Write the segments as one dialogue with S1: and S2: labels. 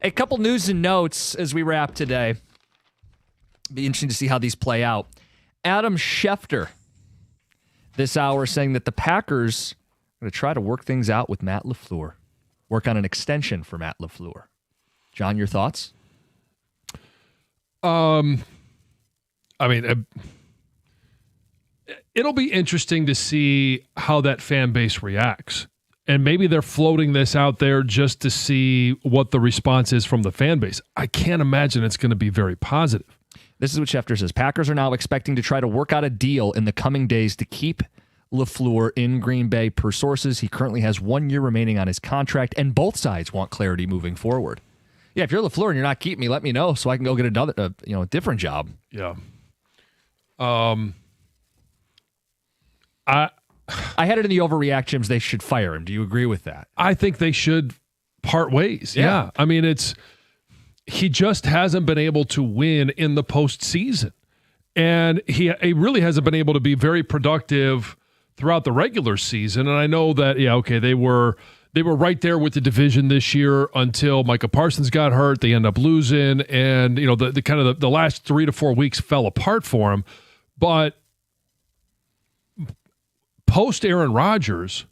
S1: A couple news and notes as we wrap today. Be interesting to see how these play out. Adam Schefter this hour saying that the Packers are going to try to work things out with Matt LaFleur. Work on an extension for Matt LaFleur. John, your thoughts?
S2: It'll be interesting to see how that fan base reacts. And maybe they're floating this out there just to see what the response is from the fan base. I can't imagine it's going to be very positive.
S1: This is what Schefter says. Packers are now expecting to try to work out a deal in the coming days to keep LaFleur in Green Bay. Per sources, he currently has 1 year remaining on his contract, and both sides want clarity moving forward. Yeah, if you're LaFleur and you're not keeping me, let me know so I can go get a different job.
S2: Yeah.
S1: I had it in the overreactions. They should fire him. Do you agree with that?
S2: I think they should part ways. Yeah. I mean, he just hasn't been able to win in the postseason. And he really hasn't been able to be very productive throughout the regular season. And I know that, they were right there with the division this year until Micah Parsons got hurt. They end up losing. And, the kind of the last 3 to 4 weeks fell apart for him. But post Aaron Rodgers,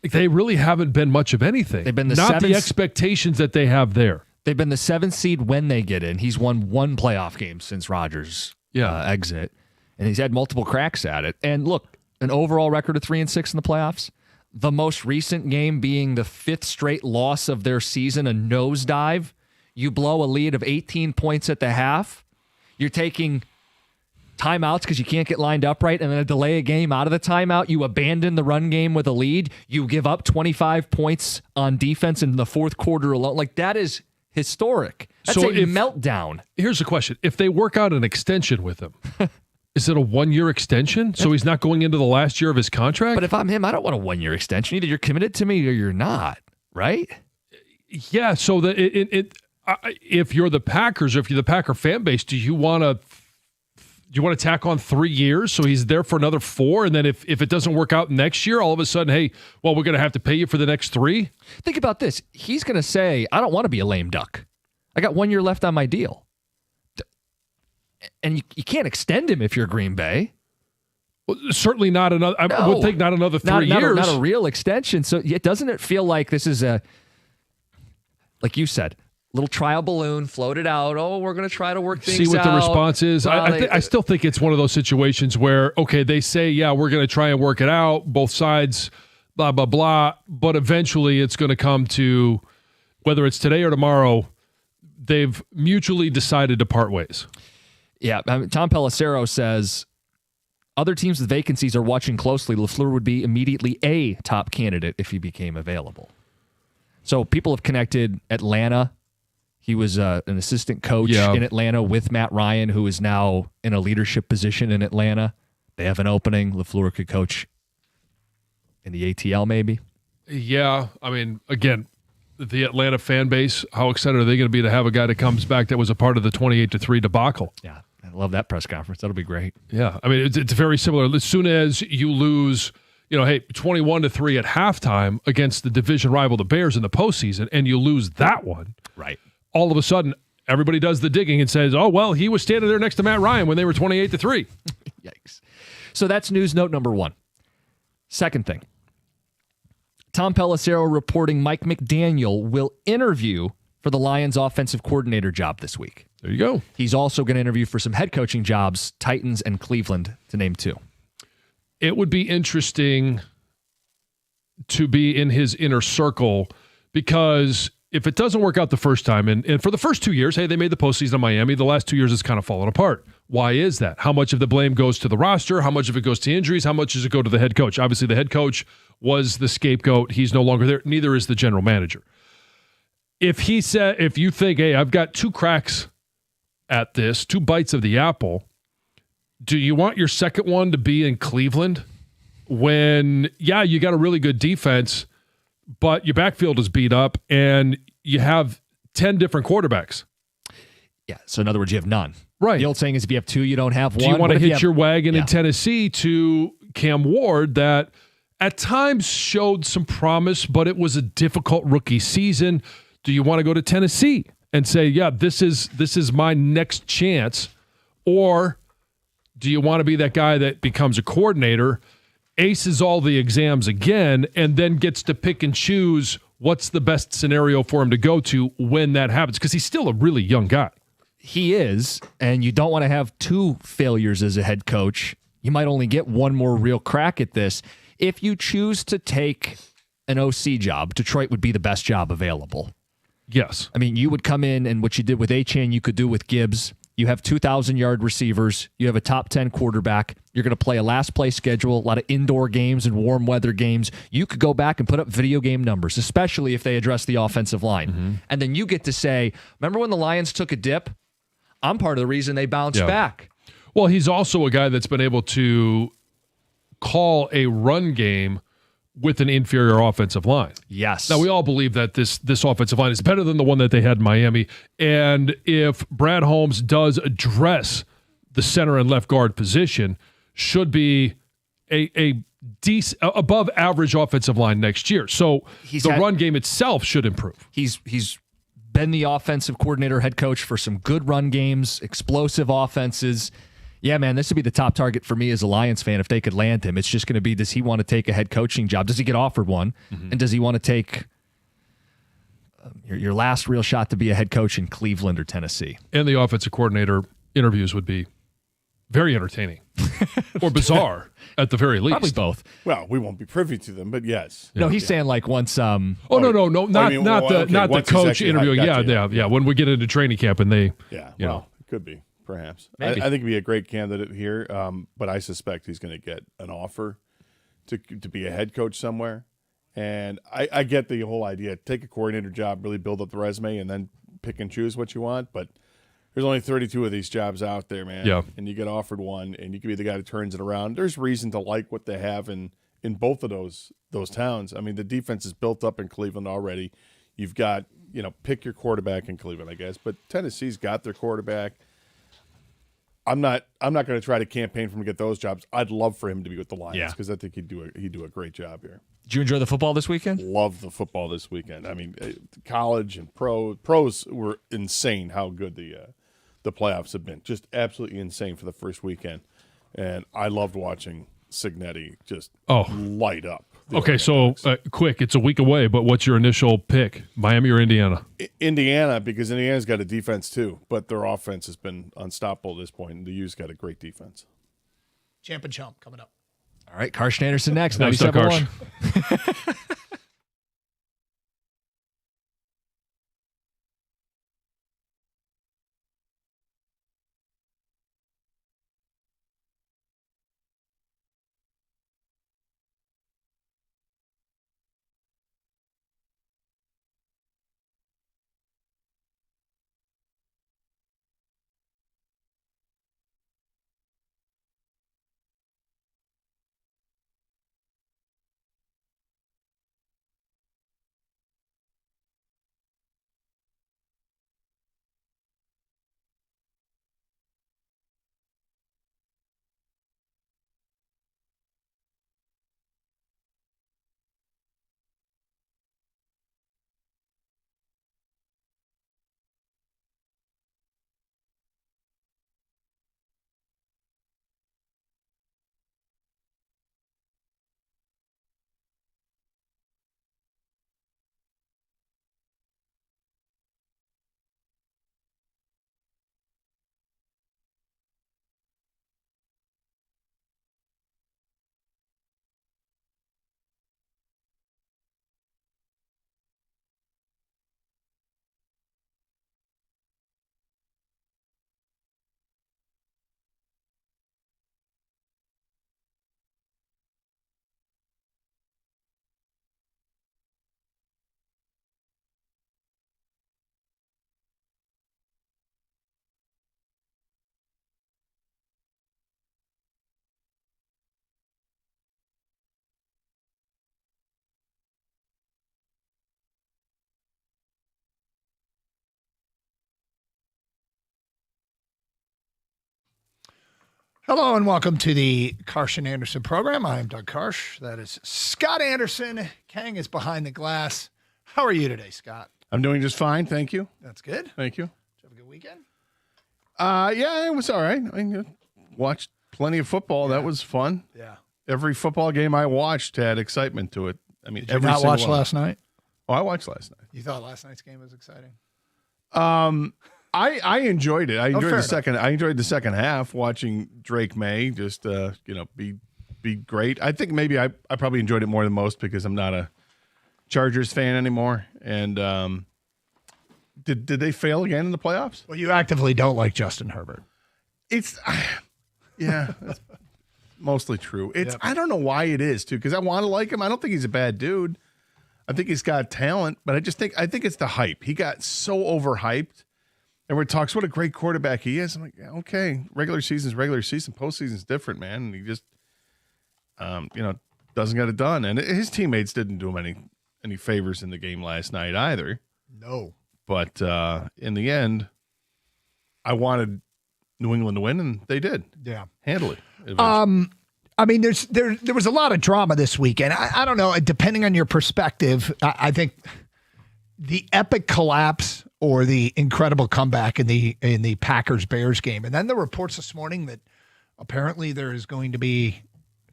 S2: they really haven't been much of anything.
S1: They've been
S2: the expectations that they have there.
S1: They've been the 7th seed when they get in. He's won 1 playoff game since Rodgers' exit, and he's had multiple cracks at it. And look, an overall record of 3-6 in the playoffs. The most recent game being the 5th straight loss of their season, a nosedive. You blow a lead of 18 points at the half. You're taking timeouts because you can't get lined up right, and then a delay a game out of the timeout. You abandon the run game with a lead. You give up 25 points on defense in the fourth quarter alone. Like, that is historic. That's a meltdown.
S2: Here's the question. If they work out an extension with him, is it a 1-year extension? So he's not going into the last year of his contract?
S1: But if I'm him, I don't want a 1-year extension. Either you're committed to me or you're not, right?
S2: Yeah, so if you're the Packers or if you're the Packer fan base, do you want to tack on 3 years so he's there for another 4? And then if it doesn't work out next year, all of a sudden, hey, well, we're going to have to pay you for the next 3?
S1: Think about this. He's going to say, I don't want to be a lame duck. I got 1 year left on my deal. And you can't extend him if you're Green Bay.
S2: Well, certainly not another. I would think not another 3 years.
S1: Not a real extension. So doesn't it feel like this is like you said, little trial balloon floated out. Oh, we're going to try to work things out.
S2: See what the response is. Well, I still think it's one of those situations where, okay, they say, yeah, we're going to try and work it out. Both sides, blah, blah, blah. But eventually it's going to come to, whether it's today or tomorrow, they've mutually decided to part ways.
S1: Yeah. Tom Pelissero says, other teams with vacancies are watching closely. LaFleur would be immediately a top candidate if he became available. So people have connected Atlanta. He was an assistant coach in Atlanta with Matt Ryan, who is now in a leadership position in Atlanta. They have an opening. LaFleur could coach in the ATL maybe.
S2: Yeah. I mean, again, the Atlanta fan base, how excited are they going to be to have a guy that comes back that was a part of the 28-3 debacle?
S1: Yeah. I love that press conference. That'll be great.
S2: Yeah. I mean, it's very similar. As soon as you lose, 21-3 at halftime against the division rival, the Bears, in the postseason, and you lose that one.
S1: Right.
S2: All of a sudden, everybody does the digging and says, oh, well, he was standing there next to Matt Ryan when they were 28-3.
S1: Yikes. So that's news note number 1. Second thing, Tom Pelissero reporting Mike McDaniel will interview for the Lions offensive coordinator job this week.
S2: There you go.
S1: He's also going to interview for some head coaching jobs, Titans and Cleveland, to name 2.
S2: It would be interesting to be in his inner circle because if it doesn't work out the first time, and for the first 2 years, hey, they made the postseason in Miami. The last 2 years, it's kind of fallen apart. Why is that? How much of the blame goes to the roster? How much of it goes to injuries? How much does it go to the head coach? Obviously, the head coach was the scapegoat. He's no longer there. Neither is the general manager. If you think, hey, I've got 2 cracks at this, 2 bites of the apple, do you want your second one to be in Cleveland when, you got a really good defense, but your backfield is beat up and you have 10 different quarterbacks?
S1: Yeah, so in other words, you have none.
S2: Right.
S1: The old saying is if you have 2, you don't have 1.
S2: Do you want to hitch your wagon in Tennessee to Cam Ward that at times showed some promise, but it was a difficult rookie season? Do you want to go to Tennessee and say, yeah, this is my next chance? Or do you want to be that guy that becomes a coordinator, aces all the exams again, and then gets to pick and choose what's the best scenario for him to go to when that happens? Because he's still a really young guy.
S1: He is, and you don't want to have two failures as a head coach. You might only get one more real crack at this. If you choose to take an OC job, Detroit would be the best job available.
S2: Yes.
S1: I mean, you would come in, and what you did with Achane, you could do with Gibbs. You have 2,000-yard receivers. You have a top 10 quarterback. You're going to play a last-place schedule, a lot of indoor games and warm weather games. You could go back and put up video game numbers, especially if they address the offensive line. Mm-hmm. And then you get to say, remember when the Lions took a dip? I'm part of the reason they bounced back.
S2: Well, he's also a guy that's been able to call a run game with an inferior offensive line.
S1: Yes.
S2: Now, we all believe that this offensive line is better than the one that they had in Miami. And if Brad Holmes does address the center and left guard position, should be a decent, above average offensive line next year. So run game itself should improve.
S1: He's been the offensive coordinator, head coach for some good run games, explosive offenses. Yeah, man, this would be the top target for me as a Lions fan if they could land him. It's just going to be, does he want to take a head coaching job? Does he get offered one? Mm-hmm. And does he want to take your last real shot to be a head coach in Cleveland or Tennessee?
S2: And the offensive coordinator interviews would be very entertaining or bizarre at the very least.
S1: Probably both.
S3: Well, we won't be privy to them, but yes.
S1: No, he's saying like once.
S2: No, not the coach interviewing. Yeah. When we get into training camp and they.
S3: Yeah, well, it could be. Perhaps. I think he'd be a great candidate here, but I suspect he's going to get an offer to be a head coach somewhere. And I get the whole idea. Take a coordinator job, really build up the resume, and then pick and choose what you want. But there's only 32 of these jobs out there, man.
S2: Yeah.
S3: And you get offered one, and you can be the guy that turns it around. There's reason to like what they have in both of those towns. I mean, the defense is built up in Cleveland already. You've got, pick your quarterback in Cleveland, I guess. But Tennessee's got their quarterback. I'm not going to try to campaign for him to get those jobs. I'd love for him to be with the Lions because I think he'd do a great job here.
S1: Did you enjoy the football this weekend?
S3: Love the football this weekend. I mean, college and pros were insane. How good the playoffs have been. Just absolutely insane for the first weekend, and I loved watching Cignetti just light up.
S2: Okay, so quick, it's a week away, but what's your initial pick, Miami or Indiana?
S3: Indiana, because Indiana's got a defense too, but their offense has been unstoppable at this point, and the U's got a great defense.
S4: Champ and Chump coming up.
S1: All right, Karsh Anderson next.
S2: Nice
S1: 97.1.
S4: Hello and welcome to the Karsh and Anderson program. I am Doug Karsh. That is Scott Anderson. Kang is behind the glass. How are you today, Scott?
S3: I'm doing just fine, thank you.
S4: That's good.
S3: Thank you.
S4: Did you have a good weekend?
S3: Yeah, it was all right. I watched plenty of football.
S4: Yeah.
S3: That was fun.
S4: Yeah.
S3: Every football game I watched had excitement to it. I mean,
S4: Did you not watch last night?
S3: Oh, I watched last night.
S4: You thought last night's game was exciting?
S3: I enjoyed it. I enjoyed
S4: fair
S3: I enjoyed the second half watching Drake May just be great. I think maybe I probably enjoyed it more than most because I'm not a Chargers fan anymore. And did they fail again in the playoffs?
S4: Well, you actively don't like Justin Herbert.
S3: It's that's mostly true.
S4: Yep.
S3: I don't know why it is too, because I want to like him. I don't think he's a bad dude. I think he's got talent, but I think it's the hype. He got so overhyped. Everyone talks what a great quarterback he is. I'm like, yeah, okay, regular season's regular season, postseason's different, man. And he just doesn't get it done. And his teammates didn't do him any favors in the game last night either.
S4: No.
S3: But in the end, I wanted New England to win, and they did.
S4: Yeah.
S3: Handily.
S4: I mean, there was a lot of drama this weekend. I don't know. Depending on your perspective, I think the epic collapse or the incredible comeback in the Packers-Bears game, and then the reports this morning that apparently there is going to be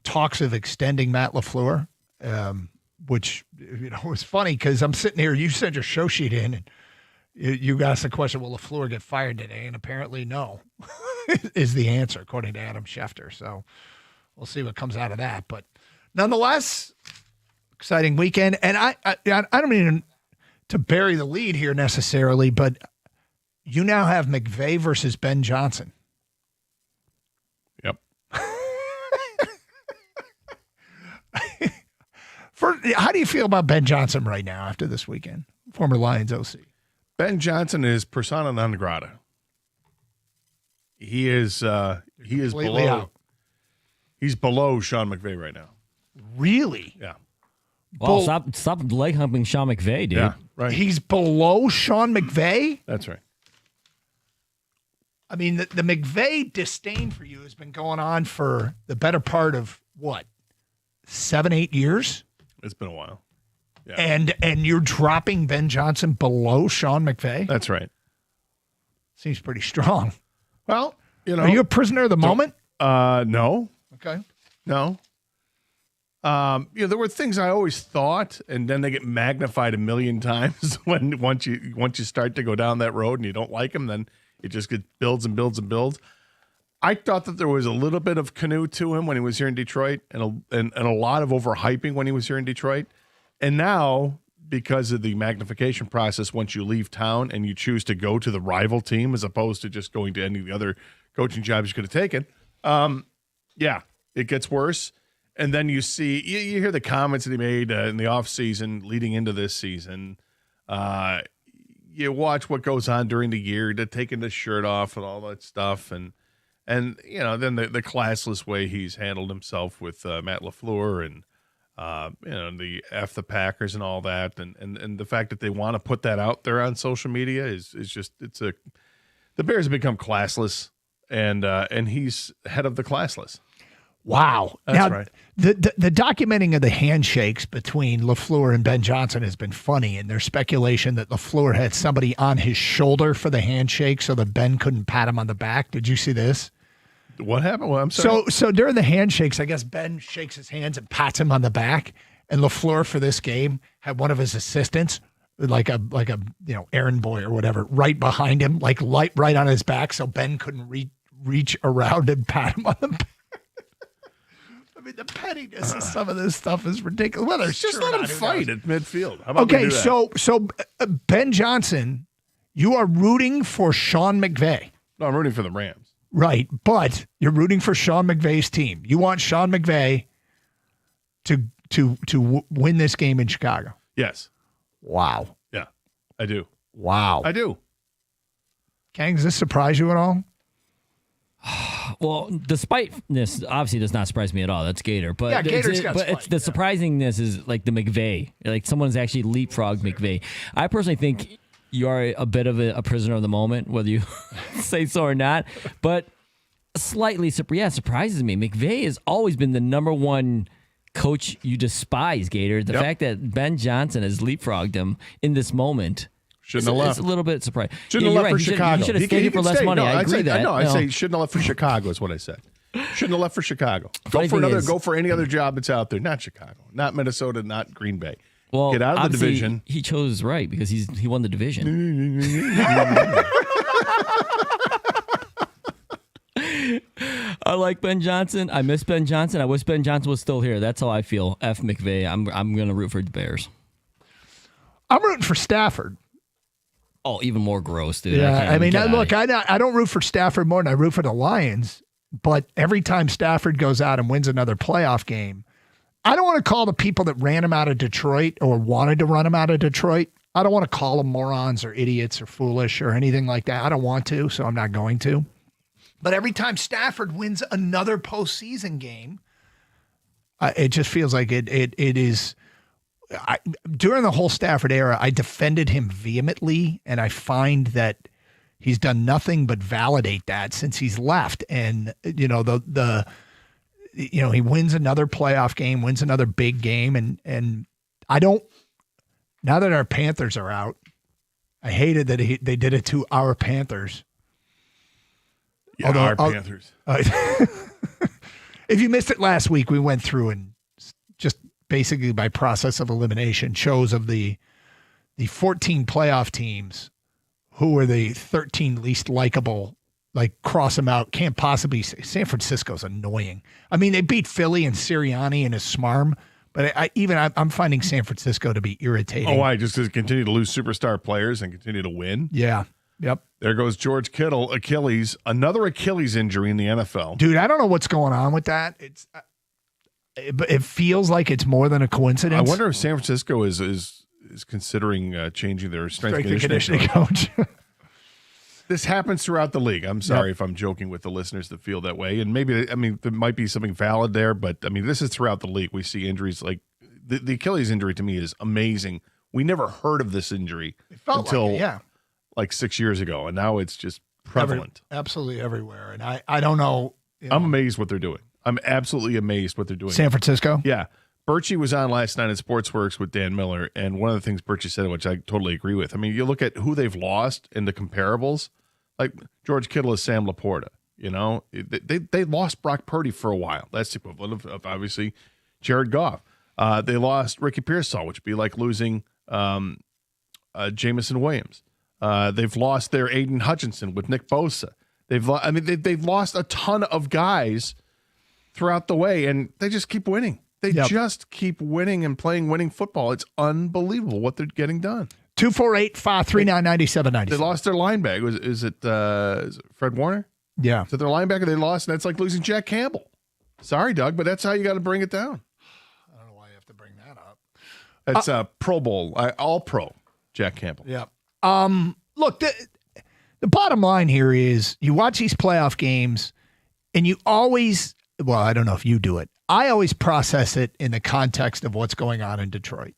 S4: talks of extending Matt LaFleur, which was funny because I'm sitting here. You sent your show sheet in, and you asked the question, "Will LaFleur get fired today?" And apparently, no, is the answer according to Adam Schefter. So. We'll see what comes out of that. But nonetheless, exciting weekend. And I don't mean to bury the lead here necessarily, but you now have McVay versus Ben Johnson.
S3: Yep.
S4: How do you feel about Ben Johnson right now after this weekend? Former Lions OC.
S3: Ben Johnson is persona non grata. He is
S4: Completely
S3: below.
S4: out.
S3: He's below Sean McVay right now.
S4: Really?
S3: Yeah.
S5: Well, stop leg humping Sean McVay, dude.
S3: Yeah. Right.
S4: He's below Sean McVay?
S3: That's right.
S4: I mean, the McVay disdain for you has been going on for the better part of, what, 7-8 years?
S3: It's been a while. Yeah.
S4: And you're dropping Ben Johnson below Sean McVay?
S3: That's right.
S4: Seems pretty strong.
S3: Well,
S4: Are you a prisoner of the moment?
S3: No.
S4: Okay.
S3: No. There were things I always thought, and then they get magnified a million times once you start to go down that road and you don't like them, then it just builds and builds and builds. I thought that there was a little bit of canoe to him when he was here in Detroit, and a lot of overhyping when he was here in Detroit. And now, because of the magnification process, once you leave town and you choose to go to the rival team as opposed to just going to any of the other coaching jobs you could have taken, it gets worse. And then you hear the comments that he made in the offseason leading into this season. You watch what goes on during the year, taking the shirt off and all that stuff. And then the classless way he's handled himself with Matt LaFleur and, the F the Packers and all that. And the fact that they want to put that out there on social media is just, the Bears have become classless. And he's head of the classless.
S4: Wow.
S3: That's
S4: now,
S3: right.
S4: The documenting of the handshakes between LaFleur and Ben Johnson has been funny, and there's speculation that LaFleur had somebody on his shoulder for the handshake so that Ben couldn't pat him on the back. Did you see this?
S3: What happened? Well, I'm sorry.
S4: So during the handshakes, I guess Ben shakes his hands and pats him on the back, and LaFleur for this game had one of his assistants, like a errand boy or whatever, right behind him, right on his back, so Ben couldn't reach around and pat him on the back. I mean, the pettiness of some of this stuff is ridiculous. Well, there's
S3: just let him fight at midfield. How about we
S4: okay,
S3: do that?
S4: so Ben Johnson, you are rooting for Sean McVay.
S3: No, I'm rooting for the Rams.
S4: Right, but you're rooting for Sean McVay's team. You want Sean McVay to win this game in Chicago.
S3: Yes.
S4: Wow.
S3: Yeah, I do.
S4: Wow.
S3: I do.
S4: Kang, does this surprise you at all?
S5: Well, despite this, obviously does not surprise me at all. That's Gator, but
S4: Yeah, Gator's got
S5: but it's the surprisingness is like the McVay, like someone's actually leapfrogged McVay. I personally think you are a bit of a prisoner of the moment, whether you say so or not. But slightly, surprises me. McVay has always been the number one coach you despise, Gator. The fact that Ben Johnson has leapfrogged him in this moment
S3: Shouldn't have left.
S5: It's a little bit surprising.
S3: Shouldn't have left for Chicago.
S5: He should have stayed here for less money. I agree that.
S3: I say shouldn't have left for Chicago is what I said. Shouldn't have left for Chicago.
S5: Go
S3: for any other job that's out there. Not Chicago, not Minnesota, not Green Bay.
S5: Well,
S3: get out of the division.
S5: He chose right because he won the division. I like Ben Johnson. I miss Ben Johnson. I wish Ben Johnson was still here. That's how I feel. F McVay. I'm going to root for the Bears.
S4: I'm rooting for Stafford.
S5: Oh, even more gross, dude.
S4: Yeah, I don't root for Stafford more than I root for the Lions. But every time Stafford goes out and wins another playoff game, I don't want to call the people that ran him out of Detroit or wanted to run him out of Detroit. I don't want to call them morons or idiots or foolish or anything like that. I don't want to, so I'm not going to. But every time Stafford wins another postseason game, it just feels like it is. During the whole Stafford era, I defended him vehemently, and I find that he's done nothing but validate that since he's left. And he wins another playoff game, wins another big game, and I don't. Now that our Panthers are out, I hated that they did it to our Panthers.
S3: Yeah, our Panthers.
S4: If you missed it last week, we went through and just basically by process of elimination chose of the 14 playoff teams who were the 13 least likable, like cross them out. Can't possibly say San Francisco's annoying. I mean, they beat Philly and Sirianni and his smarm, but I'm finding San Francisco to be irritating.
S3: Oh, why? Just to continue to lose superstar players and continue to win?
S4: Yeah. Yep.
S3: There goes George Kittle, another Achilles injury in the NFL.
S4: Dude, I don't know what's going on with that. It feels like it's more than a coincidence.
S3: I wonder if San Francisco is considering changing their strength and
S4: conditioning coach.
S3: This happens throughout the league. I'm sorry if I'm joking with the listeners that feel that way. And maybe, there might be something valid there, but this is throughout the league. We see injuries like the Achilles injury to me is amazing. We never heard of this injury until like 6 years ago, and now it's just prevalent.
S4: Absolutely everywhere. And I don't know.
S3: I'm amazed what they're doing. I'm absolutely amazed what they're doing.
S4: San Francisco?
S3: Yeah. Birchie was on last night at Sportsworks with Dan Miller, and one of the things Birchie said, which I totally agree with, you look at who they've lost in the comparables, like George Kittle is Sam Laporta. They lost Brock Purdy for a while. That's the equivalent of obviously Jared Goff. They lost Ricky Pearsall, which would be like losing Jamison Williams. They've lost their Aiden Hutchinson with Nick Bosa. They've lost a ton of guys throughout the way, and they just keep winning. They just keep winning and playing winning football. It's unbelievable what they're getting done.
S4: 248-539-9797.
S3: They lost their linebacker. Is it Fred Warner?
S4: Yeah.
S3: So their linebacker they lost, and that's like losing Jack Campbell. Sorry, Doug, but that's how you got to bring it down.
S4: I don't know why you have to bring that up.
S3: It's a Pro Bowl, all-pro Jack Campbell.
S4: Yeah. Look, the bottom line here is you watch these playoff games, and you always, well, I don't know if you do it. I always process it in the context of what's going on in Detroit.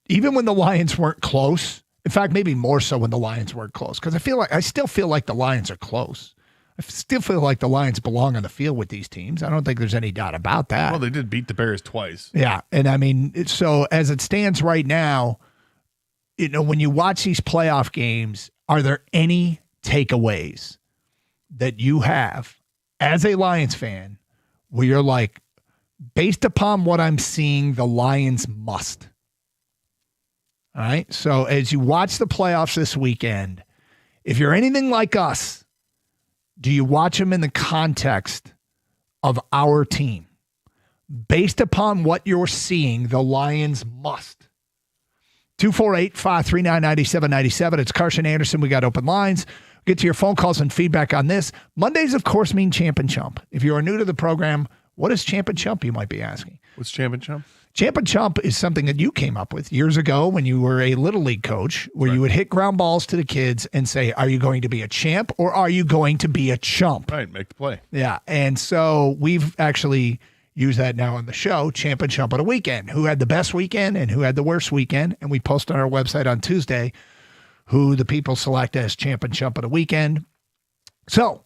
S4: Even when the Lions weren't close, in fact, maybe more so when the Lions weren't close, because I still feel like the Lions are close. I still feel like the Lions belong on the field with these teams. I don't think there's any doubt about that.
S3: Well, they did beat the Bears twice.
S4: Yeah, and so as it stands right now, when you watch these playoff games, are there any takeaways that you have as a Lions fan where you're like, based upon what I'm seeing, the Lions must? All right. So as you watch the playoffs this weekend, if you're anything like us, do you watch them in the context of our team? Based upon what you're seeing, the Lions must. 248-539-9797. It's Carson Anderson. We got open lines. Get to your phone calls and feedback on this. Mondays, of course, mean Champ and Chump. If you are new to the program, what is Champ and Chump, you might be asking?
S3: What's Champ and Chump?
S4: Champ and Chump is something that you came up with years ago when you were a Little League coach, where you would hit ground balls to the kids and say, are you going to be a champ or are you going to be a chump?
S3: Right, make the play.
S4: Yeah, and so we've actually used that now on the show, Champ and Chump on a weekend. Who had the best weekend and who had the worst weekend? And we post on our website on Tuesday who the people select as Champ and Chump on a weekend. So,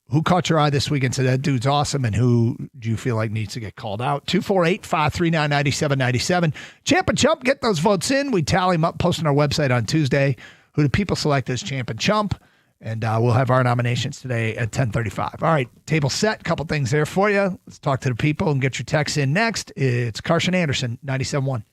S4: who caught your eye this week and said, that dude's awesome, and who do you feel like needs to get called out? 248-539-9797. Champ and Chump, get those votes in. We tally them up, post on our website on Tuesday. who do people select as champ and chump? And we'll have our nominations today at 10:35. All right, table set. A couple things there for you. Let's talk to the people and get your texts in next. It's Carson Anderson, 97.1.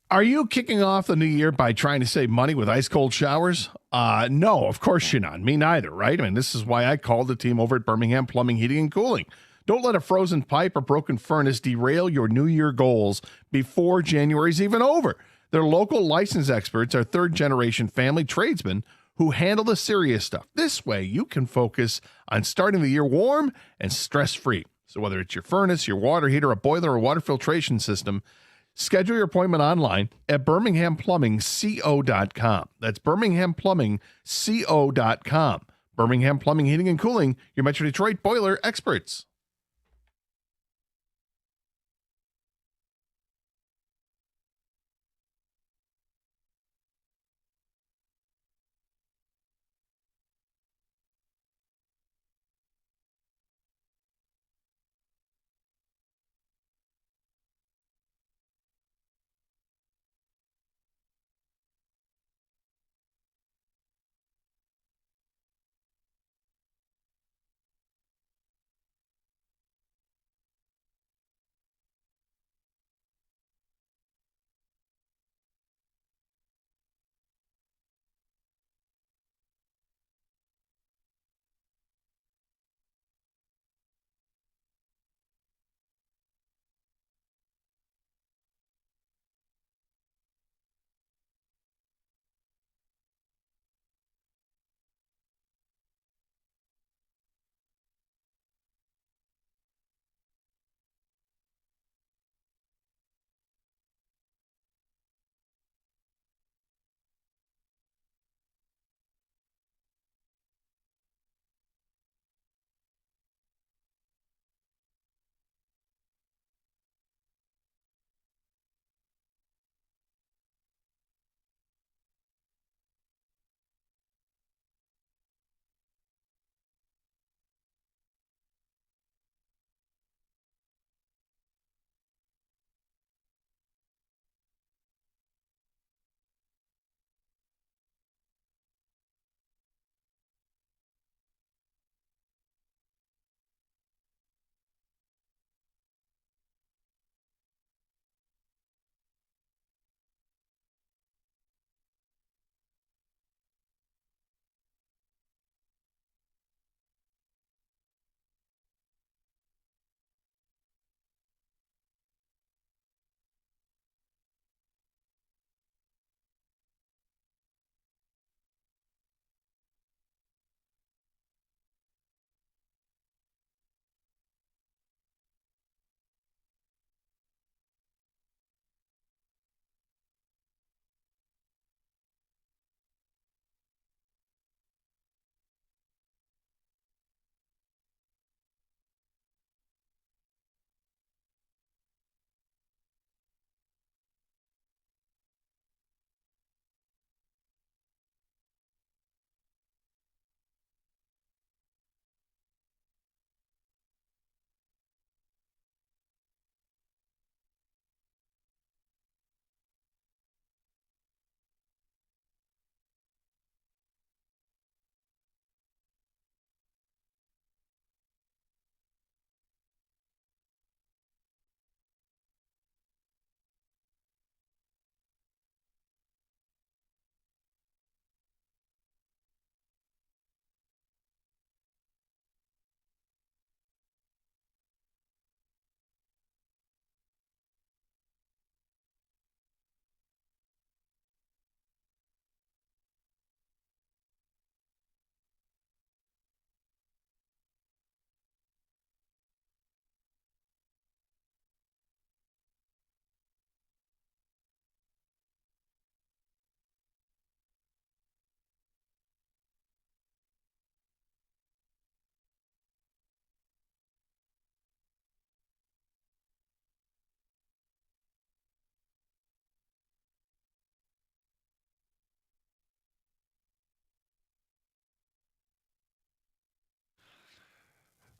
S3: Are you kicking off the new year by trying to save money with ice cold showers? No, of course you're not. Me neither, right? I mean, this is why I called the team over at Birmingham Plumbing, Heating, and Cooling. Don't let a frozen pipe or broken furnace derail your New Year goals before January's even over. Their local licensed experts are third-generation family tradesmen who handle the serious stuff. This way, you can focus on starting the year warm and stress-free. So whether it's your furnace, your water heater, a boiler, or water filtration system, schedule your appointment online at birminghamplumbingco.com. That's birminghamplumbingco.com. Birmingham Plumbing, Heating, and Cooling, your Metro Detroit boiler experts.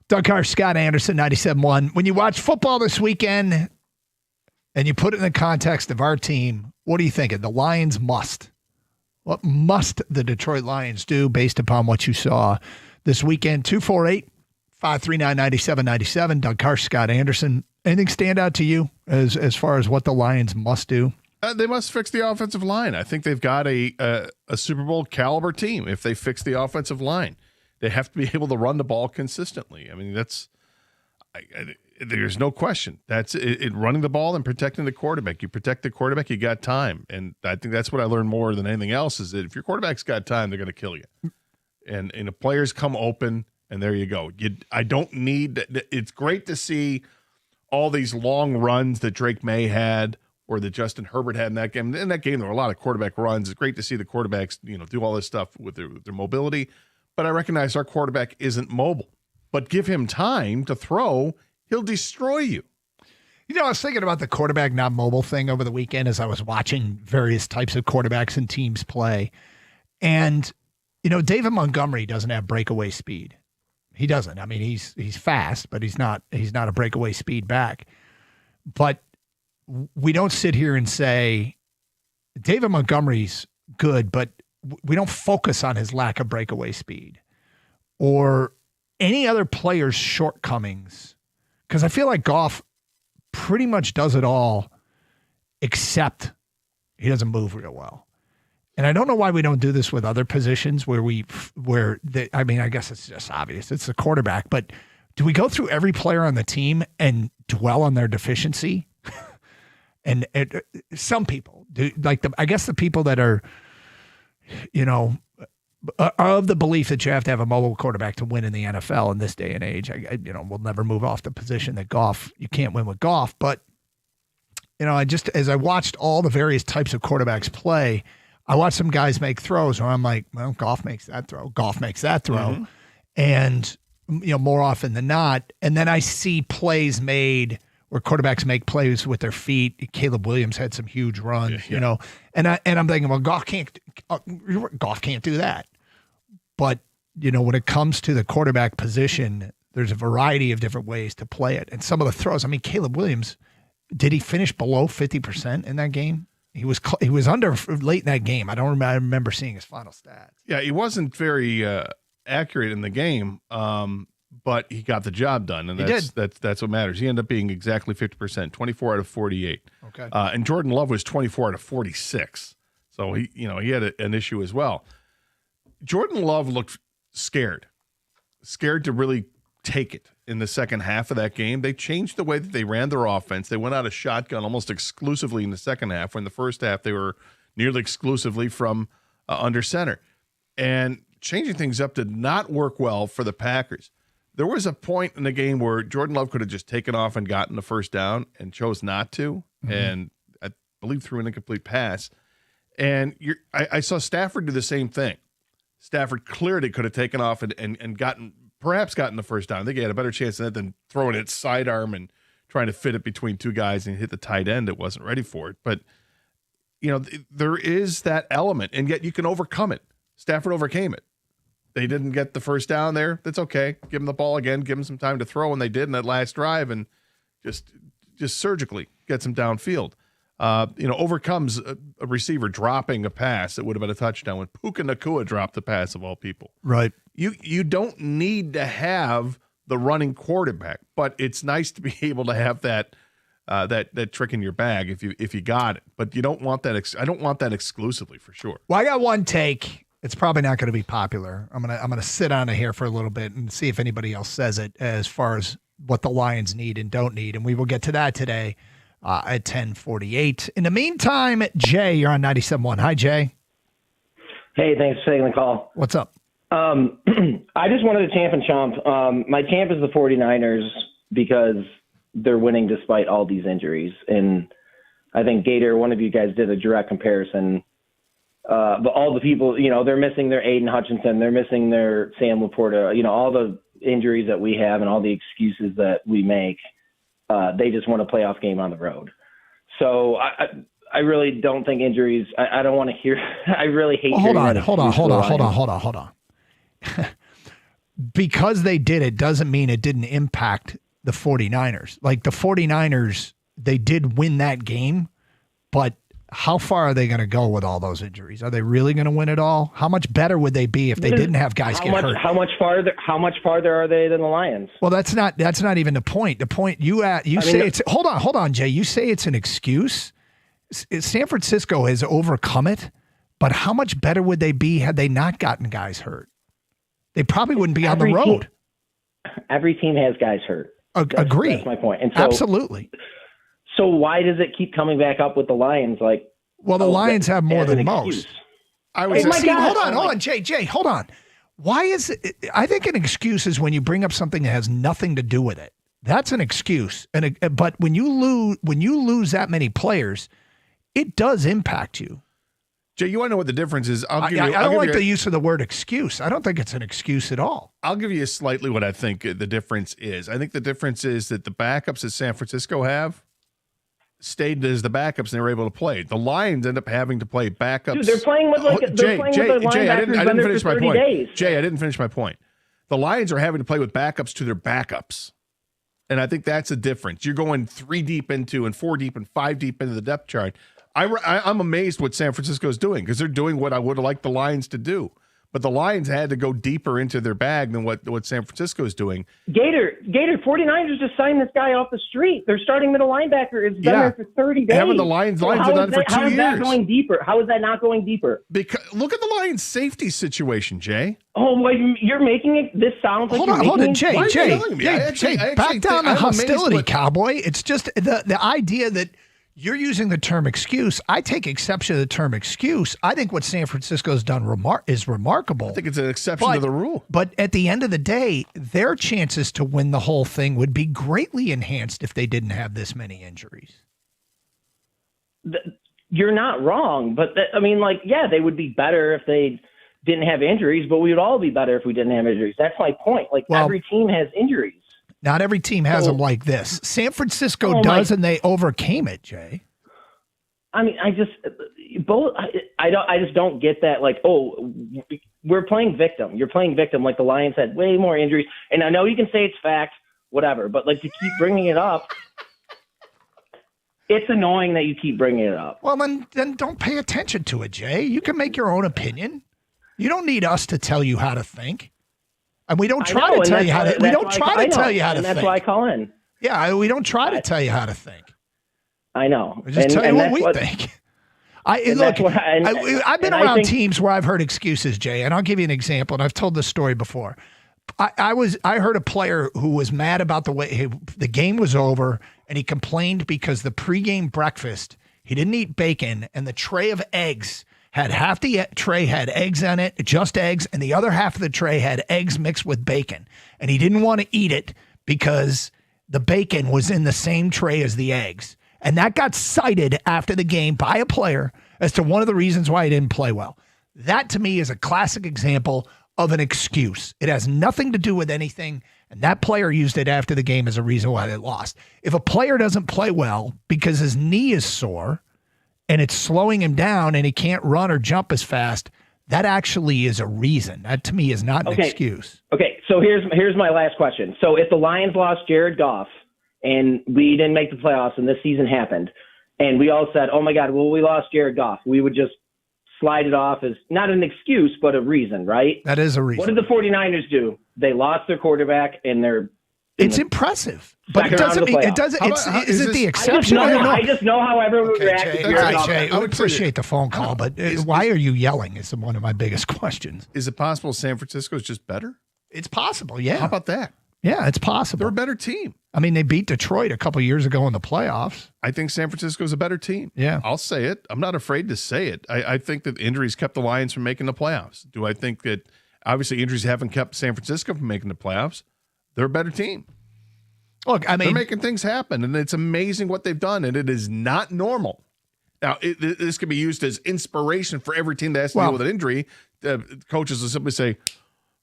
S4: Doug Carr, Scott Anderson, 97.1. When you watch football this weekend and you put it in the context of our team, what are you thinking? The Lions must. What must the Detroit Lions do based upon what you saw this weekend? 248-539-9797. Doug Karsch, Scott Anderson. Anything stand out to you as far as what the Lions must do?
S3: They must fix the offensive line. I think they've got a Super Bowl caliber team if they fix the offensive line. They have to be able to run the ball consistently. I mean, there's no question. That's it, running the ball and protecting the quarterback. You protect the quarterback, you got time. And I think that's what I learned more than anything else is that if your quarterback's got time, they're going to kill you. And the players come open, and there you go. I don't need – it's great to see all these long runs that Drake May had or that Justin Herbert had in that game. In that game, there were a lot of quarterback runs. It's great to see the quarterbacks, do all this stuff with their mobility. But I recognize our quarterback isn't mobile. But give him time to throw, he'll destroy you.
S4: I was thinking about the quarterback not mobile thing over the weekend as I was watching various types of quarterbacks and teams play. And, David Montgomery doesn't have breakaway speed. He doesn't. I mean, he's fast, but he's not a breakaway speed back. But we don't sit here and say David Montgomery's good, but we don't focus on his lack of breakaway speed or any other player's shortcomings, because I feel like Goff pretty much does it all except he doesn't move real well. And I don't know why we don't do this with other positions I guess it's just obvious. It's the quarterback, but do we go through every player on the team and dwell on their deficiency? And some people do, I guess the people that are, are of the belief that you have to have a mobile quarterback to win in the NFL in this day and age. We'll never move off the position that you can't win with Goff. But, as I watched all the various types of quarterbacks play, I watched some guys make throws where I'm like, well, Goff makes that throw. Goff makes that throw. Mm-hmm. And, more often than not. And then I see plays made where quarterbacks make plays with their feet. Caleb Williams had some huge runs, and I'm thinking, well, Goff can't do that. But, when it comes to the quarterback position, there's a variety of different ways to play it. And some of the throws, Caleb Williams, did he finish below 50% in that game? He was under late in that game. I remember seeing his final stats.
S3: Yeah, he wasn't very accurate in the game. But he got the job done, and that's what matters. He ended up being exactly 50%, 24 out of 48.
S4: Okay.
S3: And Jordan Love was 24 out of 46. So he had an issue as well. Jordan Love looked scared to really take it in the second half of that game. They changed the way that they ran their offense. They went out of shotgun almost exclusively in the second half, when the first half they were nearly exclusively from under center. And changing things up did not work well for the Packers. There was a point in the game where Jordan Love could have just taken off and gotten the first down and chose not to, and I believe threw an incomplete pass. And I saw Stafford do the same thing. Stafford clearly could have taken off and gotten the first down. I think he had a better chance of that than throwing it sidearm and trying to fit it between two guys and hit the tight end that wasn't ready for it. But, there is that element, and yet you can overcome it. Stafford overcame it. They didn't get the first down there. That's okay. Give them the ball again. Give them some time to throw, and they did in that last drive, and just surgically gets them downfield. Overcomes a receiver dropping a pass that would have been a touchdown when Puka Nacua dropped the pass of all people.
S4: Right.
S3: You don't need to have the running quarterback, but it's nice to be able to have that trick in your bag if you got it. But you don't want that. I don't want that exclusively, for sure.
S4: Well, I got one take. It's probably not going to be popular. I'm gonna sit on it here for a little bit and see if anybody else says it as far as what the Lions need and don't need, and we will get to that today at 10:48. In the meantime, Jay, you're on 97.1. Hi, Jay.
S6: Hey, thanks for taking the call.
S4: What's up?
S6: I just wanted to champ and chomp. My champ is the 49ers because they're winning despite all these injuries, and I think Gator, one of you guys, did a direct comparison. But all the people, they're missing their Aiden Hutchinson, they're missing their Sam Laporta, all the injuries that we have and all the excuses that we make, they just want a playoff game on the road. So I really don't think injuries, I don't want to hear, I really hate hearing that.
S4: Hold on. Because they did it doesn't mean it didn't impact the 49ers. Like the 49ers, they did win that game, but how far are they going to go with all those injuries? Are they really going to win it all? How much better would they be if they didn't have guys get hurt?
S6: How much farther are they than the Lions?
S4: Well, that's not even the point. The point hold on, Jay. You say it's an excuse. San Francisco has overcome it, but how much better would they be had they not gotten guys hurt? They probably wouldn't be on the road.
S6: Every team has guys hurt.
S4: Agree.
S6: That's my point. And so,
S4: absolutely.
S6: So why does it keep coming back up with the Lions? The
S4: Lions have more than most.
S6: Hold
S4: on, Jay, hold on. Why is it? I think an excuse is when you bring up something that has nothing to do with it. That's an excuse. But when you lose that many players, it does impact you.
S3: Jay, you want to know what the difference is?
S4: I don't like the use of the word excuse. I don't think it's an excuse at all.
S3: I'll give you slightly what I think the difference is. I think the difference is that the backups that San Francisco have stayed as the backups and they were able to play. The Lions end up having to play backups.
S6: Dude, they're playing with
S3: Jay, I didn't finish my point.
S6: Days.
S3: Jay, I didn't finish my point. The Lions are having to play with backups to their backups. And I think that's the difference. You're going 3 deep into and 4 deep and 5 deep into the depth chart. I'm amazed what San Francisco is doing because they're doing what I would have liked the Lions to do. But the Lions had to go deeper into their bag than what San Francisco is doing.
S6: Gator, 49ers just signed this guy off the street. Their starting middle linebacker has been there for 30 days.
S3: Having the Lions have done it for 2 years.
S6: How is that going deeper? How is that not going deeper?
S3: Because look at the Lions' safety situation, Jay.
S6: Oh, well, you're making it. This sounds like
S4: hold on, Jay, back down the hostility, cowboy. It's just the idea that you're using the term excuse. I take exception to the term excuse. I think what San Francisco has done is remarkable.
S3: I think it's an exception to the rule.
S4: But at the end of the day, their chances to win the whole thing would be greatly enhanced if they didn't have this many injuries.
S6: You're not wrong, but they would be better if they didn't have injuries, but we would all be better if we didn't have injuries. That's my point. Every team has injuries.
S4: Not every team has them like this. San Francisco does, and they overcame it, Jay.
S6: I mean, I just don't get that. We're playing victim. You're playing victim. Like the Lions had way more injuries, and I know you can say it's fact, whatever. But to keep bringing it up, it's annoying that you keep bringing it up.
S4: Well, then don't pay attention to it, Jay. You can make your own opinion. You don't need us to tell you how to think. And we don't try to tell you how to. We don't try to tell you how to think.
S6: That's why I call in.
S4: Yeah, we don't try to tell you how to think.
S6: I know.
S4: We just tell you what we think. I've been around teams where I've heard excuses, Jay, and I'll give you an example. And I've told this story before. I heard a player who was mad about the way the game was over, and he complained because the pregame breakfast he didn't eat bacon, and the tray of eggs. Half the tray had eggs on it, just eggs, and the other half of the tray had eggs mixed with bacon. And he didn't want to eat it because the bacon was in the same tray as the eggs. And that got cited after the game by a player as to one of the reasons why he didn't play well. That, to me, is a classic example of an excuse. It has nothing to do with anything, and that player used it after the game as a reason why they lost. If a player doesn't play well because his knee is sore, and it's slowing him down and he can't run or jump as fast, that actually is a reason. That, to me, is not an excuse.
S6: Okay, so here's my last question. So if the Lions lost Jared Goff and we didn't make the playoffs and this season happened, and we all said, oh, my God, well, we lost Jared Goff, we would just slide it off as not an excuse but a reason, right?
S4: That is a reason.
S6: What did the 49ers do? They lost their quarterback and they're
S4: It's impressive, but it doesn't. Is it the exception?
S6: I just know how everyone would react.
S4: Jay, I would appreciate the phone call, but why are you yelling? Is one of my biggest questions.
S3: Is it possible San Francisco is just better?
S4: It's possible. Yeah.
S3: How about that?
S4: Yeah, it's possible.
S3: They're a better team.
S4: I mean, they beat Detroit a couple years ago in the playoffs.
S3: I think San Francisco is a better team.
S4: Yeah,
S3: I'll say it. I'm not afraid to say it. I think that injuries kept the Lions from making the playoffs. Do I think that obviously injuries haven't kept San Francisco from making the playoffs? They're a better team.
S4: Look, I mean,
S3: they're making things happen, and it's amazing what they've done, and it is not normal. Now, this can be used as inspiration for every team that has to deal with an injury. Coaches will simply say,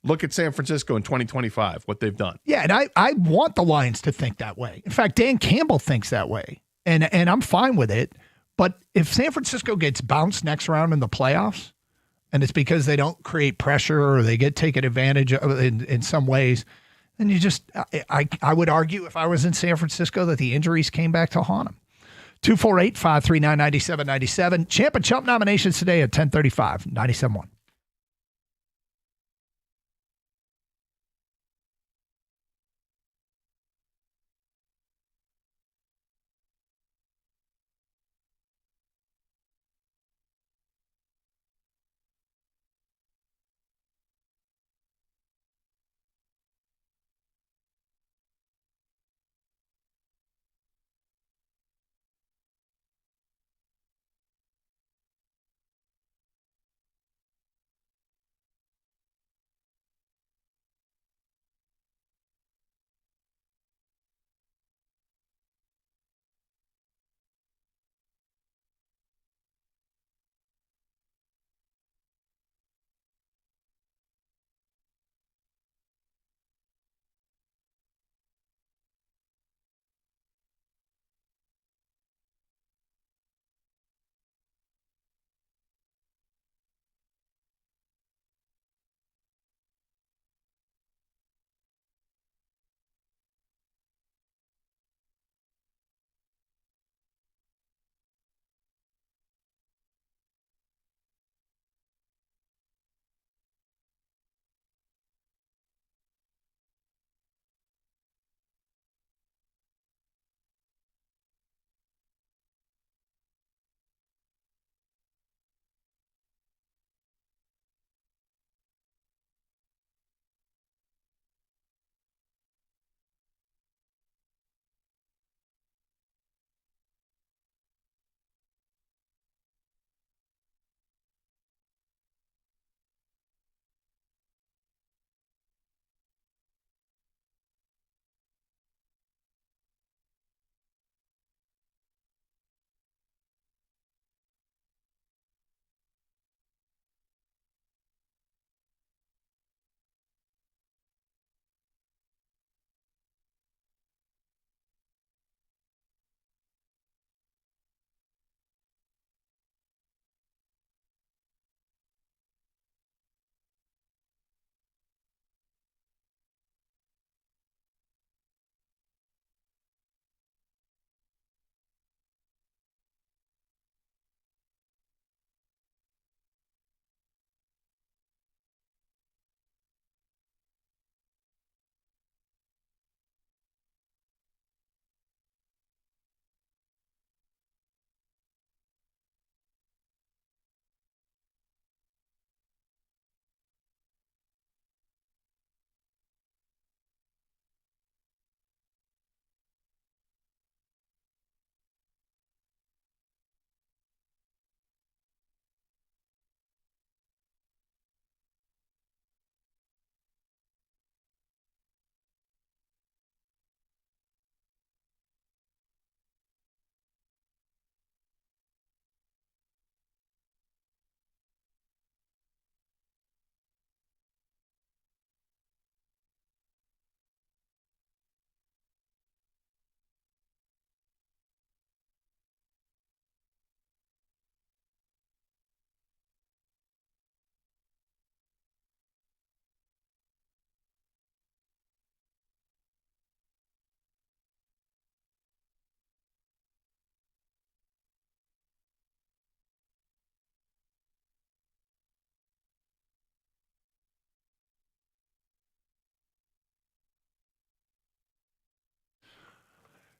S3: look at San Francisco in 2025, what they've done.
S4: Yeah, and I want the Lions to think that way. In fact, Dan Campbell thinks that way, and I'm fine with it. But if San Francisco gets bounced next round in the playoffs, and it's because they don't create pressure or they get taken advantage of in some ways, then you just I would argue if I was in San Francisco that the injuries came back to haunt them. 248-539-9797. Champ and Chump nominations today at 10:35, 97.1.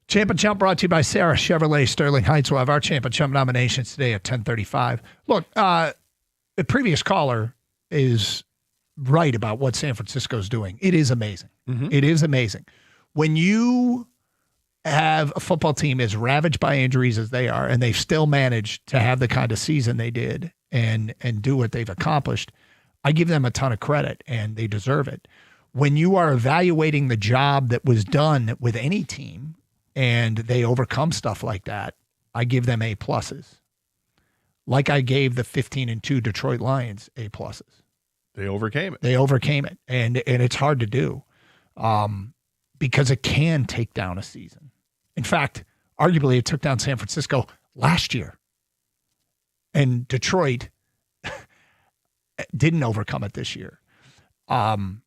S4: Champ and Chump brought to you by Sarah Chevrolet Sterling Heights. We'll have our Champ and Chump nominations today at 10:35. Look, the previous caller is right about what San Francisco's doing. It is amazing. Mm-hmm. It is amazing. When you have a football team as ravaged by injuries as they are, and they've still managed to have the kind of season they did and do what they've accomplished, I give them a ton of credit, and they deserve it. When you are evaluating the job that was done with any team and they overcome stuff like that, I give them A pluses. Like I gave the 15-2 Detroit Lions A pluses.
S3: They overcame it.
S4: They overcame it. And it's hard to do because it can take down a season. In fact, arguably it took down San Francisco last year. And Detroit didn't overcome it this year. And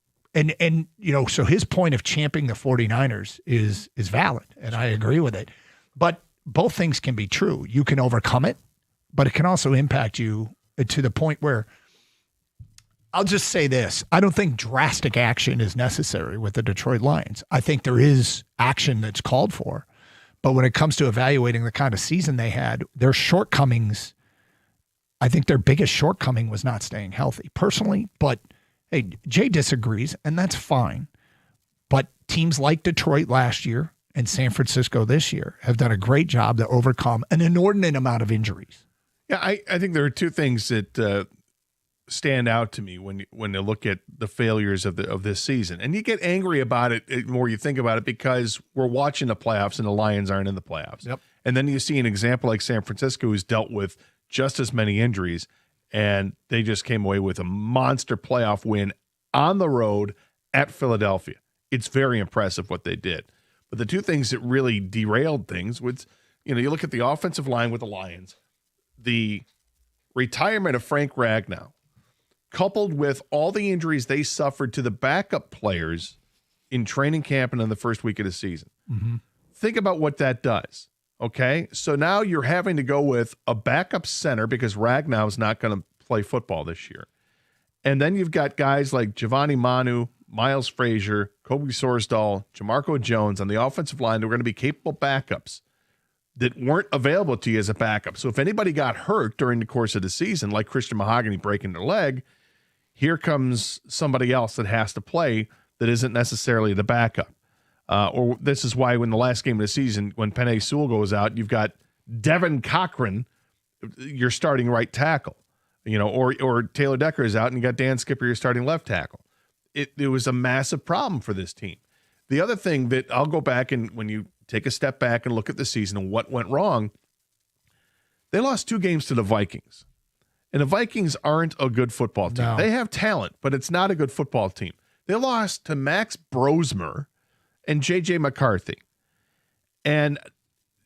S4: you know, so his point of championing the 49ers is valid, and I agree with it. But both things can be true. You can overcome it, but it can also impact you to the point where, I'll just say this. I don't think drastic action is necessary with the Detroit Lions. I think there is action that's called for. But when it comes to evaluating the kind of season they had, their shortcomings, I think their biggest shortcoming was not staying healthy personally. But hey, Jay disagrees, and that's fine. But teams like Detroit last year and San Francisco this year have done a great job to overcome an inordinate amount of injuries.
S3: Yeah, I think there are two things that stand out to me when you look at the failures of this season, and you get angry about it the more you think about it, because we're watching the playoffs and the Lions aren't in the playoffs.
S4: Yep.
S3: And then you see an example like San Francisco, who's dealt with just as many injuries, and they just came away with a monster playoff win on the road at Philadelphia. It's very impressive what they did. But the two things that really derailed things was, you look at the offensive line with the Lions, the retirement of Frank Ragnau, coupled with all the injuries they suffered to the backup players in training camp and in the first week of the season.
S4: Mm-hmm.
S3: Think about what that does, okay? So now you're having to go with a backup center because Ragnau is not going to play football this year. And then you've got guys like Giovanni Manu, Miles Frazier, Kobe Sorsdahl, Jamarco Jones on the offensive line that were going to be capable backups that weren't available to you as a backup. So if anybody got hurt during the course of the season, like Christian Mahogany breaking their leg, here comes somebody else that has to play that isn't necessarily the backup. Or this is why when the last game of the season, when Penei Sewell goes out, you've got Devin Cochran, your starting right tackle, or Taylor Decker is out and you got Dan Skipper, your starting left tackle. It was a massive problem for this team. The other thing that I'll go back and when you take a step back and look at the season and what went wrong, they lost 2 games to the Vikings. And the Vikings aren't a good football team. No. They have talent, but it's not a good football team. They lost to Max Brosmer and J.J. McCarthy. And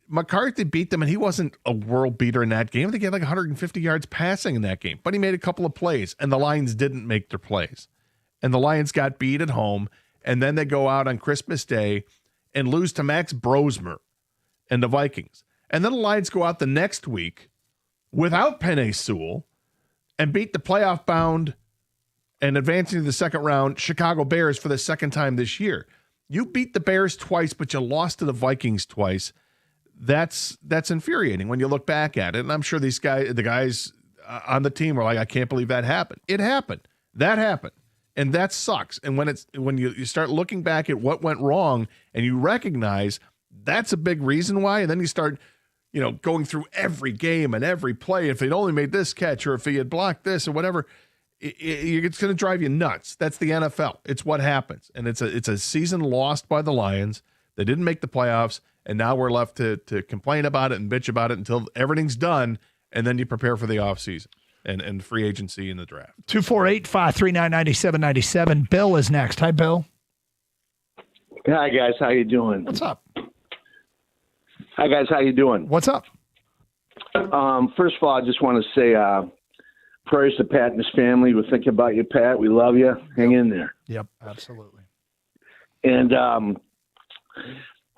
S3: McCarthy beat them, and he wasn't a world beater in that game. They had like 150 yards passing in that game. But he made a couple of plays, and the Lions didn't make their plays. And the Lions got beat at home, and then they go out on Christmas Day and lose to Max Brosmer and the Vikings. And then the Lions go out the next week without Penei Sewell and beat the playoff-bound and advancing to the second round Chicago Bears for the second time this year. You beat the Bears twice, but you lost to the Vikings twice. That's infuriating when you look back at it. And I'm sure the guys on the team were like, I can't believe that happened. It happened. That happened. And that sucks. And when you start looking back at what went wrong and you recognize that's a big reason why, and then you start going through every game and every play, if they'd only made this catch or if he had blocked this or whatever, it's going to drive you nuts. That's the NFL. It's what happens. And it's a season lost by the Lions. They didn't make the playoffs, and now we're left to complain about it and bitch about it until everything's done, and then you prepare for the offseason and free agency and the draft.
S4: 248-539-9797. Bill is next. Hi, Bill.
S7: Hi, guys. How you doing?
S4: What's up?
S7: Hi, guys. How you doing?
S4: What's up?
S7: First of all, I just want to say prayers to Pat and his family. We're thinking about you, Pat. We love you. Hang in there.
S4: Yep, absolutely.
S7: And,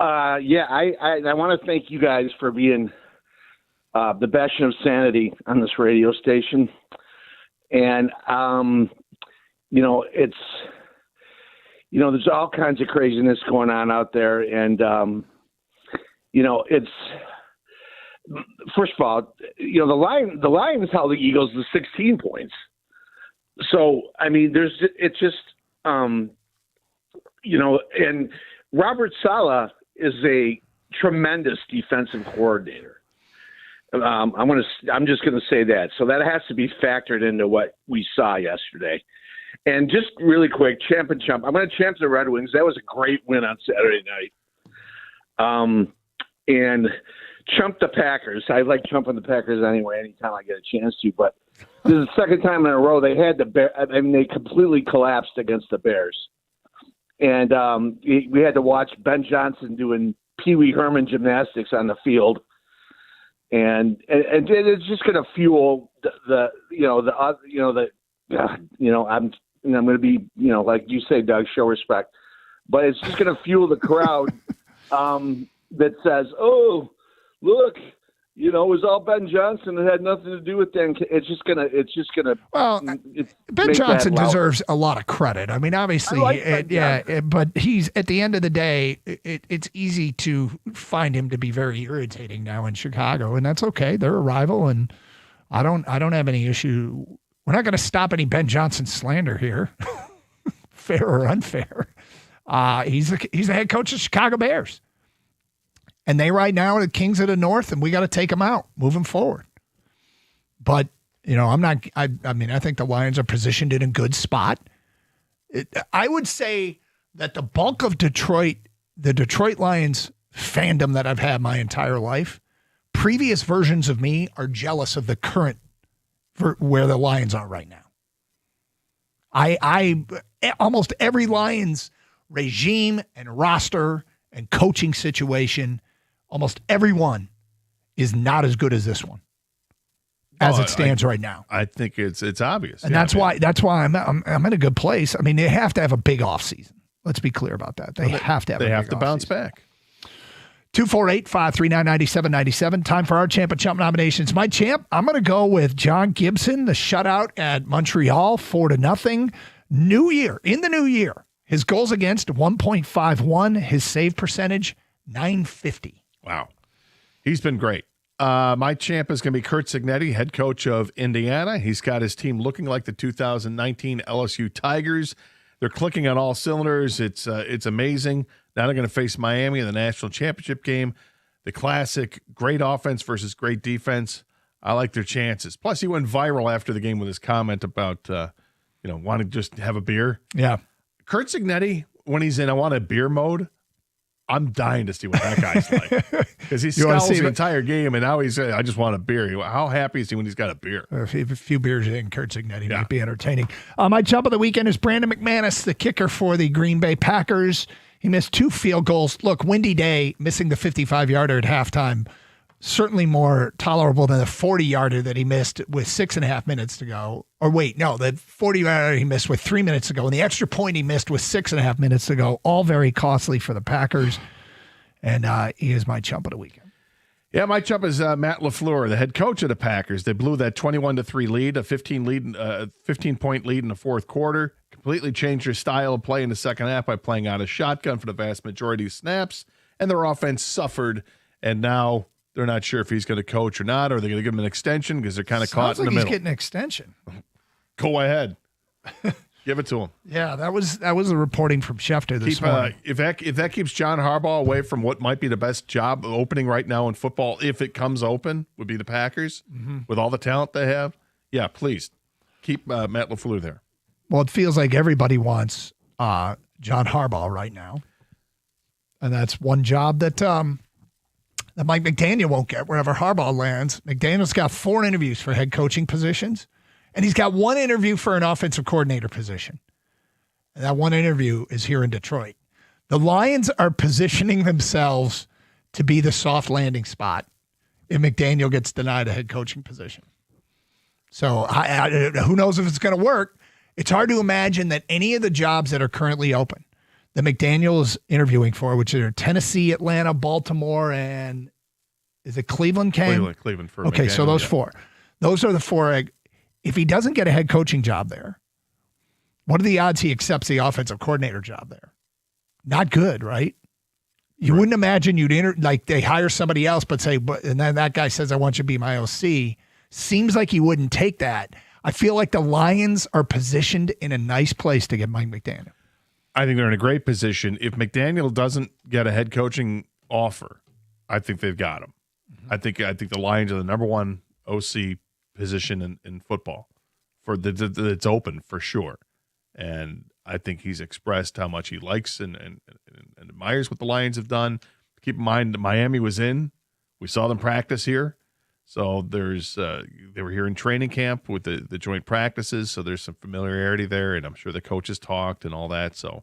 S7: I want to thank you guys for being the bastion of sanity on this radio station. And, it's, there's all kinds of craziness going on out there. And, it's first of all, the Lions held the Eagles to 16 points. So, I mean, and Robert Saleh is a tremendous defensive coordinator. I'm just going to say that. So that has to be factored into what we saw yesterday. And just really quick, Champ and Chump. I'm going to champ the Red Wings. That was a great win on Saturday night. And Chump the Packers. I like chumping the Packers anyway, anytime I get a chance to. But this is the second time in a row they had they completely collapsed against the Bears. And we had to watch Ben Johnson doing Pee Wee Herman gymnastics on the field. And it's just going to fuel I'm going to be, like you say, Doug, show respect. But it's just going to fuel the crowd that says, oh, look, it was all Ben Johnson. It had nothing to do with Dan. It's just gonna.
S4: Well, Ben Johnson deserves a lot of credit. I mean, obviously, but he's at the end of the day, it's easy to find him to be very irritating now in Chicago, and that's okay. They're a rival, and I don't have any issue. We're not going to stop any Ben Johnson slander here, fair or unfair. He's the head coach of Chicago Bears. And they right now are the kings of the North, and we got to take them out moving forward. But, I think the Lions are positioned in a good spot. I would say that the bulk of the Detroit Lions fandom that I've had my entire life, previous versions of me are jealous of the current where the Lions are right now. I almost every Lions regime and roster and coaching situation, almost everyone is not as good as this one as it stands right now.
S3: I think it's obvious.
S4: And that's why I'm in a good place. I mean, they have to have a big offseason. Let's be clear about that. They have to have a big offseason. They have to bounce
S3: back.
S4: 248-539-9797. Time for our champ and chump nominations. My champ, I'm going to go with John Gibson, the shutout at Montreal, 4-0. In the new year, his goals against 1.51, his save percentage, 950.
S3: Wow. He's been great. My champ is going to be Curt Cignetti, head coach of Indiana. He's got his team looking like the 2019 LSU Tigers. They're clicking on all cylinders. It's amazing. Now they're going to face Miami in the national championship game. The classic great offense versus great defense. I like their chances. Plus, he went viral after the game with his comment about, wanting to just have a beer.
S4: Yeah.
S3: Curt Cignetti, when he's in I want a beer mode, I'm dying to see what that guy's like. Because he scowls the entire game, and now he's I just want a beer. How happy is he when he's got a beer?
S4: A few beers in, Curt Cignetti might be entertaining. My chump of the weekend is Brandon McManus, the kicker for the Green Bay Packers. He missed 2 field goals. Look, windy day, missing the 55-yarder at halftime, certainly more tolerable than the 40-yarder that he missed with 6.5 minutes to go. Or wait, no, the 40-yarder he missed with 3 minutes to go, and the extra point he missed with 6.5 minutes to go, all very costly for the Packers. And he is my chump of the weekend.
S3: Yeah, my chump is Matt LaFleur, the head coach of the Packers. They blew that 21-3 lead, a 15-point lead in the fourth quarter. Completely changed their style of play in the second half by playing out of shotgun for the vast majority of snaps, and their offense suffered. And now they're not sure if he's going to coach or not, or they're going to give him an extension because they're kind of caught in the middle.
S4: He's getting an extension.
S3: Go ahead. Give it to him.
S4: Yeah, that was the reporting from Schefter this morning.
S3: If that keeps John Harbaugh away from what might be the best job opening right now in football, if it comes open, would be the Packers with all the talent they have. Yeah, please keep Matt LaFleur there.
S4: Well, it feels like everybody wants John Harbaugh right now, and that's one job that Mike McDaniel won't get wherever Harbaugh lands. McDaniel's got 4 interviews for head coaching positions, and he's got 1 interview for an offensive coordinator position. And that 1 interview is here in Detroit. The Lions are positioning themselves to be the soft landing spot if McDaniel gets denied a head coaching position. So who knows if it's going to work. It's hard to imagine that any of the jobs that are currently open that McDaniel is interviewing for, which are Tennessee, Atlanta, Baltimore, and is it Cleveland, Ken?
S3: Cleveland for
S4: okay,
S3: McDaniel,
S4: so those 4. Those are the 4. If he doesn't get a head coaching job there, what are the odds he accepts the offensive coordinator job there? Not good, right? You wouldn't imagine they hire somebody else, and then that guy says, I want you to be my OC. Seems like he wouldn't take that. I feel like the Lions are positioned in a nice place to get Mike McDaniel.
S3: I think they're in a great position. If McDaniel doesn't get a head coaching offer, I think they've got him. I think the Lions are the number 1 OC position in football that's open for sure. And I think he's expressed how much he likes and admires what the Lions have done. Keep in mind that Miami was in. We saw them practice here. So they were here in training camp with the joint practices, so there's some familiarity there, and I'm sure the coaches talked and all that. So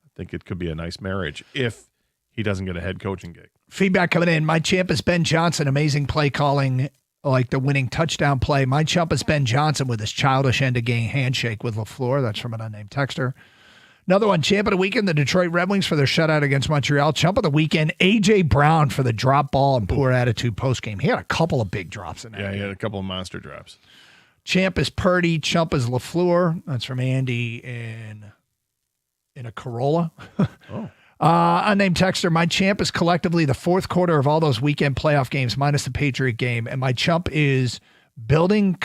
S3: I think it could be a nice marriage if he doesn't get a head coaching gig.
S4: Feedback coming in. My champ is Ben Johnson, amazing play calling, like the winning touchdown play. My chump is Ben Johnson with his childish end-of-game handshake with LaFleur. That's from an unnamed texter. Another one, champ of the weekend, the Detroit Red Wings for their shutout against Montreal. Chump of the weekend, A.J. Brown for the drop ball and poor attitude postgame. He had a couple of big drops in that.
S3: Yeah, he had a couple of monster drops.
S4: Champ is Purdy. Chump is LaFleur. That's from Andy in a Corolla.
S3: Oh.
S4: Unnamed texter, my champ is collectively the fourth quarter of all those weekend playoff games minus the Patriot game. And my chump is building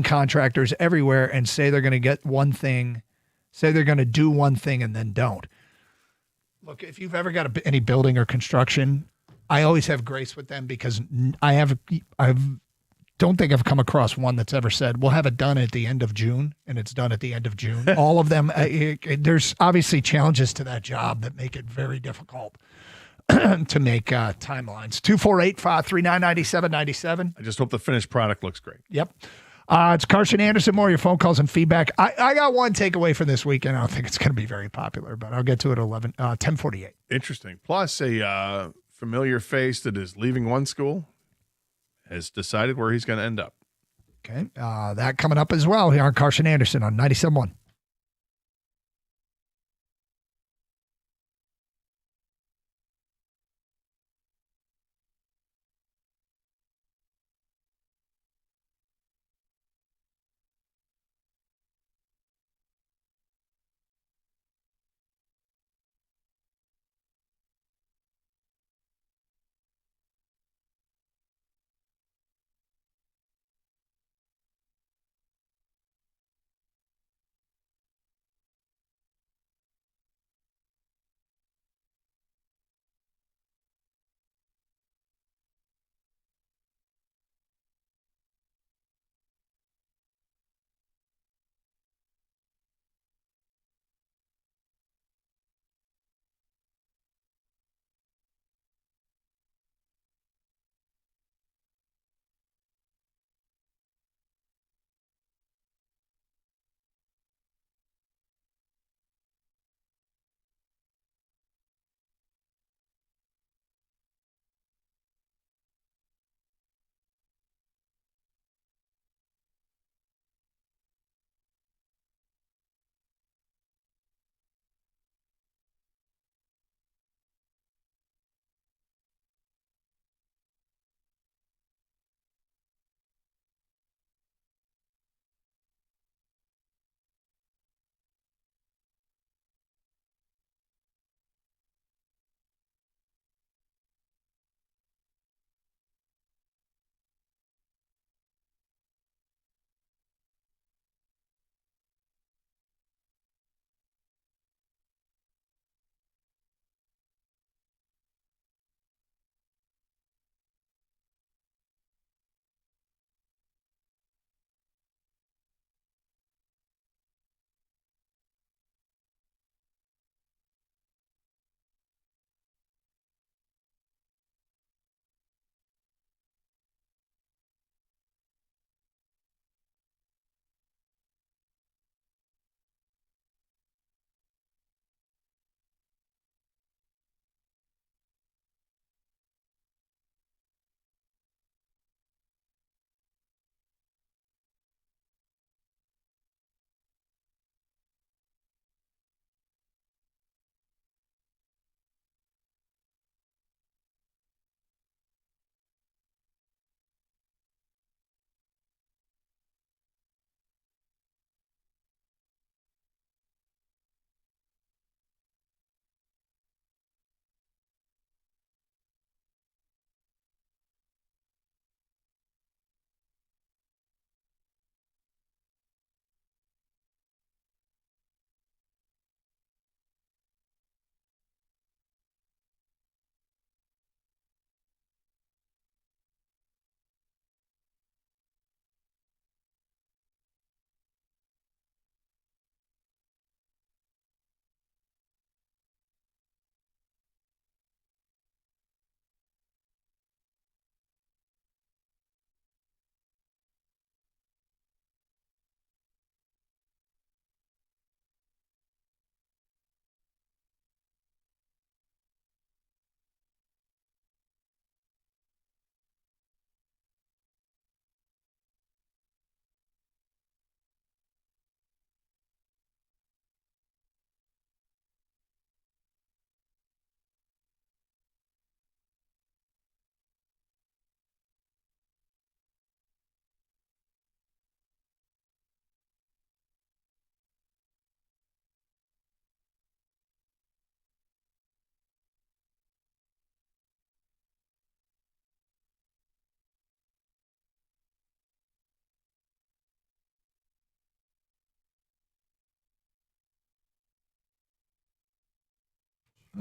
S4: contractors everywhere and say they're going to get one thing, say they're going to do one thing and then don't. Look, if you've ever got any building or construction, I always have grace with them because I don't think I've come across one that's ever said, we'll have it done at the end of June, and it's done at the end of June. All of them, there's obviously challenges to that job that make it very difficult to make timelines. 248-539-9797.
S3: I just hope the finished product looks great.
S4: Yep. It's Carson Anderson. More of your phone calls and feedback. I got one takeaway for this weekend. I don't think it's going to be very popular, but I'll get to it at 10:48.
S3: Interesting. Plus, a familiar face that is leaving one school has decided where he's going to end up.
S4: Okay. That coming up as well here on Carson Anderson on 97.1.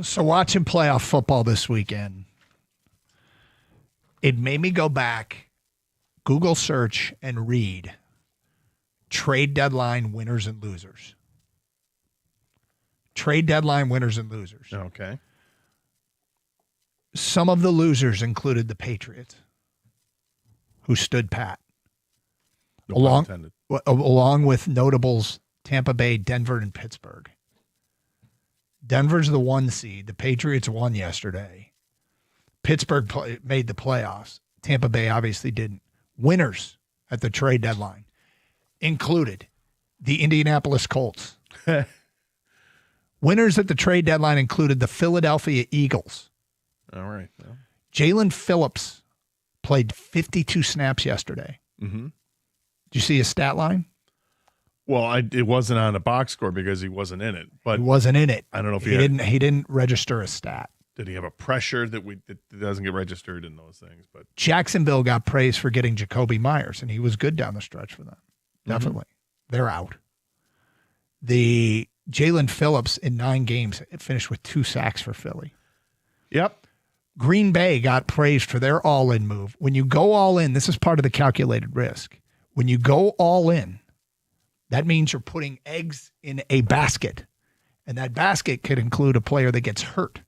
S4: So watching playoff football this weekend, it made me go back, Google search, and read trade deadline winners and losers. Trade deadline winners and losers.
S3: Okay.
S4: Some of the losers included the Patriots, who stood pat. Along with notables Tampa Bay, Denver, and Pittsburgh. Denver's the 1 seed. The Patriots won yesterday. Pittsburgh made the playoffs. Tampa Bay obviously didn't. Winners at the trade deadline included the Indianapolis Colts. Winners at the trade deadline included the Philadelphia Eagles.
S3: All right. Well.
S4: Jalen Phillips played 52 snaps yesterday.
S3: Mm-hmm.
S4: Did you see his stat line?
S3: Well, it wasn't on a box score because he wasn't in it. But
S4: he wasn't in it.
S3: I don't know if
S4: he didn't register a stat.
S3: Did he have a pressure that doesn't get registered in those things? But
S4: Jacksonville got praised for getting Jacoby Myers, and he was good down the stretch for them. Definitely. Mm-hmm. They're out. The Jalen Phillips in 9 games finished with 2 sacks for Philly.
S3: Yep.
S4: Green Bay got praised for their all-in move. When you go all in, this is part of the calculated risk. When you go all in, that means you're putting eggs in a basket, and that basket could include a player that gets hurt.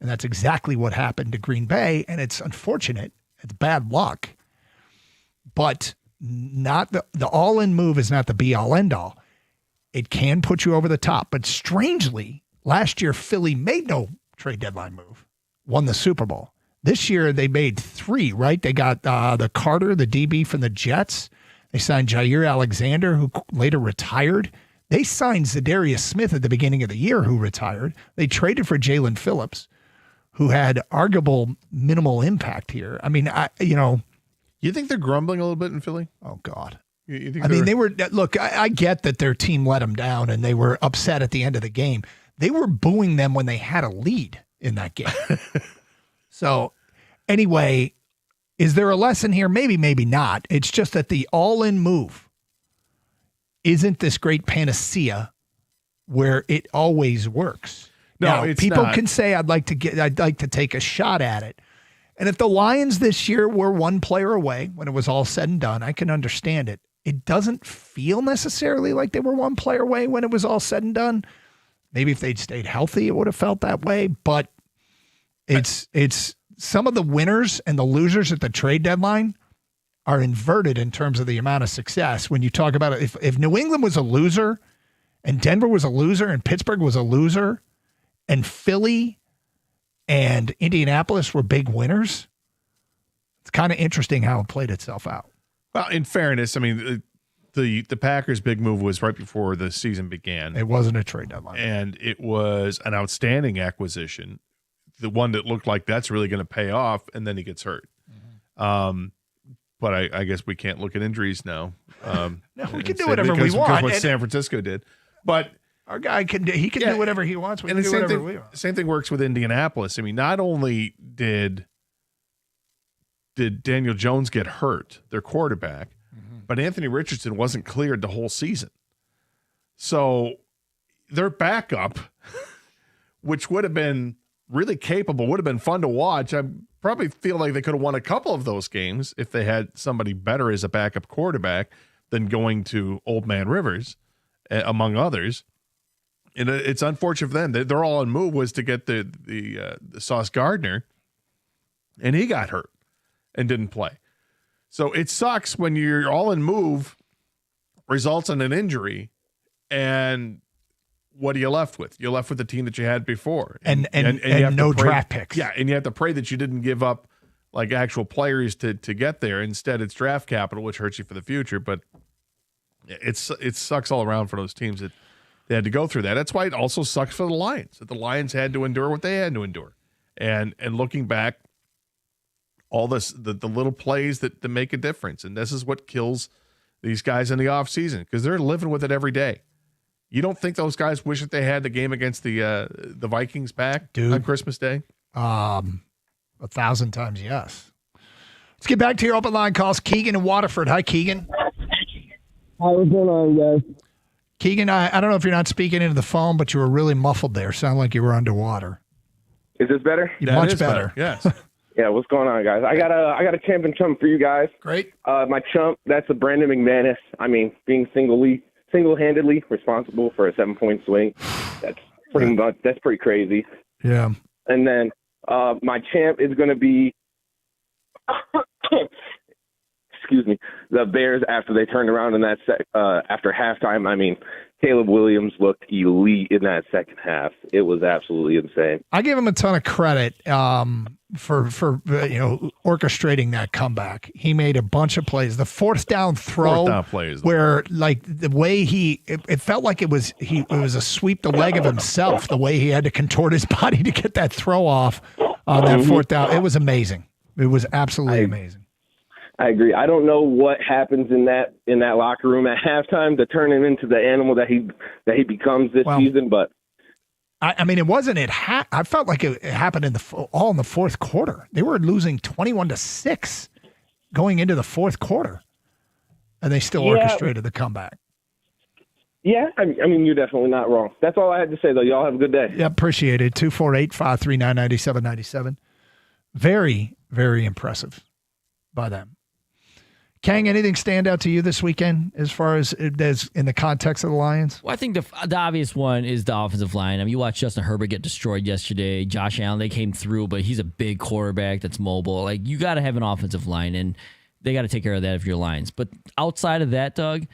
S4: And that's exactly what happened to Green Bay, and it's unfortunate. It's bad luck. But not the all-in move is not the be-all, end-all. It can put you over the top. But strangely, last year, Philly made no trade deadline move, won the Super Bowl. This year, they made 3, right? They got the Carter, the DB from the Jets. They signed Jair Alexander, who later retired. They signed Zadarius Smith at the beginning of the year, who retired. They traded for Jalen Phillips, who had arguable minimal impact here. I mean,
S3: You think they're grumbling a little bit in Philly?
S4: Oh, God.
S3: You think
S4: they were, look, I get that their team let them down and they were upset at the end of the game. They were booing them when they had a lead in that game. So anyway, is there a lesson here? Maybe, maybe not. It's just that the all-in move isn't this great panacea where it always works.
S3: No,
S4: now,
S3: it's
S4: people
S3: not.
S4: can say I'd like to take a shot at it. And if the Lions this year were 1 player away when it was all said and done, I can understand it. It doesn't feel necessarily like they were 1 player away when it was all said and done. Maybe if they'd stayed healthy, it would have felt that way. But it's some of the winners and the losers at the trade deadline are inverted in terms of the amount of success. When you talk about it, if New England was a loser and Denver was a loser and Pittsburgh was a loser and Philly and Indianapolis were big winners, it's kind of interesting how it played itself out.
S3: Well, in fairness, I mean, the Packers' big move was right before the season began.
S4: It wasn't a trade deadline.
S3: And it was an outstanding acquisition, the one that looked like that's really going to pay off, and then he gets hurt. Mm-hmm. But I guess we can't look at injuries now.
S4: No, we can do whatever we want.
S3: Because what San Francisco did. But
S4: our guy can do whatever he wants. We can do whatever we want.
S3: Same thing works with Indianapolis. I mean, not only did Daniel Jones get hurt, their quarterback, but Anthony Richardson wasn't cleared the whole season. So their backup, which would have been really capable, would have been fun to watch. I probably feel like they could have won a couple of those games if they had somebody better as a backup quarterback than going to Old Man Rivers, among others. And it's unfortunate for them. Their all-in move was to get the Sauce Gardner, and he got hurt and didn't play. So it sucks when your all-in move results in an injury, and what are you left with? You're left with the team that you had before.
S4: And no draft picks.
S3: Yeah, and you have to pray that you didn't give up like actual players to get there. Instead, it's draft capital, which hurts you for the future. But it sucks all around for those teams that they had to go through that. That's why it also sucks for the Lions, that the Lions had to endure what they had to endure. And looking back, all this, the little plays that make a difference. And this is what kills these guys in the offseason, because they're living with it every day. You don't think those guys wish that they had the game against the Vikings back on Christmas Day?
S4: 1,000 times yes. Let's get back to your open line calls. Keegan in Waterford. Hi, Keegan.
S8: Hi, what's going on, guys?
S4: Keegan, I don't know if you're not speaking into the phone, but you were really muffled there. Sound like you were underwater.
S9: Is this better?
S4: Much better.
S3: Yes.
S9: Yeah, what's going on, guys? I got a champion chump for you guys.
S4: Great.
S9: My chump, that's a Brandon McManus. I mean, being single-handedly responsible for a 7-point swing. That's pretty crazy.
S4: Yeah.
S9: And then my champ is going to be, excuse me, the Bears after they turned around in that after halftime. I mean, Caleb Williams looked elite in that second half. It was absolutely insane.
S4: I give him a ton of credit for orchestrating that comeback. He made a bunch of plays. The fourth down throw, where like the way it felt like it was a sweep the leg of himself. The way he had to contort his body to get that throw off on that fourth down, it was amazing. It was absolutely amazing.
S9: I agree. I don't know what happens in that locker room at halftime to turn him into the animal that he becomes this season. But
S4: I mean, it wasn't. I felt like it happened all in the fourth quarter. They were losing 21-6 going into the fourth quarter, and they still orchestrated the comeback.
S9: Yeah, I mean, you're definitely not wrong. That's all I had to say, though. Y'all have a good day.
S4: Yeah, appreciate it. 248-539-9797. Very, very impressive by them. Kang, anything stand out to you this weekend as far as in the context of the Lions?
S5: Well, I think the obvious one is the offensive line. I mean, you watched Justin Herbert get destroyed yesterday. Josh Allen, they came through, but he's a big quarterback that's mobile. Like, you got to have an offensive line, and they got to take care of that if you're Lions. But outside of that, Doug,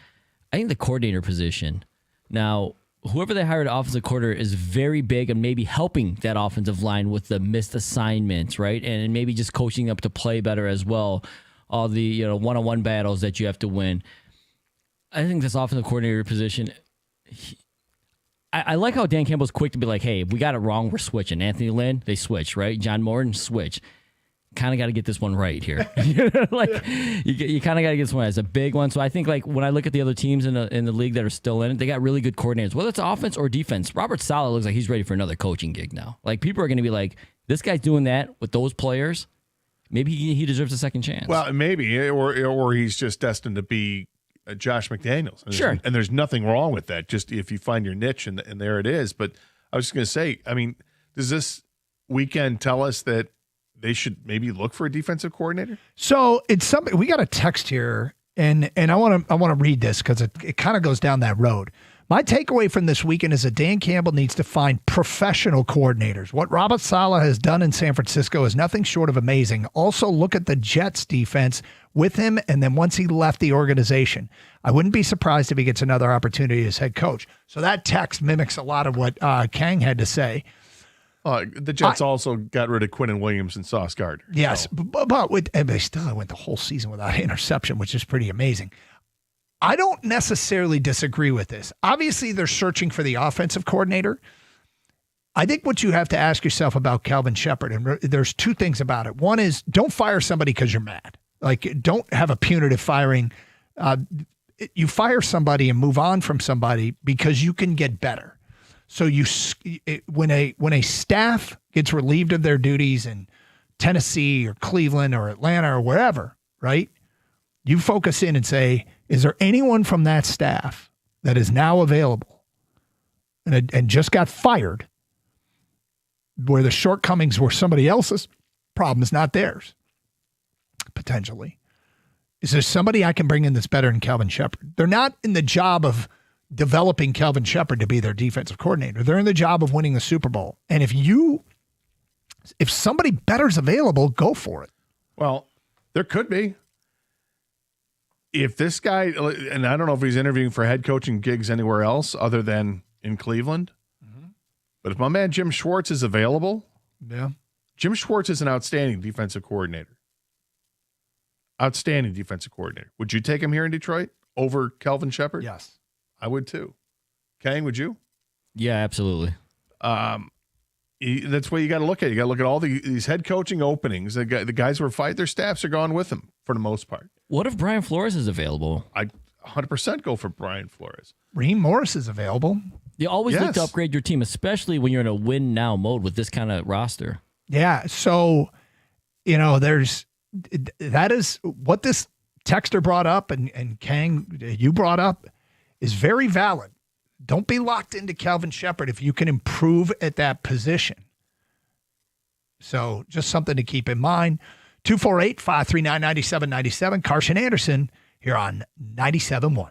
S5: I think the coordinator position. Now, whoever they hired offensive coordinator is very big and maybe helping that offensive line with the missed assignments, right? And maybe just coaching up to play better as well. All the one-on-one battles that you have to win. I think this offensive coordinator position, I like how Dan Campbell's quick to be like, hey, if we got it wrong, we're switching. Anthony Lynn, they switch, right? John Morton, switch. Kind of got to get this one right here. You kind of got to get this one right. It's a big one. So I think like when I look at the other teams in the league that are still in it, they got really good coordinators, whether it's offense or defense. Robert Saleh looks like he's ready for another coaching gig now. Like people are going to be like, this guy's doing that with those players. Maybe he deserves a second chance.
S3: Well, maybe, or he's just destined to be Josh McDaniels. And
S5: sure.
S3: And there's nothing wrong with that, just if you find your niche, and there it is. But I was just going to say, I mean, does this weekend tell us that they should maybe look for a defensive coordinator?
S4: So it's something we got a text here, and I want to read this because it kind of goes down that road. My takeaway from this weekend is that Dan Campbell needs to find professional coordinators. What Robert Saleh has done in San Francisco is nothing short of amazing. Also, look at the Jets defense with him, and then once he left the organization. I wouldn't be surprised if he gets another opportunity as head coach. So that text mimics a lot of what Kang had to say.
S3: The Jets also got rid of Quinnen Williams and Sauce Gardner.
S4: Yes, but they still went the whole season without an interception, which is pretty amazing. I don't necessarily disagree with this. Obviously, they're searching for the offensive coordinator. I think what you have to ask yourself about Calvin Shepard, and there's two things about it. One is don't fire somebody because you're mad. Like, don't have a punitive firing. You fire somebody and move on from somebody because you can get better. So when a staff gets relieved of their duties in Tennessee or Cleveland or Atlanta or wherever, right? You focus in and say, is there anyone from that staff that is now available and just got fired where the shortcomings were somebody else's problems, not theirs, potentially? Is there somebody I can bring in that's better than Calvin Shepard? They're not in the job of developing Calvin Shepard to be their defensive coordinator. They're in the job of winning the Super Bowl. And if somebody better is available, go for it.
S3: Well, there could be. If this guy, and I don't know if he's interviewing for head coaching gigs anywhere else other than in Cleveland, but if my man Jim Schwartz is available, Jim Schwartz is an outstanding defensive coordinator. Outstanding defensive coordinator. Would you take him here in Detroit over Calvin Shepard?
S4: Yes.
S3: I would too. Kang, would you?
S5: Yeah, absolutely.
S3: That's what you got to look at. You got to look at all these head coaching openings. The guys who are fighting, their staffs are gone with them for the most part.
S5: What if Brian Flores is available?
S3: I 100% go for Brian Flores.
S4: Raheem Morris is available.
S5: You always look to upgrade your team, especially when you're in a win now mode with this kind of roster.
S4: Yeah. So, that is what this texter brought up and Kang, you brought up is very valid. Don't be locked into Calvin Shepard if you can improve at that position. So just something to keep in mind. 248-539-9797. Carson Anderson here on 97.1.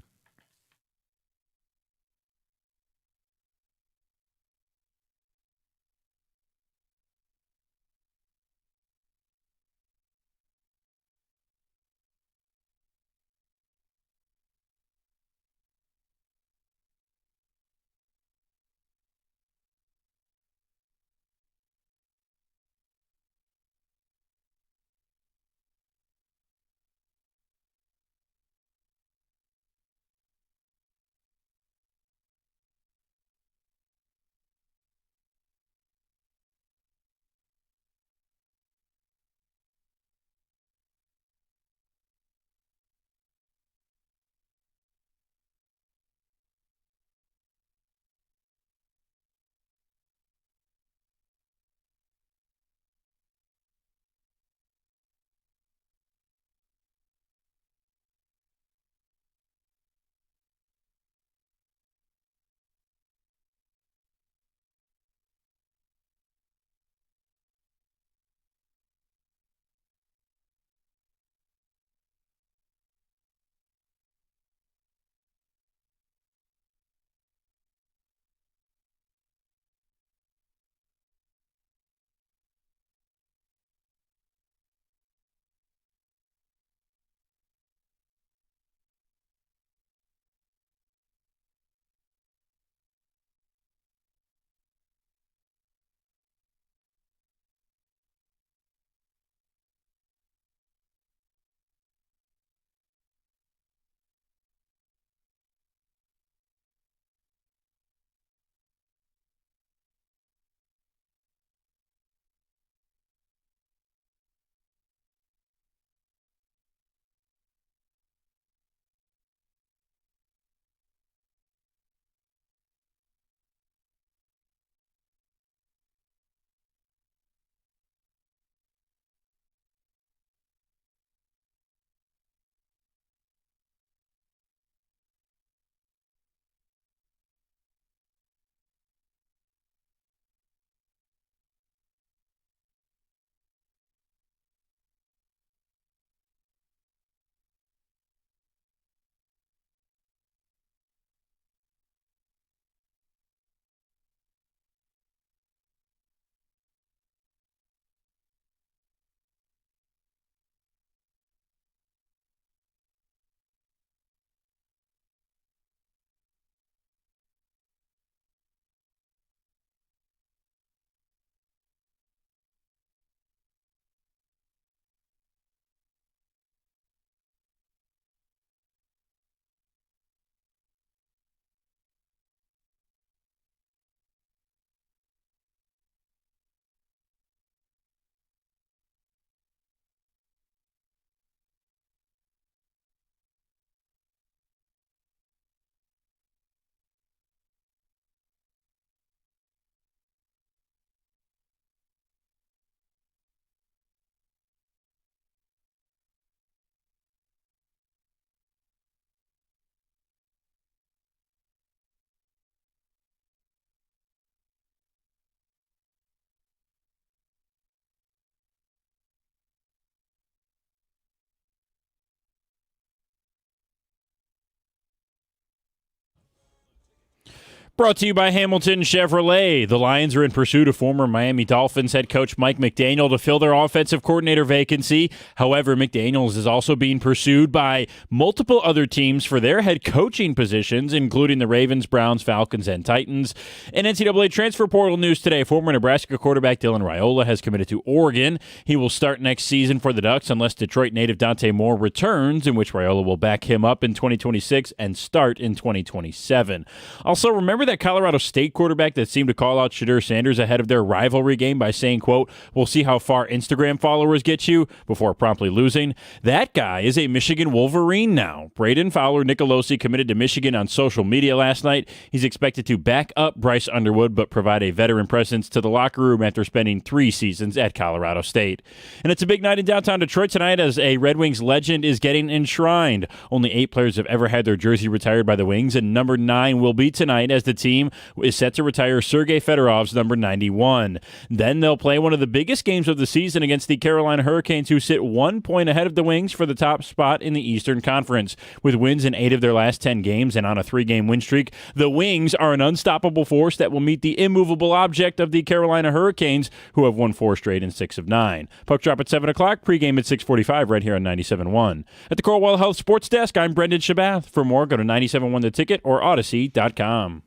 S10: Brought to you by Hamilton Chevrolet. The Lions are in pursuit of former Miami Dolphins head coach Mike McDaniel to fill their offensive coordinator vacancy. However, McDaniels is also being pursued by multiple other teams for their head coaching positions, including the Ravens, Browns, Falcons, and Titans. In NCAA transfer portal news today, former Nebraska quarterback Dylan Raiola has committed to Oregon. He will start next season for the Ducks unless Detroit native Dante Moore returns, in which Raiola will back him up in 2026 and start in 2027. Also, remember that Colorado State quarterback that seemed to call out Shadur Sanders ahead of their rivalry game by saying, quote, "We'll see how far Instagram followers get you," before promptly losing? That guy is a Michigan Wolverine now. Braden Fowler Nicolosi committed to Michigan on social media last night. He's expected to back up Bryce Underwood, but provide a veteran presence to the locker room after spending 3 seasons at Colorado State. And it's a big night in downtown Detroit tonight as a Red Wings legend is getting enshrined. Only 8 players have ever had their jersey retired by the Wings, and number 9 will be tonight as the team is set to retire Sergei Fedorov's number 91. Then they'll play one of the biggest games of the season against the Carolina Hurricanes, who sit 1 point ahead of the Wings for the top spot in the Eastern Conference. With wins in 8 of their last 10 games and on a 3-game win streak, the Wings are an unstoppable force that will meet the immovable object of the Carolina Hurricanes, who have won 4 straight and 6 of 9. Puck drop at 7 o'clock, pregame at 6:45 right here on 97.1. At the Corewell Health Sports Desk, I'm Brendan Shabath. For more, go to 97.1 The Ticket or Odyssey.com.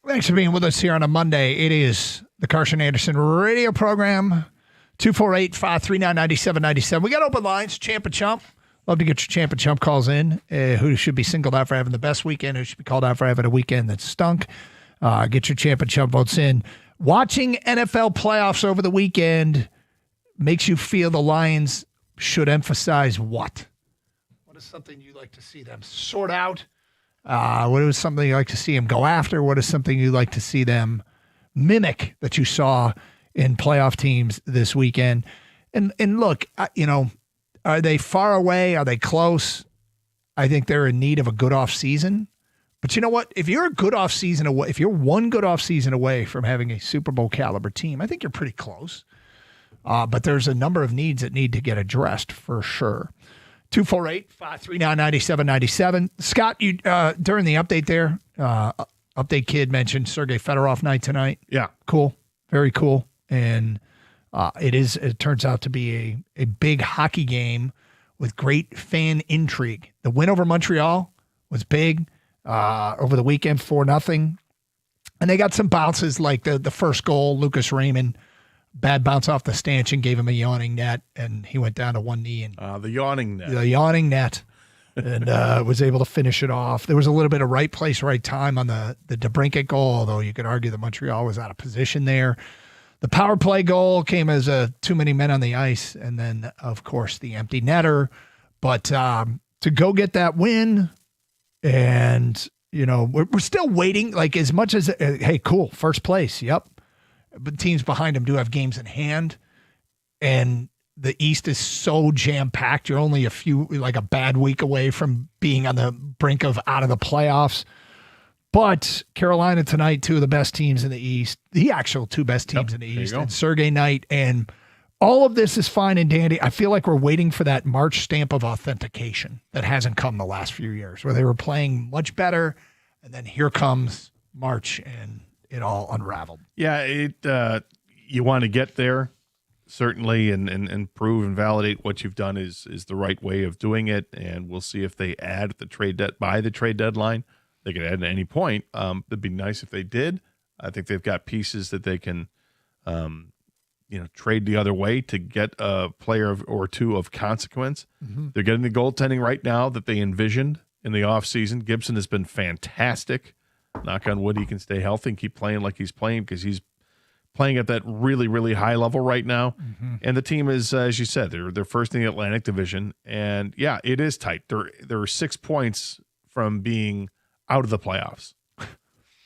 S4: Thanks for being with us here on a Monday. It is the Carson Anderson radio program, 248-539-9797. We got open lines, Champ and Chump. Love to get your Champ and Chump calls in. Who should be singled out for having the best weekend? Who should be called out for having a weekend that stunk? Get your Champ and Chump votes in. Watching NFL playoffs over the weekend makes you feel the Lions should emphasize what? What is something you'd like to see them sort out? What is something you'd like to see them go after? What is something you'd like to see them mimic that you saw in playoff teams this weekend? And look, are they far away? Are they close? I think they're in need of a good offseason. But you know what? If you're a good offseason away, if you're one good offseason away from having a Super Bowl caliber team, I think you're pretty close. But there's a number of needs that need to get addressed for sure. 248-539-9797. Scott, you during the update there, Update Kid mentioned Sergei Fedorov night tonight.
S3: Yeah.
S4: Cool. Very cool. And it turns out to be a big hockey game with great fan intrigue. The win over Montreal was big over the weekend, 4-0. And they got some bounces like the first goal, Lucas Raymond, bad bounce off the stanchion, gave him a yawning net, and he went down to one knee. And
S3: the yawning net.
S4: The yawning net. And was able to finish it off. There was a little bit of right place, right time on the DeBrincat goal, although you could argue that Montreal was out of position there. The power play goal came as too many men on the ice, and then, of course, the empty netter. But to go get that win, and, we're still waiting, like as much as, hey, cool, first place, yep. But teams behind them do have games in hand, and the East is so jam-packed. You're only a bad week away from being on the brink of out of the playoffs. But Carolina tonight, 2 of the best teams in the East, the actual 2 best teams in the East, and Sergei night. And all of this is fine and dandy. I feel like we're waiting for that March stamp of authentication that hasn't come the last few years, where they were playing much better, and then here comes March, and it all unraveled.
S3: Yeah, you want to get there, certainly, and prove and validate what you've done is the right way of doing it. And we'll see if they add by the trade deadline. They could add at any point. It'd be nice if they did. I think they've got pieces that they can, trade the other way to get a player or 2 of consequence. Mm-hmm. They're getting the goaltending right now that they envisioned in the offseason. Gibson has been fantastic. Knock on wood, he can stay healthy and keep playing like he's playing, because he's playing at that really, really high level right now. Mm-hmm. And the team is, as you said, they're first in the Atlantic Division. And, yeah, it is tight. They're 6 points from being out of the playoffs,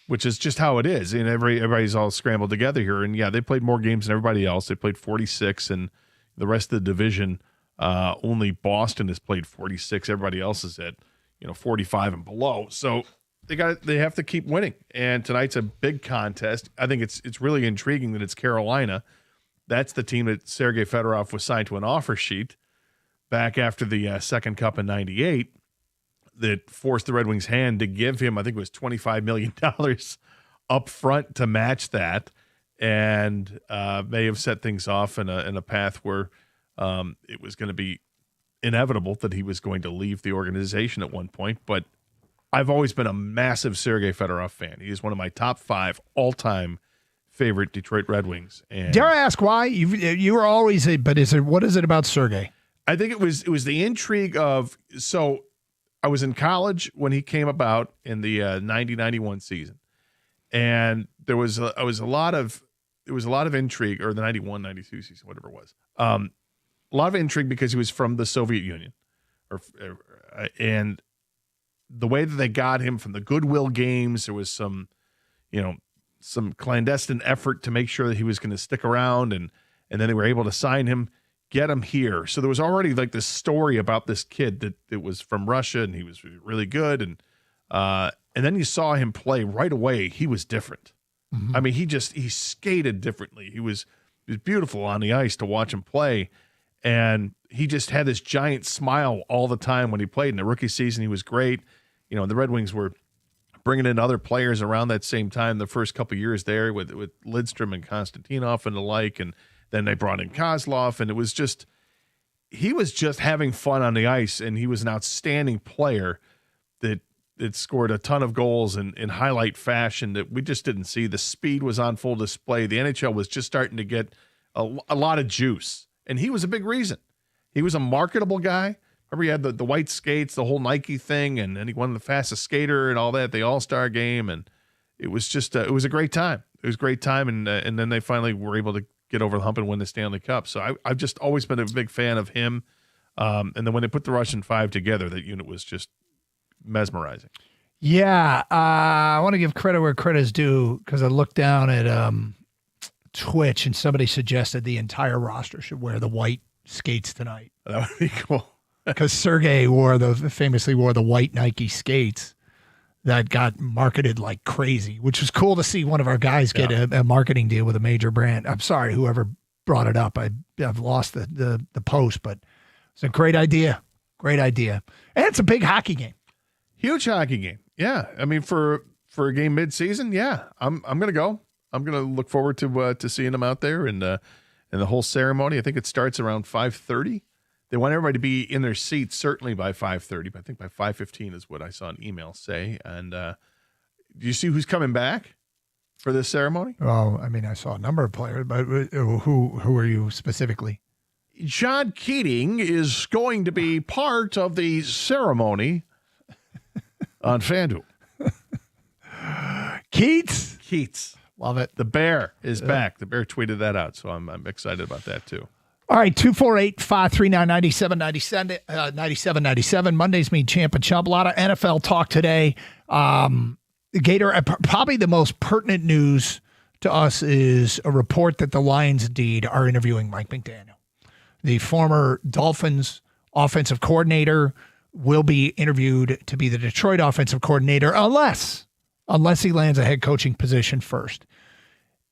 S3: which is just how it is. And everybody's all scrambled together here. And, yeah, they played more games than everybody else. They played 46, and the rest of the division, only Boston has played 46. Everybody else is at 45 and below. So they have to keep winning. And tonight's a big contest. I think it's really intriguing that it's Carolina. That's the team that Sergei Fedorov was signed to an offer sheet back after the second cup in 98 that forced the Red Wings' hand to give him, I think it was $25 million up front to match that, and may have set things off in a path where it was going to be inevitable that he was going to leave the organization at one point. But I've always been a massive Sergei Fedorov fan. He is one of my top 5 all-time favorite Detroit Red Wings. And
S4: dare I ask why? You were always what is it about Sergei?
S3: I think it was the intrigue of, so I was in college when he came about in the 90-91 season. And there was a lot of intrigue, or the 91-92 season, whatever it was. A lot of intrigue because he was from the Soviet Union, and the way that they got him from the Goodwill games, there was some clandestine effort to make sure that he was going to stick around, and then they were able to sign him. get him here. So there was already like this story about this kid that it was from Russia and he was really good. And then you saw him play right away. He was different. Mm-hmm. I mean, he skated differently. It was beautiful on the ice to watch him play. And he just had this giant smile all the time when he played. In the rookie season, he was great. You know, the Red Wings were bringing in other players around that same time, the first couple of years there with Lidstrom and Konstantinov and the like. And then they brought in Kozlov, and he was just having fun on the ice, and he was an outstanding player that scored a ton of goals in highlight fashion that we just didn't see. The speed was on full display. The NHL was just starting to get a lot of juice, and he was a big reason. He was a marketable guy. Remember, he had the white skates, the whole Nike thing, and then he won the fastest skater and all that, the All-Star game, and it was just it was a great time. It was a great time, and then they finally were able to get over the hump and win the Stanley Cup. So I've just always been a big fan of him. And then when they put the Russian Five together, that unit was just mesmerizing.
S4: Yeah, I want to give credit where credit is due because I looked down at Twitch and somebody suggested the entire roster should wear the white skates tonight.
S3: That would be cool.
S4: Because Sergei famously wore the white Nike skates that got marketed like crazy, which was cool to see one of our guys get a marketing deal with a major brand. I'm sorry, whoever brought it up. I've lost the post, but it's a great idea. Great idea. And it's a big hockey game.
S3: Huge hockey game. Yeah. I mean, for a game mid-season, yeah, I'm going to go. I'm going to look forward to seeing them out there and the whole ceremony. I think it starts around 5:30. They want everybody to be in their seats certainly by 5:30, but I think by 5:15 is what I saw an email say. And do you see who's coming back for this ceremony?
S4: Well, I mean, I saw a number of players, but who are you specifically?
S3: John Keating is going to be part of the ceremony on FanDuel.
S4: Keats.
S3: Love it. The Bear is back. The Bear tweeted that out, so I'm excited about that too.
S4: All right, 248-539-9797. Mondays mean Champ and Chump. A lot of NFL talk today. Gator, probably the most pertinent news to us is a report that the Lions indeed are interviewing Mike McDaniel. The former Dolphins offensive coordinator will be interviewed to be the Detroit offensive coordinator unless he lands a head coaching position first.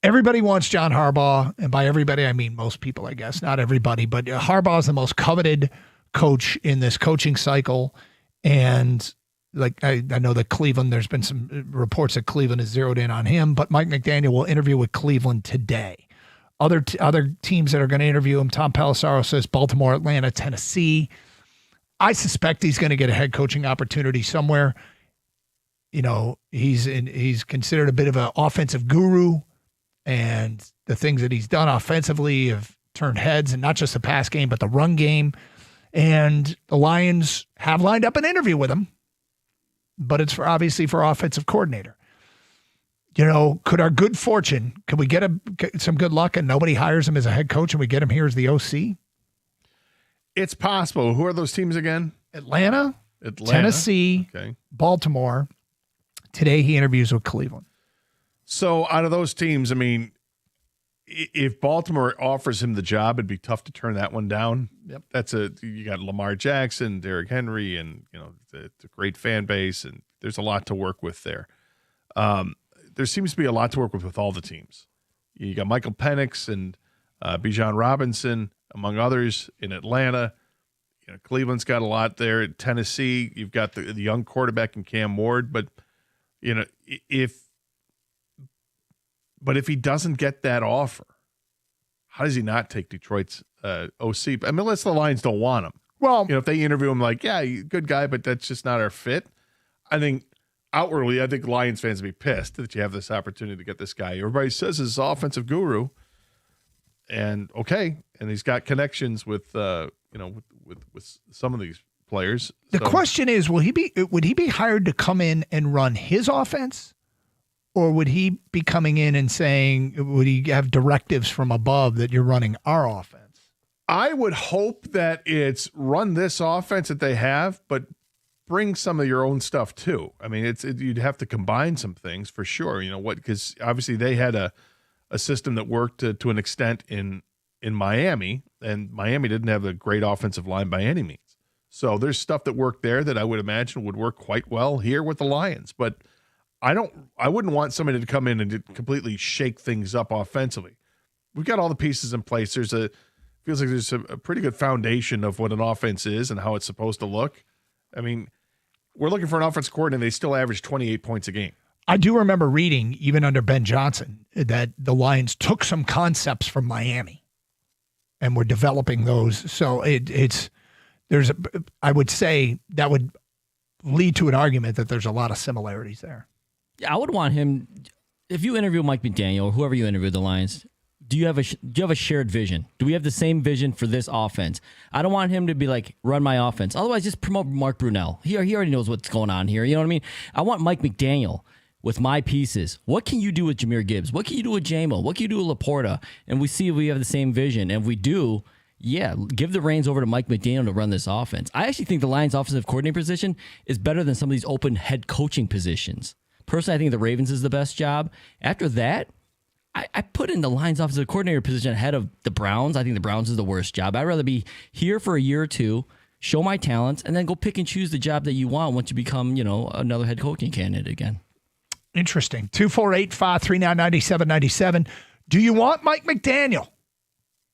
S4: Everybody wants John Harbaugh, and by everybody, I mean most people, I guess. Not everybody, but Harbaugh is the most coveted coach in this coaching cycle. And like I know that Cleveland, there's been some reports that Cleveland has zeroed in on him, but Mike McDaniel will interview with Cleveland today. Other teams that are going to interview him, Tom Pelissaro says Baltimore, Atlanta, Tennessee. I suspect he's going to get a head coaching opportunity somewhere. You know, he's considered a bit of an offensive guru. And the things that he's done offensively have turned heads, and not just the pass game, but the run game. And the Lions have lined up an interview with him, but it's obviously for offensive coordinator. You know, could our good fortune, could we get some good luck and nobody hires him as a head coach and we get him here as the OC?
S3: It's possible. Who are those teams again?
S4: Atlanta, Tennessee, Baltimore. Today he interviews with Cleveland.
S3: So out of those teams, I mean, if Baltimore offers him the job, it'd be tough to turn that one down.
S4: Yep.
S3: You got Lamar Jackson, Derrick Henry, and you know it's a great fan base, and there's a lot to work with there. There seems to be a lot to work with all the teams. You got Michael Penix and Bijan Robinson, among others, in Atlanta. You know, Cleveland's got a lot there. In Tennessee, you've got the young quarterback in Cam Ward, but you know if he doesn't get that offer, how does he not take Detroit's OC? I mean, unless the Lions don't want him.
S4: Well,
S3: you know, if they interview him like, yeah, good guy, but that's just not our fit. I think outwardly, Lions fans would be pissed that you have this opportunity to get this guy. Everybody says he's an offensive guru, and he's got connections with some of these players.
S4: The question is, would he be hired to come in and run his offense? Or would he be coming in and saying, would he have directives from above that you're running our offense?
S3: I would hope that it's run this offense that they have, but bring some of your own stuff too. I mean, you'd have to combine some things for sure. You know what? Because obviously they had a system that worked to an extent in in Miami, and Miami didn't have a great offensive line by any means. So there's stuff that worked there that I would imagine would work quite well here with the Lions. But I wouldn't want somebody to come in and to completely shake things up offensively. We've got all the pieces in place. Feels like there's a pretty good foundation of what an offense is and how it's supposed to look. I mean, we're looking for an offensive coordinator. They still average 28 points a game.
S4: I do remember reading, even under Ben Johnson, that the Lions took some concepts from Miami and were developing those. So I would say that would lead to an argument that there's a lot of similarities there.
S5: Yeah, I would want him, if you interview Mike McDaniel or whoever you interview the Lions, do you have a shared vision? Do we have the same vision for this offense? I don't want him to be like, run my offense. Otherwise, just promote Mark Brunell. He already knows what's going on here. You know what I mean? I want Mike McDaniel with my pieces. What can you do with Jahmyr Gibbs? What can you do with JMO? What can you do with Laporta? And we see if we have the same vision. And if we do, yeah, give the reins over to Mike McDaniel to run this offense. I actually think the Lions' offensive coordinator position is better than some of these open head coaching positions. Personally, I think the Ravens is the best job. After that, I put in the Lions offensive coordinator position ahead of the Browns. I think the Browns is the worst job. I'd rather be here for a year or two, show my talents, and then go pick and choose the job that you want once you become, another head coaching candidate again.
S4: Interesting. 248-539-9797. Do you want Mike McDaniel?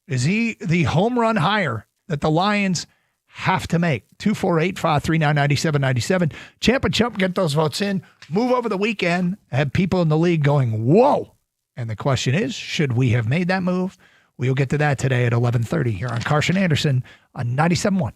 S4: Is he the home run hire that the Lions have to make? 248-539-9797. Champ and Chump, get those votes in. Move over the weekend. Have people in the league going, whoa. And the question is, should we have made that move? We'll get to that today at 11:30 here on Carson Anderson on 97.1.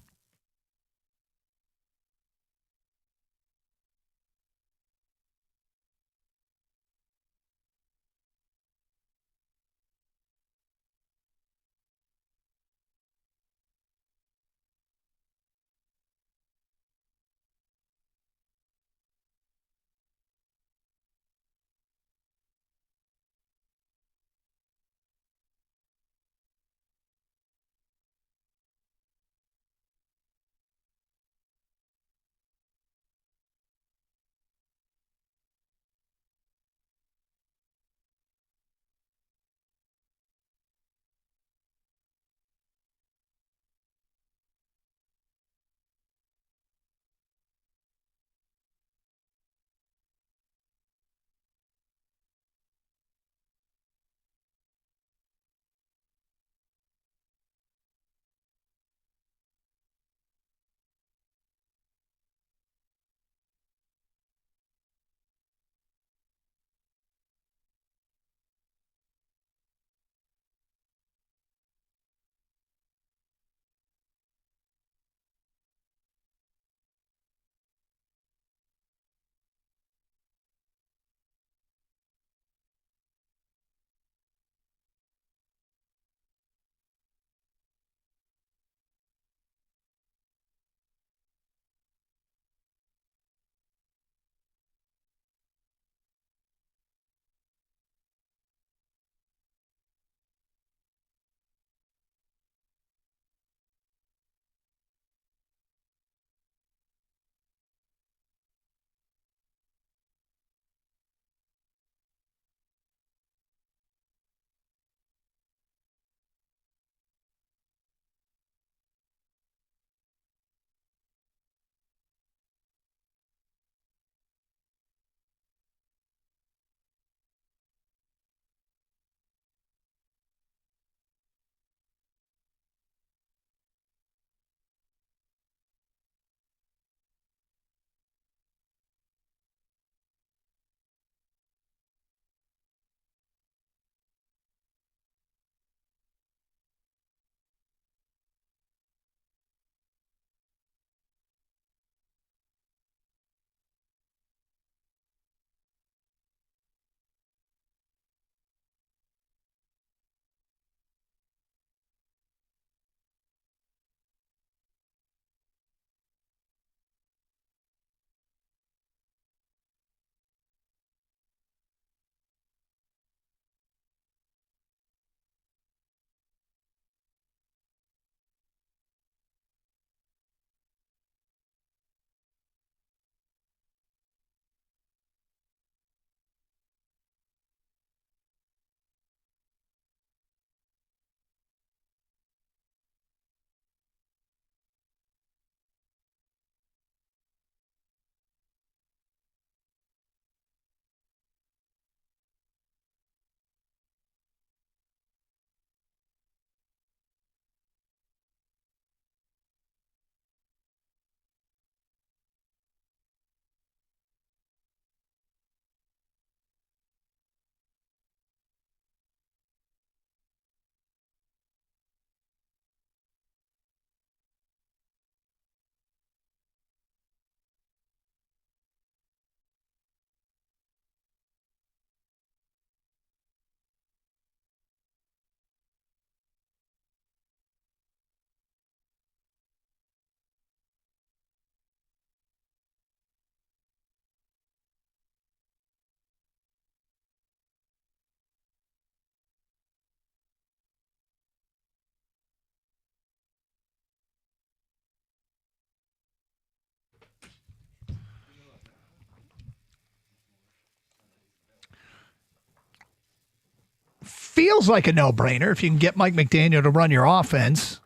S4: feels like a no-brainer. If you can get Mike McDaniel to run your offense,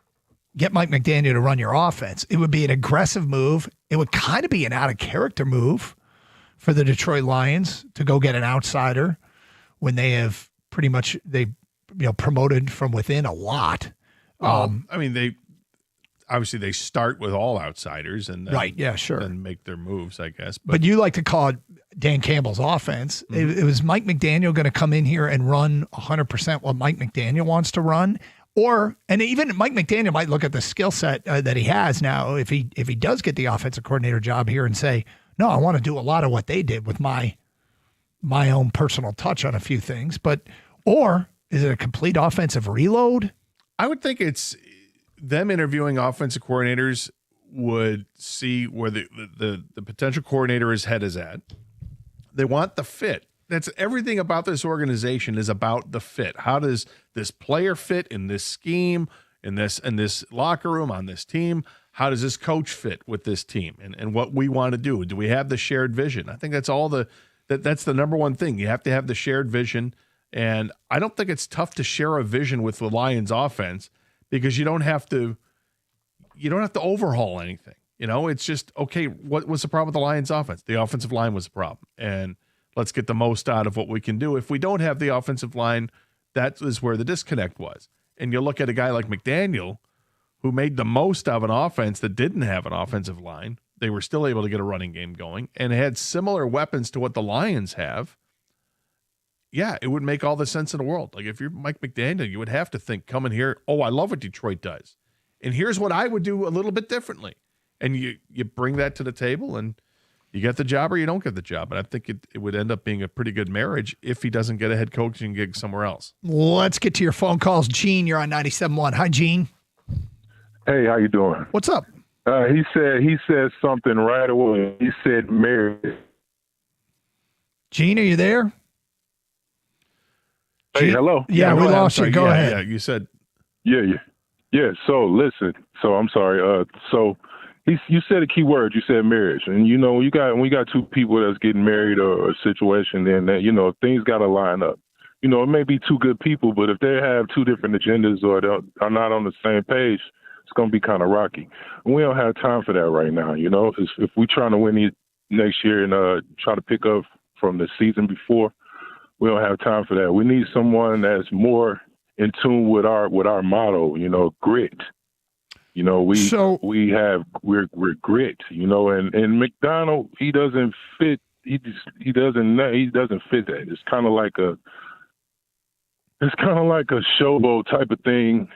S4: It would be an aggressive move. It would kind of be an out-of-character move for the Detroit Lions to go get an outsider when they have pretty much promoted from within a lot.
S3: They obviously they start with all outsiders and then,
S4: right, yeah, sure,
S3: and make their moves, I guess.
S4: But you like to call it Dan Campbell's offense.
S3: Mm-hmm.
S4: It was Mike McDaniel going to come in here and run 100% what Mike McDaniel wants to run, and even Mike McDaniel might look at the skill set that he has now. If he does get the offensive coordinator job here and say, no, I want to do a lot of what they did with my own personal touch on a few things, or is it a complete offensive reload?
S3: I would think it's them interviewing offensive coordinators would see where the potential coordinator's head is at. They want the fit. That's everything about this organization is about the fit. How does this player fit in this scheme, in this locker room, on this team? How does this coach fit with this team and what we want to do? Do we have the shared vision? I think that's that's the number one thing. You have to have the shared vision. And I don't think it's tough to share a vision with the Lions offense because you don't have to overhaul anything. It's just, okay, what was the problem with the Lions offense? The offensive line was the problem. And let's get the most out of what we can do. If we don't have the offensive line, that is where the disconnect was. And you look at a guy like McDaniel, who made the most of an offense that didn't have an offensive line. They were still able to get a running game going and had similar weapons to what the Lions have. Yeah, it would make all the sense in the world. Like if you're Mike McDaniel, you would have to think coming here, I love what Detroit does. And here's what I would do a little bit differently. And you bring that to the table and you get the job or you don't get the job. But I think it would end up being a pretty good marriage if he doesn't get a head coaching gig somewhere else.
S4: Let's get to your phone calls. Gene, you're on 97.1. Hi, Gene.
S11: Hey, how you doing?
S4: What's up?
S11: He said something right away. He said marriage.
S4: Gene, are you there?
S11: Hey, hello.
S4: Yeah, we lost you. Go ahead.
S3: Yeah, you said.
S11: Yeah. So listen. So I'm sorry. So you said a key word. You said marriage, and when you got two people that's getting married or a situation, then that, things got to line up. It may be two good people, but if they have two different agendas or they are not on the same page, it's going to be kind of rocky. And we don't have time for that right now. If we're trying to win next year and try to pick up from the season before, we don't have time for that. We need someone that's more in tune with our motto, grit. We're grit, and McDonald, he doesn't fit. He doesn't fit that. It's kind of like a showboat type of thing.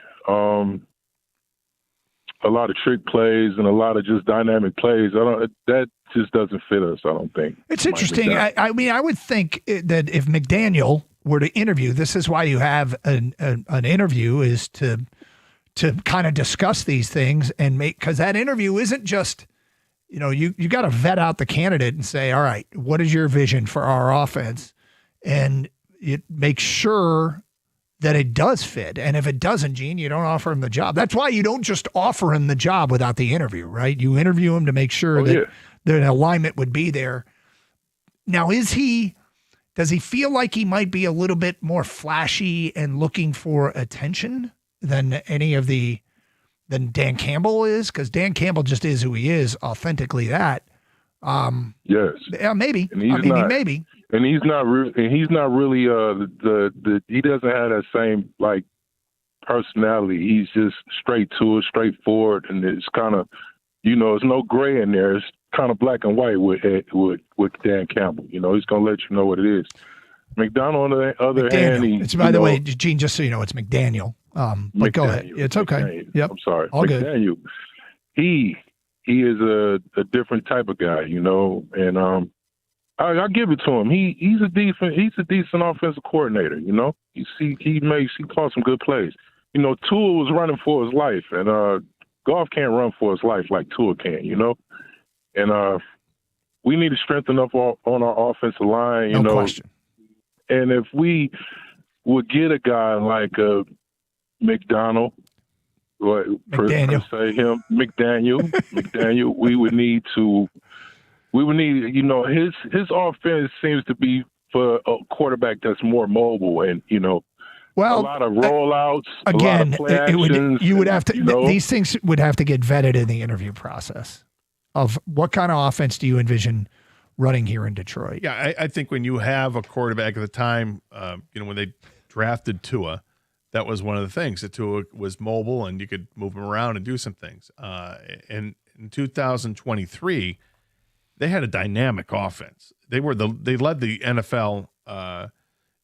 S11: A lot of trick plays and a lot of just dynamic plays. That just doesn't fit us, I don't think.
S4: It's interesting. I would think that if McDaniel were to interview, this is why you have an interview, is to kind of discuss these things and because that interview isn't just, you got to vet out the candidate and say, all right, what is your vision for our offense? And it makes sure that it does fit. And if it doesn't, Gene, you don't offer him the job. That's why you don't just offer him the job without the interview, right? You interview him to make sure that an alignment would be there. Now, does he feel like he might be a little bit more flashy and looking for attention than than Dan Campbell is? Because Dan Campbell just is who he is, authentically that.
S11: Yes.
S4: Yeah, maybe. Maybe.
S11: And he's not really. He doesn't have that same personality. He's just straight to it, straightforward, and it's kind of, there's no gray in there. It's kind of black and white with Dan Campbell. He's gonna let you know what it is. McDonald, on the other hand,
S4: it's by the way, Gene, just so you know, it's McDaniel. But go ahead. It's okay.
S11: McDaniel.
S4: Yep.
S11: I'm sorry.
S4: All
S11: McDaniel. Good. He is a different type of guy, and I give it to him. He's a decent offensive coordinator. He calls some good plays. Tua was running for his life, and Goff can't run for his life like Tua can. And we need to strengthen up on our offensive line.
S4: No question.
S11: And if we would get a guy like McDaniel, McDaniel, we would need, his offense seems to be for a quarterback that's more mobile and,
S4: Well,
S11: a lot of rollouts.
S4: Again,
S11: a lot of play
S4: you would have to.
S11: you know?
S4: These things would have to get vetted in the interview process. Of what kind of offense do you envision running here in Detroit?
S3: Yeah, I think when you have a quarterback at the time, when they drafted Tua, that was one of the things. That Tua was mobile and you could move him around and do some things. And in 2023, they had a dynamic offense. They led the NFL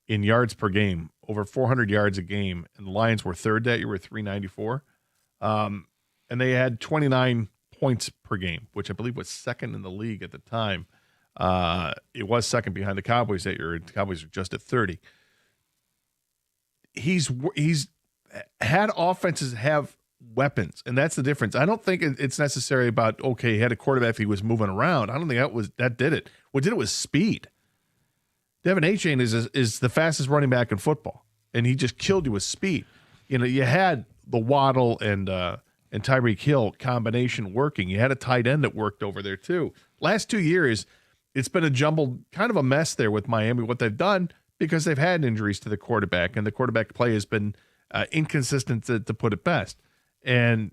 S3: in yards per game, over 400 yards a game, and the Lions were third that year with 394. And they had 29 points per game, which I believe was second in the league at the time. It was second behind the Cowboys that year. The Cowboys were just at 30. He's had offenses have weapons, and that's the difference. I don't think it's necessarily about, okay, he had a quarterback, he was moving around. I don't think that did it. What did it was speed. Devin Achane is the fastest running back in football, and he just killed you with speed. You had the Waddle and Tyreek Hill combination working. You had a tight end that worked over there too. Last 2 years, it's been a jumbled kind of a mess there with Miami, what they've done, because they've had injuries to the quarterback, and the quarterback play has been inconsistent to put it best. And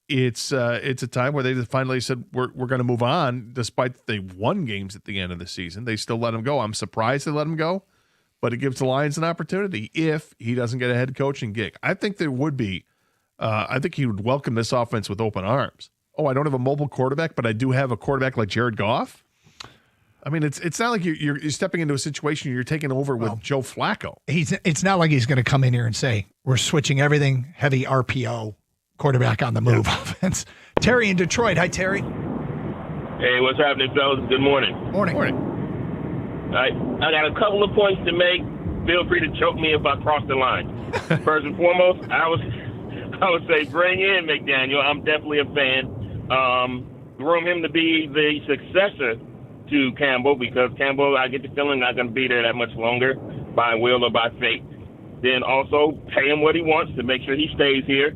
S3: it's a time where they finally said, we're going to move on, despite they won games at the end of the season. They still let him go. I'm surprised they let him go, but it gives the Lions an opportunity if he doesn't get a head coaching gig. I think there would be. I think he would welcome this offense with open arms. Oh, I don't have a mobile quarterback, but I do have a quarterback like Jared Goff. I mean, it's not like you're stepping into a situation you're taking over with Joe Flacco.
S4: It's not like he's going to come in here and say, we're switching everything, heavy RPO, quarterback on the move offense. Terry in Detroit. Hi, Terry.
S12: Hey, what's happening, fellas? Good morning.
S4: Morning.
S12: All right, I got a couple of points to make. Feel free to choke me if I cross the line. First and foremost, I would say bring in McDaniel. I'm definitely a fan. Groom him to be the successor to Campbell, because Campbell, I get the feeling, not going to be there that much longer by will or by fate. Then also pay him what he wants to make sure he stays here,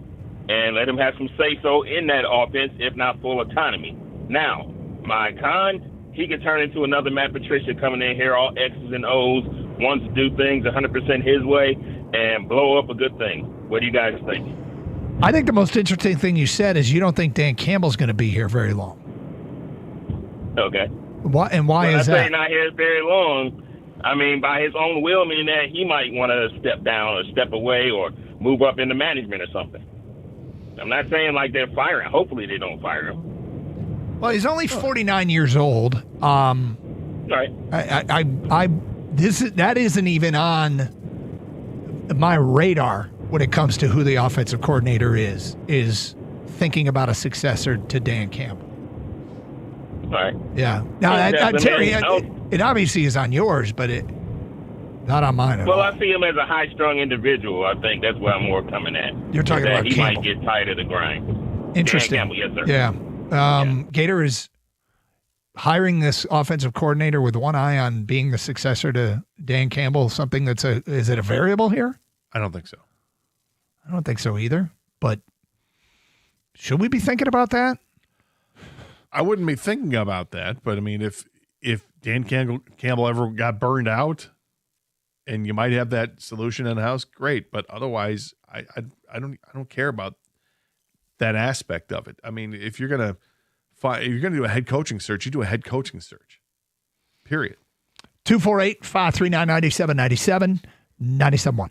S12: and let him have some say-so in that offense, if not full autonomy. Now, my con, he could turn into another Matt Patricia coming in here, all X's and O's, wants to do things 100% his way, and blow up a good thing. What do you guys think?
S4: I think the most interesting thing you said is you don't think Dan Campbell's going to be here very long.
S12: Okay.
S4: Why is
S12: I
S4: that?
S12: say not here very long. I mean, by his own will, meaning that he might want to step down or step away or move up into management or something. I'm not saying like they're firing. Hopefully they don't fire him.
S4: Well, he's only 49 years old.
S12: Right.
S4: That isn't even on my radar when it comes to who the offensive coordinator is thinking about a successor to Dan Campbell.
S12: All right.
S4: Yeah. Now, Terry, it obviously is on yours, but not on mine at all.
S12: Well, I see him as a high-strung individual. I think that's where I'm more coming at.
S4: You're talking
S12: that
S4: about
S12: he
S4: Campbell.
S12: might get tired of the grind.
S4: Interesting.
S12: Dan Campbell, yes, sir.
S4: Yeah. Gator is hiring this offensive coordinator with one eye on being the successor to Dan Campbell. Something is it a variable here?
S3: I don't think so.
S4: I don't think so either. But should we be thinking about that?
S3: I wouldn't be thinking about that, but I mean, if Dan Campbell ever got burned out, and you might have that solution in house, great. But otherwise, I don't care about that aspect of it. I mean, if you're gonna do a head coaching search, you do a head coaching search. Period.
S4: 248-539-9797, 97.1.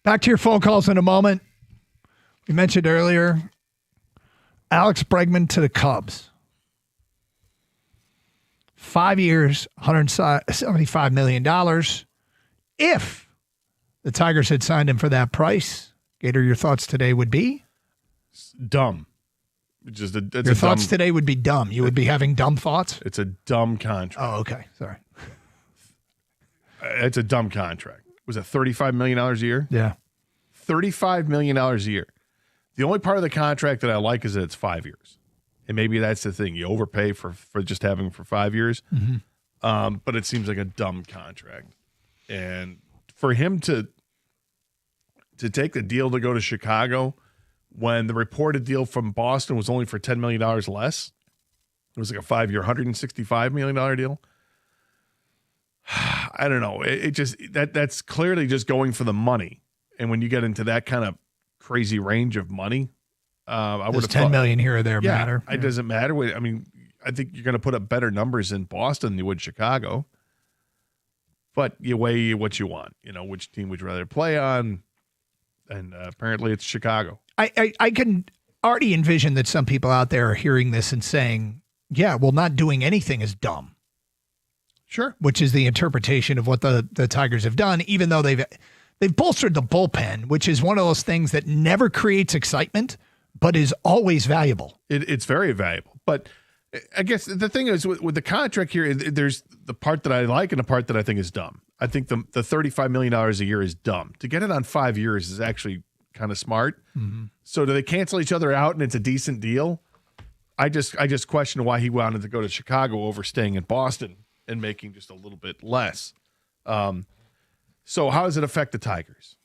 S4: Back to your phone calls in a moment. We mentioned earlier, Alex Bregman to the Cubs. 5 years, $175 million. If the Tigers had signed him for that price, Gator, your thoughts today would be?
S3: Dumb.
S4: Your thoughts today would be dumb. You would be having dumb thoughts?
S3: It's a dumb contract.
S4: Oh, okay. Sorry.
S3: It's a dumb contract. Was it $35 million a year?
S4: Yeah.
S3: $35 million a year. The only part of the contract that I like is that it's 5 years. And maybe that's the thing. You overpay for just having him for 5 years.
S4: Mm-hmm.
S3: But it seems like a dumb contract. And for him to take the deal to go to Chicago when the reported deal from Boston was only for $10 million less, it was like a 5-year, $165 million deal. I don't know. It just that's clearly just going for the money. And when you get into that kind of crazy range of money, I would have
S4: $10 million here or there matter.
S3: It doesn't matter. I mean, I think you're going to put up better numbers in Boston than you would Chicago. But you weigh what you want. You know, which team would you rather play on? And apparently it's Chicago.
S4: I can already envision that some people out there are hearing this and saying, yeah, well, not doing anything is dumb.
S3: Sure.
S4: Which is the interpretation of what the Tigers have done, even though they've bolstered the bullpen, which is one of those things that never creates excitement, but is always valuable.
S3: It's very valuable. But I guess the thing is with the contract here, there's the part that I like and the part that I think is dumb. I think the $35 million a year is dumb. To get it on 5 years is actually kind of smart.
S4: Mm-hmm.
S3: So do they cancel each other out and it's a decent deal? I just question why he wanted to go to Chicago over staying in Boston and making just a little bit less. So how does it affect the Tigers?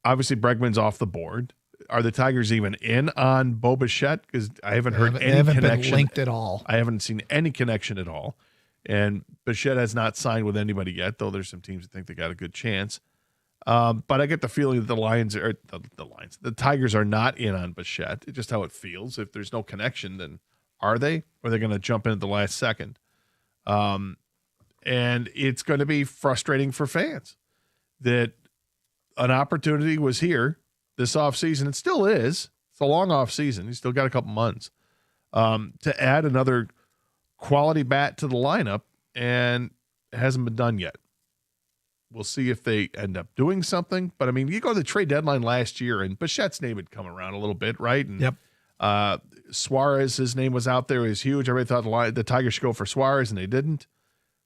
S3: Obviously, Bregman's off the board. Are the Tigers even in on Bo Bichette? Because I haven't heard any connection.
S4: They haven't been linked at all.
S3: I haven't seen any connection at all. And Bichette has not signed with anybody yet, though there's some teams that think they got a good chance. But I get the feeling that the Tigers are not in on Bichette. It's just how it feels. If there's no connection, then are they? Or are they going to jump in at the last second? And it's going to be frustrating for fans that an opportunity was here this offseason. It still is. It's a long offseason. You still got a couple months to add another quality bat to the lineup, and it hasn't been done yet. We'll see if they end up doing something. But, I mean, you go to the trade deadline last year, and Bichette's name had come around a little bit, right? And,
S4: yep.
S3: Suarez, his name was out there. It was huge. Everybody thought the Tigers should go for Suarez, and they didn't.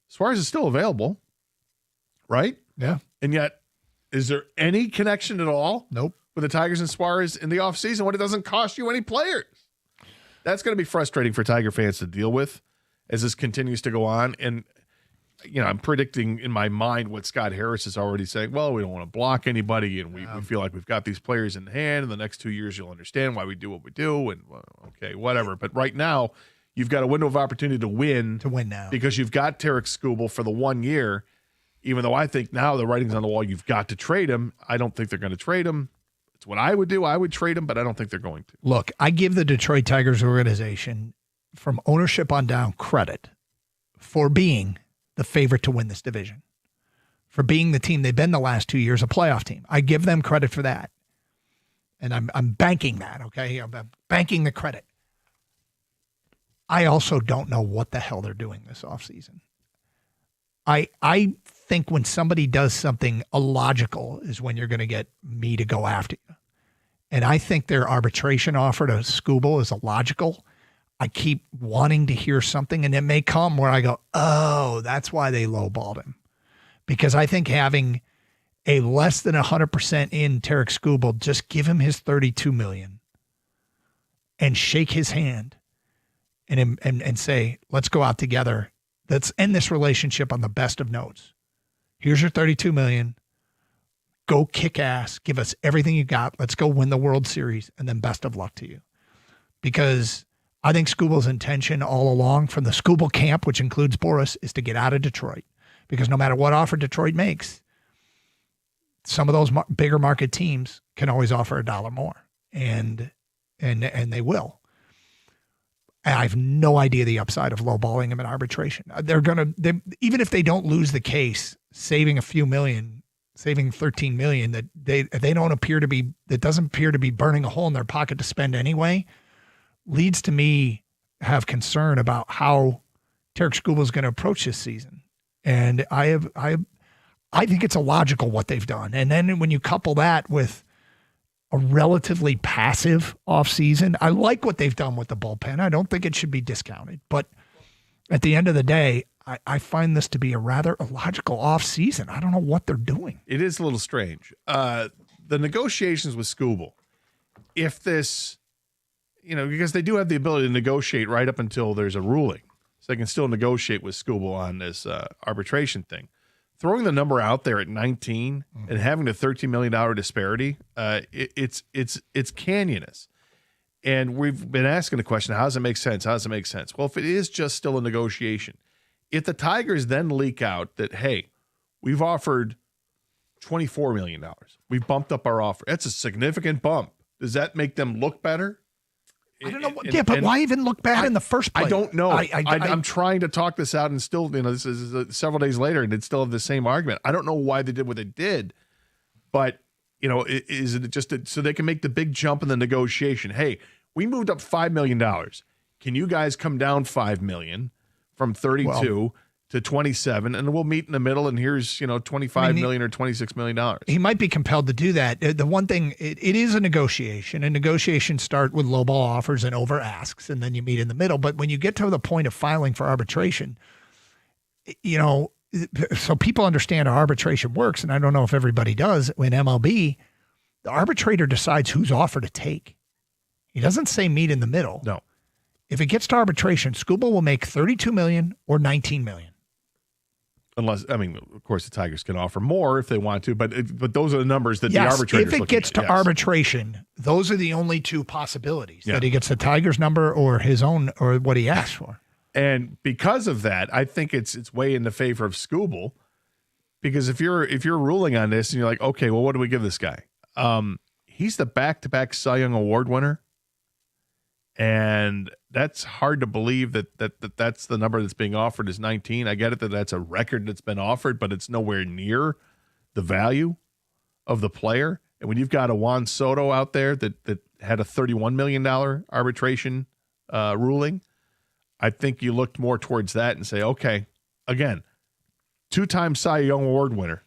S3: Suarez is still available, right?
S4: Yeah.
S3: And yet, is there any connection at all?
S4: Nope.
S3: With the Tigers and Suarez in the offseason when it doesn't cost you any players? That's going to be frustrating for Tiger fans to deal with as this continues to go on. And, you know, I'm predicting in my mind what Scott Harris is already saying. Well, we don't want to block anybody, and we feel like we've got these players in hand. In the next 2 years, you'll understand why we do what we do. And, well, okay, whatever. But right now, you've got a window of opportunity to win.
S4: To win now.
S3: Because you've got Tarek Skooble for the 1 year. Even though I think now the writing's on the wall, you've got to trade him. I don't think they're going to trade him. It's what I would do. I would trade him, but I don't think they're going to.
S4: Look, I give the Detroit Tigers organization, from ownership on down, credit for being the favorite to win this division, for being the team they've been the last 2 years, a playoff team. I give them credit for that. And I'm banking that, okay? I'm banking the credit. I also don't know what the hell they're doing this offseason. I think when somebody does something illogical is when you're going to get me to go after you. And I think their arbitration offer to Skooble is illogical. I keep wanting to hear something, and it may come where I go, oh, that's why they lowballed him. Because I think having a less than 100% in Tarek Skooble, just give him his $32 million and shake his hand and say, let's go out together. Let's end this relationship on the best of notes. Here's your $32 million. Go kick ass. Give us everything you got. Let's go win the World Series, and then best of luck to you. Because I think Skooble's intention all along from the Skooble camp, which includes Boris, is to get out of Detroit. Because no matter what offer Detroit makes, some of those bigger market teams can always offer $1 more. And they will. And I have no idea the upside of lowballing him in arbitration. Even if they don't lose the case, saving a few million saving $13 million that they don't appear to be, that doesn't appear to be burning a hole in their pocket to spend anyway, leads to me have concern about how Tarek Skooble is going to approach this season. And I think it's illogical what they've done. And then when you couple that with a relatively passive offseason, I like what they've done with the bullpen. I don't think it should be discounted. But at the end of the day, I find this to be a rather illogical offseason. I don't know what they're doing.
S3: It is a little strange. The negotiations with Skooble, if this, because they do have the ability to negotiate right up until there's a ruling. So they can still negotiate with Skooble on this arbitration thing. Throwing the number out there at 19 and having the $13 million disparity, it's canyonous. And we've been asking the question, how does it make sense? How does it make sense? Well, if it is just still a negotiation, if the Tigers then leak out that, hey, we've offered $24 million, we've bumped up our offer, that's a significant bump. Does that make them look better?
S4: I don't know. But why even look bad in the first place?
S3: I don't know. I'm trying to talk this out, and still, this is several days later, and it's still the same argument. I don't know why they did what they did, but is it just so they can make the big jump in the negotiation? Hey, we moved up $5 million. Can you guys come down $5 million from 32 to 27, and we'll meet in the middle? And here's $25 million or $26 million.
S4: He might be compelled to do that. The one thing, it is a negotiation, and negotiations start with lowball offers and over asks, and then you meet in the middle. But when you get to the point of filing for arbitration, so people understand how arbitration works, and I don't know if everybody does. In MLB, the arbitrator decides whose offer to take. He doesn't say meet in the middle.
S3: No.
S4: If it gets to arbitration, Skooble will make $32 million or $19 million.
S3: Unless, of course, the Tigers can offer more if they want to, but those are the numbers that the arbitrator is looking at.
S4: If it gets to arbitration, those are the only two possibilities, that he gets the Tigers number or his own or what he asked for.
S3: And because of that, I think it's way in the favor of Skooble, because if you're ruling on this and you're like, okay, well, what do we give this guy? He's the back-to-back Cy Young Award winner. And that's hard to believe that's the number that's being offered is 19. I get it that that's a record that's been offered, but it's nowhere near the value of the player. And when you've got a Juan Soto out there that had a $31 million arbitration ruling, I think you looked more towards that and say, okay, again, 2-time Cy Young Award winner.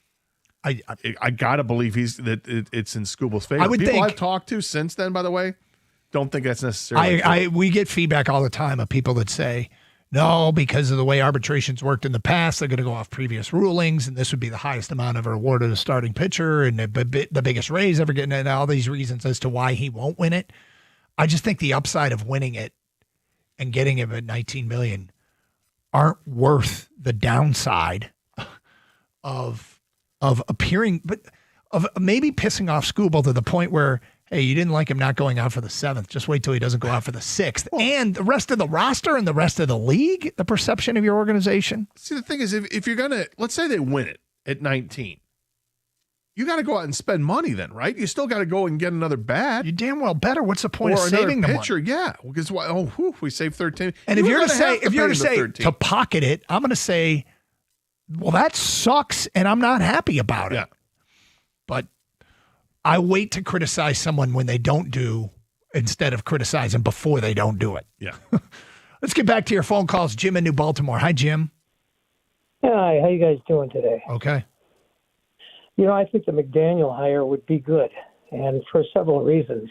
S3: I got to believe it's in Skooble's favor. People I've talked to since then, by the way, don't think that's necessarily
S4: we get feedback all the time of people that say, no, because of the way arbitrations worked in the past, they're going to go off previous rulings, and this would be the highest amount ever awarded a starting pitcher and the biggest raise ever getting, and all these reasons as to why he won't win it. I just think the upside of winning it and getting him at $19 million aren't worth the downside of appearing, but of maybe pissing off Skooble to the point where, hey, you didn't like him not going out for the 7th. Just wait till he doesn't go out for the 6th. And the rest of the roster and the rest of the league, the perception of your organization.
S3: See, the thing is, if you're going to, let's say they win it at 19, you got to go out and spend money then, right? You still got to go and get another bat.
S4: You damn well better. What's the point of saving the
S3: pitcher?
S4: Money?
S3: Yeah, because we saved 13.
S4: And if you're going to say to pocket it, I'm going to say, well, that sucks, and I'm not happy about it.
S3: Yeah.
S4: But I wait to criticize someone when they don't do instead of criticizing before they don't do it.
S3: Yeah.
S4: Let's get back to your phone calls. Jim in New Baltimore. Hi, Jim.
S13: Hi, how you guys doing today?
S4: Okay.
S13: I think the McDaniel hire would be good, and for several reasons.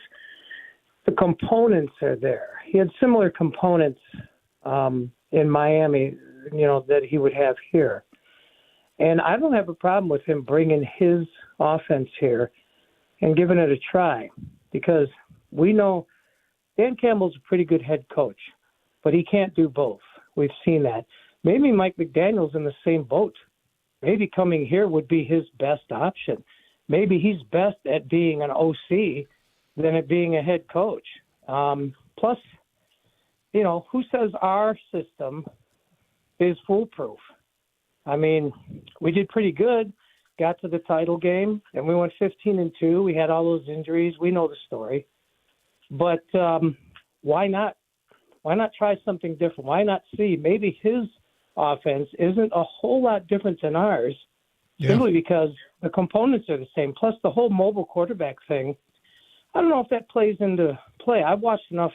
S13: The components are there. He had similar components in Miami, that he would have here. And I don't have a problem with him bringing his offense here and giving it a try, because we know Dan Campbell's a pretty good head coach, but he can't do both. We've seen that. Maybe Mike McDaniel's in the same boat. Maybe coming here would be his best option. Maybe he's best at being an OC than at being a head coach. Plus, who says our system is foolproof? We did pretty good, got to the title game, and we went 15-2. We had all those injuries. We know the story. But why not? Why not try something different? Why not see maybe his offense isn't a whole lot different than ours, simply because the components are the same. Plus, the whole mobile quarterback thing, I don't know if that plays into play. I've watched enough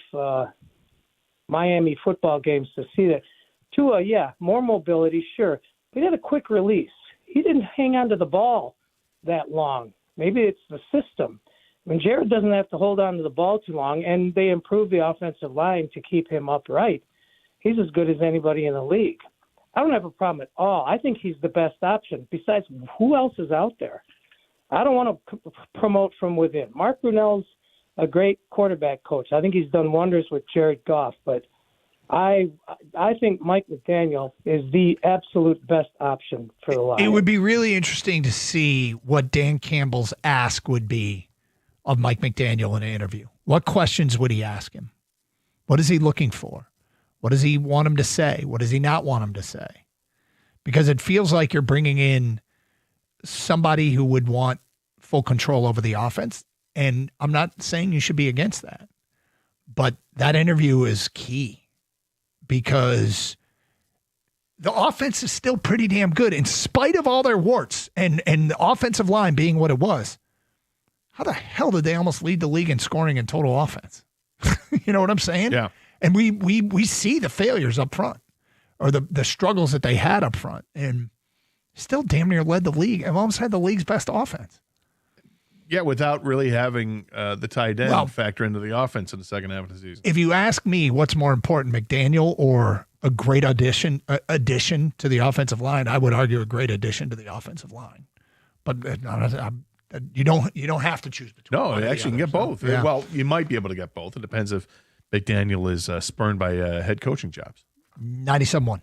S13: Miami football games to see that. Tua, more mobility, sure. But he had a quick release. He didn't hang on to the ball that long. Maybe it's the system. I mean, Jared doesn't have to hold on to the ball too long, and they improved the offensive line to keep him upright. He's as good as anybody in the league. I don't have a problem at all. I think he's the best option. Besides, who else is out there? I don't want to promote from within. Mark Brunell's a great quarterback coach. I think he's done wonders with Jared Goff, but I think Mike McDaniel is the absolute best option for the Lions.
S4: It would be really interesting to see what Dan Campbell's ask would be of Mike McDaniel in an interview. What questions would he ask him? What is he looking for? What does he want him to say? What does he not want him to say? Because it feels like you're bringing in somebody who would want full control over the offense. And I'm not saying you should be against that. But that interview is key because the offense is still pretty damn good in spite of all their warts and the offensive line being what it was. How the hell did they almost lead the league in scoring in total offense? You know what I'm saying?
S3: Yeah.
S4: And we see the failures up front or the struggles that they had up front and still damn near led the league and almost had the league's best offense.
S3: Yeah, without really having the tight end factor into the offense in the second half of the season.
S4: If you ask me what's more important, McDaniel or a great addition to the offensive line, I would argue a great addition to the offensive line. But you don't have to choose between.
S3: No, actually, you can get both.
S4: Yeah.
S3: Well, you might be able to get both. It depends if McDaniel is spurned by head coaching jobs.
S4: 97-1.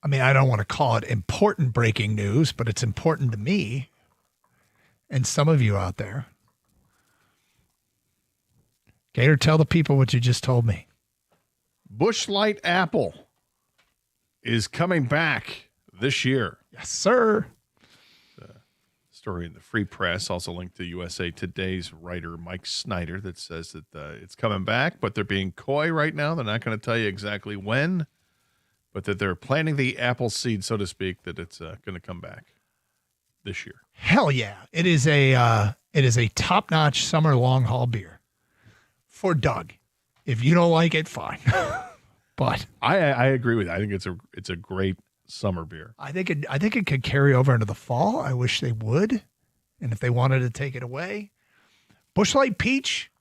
S4: I mean, I don't want to call it important breaking news, but it's important to me and some of you out there. Gator, tell the people what you just told me.
S3: Busch Light Apple is coming back this year.
S4: Yes, sir.
S3: Story in the Free Press, also linked to USA Today's writer Mike Snyder, that says that it's coming back, but they're being coy right now. They're not going to tell you exactly when, but that they're planting the apple seed, so to speak, that it's going to come back this year.
S4: Hell yeah! It is a top-notch summer long-haul beer for Doug. If you don't like it, fine. But
S3: I agree with you. I think it's a great summer beer.
S4: I think it could carry over into the fall. I wish they would, and if they wanted to take it away, Busch Light Peach,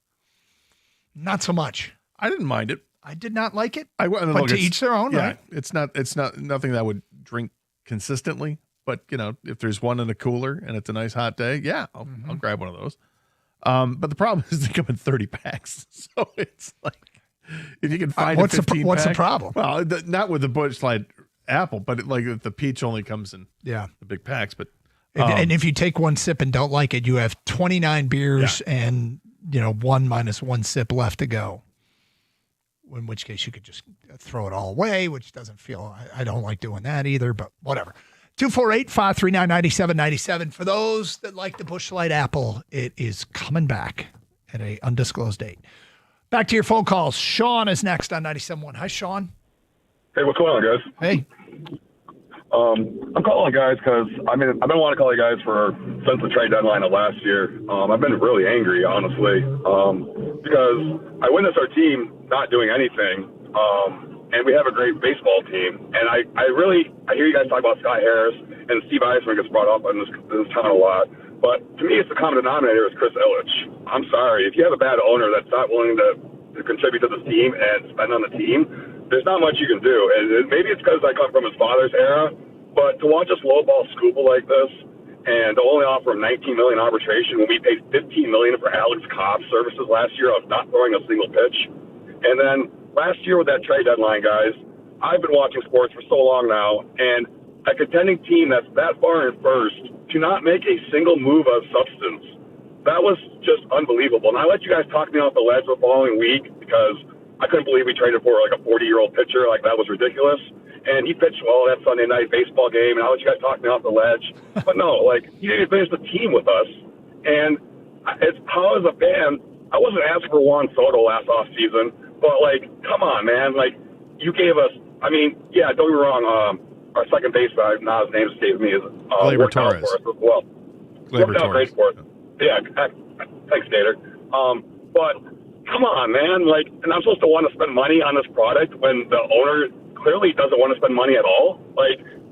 S4: not so much.
S3: I didn't mind it.
S4: I did not like it.
S3: But
S4: to each their own, right?
S3: It's not nothing that I would drink consistently. But if there's one in a cooler and it's a nice hot day, I'll grab one of those. But the problem is they come in 30 packs, so it's like if you can find
S4: what's
S3: a 15
S4: what's
S3: pack,
S4: the problem?
S3: Well, not with the Busch Light Apple, but the peach only comes in
S4: the
S3: big packs. But
S4: and if you take one sip and don't like it, you have 29 beers and 1 minus 1 sip left to go. In which case you could just throw it all away, which doesn't feel. I don't like doing that either, but whatever. 248-539-9797. For those that like the Busch Light Apple, it is coming back at an undisclosed date. Back to your phone calls. Sean is next on 97.1. Hi, Sean.
S14: Hey, what's going on, guys?
S4: Hey.
S14: I'm calling guys because I've been wanting to call you guys since the trade deadline of last year. I've been really angry, honestly, because I witnessed our team not doing anything, and we have a great baseball team. And I hear you guys talk about Scott Harris, and Steve Eisman gets brought up in this town a lot. But to me, it's the common denominator is Chris Ilitch. I'm sorry. If you have a bad owner that's not willing to contribute to this team and spend on the team, there's not much you can do. And maybe it's because I come from his father's era, but to watch us lowball Skooble like this and to only offer him $19 million arbitration when we paid $15 million for Alex Cobb's services last year of not throwing a single pitch. And then last year with that trade deadline, guys, I've been watching sports for so long now, and a contending team that's that far in first to not make a single move of substance, that was just unbelievable. And I let you guys talk me off the ledge the following week because I couldn't believe we traded for like a 40-year-old pitcher. Like, that was ridiculous. And he pitched well that Sunday night baseball game, and I let you guys talk me off the ledge. But no, he didn't finish the team with us. And it's how, as a fan, I wasn't asking for Juan Soto last offseason, but, come on, man. You gave us, don't get me wrong, our second baseman, now his name escapes me, is
S3: Gleyber Torres.
S14: Well,
S3: Gleyber
S14: worked out great for us. Yeah, thanks, Gator. But come on, man. And I'm supposed to want to spend money on this product when the owner clearly doesn't want to spend money at all?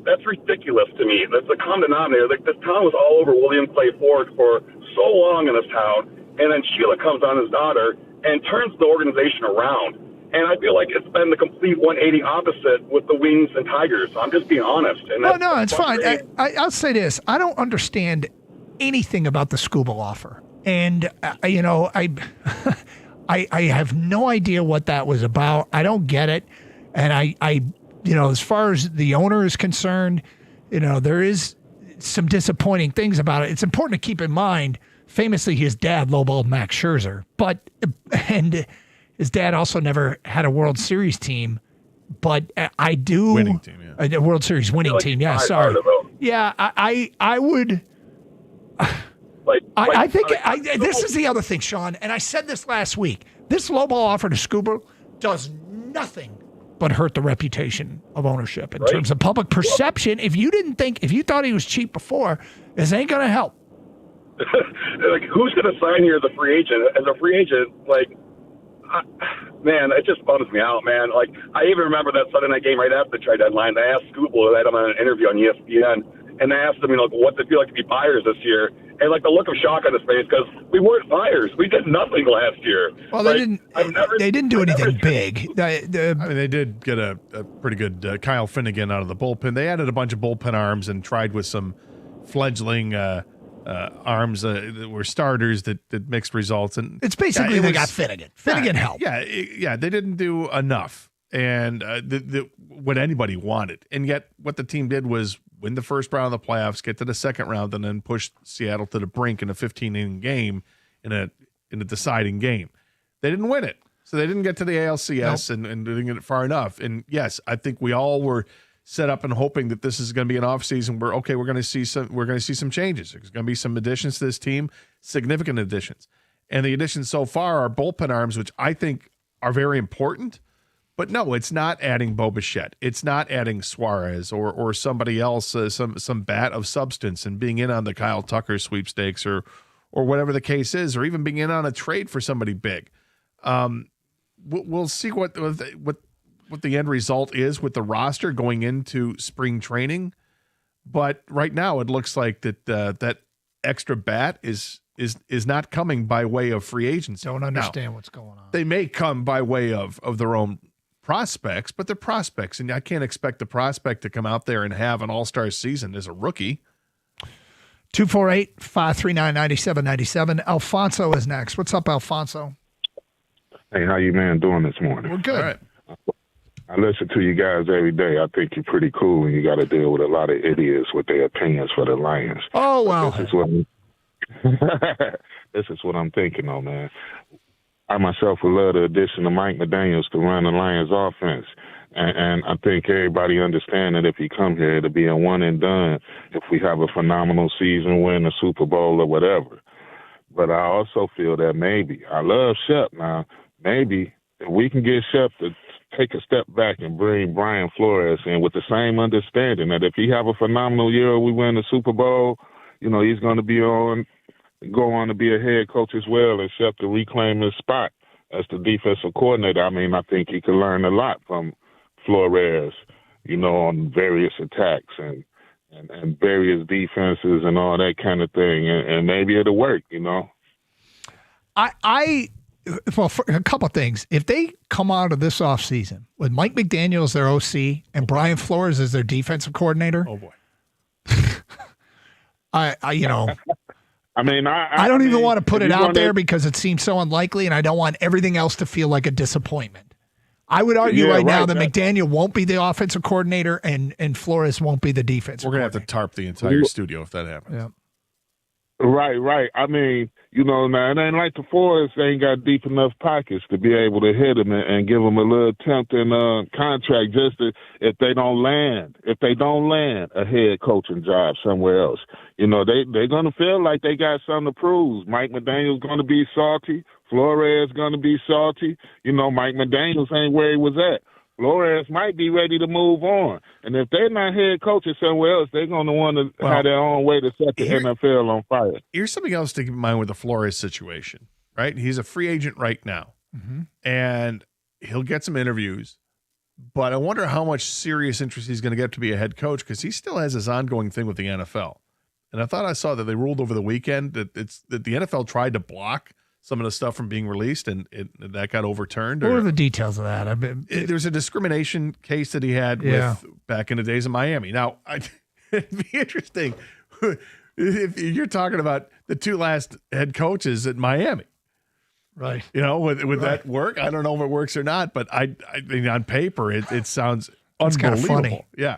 S14: That's ridiculous to me. That's the common denominator. This town was all over William Clay Ford for so long in this town, and then Sheila comes on, his daughter, and turns the organization around. And I feel like it's been the complete 180 opposite with the Wings and Tigers. I'm just being honest. And
S4: no, it's fine. I'll say this. I don't understand anything about the Skooble offer. And, I have no idea what that was about. I don't get it. And I as far as the owner is concerned, there is some disappointing things about it. It's important to keep in mind, famously, his dad lowballed Max Scherzer, and his dad also never had a World Series team, but I do.
S3: Winning team, yeah.
S4: A World Series winning team, yeah, sorry. Yeah, I would. I think this is the other thing, Sean, and I said this last week. This lowball offer to Skooble does nothing but hurt the reputation of ownership in terms of public perception. If you thought he was cheap before, this ain't going to help.
S14: Who's going to sign here as a free agent? As a free agent, man, it just bums me out, man. I even remember that Sunday night game right after the trade deadline. They asked Skooble, they had him on an interview on ESPN, and they asked him, what it feel like to be buyers this year. And the look of shock on his face, because we weren't buyers. We did nothing last year.
S4: Well, they didn't do anything big.
S3: They did get a pretty good Kyle Finnegan out of the bullpen. They added a bunch of bullpen arms and tried with some fledgling arms that were starters that mixed results. And
S4: it's basically they got Finnegan. Finnegan helped.
S3: Yeah, they didn't do enough. and what anybody wanted. And yet what the team did was win the first round of the playoffs, get to the second round, and then push Seattle to the brink in a 15-inning game in a deciding game. They didn't win it. So they didn't get to the ALCS and didn't get it far enough. And yes, I think we all were set up and hoping that this is going to be an offseason where, okay, we're going to see some changes. There's going to be some additions to this team, significant additions. And the additions so far are bullpen arms, which I think are very important. But no, it's not adding Bo Bichette. It's not adding Suarez or somebody else, some bat of substance and being in on the Kyle Tucker sweepstakes or whatever the case is, or even being in on a trade for somebody big. We'll see what the end result is with the roster going into spring training. But right now, it looks like that extra bat is not coming by way of free agency.
S4: Don't understand what's going on.
S3: They may come by way of their own prospects, but they're prospects, and I can't expect the prospect to come out there and have an all-star season as a rookie.
S4: 248-539-9797. Alfonso is next. What's up, Alfonso?
S11: Hey, how you man doing this morning?
S4: We're good.
S3: All right.
S11: I listen to you guys every day. I think you're pretty cool, and you got to deal with a lot of idiots with their opinions for the Lions.
S4: Oh, well.
S11: This is what I'm thinking, though, man. I myself would love the addition of Mike McDaniels to run the Lions offense. And I think everybody understands that if he come here, it'll be a one and done if we have a phenomenal season, win the Super Bowl or whatever. But I also feel that maybe, I love Shep now, maybe if we can get Shep to take a step back and bring Brian Flores in with the same understanding that if he have a phenomenal year or we win the Super Bowl, he's going to go on to be a head coach as well, and Shep to reclaim his spot as the defensive coordinator. I mean, I think he can learn a lot from Flores, on various attacks and various defenses and all that kind of thing. And maybe it'll work,
S4: Well, for a couple of things. If they come out of this offseason with Mike McDaniel as their OC and Brian Flores as their defensive coordinator.
S3: Oh, boy.
S4: I
S11: don't
S4: even want to put it out there because it seems so unlikely, and I don't want everything else to feel like a disappointment. I would argue now that McDaniel won't be the offensive coordinator and Flores won't be the defensive
S3: We're going to have to tarp the entire studio if that happens.
S4: Yeah.
S11: Right. I mean, now it ain't like the Forest ain't got deep enough pockets to be able to hit him and give him a little tempting contract if they don't land a head coaching job somewhere else. They're going to feel like they got something to prove. Mike McDaniel's going to be salty. Flores going to be salty. Mike McDaniels ain't where he was at. Flores might be ready to move on. And if they're not head coaches somewhere else, they're going to want to have their own way to set the NFL on fire.
S3: Here's something else to keep in mind with the Flores situation, right? He's a free agent right now, and he'll get some interviews, but I wonder how much serious interest he's going to get to be a head coach because he still has this ongoing thing with the NFL. And I thought I saw that they ruled over the weekend that the NFL tried to block some of the stuff from being released, and that got overturned.
S4: What are the details of that?
S3: There's a discrimination case that he had with back in the days of Miami. Now, it'd be interesting if you're talking about the two last head coaches at Miami.
S4: Right.
S3: Would that work? I don't know if it works or not, but I mean, on paper, it sounds unbelievable.
S4: Kind of funny.
S3: Yeah.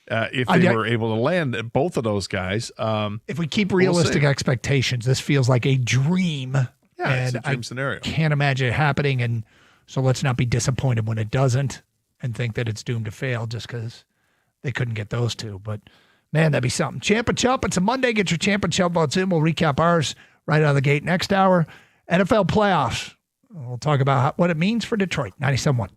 S3: If they were able to land both of those guys.
S4: If we keep realistic expectations, this feels like a dream.
S3: Yeah,
S4: and
S3: it's a dream scenario.
S4: Can't imagine it happening, and so let's not be disappointed when it doesn't and think that it's doomed to fail just because they couldn't get those two. But, man, that'd be something. Champ and Chump, it's a Monday. Get your Champ and Chump votes in. We'll recap ours right out of the gate next hour. NFL playoffs. We'll talk about what it means for Detroit. 97.1.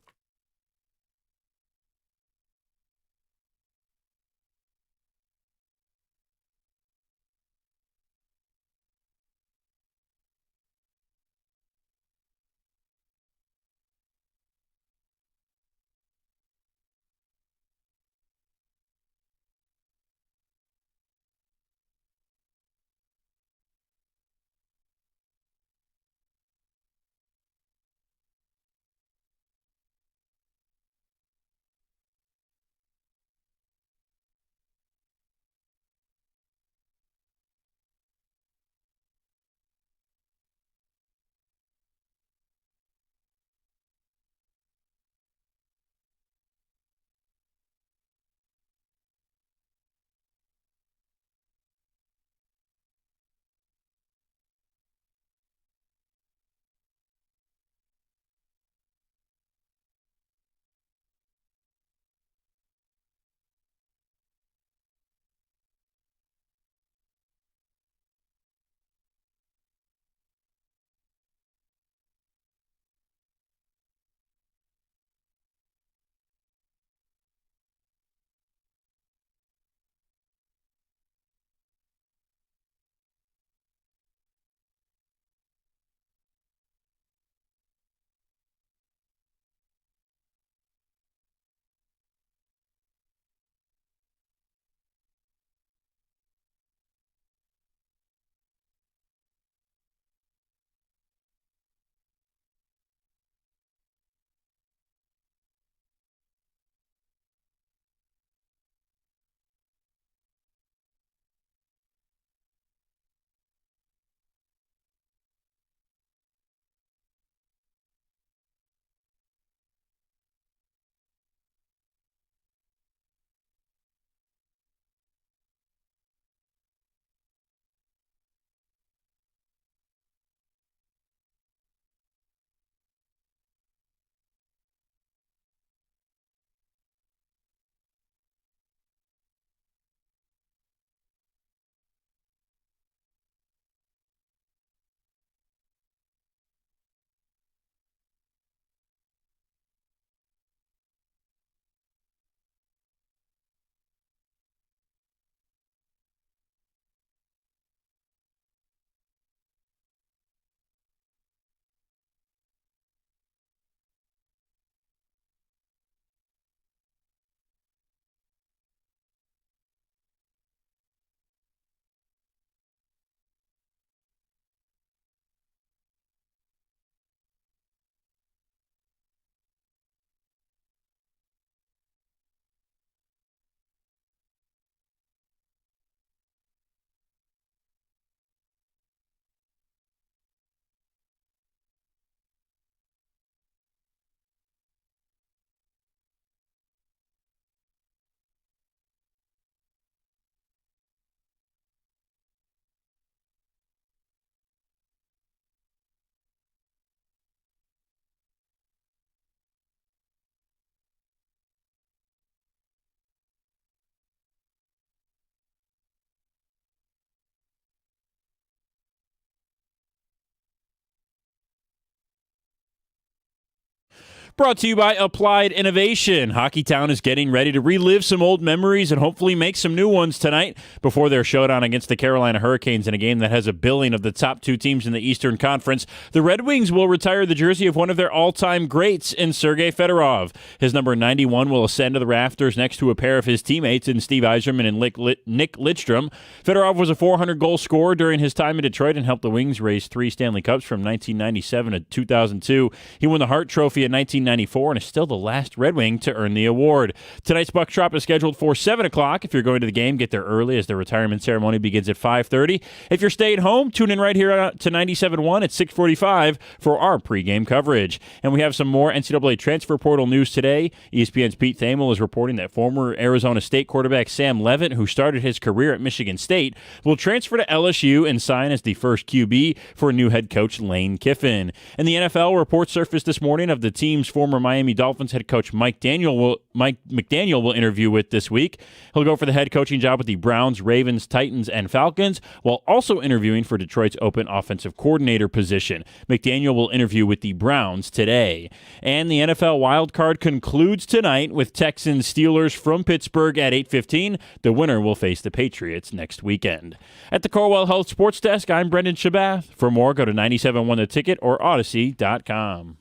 S10: Brought to you by Applied Innovation. Hockeytown is getting ready to relive some old memories and hopefully make some new ones tonight before their showdown against the Carolina Hurricanes in a game that has a billing of the top two teams in the Eastern Conference. The Red Wings will retire the jersey of one of their all-time greats in Sergei Fedorov. His number 91 will ascend to the rafters next to a pair of his teammates in Steve Yzerman and Nick Lidstrom. Fedorov was a 400-goal scorer during his time in Detroit and helped the Wings raise 3 Stanley Cups from 1997 to 2002. He won the Hart Trophy in 1994 and is still the last Red Wing to earn the award. Tonight's Buck Drop is scheduled for 7 o'clock. If you're going to the game, get there early as the retirement ceremony begins at 5:30. If you're staying home, tune in right here to 97.1 at 6:45 for our pregame coverage. And we have some more NCAA transfer portal news today. ESPN's Pete Thamel is reporting that former Arizona State quarterback Sam Levitt, who started his career at Michigan State, will transfer to LSU and sign as the first QB for new head coach Lane Kiffin. And the NFL report surfaced this morning of the team's former Miami Dolphins head coach Mike McDaniel will interview with this week. He'll go for the head coaching job with the Browns, Ravens, Titans, and Falcons, while also interviewing for Detroit's open offensive coordinator position. McDaniel will interview with the Browns today. And the NFL wildcard concludes tonight with Texans Steelers from Pittsburgh at 8:15. The winner will face the Patriots next weekend. At the Corewell Health Sports Desk, I'm Brendan Shabath. For more, go to 97.1 The Ticket or Odyssey.com.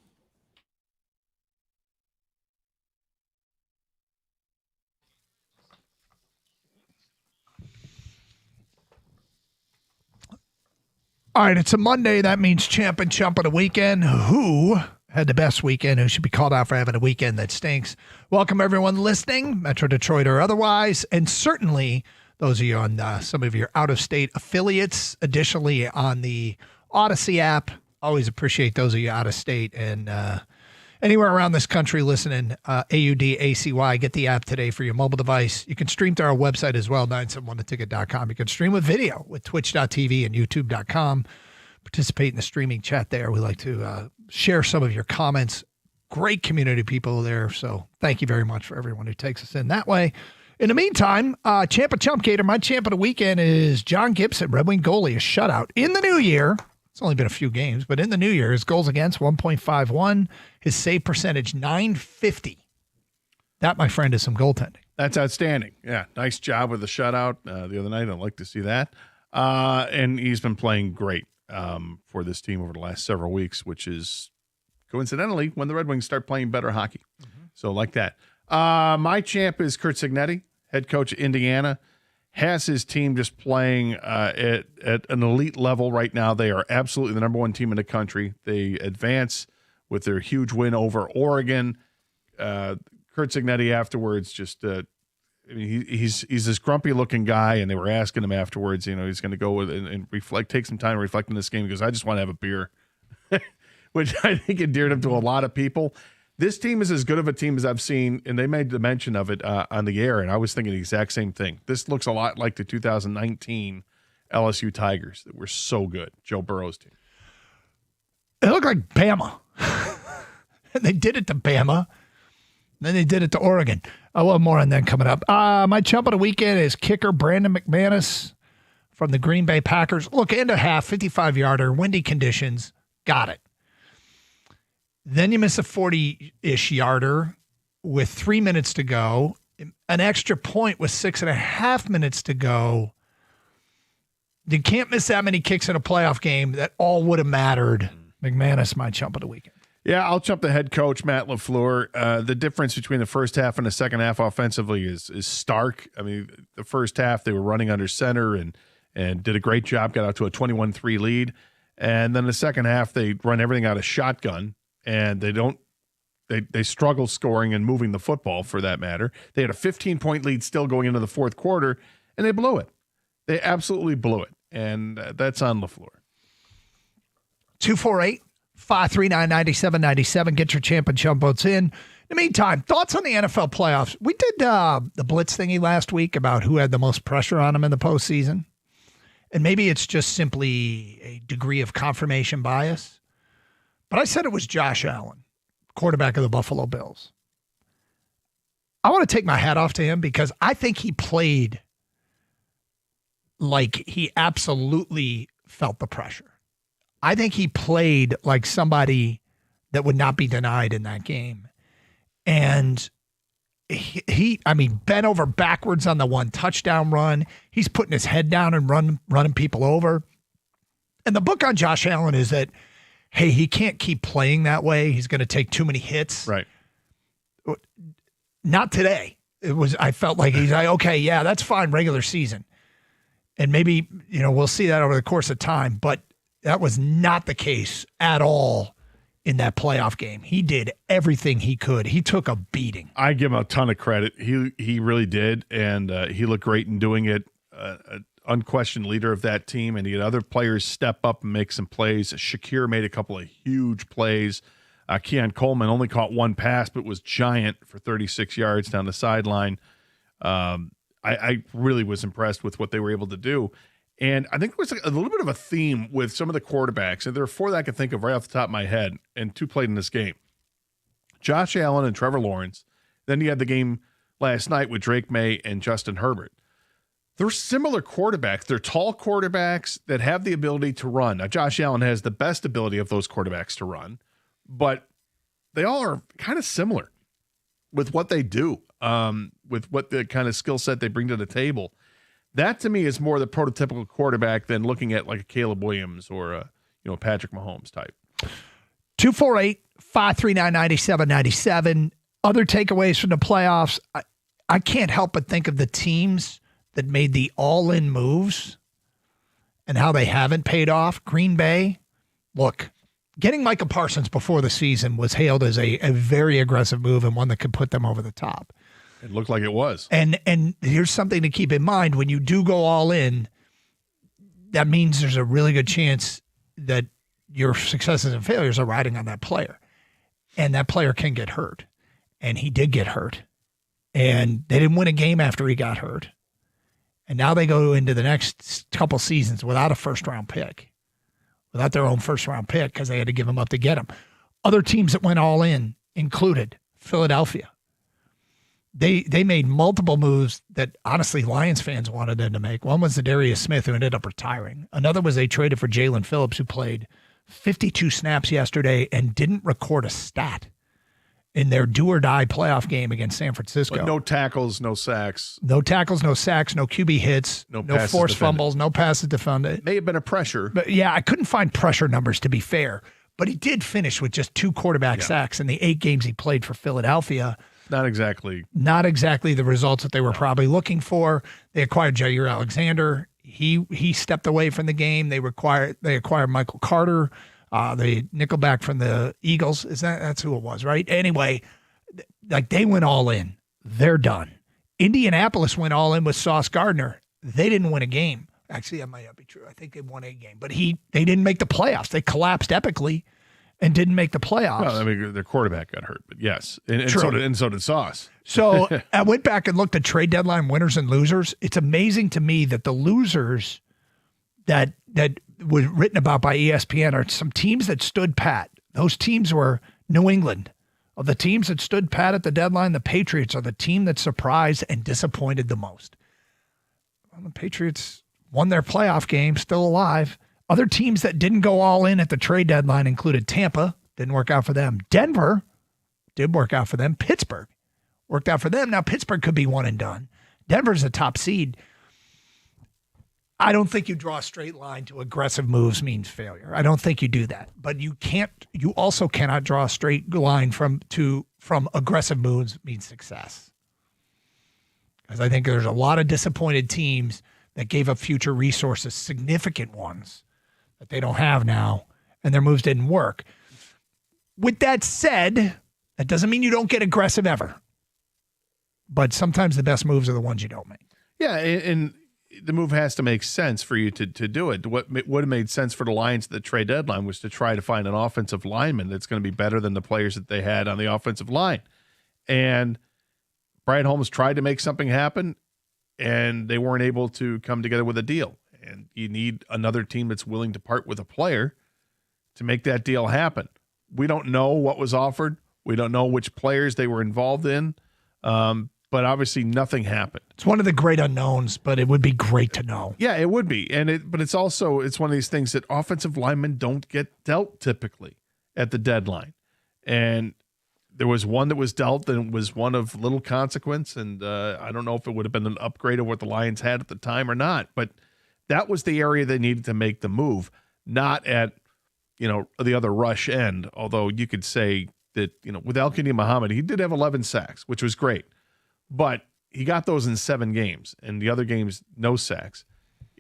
S4: All right, it's a Monday. That means Champ and Chump on a weekend. Who had the best weekend? Who should be called out for having a weekend that stinks? Welcome, everyone listening, Metro Detroit or otherwise, and certainly those of you on some of your out-of-state affiliates. Additionally, on the Odyssey app, always appreciate those of you out of state and anywhere around this country listening. AUDACY, get the app today for your mobile device. You can stream to our website as well, 971theticket.com. You can stream with video with twitch.tv and youtube.com. Participate in the streaming chat there. We like to share some of your comments. Great community people there, so thank you very much for everyone who takes us in that way. In the meantime, Champ and Chump Gator, my champ of the weekend is John Gibson, Red Wing goalie, a shutout in the new year. It's only been a few games, but in the new year, his goals against 1.51, his save percentage 950. That, my friend, is some goaltending.
S3: That's outstanding. Yeah, nice job with the shutout the other night. I'd like to see that. And he's been playing great for this team over the last several weeks, which is coincidentally when the Red Wings start playing better hockey. Mm-hmm. So like that. My champ is Curt Cignetti, head coach of Indiana. Has his team just playing at an elite level right now. They are absolutely the number one team in the country. They advance with their huge win over Oregon. Curt Cignetti afterwards just he's this grumpy looking guy, and they were asking him afterwards, he's going to go with and reflect, take some time to reflect on this game because I just want to have a beer, which I think endeared him to a lot of people. This team is as good of a team as I've seen, and they made the mention of it on the air, and I was thinking the exact same thing. This looks a lot like the 2019 LSU Tigers that were so good, Joe Burrow's team.
S4: It looked like Bama. And they did it to Bama. Then they did it to Oregon. I'll have more on that coming up. My chump of the weekend is kicker Brandon McManus from the Green Bay Packers. Look, end of half, 55-yarder, windy conditions. Got it. Then you miss a 40-ish yarder with 3 minutes to go. An extra point with 6.5 minutes to go. You can't miss that many kicks in a playoff game. That all would have mattered. McManus, my chump of the weekend.
S3: Yeah, I'll chump the head coach, Matt LaFleur. The difference between the first half and the second half offensively is stark. I mean, the first half they were running under center and did a great job, got out to a 21-3 lead. And then the second half they run everything out of shotgun. And they struggle scoring and moving the football for that matter. They had a 15-point lead still going into the fourth quarter, and they blew it. They absolutely blew it. And that's on LaFleur.
S4: 248-539-9797. Get your champ and chump votes in. In the meantime, thoughts on the NFL playoffs. We did the blitz thingy last week about who had the most pressure on them in the postseason. And maybe it's just simply a degree of confirmation bias. But I said it was Josh Allen, quarterback of the Buffalo Bills. I want to take my hat off to him because I think he played like he absolutely felt the pressure. I think he played like somebody that would not be denied in that game. And he bent over backwards on the one touchdown run. He's putting his head down and running people over. And the book on Josh Allen is that, hey, he can't keep playing that way. He's going to take too many hits.
S3: Right.
S4: Not today. I felt like he's like, okay, yeah, that's fine, regular season. And maybe, we'll see that over the course of time, but that was not the case at all in that playoff game. He did everything he could. He took a beating.
S3: I give him a ton of credit. He really did, and he looked great in doing it. An unquestioned leader of that team, and he had other players step up and make some plays. Shakir made a couple of huge plays. Keon Coleman only caught one pass, but was giant for 36 yards down the sideline. I really was impressed with what they were able to do. And I think there was a little bit of a theme with some of the quarterbacks. And there are four that I can think of right off the top of my head, and two played in this game. Josh Allen and Trevor Lawrence. Then you had the game last night with Drake May and Justin Herbert. They're similar quarterbacks. They're tall quarterbacks that have the ability to run. Now, Josh Allen has the best ability of those quarterbacks to run, but they all are kind of similar with what they do, with what the kind of skill set they bring to the table. That to me is more the prototypical quarterback than looking at like a Caleb Williams or a Patrick Mahomes type.
S4: 248-539-9797. Other takeaways from the playoffs. I can't help but think of the teams that made the all-in moves and how they haven't paid off. Green Bay, look, getting Micah Parsons before the season was hailed as a very aggressive move and one that could put them over the top.
S3: It looked like it was.
S4: And here's something to keep in mind. When you do go all in, that means there's a really good chance that your successes and failures are riding on that player. And that player can get hurt. And he did get hurt. And they didn't win a game after he got hurt. And now they go into the next couple seasons without a first-round pick, without their own first-round pick because they had to give him up to get him. Other teams that went all in included Philadelphia. They made multiple moves that, honestly, Lions fans wanted them to make. One was Zadarius Smith, who ended up retiring. Another was they traded for Jalen Phillips, who played 52 snaps yesterday and didn't record a stat in their do-or-die playoff game against San Francisco.
S3: But no tackles, no sacks.
S4: No tackles, no sacks, no QB hits, no forced fumbles, no passes defended.
S3: May have been a pressure.
S4: But, yeah, I couldn't find pressure numbers, to be fair. But he did finish with just 2 quarterback sacks in the 8 games he played for Philadelphia.
S3: Not exactly
S4: the results that they were probably looking for. They acquired Jair Alexander. He stepped away from the game. They acquired Michael Carter, the nickelback from the Eagles. That's who it was, right? Anyway, like they went all in. They're done. Indianapolis went all in with Sauce Gardner. They didn't win a game. Actually, that might not be true. I think they won a game, but they didn't make the playoffs. They collapsed epically and didn't make the playoffs.
S3: Well, I mean, their quarterback got hurt, but yes. And so did Sauce.
S4: So I went back and looked at trade deadline winners and losers. It's amazing to me that the losers that was written about by ESPN are some teams that stood pat. Those teams were New England. Of the teams that stood pat at the deadline, the Patriots are the team that surprised and disappointed the most. Well, the Patriots won their playoff game, still alive. Other teams that didn't go all in at the trade deadline included Tampa, didn't work out for them. Denver did work out for them. Pittsburgh worked out for them. Now Pittsburgh could be one and done. Denver's a top seed. I don't think you draw a straight line to aggressive moves means failure. I don't think you do that. But you also cannot draw a straight line from aggressive moves means success. Because I think there's a lot of disappointed teams that gave up future resources, significant ones, that they don't have now, and their moves didn't work. With that said, that doesn't mean you don't get aggressive ever. But sometimes the best moves are the ones you don't make.
S3: Yeah, and the move has to make sense for you to do it. What would have made sense for the Lions at the trade deadline was to try to find an offensive lineman that's going to be better than the players that they had on the offensive line. And Brian Holmes tried to make something happen, and they weren't able to come together with a deal. And you need another team that's willing to part with a player to make that deal happen. We don't know what was offered. We don't know which players they were involved in. But obviously nothing happened.
S4: It's one of the great unknowns, but it would be great to know.
S3: Yeah, it would be. But it's one of these things that offensive linemen don't get dealt typically at the deadline. And there was one that was dealt and was one of little consequence. And I don't know if it would have been an upgrade of what the Lions had at the time or not. But that was the area they needed to make the move, not at, the other rush end. Although you could say that, with Al-Quadin Muhammad, he did have 11 sacks, which was great. But he got those in 7 games, and the other games, no sacks.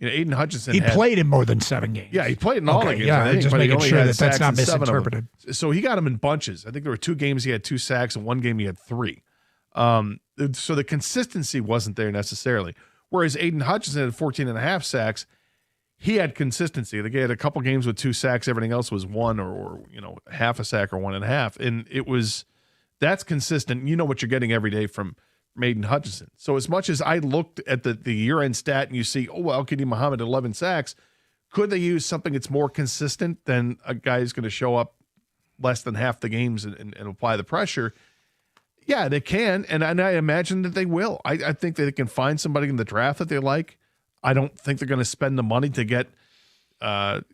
S3: Aiden Hutchinson.
S4: He played in more than 7 games.
S3: Yeah, he played in all the games.
S4: Yeah,
S3: I think,
S4: just
S3: but
S4: making sure that that's not
S3: 7 of them.
S4: misinterpreted.
S3: So he got them in bunches. I think there were 2 games he had 2 sacks, and 1 game he had 3. So the consistency wasn't there necessarily. Whereas Aiden Hutchinson had 14.5 sacks. He had consistency. The guy had a couple games with 2 sacks. Everything else was 1 or half a sack or 1.5. And that's consistent. You know what you're getting every day from Aiden Hutchinson. So as much as I looked at the year-end stat and you see, Al-Quadin Muhammad 11 sacks, could they use something that's more consistent than a guy who's going to show up less than half the games and apply the pressure? Yeah, they can, and I imagine that they will. I think that they can find somebody in the draft that they like. I don't think they're going to spend the money to get, Hendrickson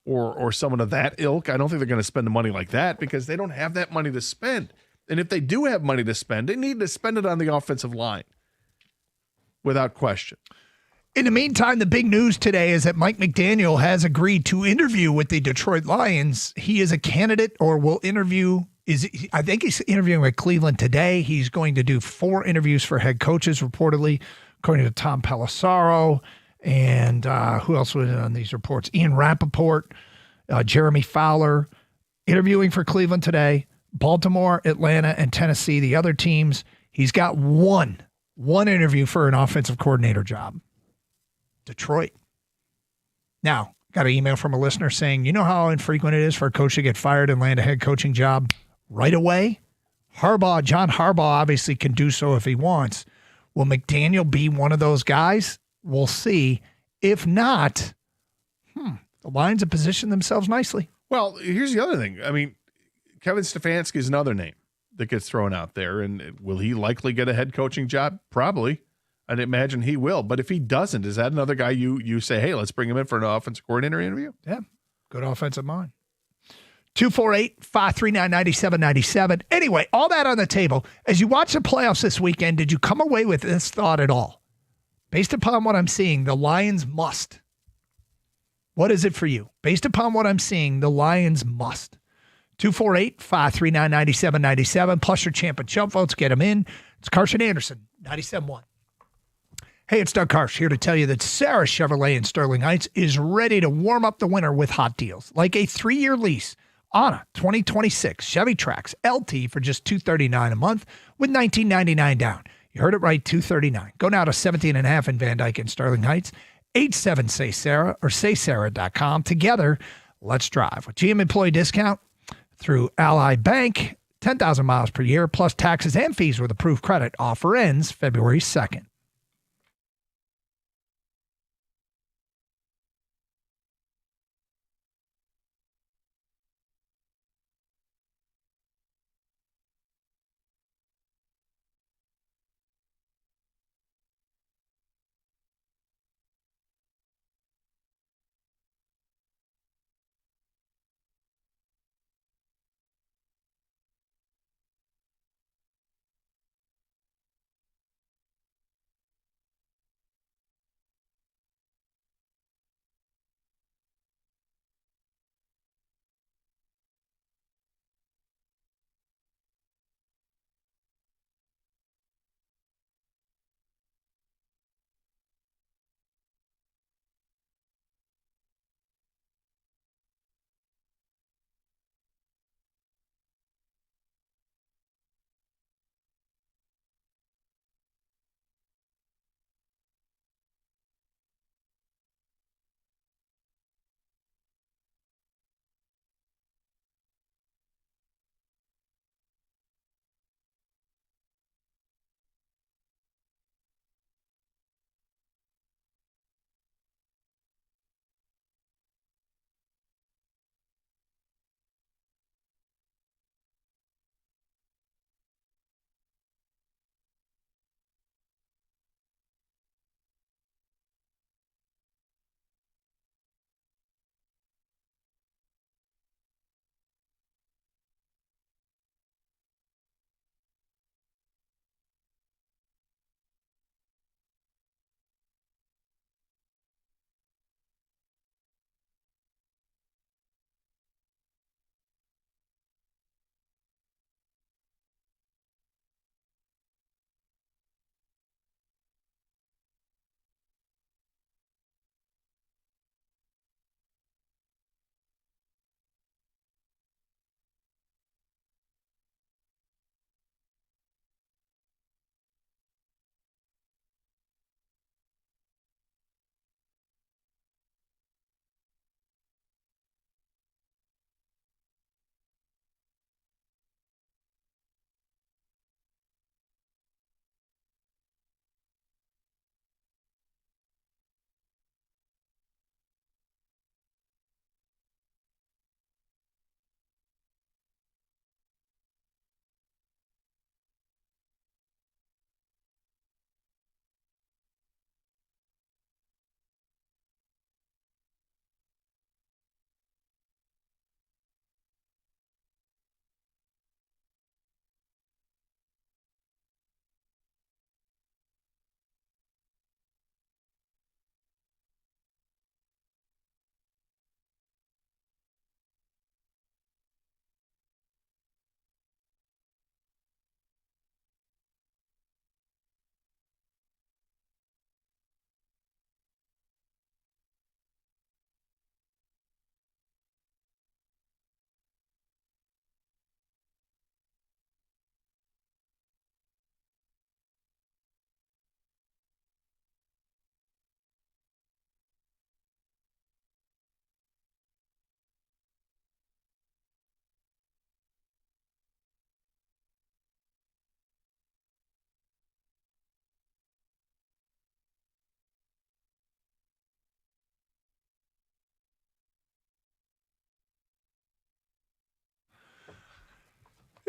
S3: or someone of that ilk. I don't think they're going to spend the money like that because they don't have that money to spend. And if they do have money to spend, they need to spend it on the offensive line without question.
S4: In the meantime, the big news today is that Mike McDaniel has agreed to interview with the Detroit Lions. He is a candidate or will interview. I think he's interviewing with Cleveland today. He's going to do 4 interviews for head coaches, reportedly, according to Tom Pelissero. And who else was on these reports? Ian Rappaport, Jeremy Fowler, interviewing for Cleveland today. Baltimore, Atlanta, and Tennessee, the other teams. He's got one interview for an offensive coordinator job. Detroit. Now, got an email from a listener saying, you know how infrequent it is for a coach to get fired and land a head coaching job right away? John Harbaugh obviously can do so if he wants. Will McDaniel be one of those guys? We'll see. If not, the Lions have positioned themselves nicely.
S3: Well, here's the other thing. I mean, Kevin Stefanski is another name that gets thrown out there. And will he likely get a head coaching job? Probably. I'd imagine he will. But if he doesn't, is that another guy you say, hey, let's bring him in for an offensive coordinator interview?
S4: Yeah. Good offensive mind. 248-539-9797. Anyway, all that on the table. As you watch the playoffs this weekend, did you come away with this thought at all? Based upon what I'm seeing, the Lions must. What is it for you? Based upon what I'm seeing, the Lions must. 248-539-9797. Plus your Champ and Chump votes. Get them in. It's Carson Anderson, 97.1. Hey, it's Doug Karsh here to tell you that Sarah Chevrolet in Sterling Heights is ready to warm up the winter with hot deals, like a 3-year lease on a 2026 Chevy Trax LT for just $239 a month with $19.99 down. You heard it right, $239. Go now to 17.5 in Van Dyke and Sterling Heights. 87-SAY-SARAH or saysarah.com. Together, let's drive. With GM employee discount through Ally Bank, 10,000 miles per year, plus taxes and fees with approved credit. Offer ends February 2nd.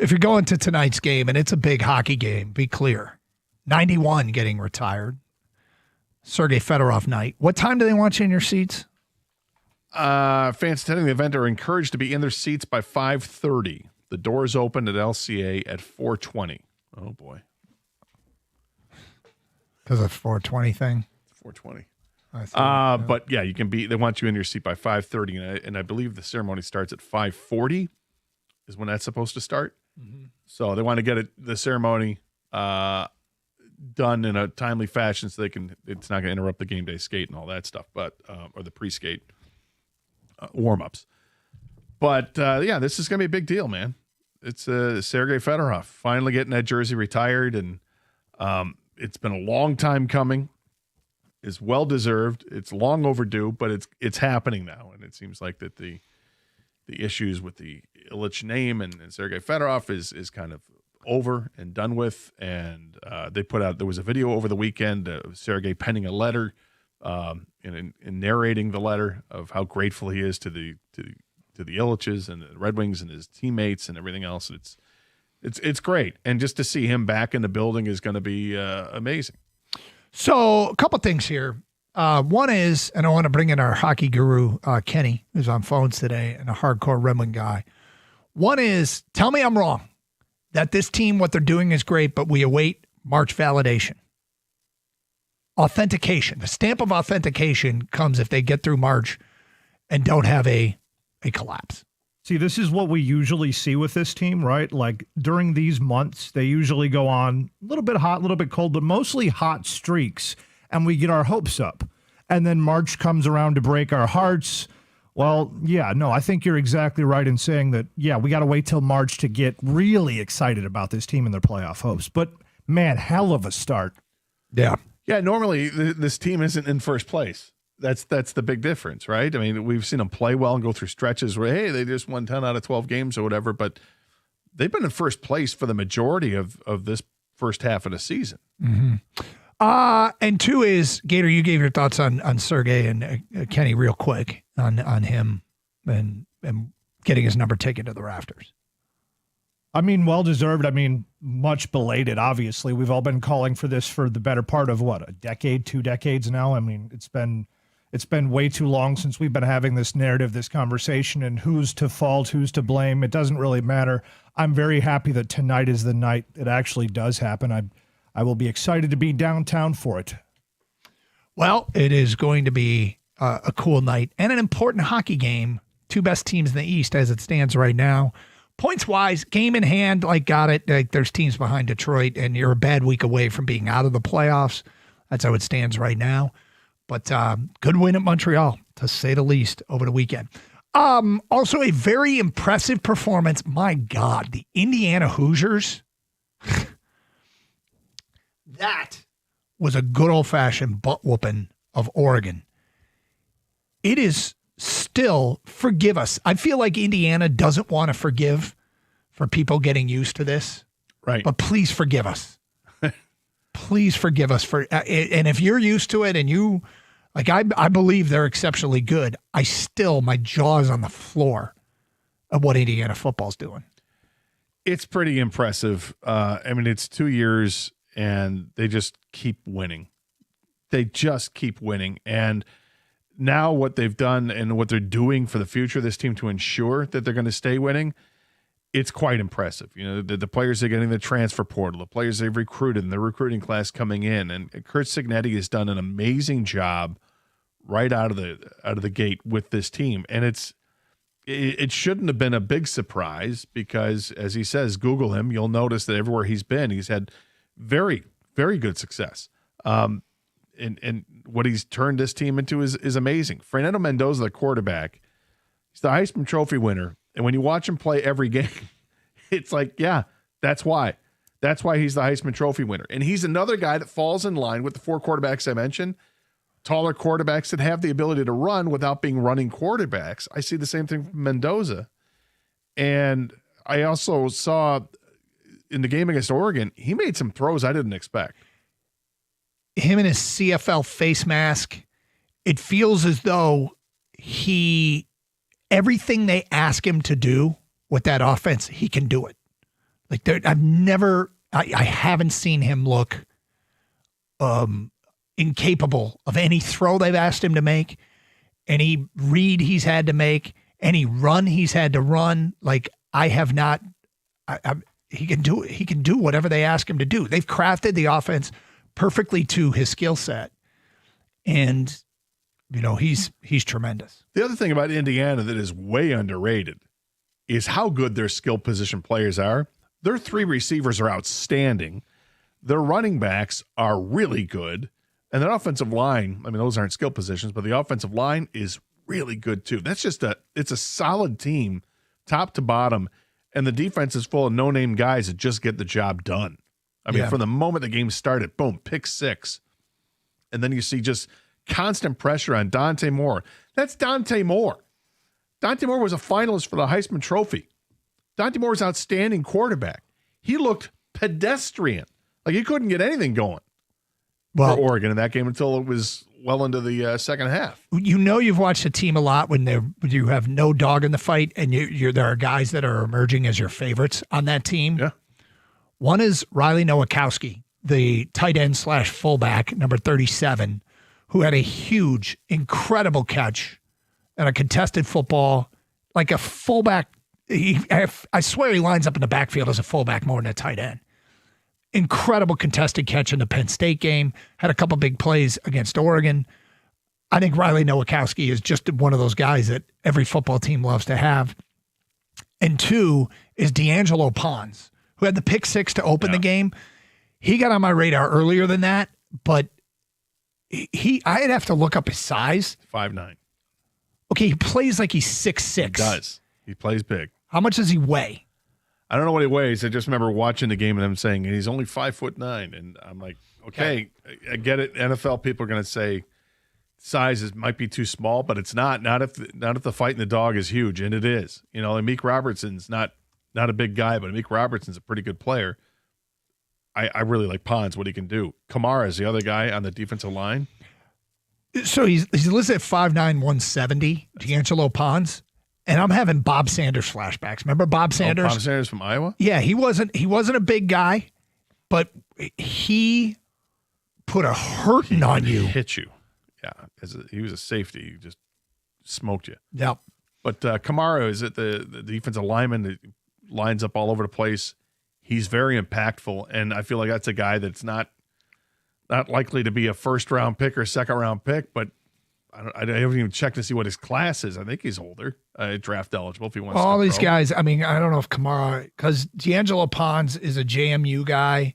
S4: if you're going to tonight's game, and it's a big hockey game, be clear. 91 getting retired. Sergei Fedorov night. What time do they want you in your seats?
S3: Fans attending the event are encouraged to be in their seats by 5:30. The doors open at LCA at 4:20. Oh, boy.
S4: Because of 4:20 thing?
S3: 4:20.
S4: But
S3: yeah, you can be. They want you in your seat by 5:30, and I believe the ceremony starts at 5:40 is when that's supposed to start. Mm-hmm. So they want to get the ceremony done in a timely fashion so it's not going to interrupt the game day skate and all that stuff, but or the pre-skate warm-ups. But yeah, this is going to be a big deal, man. It's Sergei Fedorov finally getting that jersey retired, and it's been a long time coming. It's well deserved. It's long overdue, but it's happening now, and it seems like that the issues with the Illich name and Sergei Fedorov is kind of over and done with. And there was a video over the weekend of Sergei penning a letter and narrating the letter of how grateful he is to the Illiches and the Red Wings and his teammates and everything else. It's great, and just to see him back in the building is going to be amazing.
S4: So a couple things here. One is, and I want to bring in our hockey guru, Kenny, who's on phones today, and a hardcore Red Wing guy. One is, tell me I'm wrong, that this team, what they're doing is great, but we await March validation. Authentication. The stamp of authentication comes if they get through March and don't have a collapse.
S15: See, this is what we usually see with this team, right? Like during these months, they usually go on a little bit hot, a little bit cold, but mostly hot streaks, and we get our hopes up. And then March comes around to break our hearts. Well, yeah, no, I think you're exactly right in saying that, yeah, we got to wait till March to get really excited about this team and their playoff hopes. But, man, hell of a start.
S4: Yeah.
S3: Yeah, normally this team isn't in first place. That's the big difference, right? I mean, we've seen them play well and go through stretches where, hey, they just won 10 out of 12 games or whatever, but they've been in first place for the majority of this first half of the season.
S4: Mm-hmm. And two is, Gator, you gave your thoughts on Sergei and Kenny real quick on him and getting his number taken to the rafters.
S15: I mean, well-deserved. I mean, much belated, obviously. We've all been calling for this for the better part of, a decade, 2 decades now? I mean, it's been way too long since we've been having this narrative, this conversation, and who's to fault, who's to blame. It doesn't really matter. I'm very happy that tonight is the night it actually does happen. I will be excited to be downtown for it.
S4: Well, it is going to be a cool night and an important hockey game. 2 best teams in the East as it stands right now. Points-wise, game in hand, got it. There's teams behind Detroit, and you're a bad week away from being out of the playoffs. That's how it stands right now. But good win at Montreal, to say the least, over the weekend. Also, a very impressive performance. My God, the Indiana Hoosiers. That was a good old-fashioned butt-whooping of Oregon. It is still, forgive us. I feel like Indiana doesn't want to forgive for people getting used to this.
S3: Right.
S4: But please forgive us. Please forgive us for, and if you're used to it and you, I believe they're exceptionally good. My jaw's on the floor of what Indiana football's doing.
S3: It's pretty impressive. I mean, it's 2 years and they just keep winning. And now what they've done and what they're doing for the future of this team to ensure that they're going to stay winning, it's quite impressive. You know, the players are getting the transfer portal, the players they've recruited, and the recruiting class coming in. And Kurt Cignetti has done an amazing job right out of the gate with this team. And it shouldn't have been a big surprise because, as he says, Google him. You'll notice that everywhere he's been, he's had very, very good success. And what he's turned this team into is amazing. Fernando Mendoza, the quarterback, he's the Heisman Trophy winner. And when you watch him play every game, it's like, yeah, that's why. That's why he's the Heisman Trophy winner. And he's another guy that falls in line with the 4 quarterbacks I mentioned, taller quarterbacks that have the ability to run without being running quarterbacks. I see the same thing from Mendoza. And I also saw in the game against Oregon, he made some throws I didn't expect.
S4: Him and his CFL face mask, it feels as though everything they ask him to do with that offense, he can do it. Like I haven't seen him look incapable of any throw they've asked him to make, any read he's had to make, any run he's had to run. Like I have not. He can do it. He can do whatever they ask him to do. They've crafted the offense perfectly to his skill set, and he's tremendous.
S3: The other thing about Indiana that is way underrated is how good their skill position players are. Their 3 receivers are outstanding. Their running backs are really good. And their offensive line, I mean, those aren't skill positions, but the offensive line is really good too. That's it's a solid team, top to bottom. And the defense is full of no-name guys that just get the job done. I mean, from the moment the game started, boom, pick 6. And then you see just constant pressure on Dante Moore. That's Dante Moore. Dante Moore was a finalist for the Heisman Trophy. Dante Moore's outstanding quarterback. He looked pedestrian. Like he couldn't get anything going for Oregon in that game until it was well into the second half.
S4: You've watched a team a lot when you have no dog in the fight, and there are guys that are emerging as your favorites on that team.
S3: Yeah.
S4: One is Riley Nowakowski, the tight end / fullback, number 37, who had a huge, incredible catch and a contested football, like a fullback. I swear he lines up in the backfield as a fullback more than a tight end. Incredible contested catch in the Penn State game. Had a couple big plays against Oregon. I think Riley Nowakowski is just one of those guys that every football team loves to have. And 2 is D'Angelo Pons, who had the pick 6 to open the game. He got on my radar earlier than that, but I'd have to look up his size.
S3: 5'9".
S4: Okay, he plays like he's 6'6".
S3: He does. He plays big.
S4: How much does he weigh?
S3: I don't know what he weighs. I just remember watching the game and them saying he's only 5'9", and I'm like, okay, I get it. NFL people are going to say size might be too small, but it's not. Not if the fight in the dog is huge, and it is. And Meek Robertson's not a big guy, but Meek Robertson's a pretty good player. I really like Pons, what he can do. Kamara is the other guy on the defensive line.
S4: So he's listed at 5'9", 170, D'Angelo Pons. And I'm having Bob Sanders flashbacks. Remember Bob Sanders?
S3: Bob Sanders from Iowa?
S4: Yeah, he wasn't a big guy, but he put a hurting on you.
S3: Hit you. Yeah, he was a safety. He just smoked you.
S4: Yep.
S3: But Kamara is the defensive lineman that lines up all over the place. He's very impactful, and I feel like that's a guy that's not likely to be a first-round pick or second-round pick, but I haven't even checked to see what his class is. I think he's older, draft eligible if he wants to.
S4: All these guys, I mean, I don't know if Kamara, because D'Angelo Pons is a JMU guy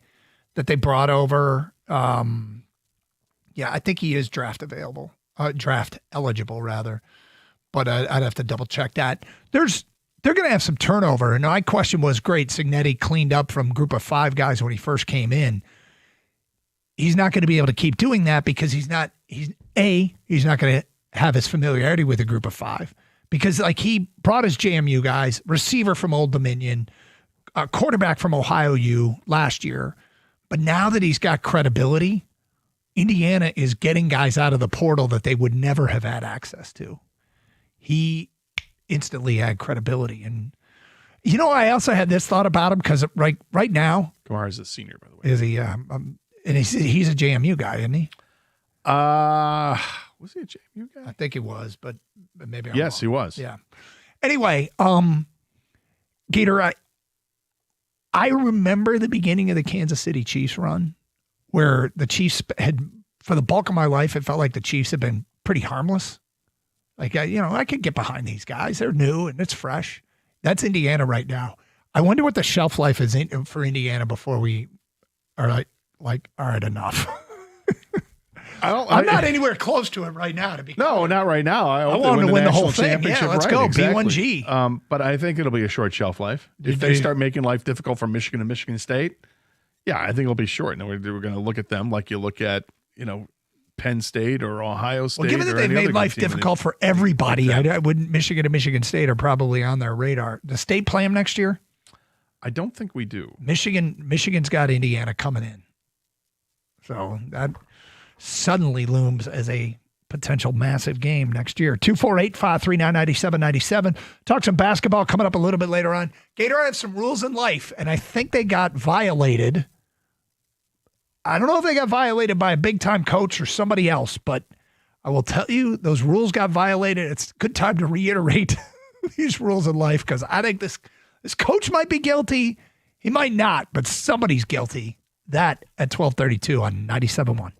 S4: that they brought over. Yeah, I think he is draft eligible rather, but I'd have to double check that. They're going to have some turnover. And my question was, great, Cignetti cleaned up from group of 5 guys when he first came in. He's not going to be able to keep doing that because he's not going to have his familiarity with a group of 5 because he brought his JMU guys, receiver from Old Dominion, a quarterback from Ohio U last year. But now that he's got credibility, Indiana is getting guys out of the portal that they would never have had access to. He instantly had credibility. And, I also had this thought about him because right now.
S3: Kamara's a senior, by the way.
S4: Is he? And he's a JMU guy, isn't he?
S3: Was he a JMU guy?
S4: I think he was, but maybe I'm
S3: Yes,
S4: wrong.
S3: he was.
S4: Yeah. Anyway, Gator, I remember the beginning of the Kansas City Chiefs run where the Chiefs had, for the bulk of my life, it felt like the Chiefs had been pretty harmless. I could get behind these guys. They're new and it's fresh. That's Indiana right now. I wonder what the shelf life is for Indiana before we are like, all right, enough. I'm not anywhere close to it right now.
S3: No, not right now. I
S4: want them to win the whole thing. Yeah, let's go.
S3: Exactly.
S4: B1G.
S3: But I think it'll be a short shelf life. If they start making life difficult for Michigan and Michigan State, yeah, I think it'll be short. And we're going to look at them like you look at, Penn State or Ohio State.
S4: Well, given that they've made life difficult for everybody, I wouldn't. Michigan and Michigan State are probably on their radar. Does State play them next year?
S3: I don't think we do.
S4: Michigan's got Indiana coming in. So that suddenly looms as a potential massive game next year. 248-539-9797. Talk some basketball coming up a little bit later on. Gator, I have some rules in life, and I think they got violated. I don't know if they got violated by a big-time coach or somebody else, but I will tell you, those rules got violated. It's a good time to reiterate these rules in life because I think this coach might be guilty. He might not, but somebody's guilty. That at 12:32 on 97.1.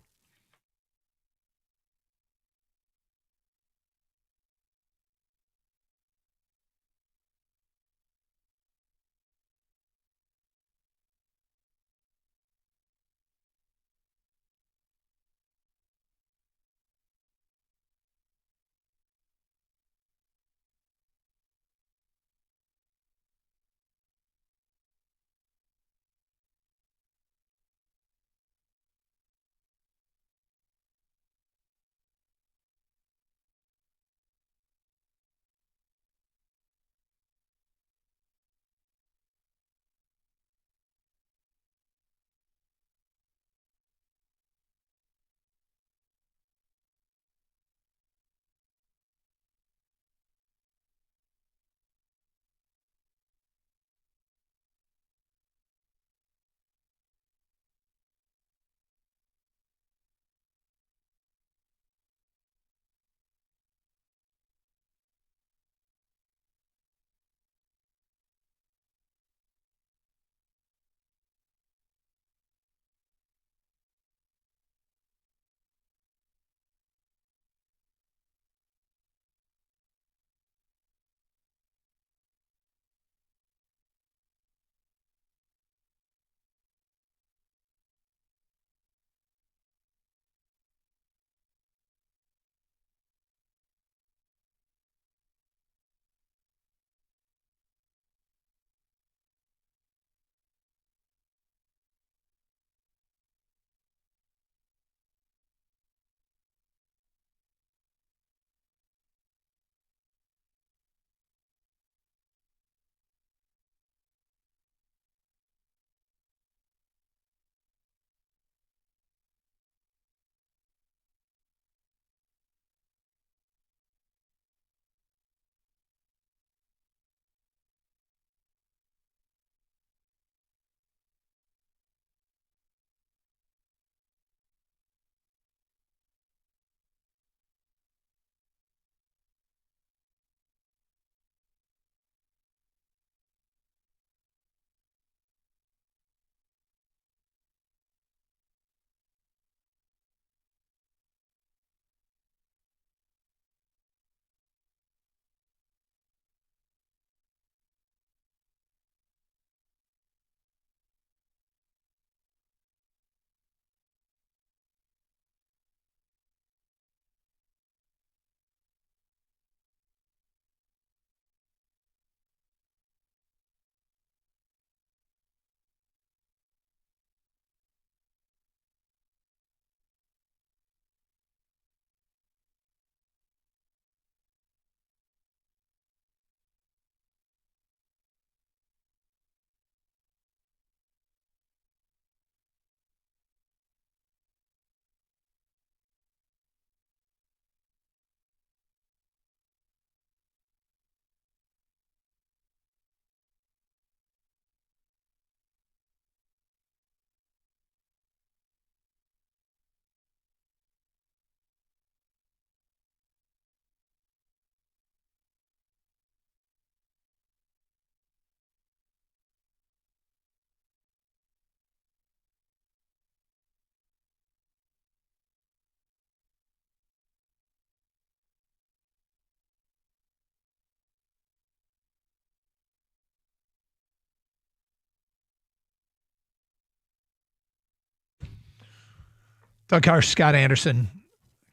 S4: Doug Harsh, Scott Anderson,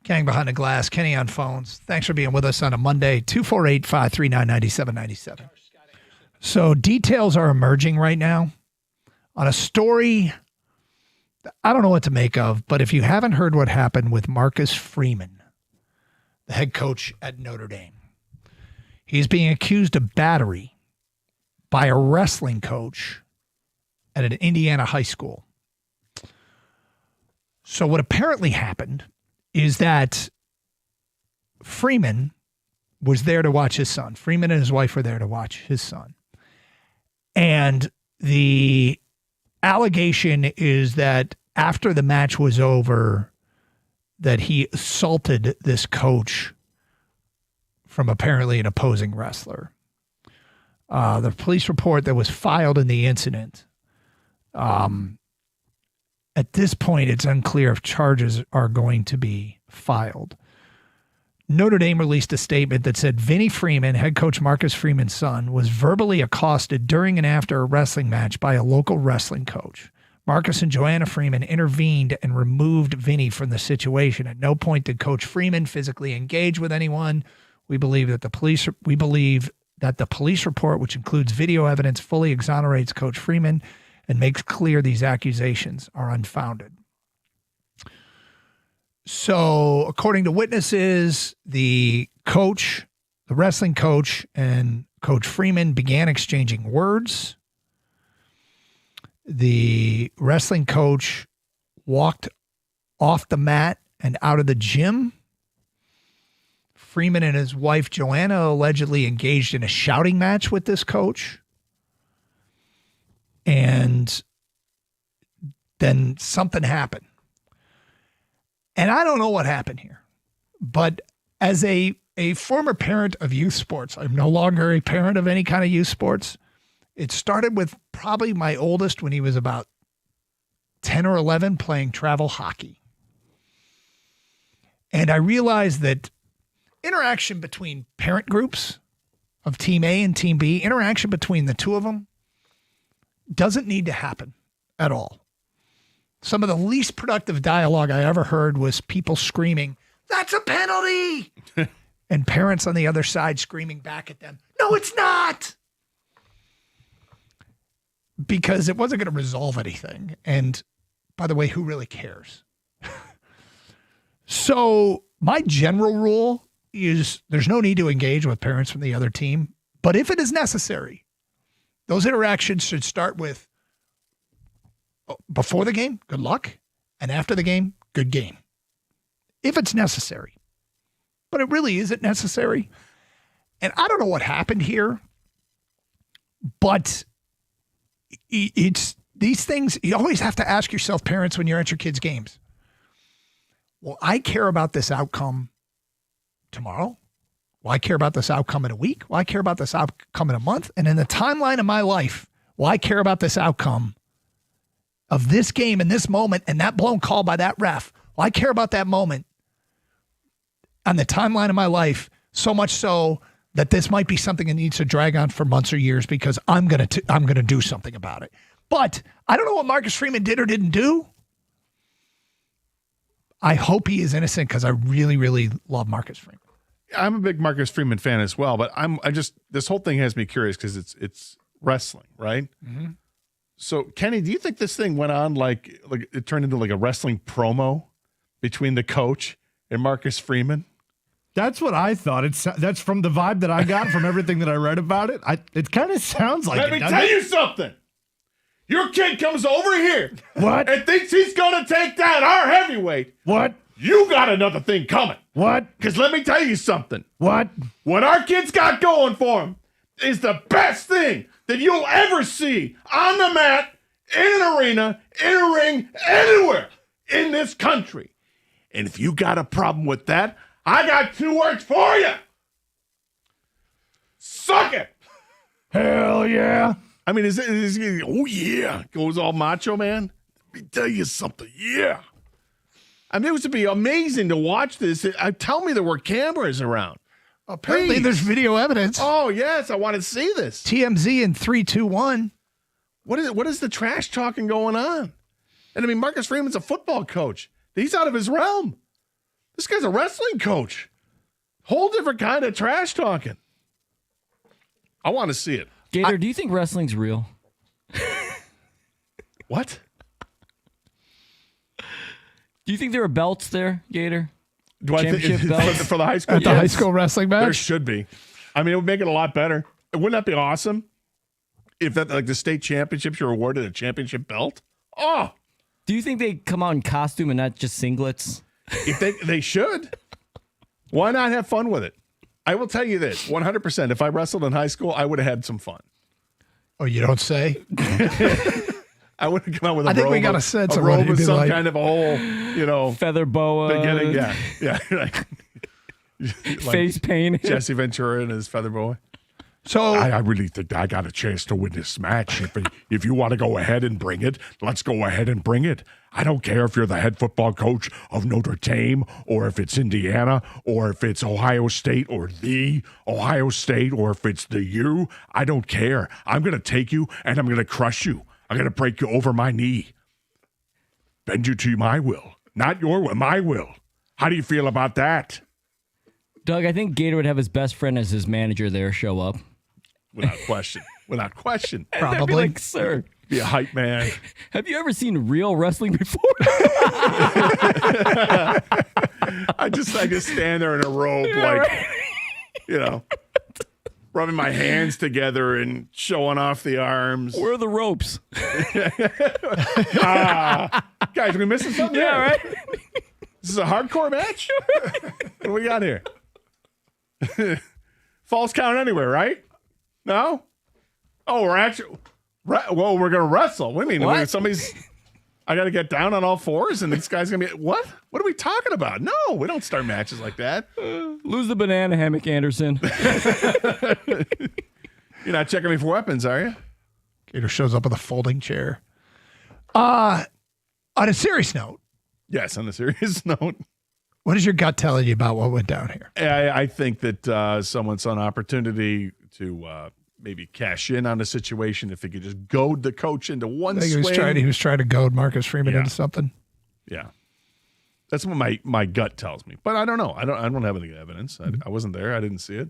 S4: Kang behind the glass, Kenny on phones. Thanks for being with us on a Monday, 248-539-9797. So details are emerging right now on a story I don't know what to make of, but if you haven't heard what happened with Marcus Freeman, the head coach at Notre Dame, he's being accused of battery by a wrestling coach at an Indiana high school. So what apparently happened is that Freeman was there to watch his son. Freeman and his wife were there to watch his son. And the allegation is that after the match was over, that he assaulted this coach from apparently an opposing wrestler. The police report that was filed in the incident, at this point, it's unclear if charges are going to be filed. Notre Dame released a statement that said Vinny Freeman, head coach Marcus Freeman's son, was verbally accosted during and after a wrestling match by a local wrestling coach. Marcus and Joanna Freeman intervened and removed Vinny from the situation. At no point did Coach Freeman physically engage with anyone. We believe that the police report, which includes video evidence, fully exonerates Coach Freeman and makes clear these accusations are unfounded. So, according to witnesses, the wrestling coach, and Coach Freeman began exchanging words. The wrestling coach walked off the mat and out of the gym. Freeman and his wife, Joanna, allegedly engaged in a shouting match with this coach. And then something happened. And I don't know what happened here, but as a former parent of youth sports, I'm no longer a parent of any kind of youth sports. It started with probably my oldest when he was about 10 or 11 playing travel hockey. And I realized that interaction between parent groups of Team A and Team B, interaction between the two of them doesn't need to happen at all. Some of the least productive dialogue I ever heard was people screaming, "That's a penalty!" and parents on the other side screaming back at them, "No, it's not!" Because it wasn't going to resolve anything. And by the way, who really cares? So my general rule is there's no need to engage with parents from the other team. But if it is necessary, those interactions should start with, before the game, good luck. And after the game, good game. If it's necessary. But it really isn't necessary. And I don't know what happened here, but it's these things, you always have to ask yourself, parents, when you're at your kids' games, will I care about this outcome tomorrow? Will I care about this outcome in a week? Will I care about this outcome in a month? And in the timeline of my life, will I care about this outcome of this game in this moment and that blown call by that ref? Will I care about that moment on the timeline of my life so much so that this might be something that needs to drag on for months or years because I'm gonna do something about it. But I don't know what Marcus Freeman did or didn't do. I hope he is innocent because I really, really love Marcus Freeman.
S3: I'm a big Marcus Freeman fan as well, but this whole thing has me curious because it's wrestling, right? Mm-hmm. So, Kenny, do you think this thing went on like it turned into like a wrestling promo between the coach and Marcus Freeman?
S15: That's what I thought. That's from the vibe that I got from everything that I read about it. It kind of sounds like
S3: Let me tell you something. Your kid comes over here.
S15: What?
S3: And thinks he's going to take down our heavyweight.
S15: What?
S3: You got another thing coming.
S15: What?
S3: Because let me tell you something.
S15: What?
S3: What our kids got going for him is the best thing that you'll ever see on the mat, in an arena, in a ring, anywhere in this country. And if you got a problem with that, I got 2 words for you. Suck it.
S15: Hell yeah.
S3: I mean, is it oh yeah, goes all macho man? Let me tell you something, yeah. I mean, it was to be amazing to watch this. Tell me there were cameras around.
S4: Apparently, there's video evidence.
S3: Oh yes, I want to see this.
S4: TMZ in 3, 2, 1.
S3: What is it? What is the trash talking going on? And I mean, Marcus Freeman's a football coach. He's out of his realm. This guy's a wrestling coach. Whole different kind of trash talking. I want to see it.
S5: Gator, do you think wrestling's real?
S3: What?
S5: Do you think there are belts there, Gator?
S3: Do I think
S5: belts?
S3: for the high school?
S4: At the high school wrestling match?
S3: There should be. I mean, it would make it a lot better. Wouldn't that be awesome? If that, like the state championships, you're awarded a championship belt? Oh.
S5: Do you think they come out in costume and not just singlets?
S3: If they should. Why not have fun with it? I will tell you this, 100%. If I wrestled in high school, I would have had some fun.
S4: Oh, you don't say?
S3: I would have come out with a
S4: I think
S3: robe,
S4: we got a sense
S3: a
S4: of what
S3: robe
S4: he'd
S3: with
S4: be
S3: some
S4: like.
S3: kind of a whole,
S5: feather boa,
S3: beginning. Yeah.
S5: face paint.
S3: Jesse Ventura and his feather boa.
S4: So
S16: I really think I got a chance to win this match. If you want to go ahead and bring it, let's go ahead and bring it. I don't care if you're the head football coach of Notre Dame or if it's Indiana or if it's Ohio State or the Ohio State or if it's the U. I don't care. I'm going to take you and I'm going to crush you. I'm going to break you over my knee. Bend you to my will. Not your will, my will. How do you feel about that?
S5: Doug, I think Gator would have his best friend as his manager there show up.
S3: Without question. Without question.
S5: And they'd be like, sir,
S3: be a hype man.
S5: Have you ever seen real wrestling before?
S3: I just stand there in a robe, rubbing my hands together and showing off the arms.
S5: Where are the ropes?
S3: Guys, are we missing something?
S5: Yeah,
S3: here?
S5: right?
S3: This is a hardcore match? What do we got here? False count anywhere, right? No? Oh, we're actually... we're going to wrestle. What do you mean?
S5: What?
S3: I got to get down on all fours and this guy's going to be... What? What are we talking about? No, we don't start matches like that.
S5: Lose the banana hammock, Anderson.
S3: You're not checking me for weapons, are you?
S4: Gator shows up with a folding chair. On a serious note.
S3: Yes, on a serious note.
S4: What is your gut telling you about what went down here?
S3: I think that someone saw an opportunity to maybe cash in on the situation if they could just goad the coach into one swing.
S4: He was trying to goad Marcus Freeman into something.
S3: Yeah. That's what my gut tells me. But I don't know. I don't have any evidence. I wasn't there. I didn't see it.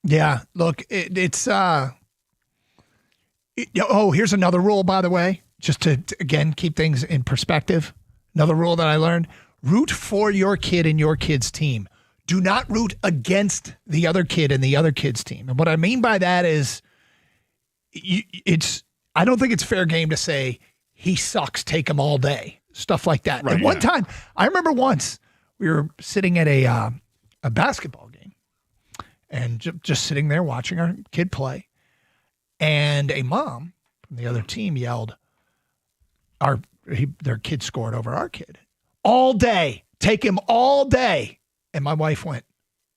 S4: Yeah. Look, it's here's another rule, by the way, just to again keep things in perspective. Another rule that I learned: root for your kid and your kid's team. Do not root against the other kid and the other kid's team. And what I mean by that is, I don't think it's fair game to say he sucks, take him all day, stuff like that.
S3: Right,
S4: and one time, I remember once we were sitting at a basketball game and just sitting there watching our kid play, and a mom from the other team yelled, their kid scored over our kid. All day. Take him all day. And my wife went,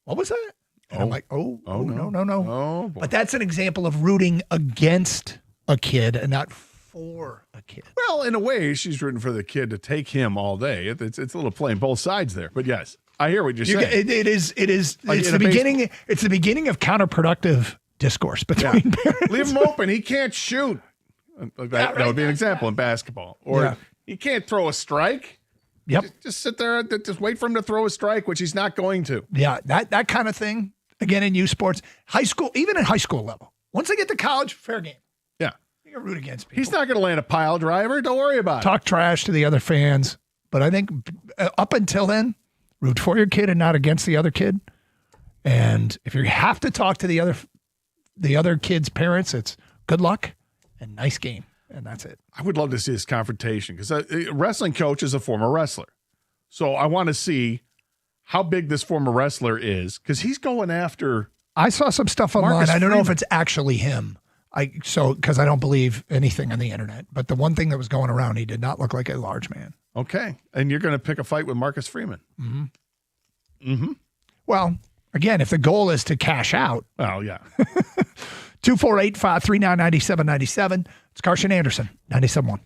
S4: what was that? And I'm like, no.
S3: Oh, boy.
S4: But that's an example of rooting against a kid and not for a kid.
S3: Well, in a way, she's rooting for the kid to take him all day. It's a little playing both sides there. But yes, I hear what you're saying.
S4: It is.
S3: Like
S4: It's the beginning. It's the beginning of counterproductive discourse between parents.
S3: Leave him open. He can't shoot. That would be an example in basketball. Or he can't throw a strike.
S4: Yep.
S3: Just sit there, just wait for him to throw a strike, which he's not going to.
S4: Yeah, that kind of thing. Again, in youth sports, high school, even at high school level. Once they get to college, fair game.
S3: Yeah.
S4: You can root against people.
S3: He's not going to land a pile driver. Don't worry about it.
S4: Talk trash to the other fans. But I think up until then, root for your kid and not against the other kid. And if you have to talk to the other kid's parents, it's good luck and nice game. And that's it.
S3: I would love to see this confrontation because a wrestling coach is a former wrestler. So I want to see how big this former wrestler is because he's going after.
S4: I saw some stuff online.
S3: Marcus
S4: I don't know if
S3: Freeman.
S4: it's actually him. Because I don't believe anything on the internet. But the one thing that was going around, he did not look like a large man.
S3: Okay. And you're going to pick a fight with Marcus Freeman.
S4: Mm-hmm.
S3: Mm-hmm.
S4: Well, again, if the goal is to cash out.
S3: Oh, yeah.
S4: 248-539-9797. It's Carson Anderson, 97.1.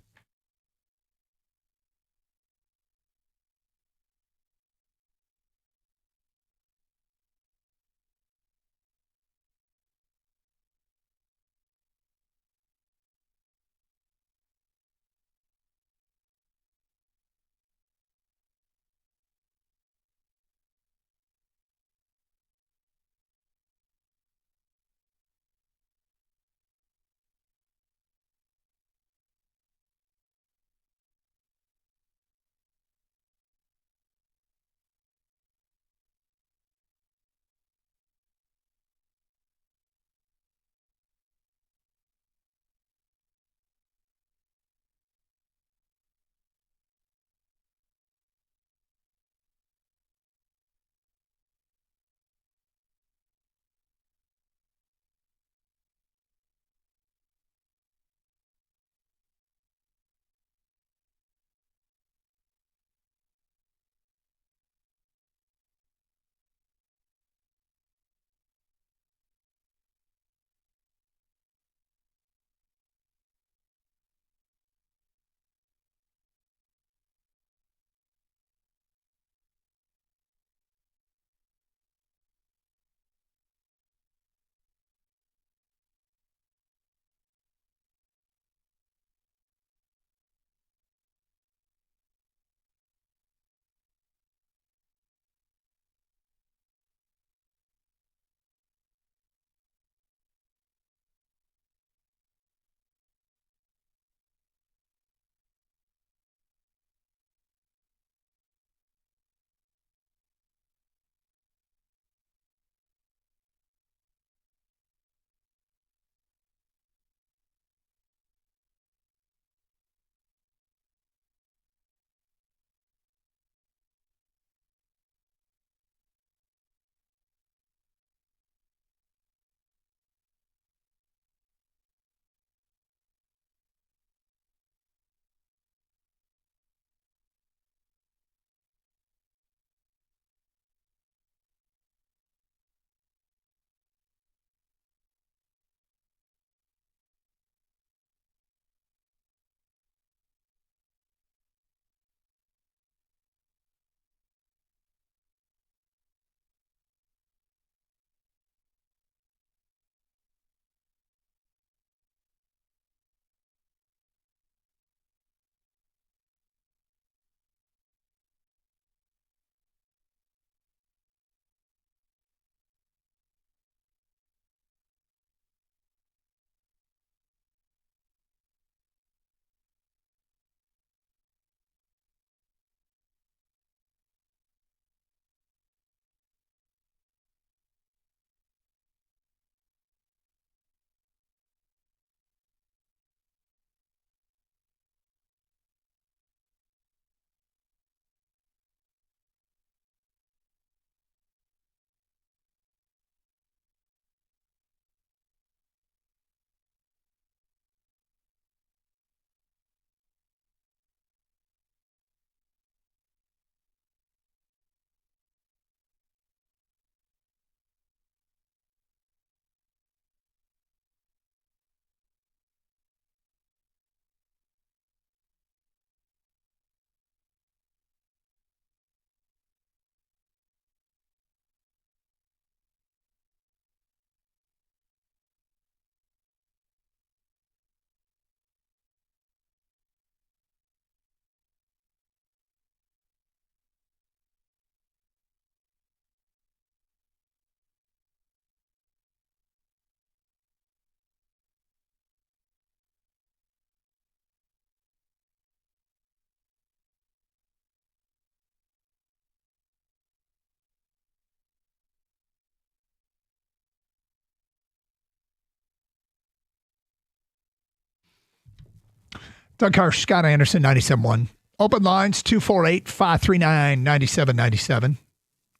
S4: Doug Harsh, Scott Anderson, 97.1. Open lines, 248-539-9797.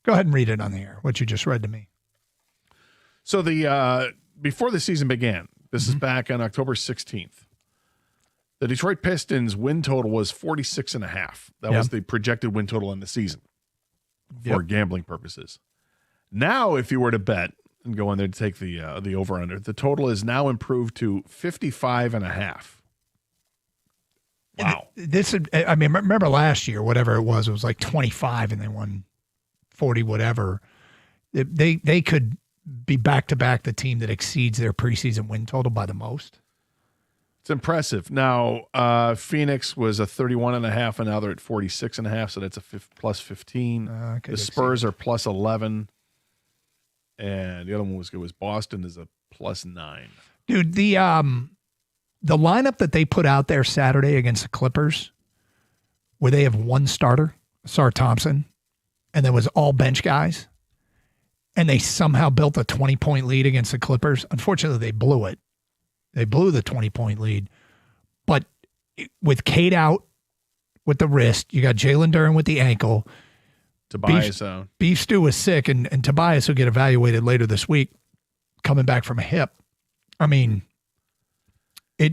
S4: Go ahead and read it on the air, what you just read to me.
S3: So before the season began, this is back on October 16th, the Detroit Pistons win total was 46.5. That was the projected win total in the season for gambling purposes. Now, if you were to bet and go in there to take the over-under, the total is now improved to 55.5. Wow.
S4: Remember last year, whatever it was like 25 and they won 40 whatever. They could be back-to-back the team that exceeds their preseason win total by the most.
S3: It's impressive. Now, Phoenix was a 31.5, and now they're at 46.5, so that's a plus 15. The Spurs are plus 11, and the other one was Boston is a plus 9.
S4: Dude, the lineup that they put out there Saturday against the Clippers, where they have one starter, Sar Thompson, and there was all bench guys, and they somehow built a 20-point lead against the Clippers. Unfortunately, they blew it. They blew the 20-point lead. But with Cade out with the wrist, you got Jalen Duren with the ankle.
S3: Tobias out.
S4: Beef Stew was sick, and Tobias will get evaluated later this week, coming back from a hip. I mean, they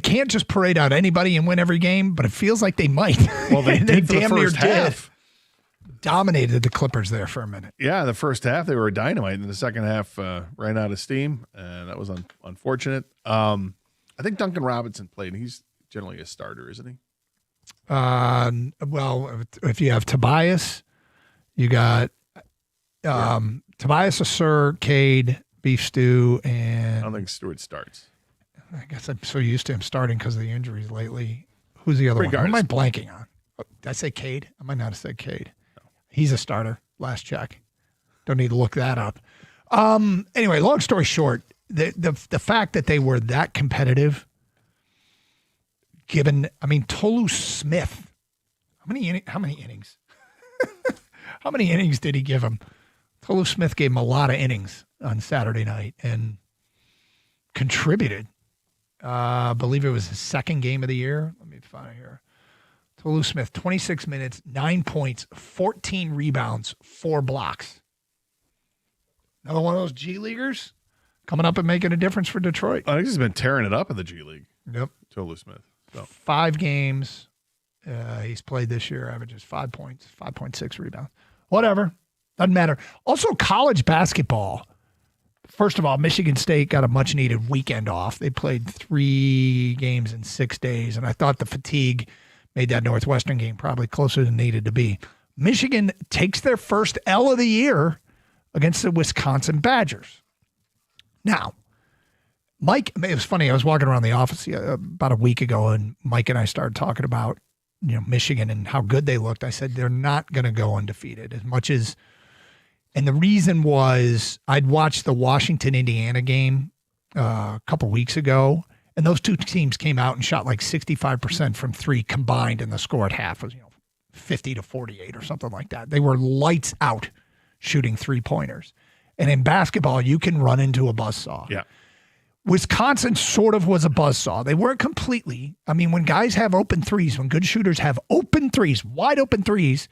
S4: can't just parade out anybody and win every game, but it feels like they might.
S3: Well, they did for the first half.
S4: Dominated the Clippers there for a minute.
S3: Yeah, the first half they were dynamite, and the second half ran out of steam, and that was unfortunate. I think Duncan Robinson played, and he's generally a starter, isn't he?
S4: Well, if you have Tobias, you got Tobias, Assur, Cade, Beef Stew, and
S3: I don't think Stewart starts.
S4: I guess I'm so used to him starting because of the injuries lately. Who's the other one? Who am I blanking on? Did I say Cade? I might not have said Cade. He's a starter. Last check. Don't need to look that up. Anyway, long story short, the fact that they were that competitive, given, Tolu Smith, how many innings? How many innings did he give him? Tolu Smith gave him a lot of innings on Saturday night and contributed. I believe it was his second game of the year. Let me find it here. Tolu Smith, 26 minutes, 9 points, 14 rebounds, 4 blocks. Another one of those G Leaguers coming up and making a difference for Detroit.
S3: I think he's been tearing it up in the G League.
S4: Yep.
S3: Tolu Smith. So.
S4: 5 games he's played this year, averages 5 points, 5.6 rebounds. Whatever. Doesn't matter. Also, college basketball. First of all, Michigan State got a much-needed weekend off. They played 3 games in 6 days, and I thought the fatigue made that Northwestern game probably closer than needed to be. Michigan takes their first L of the year against the Wisconsin Badgers. Now, Mike, it was funny. I was walking around the office about a week ago, and Mike and I started talking about Michigan and how good they looked. I said they're not going to go undefeated as much as, and the reason was I'd watched the Washington-Indiana game a couple weeks ago, and those two teams came out and shot like 65% from 3 combined, and the score at half was 50-48 or something like that. They were lights out shooting 3-pointers. And in basketball, you can run into a buzzsaw.
S3: Yeah.
S4: Wisconsin sort of was a buzzsaw. They weren't completely. When guys have open threes, when good shooters have open threes, wide open threes,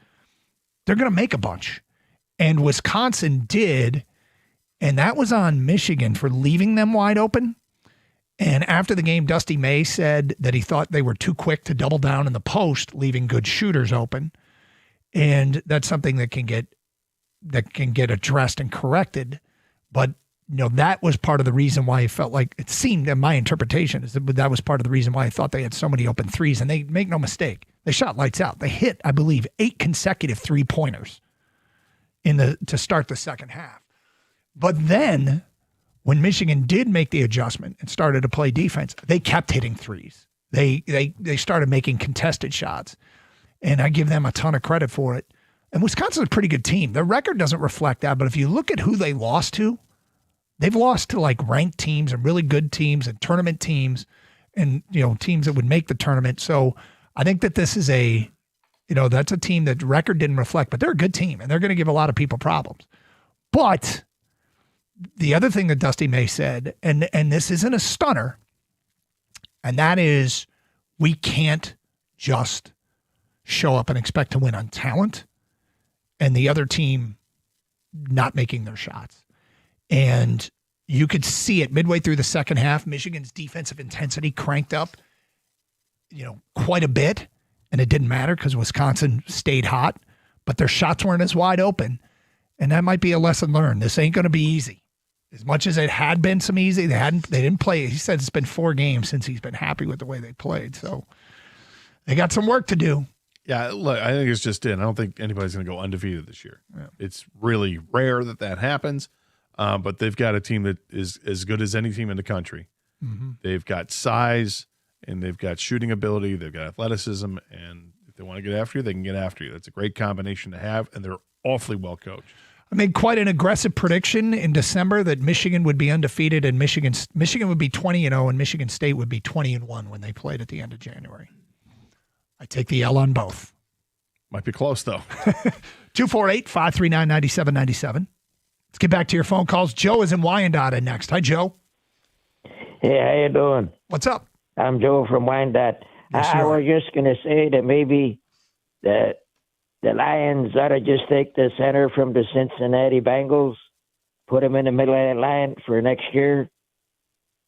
S4: they're going to make a bunch. And Wisconsin did, and that was on Michigan for leaving them wide open. And after the game, Dusty May said that he thought they were too quick to double down in the post, leaving good shooters open. And that's something that can get addressed and corrected. But that was part of the reason why he felt like it seemed, and my interpretation is that was part of the reason why I thought they had so many open threes. And they make no mistake, they shot lights out. They hit, I believe, 8 consecutive 3-pointers to start the second half. But then when Michigan did make the adjustment and started to play defense, they kept hitting threes. They started making contested shots, and I give them a ton of credit for it. And Wisconsin's a pretty good team. Their record doesn't reflect that, but if you look at who they lost to, they've lost to like ranked teams and really good teams and tournament teams and, teams that would make the tournament. So I think that this is that's a team that record didn't reflect, but they're a good team and they're going to give a lot of people problems. But the other thing that Dusty May said, and this isn't a stunner, And that is, we can't just show up and expect to win on talent and the other team not making their shots. And you could see it midway through the second half. Michigan's defensive intensity cranked up, quite a bit. And it didn't matter because Wisconsin stayed hot, but their shots weren't as wide open. And that might be a lesson learned. This ain't going to be easy. As much as it had been some easy, they didn't play. He said it's been 4 games since he's been happy with the way they played. So they got some work to do.
S3: Yeah, look, I think it's just in. I don't think anybody's going to go undefeated this year. Yeah. It's really rare that happens, but they've got a team that is as good as any team in the country. Mm-hmm. They've got size, and they've got shooting ability. They've got athleticism, and if they want to get after you, they can get after you. That's a great combination to have, and they're awfully well coached.
S4: I made quite an aggressive prediction in December that Michigan would be undefeated and Michigan would be 20-0 and Michigan State would be 20-1 when they played at the end of January. I take the L on both.
S3: Might be close, though.
S4: 248-539-9797. Let's get back to your phone calls. Joe is in Wyandotte next. Hi, Joe.
S17: Hey, how you doing?
S4: What's up?
S17: I'm Joe from Wyandotte.
S4: Yes,
S17: I was just going to say that maybe the Lions ought to just take the center from the Cincinnati Bengals, put him in the middle of that line for next year,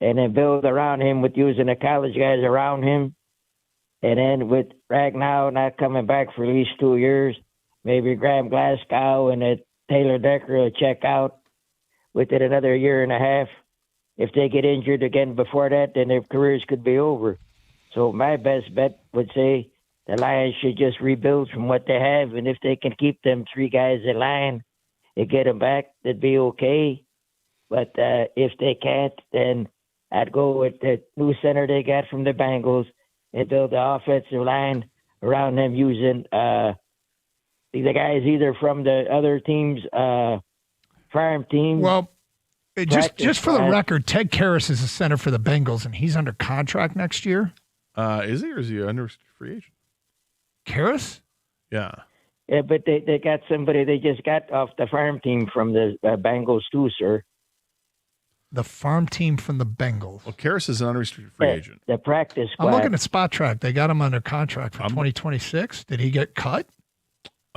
S17: and then build around him with using the college guys around him. And then with Ragnau not coming back for at least 2 years, maybe Graham Glasgow and Taylor Decker will check out within another year and a half. If they get injured again before that, then their careers could be over. So my best bet would say the Lions should just rebuild from what they have, and if they can keep them 3 guys in line and get them back, that'd be okay. But if they can't, then I'd go with the new center they got from the Bengals and build the offensive line around them using the guys either from the other team's farm team.
S4: Well, just for the record, Ted Karras is the center for the Bengals, and he's under contract next year.
S3: Is he, or is he under free agent?
S4: Karras?
S3: Yeah.
S17: Yeah, but they got somebody they just got off the farm team from the Bengals too, sir.
S4: The farm team from the Bengals.
S3: Well, Karras is an unrestricted free agent.
S17: The practice squad.
S4: I'm looking at Spot Track. They got him under contract for 2026. Did he get cut?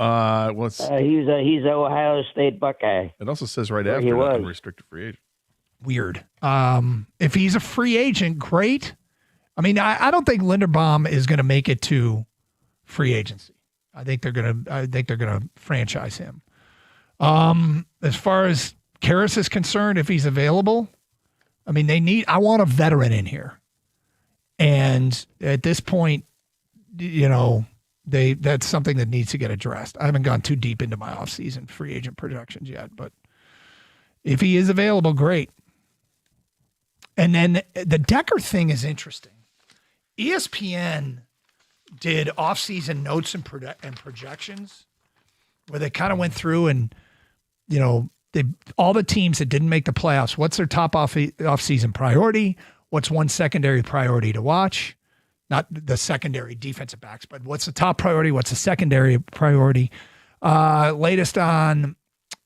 S17: He's an Ohio State Buckeye.
S3: It also says right after that, unrestricted free agent.
S4: Weird. If he's a free agent, great. I mean, I don't think Linderbaum is going to make it to free agency. I think they're gonna franchise him. As far as Karras is concerned, if he's available, I mean, I want a veteran in here. And at this point, that's something that needs to get addressed. I haven't gone too deep into my offseason free agent projections yet, but if he is available, great. And then the Decker thing is interesting. ESPN did offseason notes and projections where they kind of went through and, all the teams that didn't make the playoffs, what's their top offseason priority? What's one secondary priority to watch? Not the secondary defensive backs, but what's the top priority? What's the secondary priority? Latest on,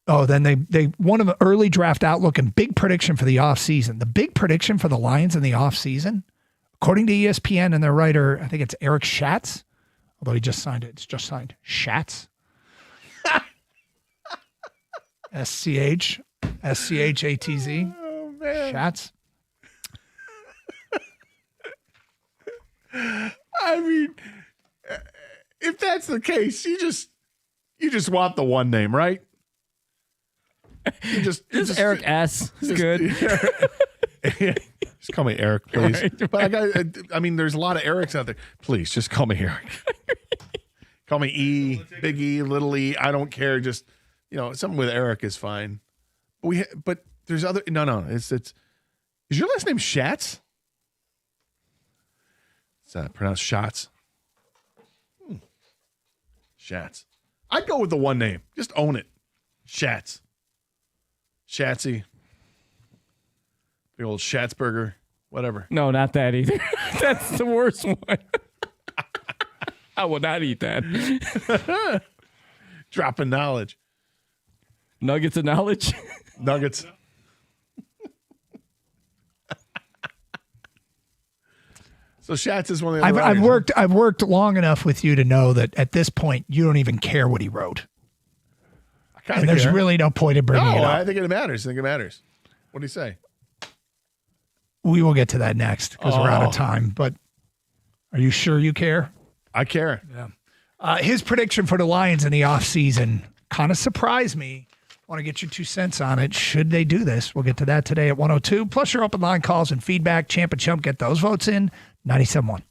S4: then they one of the early draft outlook and big prediction for the offseason. The big prediction for the Lions in the offseason, according to ESPN and their writer, I think it's Eric Schatz, although he just signed it. It's just signed Schatz. SCHATZ.
S3: Oh, man.
S4: Schatz.
S3: I mean, if that's the case, you just want the one name, right?
S5: Just Eric S. is good.
S3: Just call me Eric, please. Right. But I mean, there's a lot of Erics out there. Please, just call me Eric. Call me E, big E, little E. I don't care. Just something with Eric is fine. But there's other. No. It's. Is your last name Schatz? It's pronounced Shots. Schatz. I'd go with the one name. Just own it. Schatz. Shatsy. Big old Schatzburger. Whatever.
S5: No, not that either. That's the worst one. I will not eat that.
S3: Dropping knowledge.
S5: Nuggets of knowledge.
S3: Nuggets. So Schatz is one of the other
S4: I've worked long enough with you to know that at this point you don't even care what he wrote. And there's really no point in bringing it up.
S3: I think it matters. What do you say?
S4: We will get to that next because we're out of time. But are you sure you care?
S3: I care.
S4: Yeah. His prediction for the Lions in the offseason kind of surprised me. I want to get your 2 cents on it. Should they do this? We'll get to that today at 102. Plus your open line calls and feedback. Champ and Chump, get those votes in. 97.1.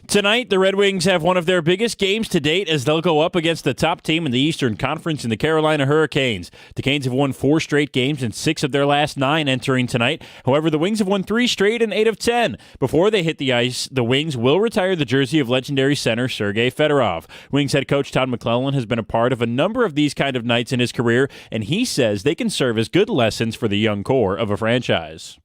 S10: Tonight, the Red Wings have one of their biggest games to date as they'll go up against the top team in the Eastern Conference in the Carolina Hurricanes. The Canes have won 4 straight games and 6 of their last 9 entering tonight. However, the Wings have won 3 straight and 8 of 10. Before they hit the ice, the Wings will retire the jersey of legendary center Sergei Fedorov. Wings head coach Todd McClellan has been a part of a number of these kind of nights in his career, and he says they can serve as good lessons for the young core of a franchise.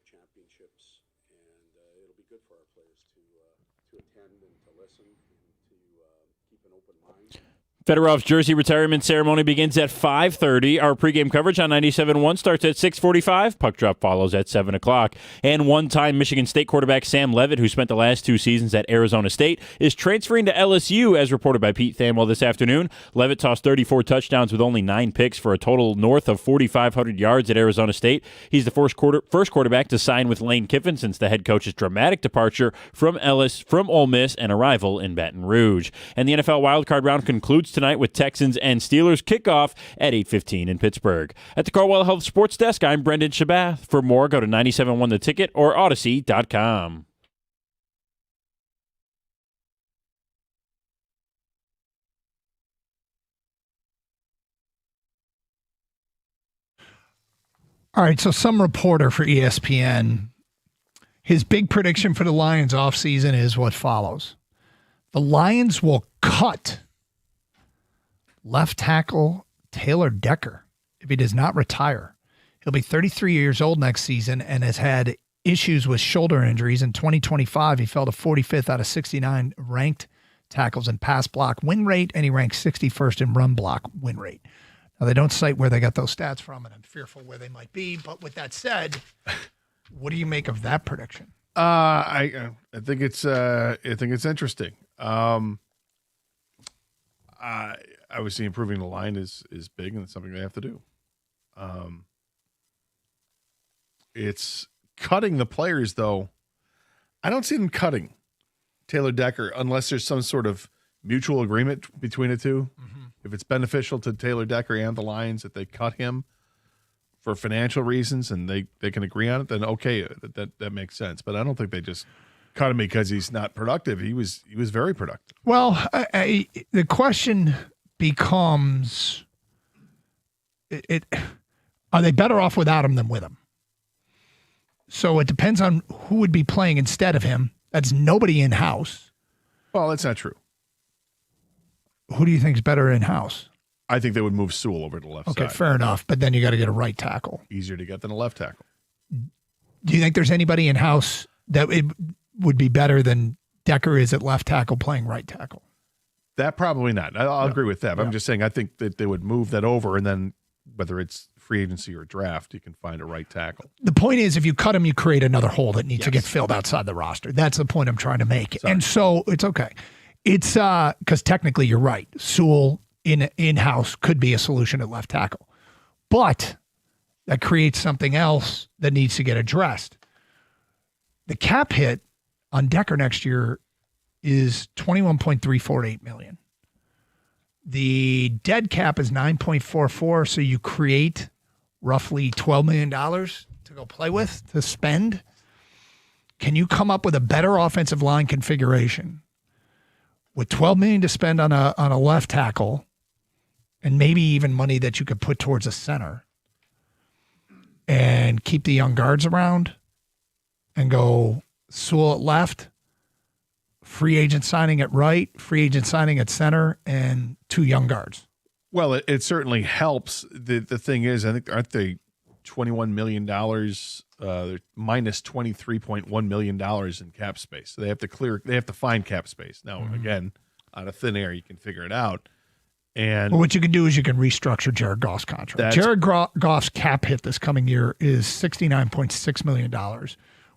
S18: Championships and it'll be good for our players to attend and to listen and to keep an open mind.
S10: Fedorov's jersey retirement ceremony begins at 5:30. Our pregame coverage on 97.1 starts at 6:45. Puck drop follows at 7 o'clock. And one-time Michigan State quarterback Sam Leavitt, who spent the last 2 seasons at Arizona State, is transferring to LSU, as reported by Pete Thamwell this afternoon. Leavitt tossed 34 touchdowns with only 9 picks for a total north of 4,500 yards at Arizona State. He's the first quarterback to sign with Lane Kiffin since the head coach's dramatic departure from Ole Miss and arrival in Baton Rouge. And the NFL wildcard round concludes tonight with Texans and Steelers kickoff at 8:15 in Pittsburgh. At the Carwell Health Sports Desk, I'm Brendan Shabath. For more, go to 97.1 The Ticket or Odyssey.com.
S4: All right, so some reporter for ESPN, his big prediction for the Lions offseason is what follows. The Lions will cut left tackle Taylor Decker if he does not retire. He'll be 33 years old next season and has had issues with shoulder injuries. In 2025, he fell to 45th out of 69 ranked tackles in pass block win rate, and he ranked 61st in run block win rate. Now, they don't cite where they got those stats from, and I'm fearful where they might be. But with that said, what do you make of that prediction?
S3: I think it's interesting. Obviously, improving the line is big, and it's something they have to do. It's cutting the players, though. I don't see them cutting Taylor Decker unless there's some sort of mutual agreement between the two. Mm-hmm. If it's beneficial to Taylor Decker and the Lions that they cut him for financial reasons and they can agree on it, then okay, that makes sense. But I don't think they just cut him because he's not productive. He was very productive.
S4: Well, the question becomes, are they better off without him than with him? So it depends on who would be playing instead of him. That's nobody in-house.
S3: Well, that's not true.
S4: Who do you think is better in-house?
S3: I think they would move Sewell over to the left side.
S4: Okay, fair enough. But then you got to get a right tackle.
S3: Easier to get than a left tackle.
S4: Do you think there's anybody in-house that it would be better than Decker is at left tackle playing right tackle?
S3: That probably not. I'll agree with that. But I'm just saying I think that they would move that over, and then whether it's free agency or draft, you can find a right tackle.
S4: The point is, if you cut him, you create another hole that needs to get filled outside the roster. That's the point I'm trying to make. Sorry. And so it's okay. It's because technically you're right. Sewell in-house could be a solution at left tackle. But that creates something else that needs to get addressed. The cap hit on Decker next year is $21.348 million. The dead cap is 9.44, so you create roughly $12 million to go play with, to spend. Can you come up with a better offensive line configuration with $12 million to spend on a left tackle and maybe even money that you could put towards a center and keep the young guards around and go Sewell at left, free agent signing at right, free agent signing at center, and 2 young guards?
S3: Well, it certainly helps. The thing is, I think, aren't they $21 million, they're minus $23.1 million in cap space. So they have to find cap space. Now, again, out of thin air, you can figure it out. And
S4: what you can do is you can restructure Jared Goff's contract. Jared Goff's cap hit this coming year is $69.6 million,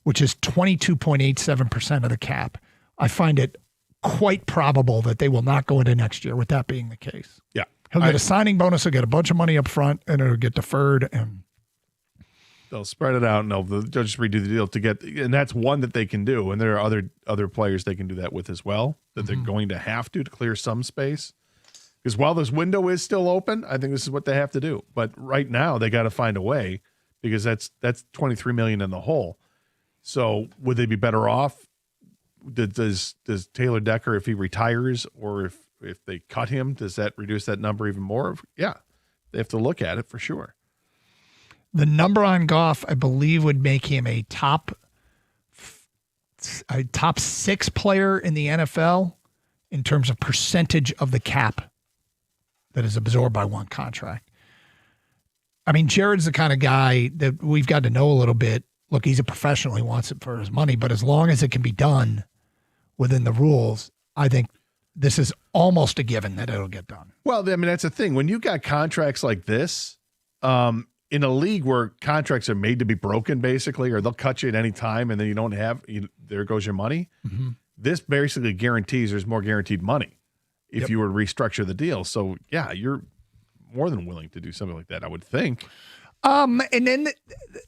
S4: which is 22.87% of the cap. I find it quite probable that they will not go into next year with that being the case.
S3: Yeah.
S4: He'll get a signing bonus, he'll get a bunch of money up front, and it'll get deferred. And
S3: they'll spread it out, and they'll just redo the deal to get, and that's one that they can do. And there are other players they can do that with as well, that they're going to have to clear some space. Because while this window is still open, I think this is what they have to do. But right now, they got to find a way, because that's $23 million in the hole. So would they be better off? Does Taylor Decker, if he retires or if they cut him, does that reduce that number even more? Yeah, they have to look at it for sure.
S4: The number on Goff, I believe, would make him a top 6 player in the NFL in terms of percentage of the cap that is absorbed by one contract. I mean, Jared's the kind of guy that we've got to know a little bit. look, he's a professional. He wants it for his money. But as long as it can be done within the rules, I think this is almost a given that it'll get done.
S3: Well, I mean, that's the thing. When you got contracts like this, in a league where contracts are made to be broken, basically, or they'll cut you at any time, and then you don't have, there goes your money.
S4: Mm-hmm.
S3: This basically guarantees there's more guaranteed money if you were to restructure the deal. So, yeah, you're more than willing to do something like that, I would think.
S4: And then,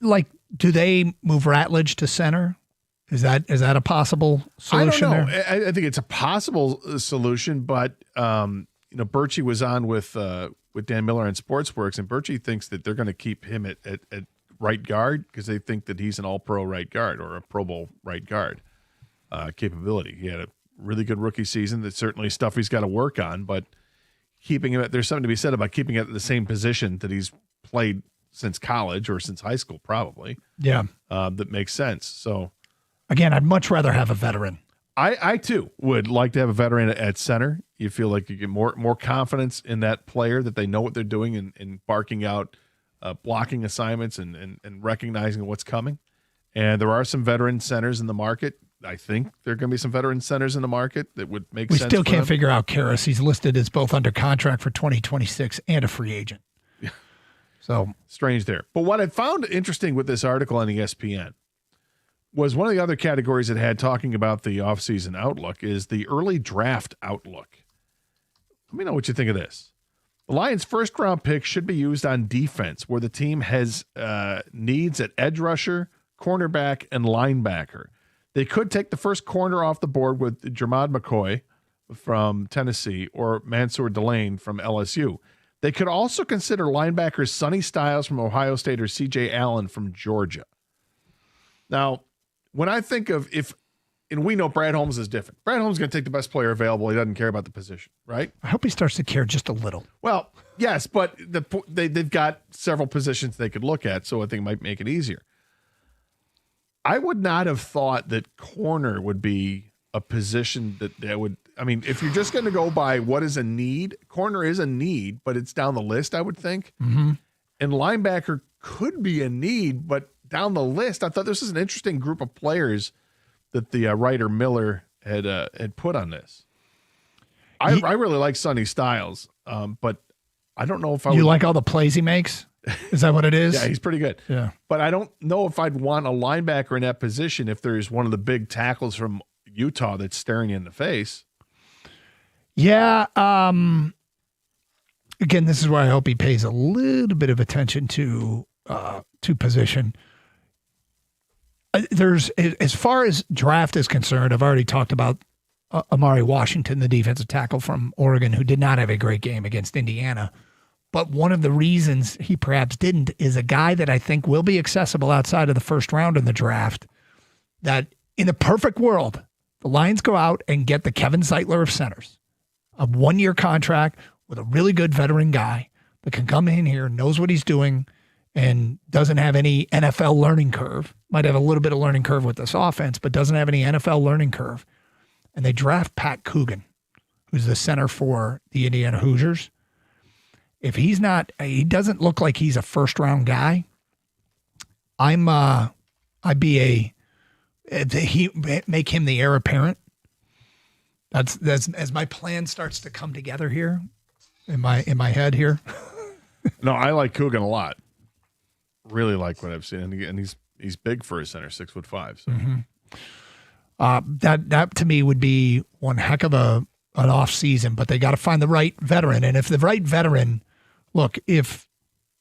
S4: like, do they move Ratledge to center? Is that a possible solution?
S3: I don't know.
S4: There?
S3: I think it's a possible solution, but Birchie was on with Dan Miller on Sportsworks, and Birchie thinks that they're going to keep him at right guard because they think that he's an all-pro right guard or a Pro Bowl right guard capability. He had a really good rookie season. That's certainly stuff he's got to work on, but keeping him there's something to be said about keeping him at the same position that he's played since college or since high school, probably.
S4: Yeah.
S3: That makes sense. So,
S4: again, I'd much rather have a veteran.
S3: I too would like to have a veteran at center. You feel like you get more confidence in that player, that they know what they're doing and barking out blocking assignments and recognizing what's coming. And there are some veteran centers in the market. I think there are going to be some veteran centers in the market that would make sense.
S4: We still can't figure out Karras. He's listed as both under contract for 2026 and a free agent. So
S3: strange there. But what I found interesting with this article on ESPN was one of the other categories it had talking about the offseason outlook is the early draft outlook. Let me know what you think of this. The Lions' first-round pick should be used on defense, where the team has needs at edge rusher, cornerback, and linebacker. They could take the first corner off the board with Jermod McCoy from Tennessee or Mansour Delane from LSU. They could also consider linebackers Sonny Styles from Ohio State or C.J. Allen from Georgia. Now, when I think of and we know Brad Holmes is different. Brad Holmes is going to take the best player available. He doesn't care about the position, right?
S4: I hope he starts to care just a little.
S3: Well, yes, but they've got several positions they could look at, so I think it might make it easier. I would not have thought that corner would be a position that would – I mean, if you're just going to go by what is a need, corner is a need, but it's down the list, I would think.
S4: Mm-hmm.
S3: And linebacker could be a need, but down the list, I thought this was an interesting group of players that the writer Miller had put on this. I really like Sonny Styles, but I don't know if I would.
S4: You like all the plays he makes? Is that what it is?
S3: Yeah, he's pretty good.
S4: Yeah.
S3: But I don't know if I'd want a linebacker in that position if there's one of the big tackles from Utah that's staring you in the face.
S4: Yeah. Again, this is where I hope he pays a little bit of attention to position. There's, as far as draft is concerned, I've already talked about Amari Washington, the defensive tackle from Oregon, who did not have a great game against Indiana. But one of the reasons he perhaps didn't is a guy that I think will be accessible outside of the first round in the draft, that in the perfect world, the Lions go out and get the Kevin Zeitler of centers, a one-year contract with a really good veteran guy that can come in here, knows what he's doing, and doesn't have any NFL learning curve. Might have a little bit of learning curve with this offense, but doesn't have any NFL learning curve. And they draft Pat Coogan, who's the center for the Indiana Hoosiers. If he's not, he doesn't look like he's a first-round guy. I'd be make him the heir apparent. That's as my plan starts to come together here in my head here.
S3: No, I like Coogan a lot. Really like what I've seen, and he's big for a center, 6'5". So.
S4: Mm-hmm. That to me would be one heck of an off season, but they got to find the right veteran. And if the right veteran, look, if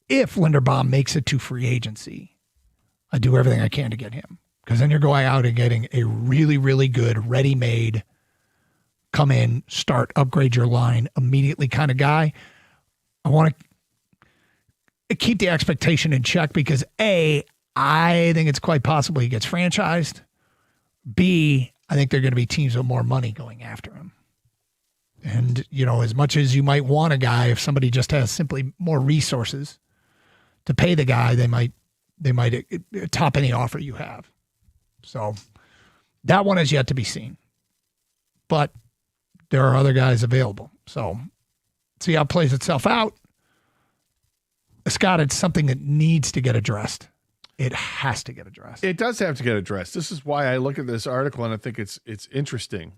S4: Linderbaum makes it to free agency, I do everything I can to get him, because then you're going out and getting a really, really good, ready-made, come in, start, upgrade your line immediately kind of guy. I want to keep the expectation in check because A, I think it's quite possible he gets franchised. B, I think there are going to be teams with more money going after him. And, as much as you might want a guy, if somebody just has simply more resources to pay the guy, they might top any offer you have. So that one is yet to be seen. But there are other guys available. So see how it plays itself out. Scott, it's something that needs to get addressed. It has to get addressed.
S3: It does have to get addressed. This is why I look at this article and I think it's interesting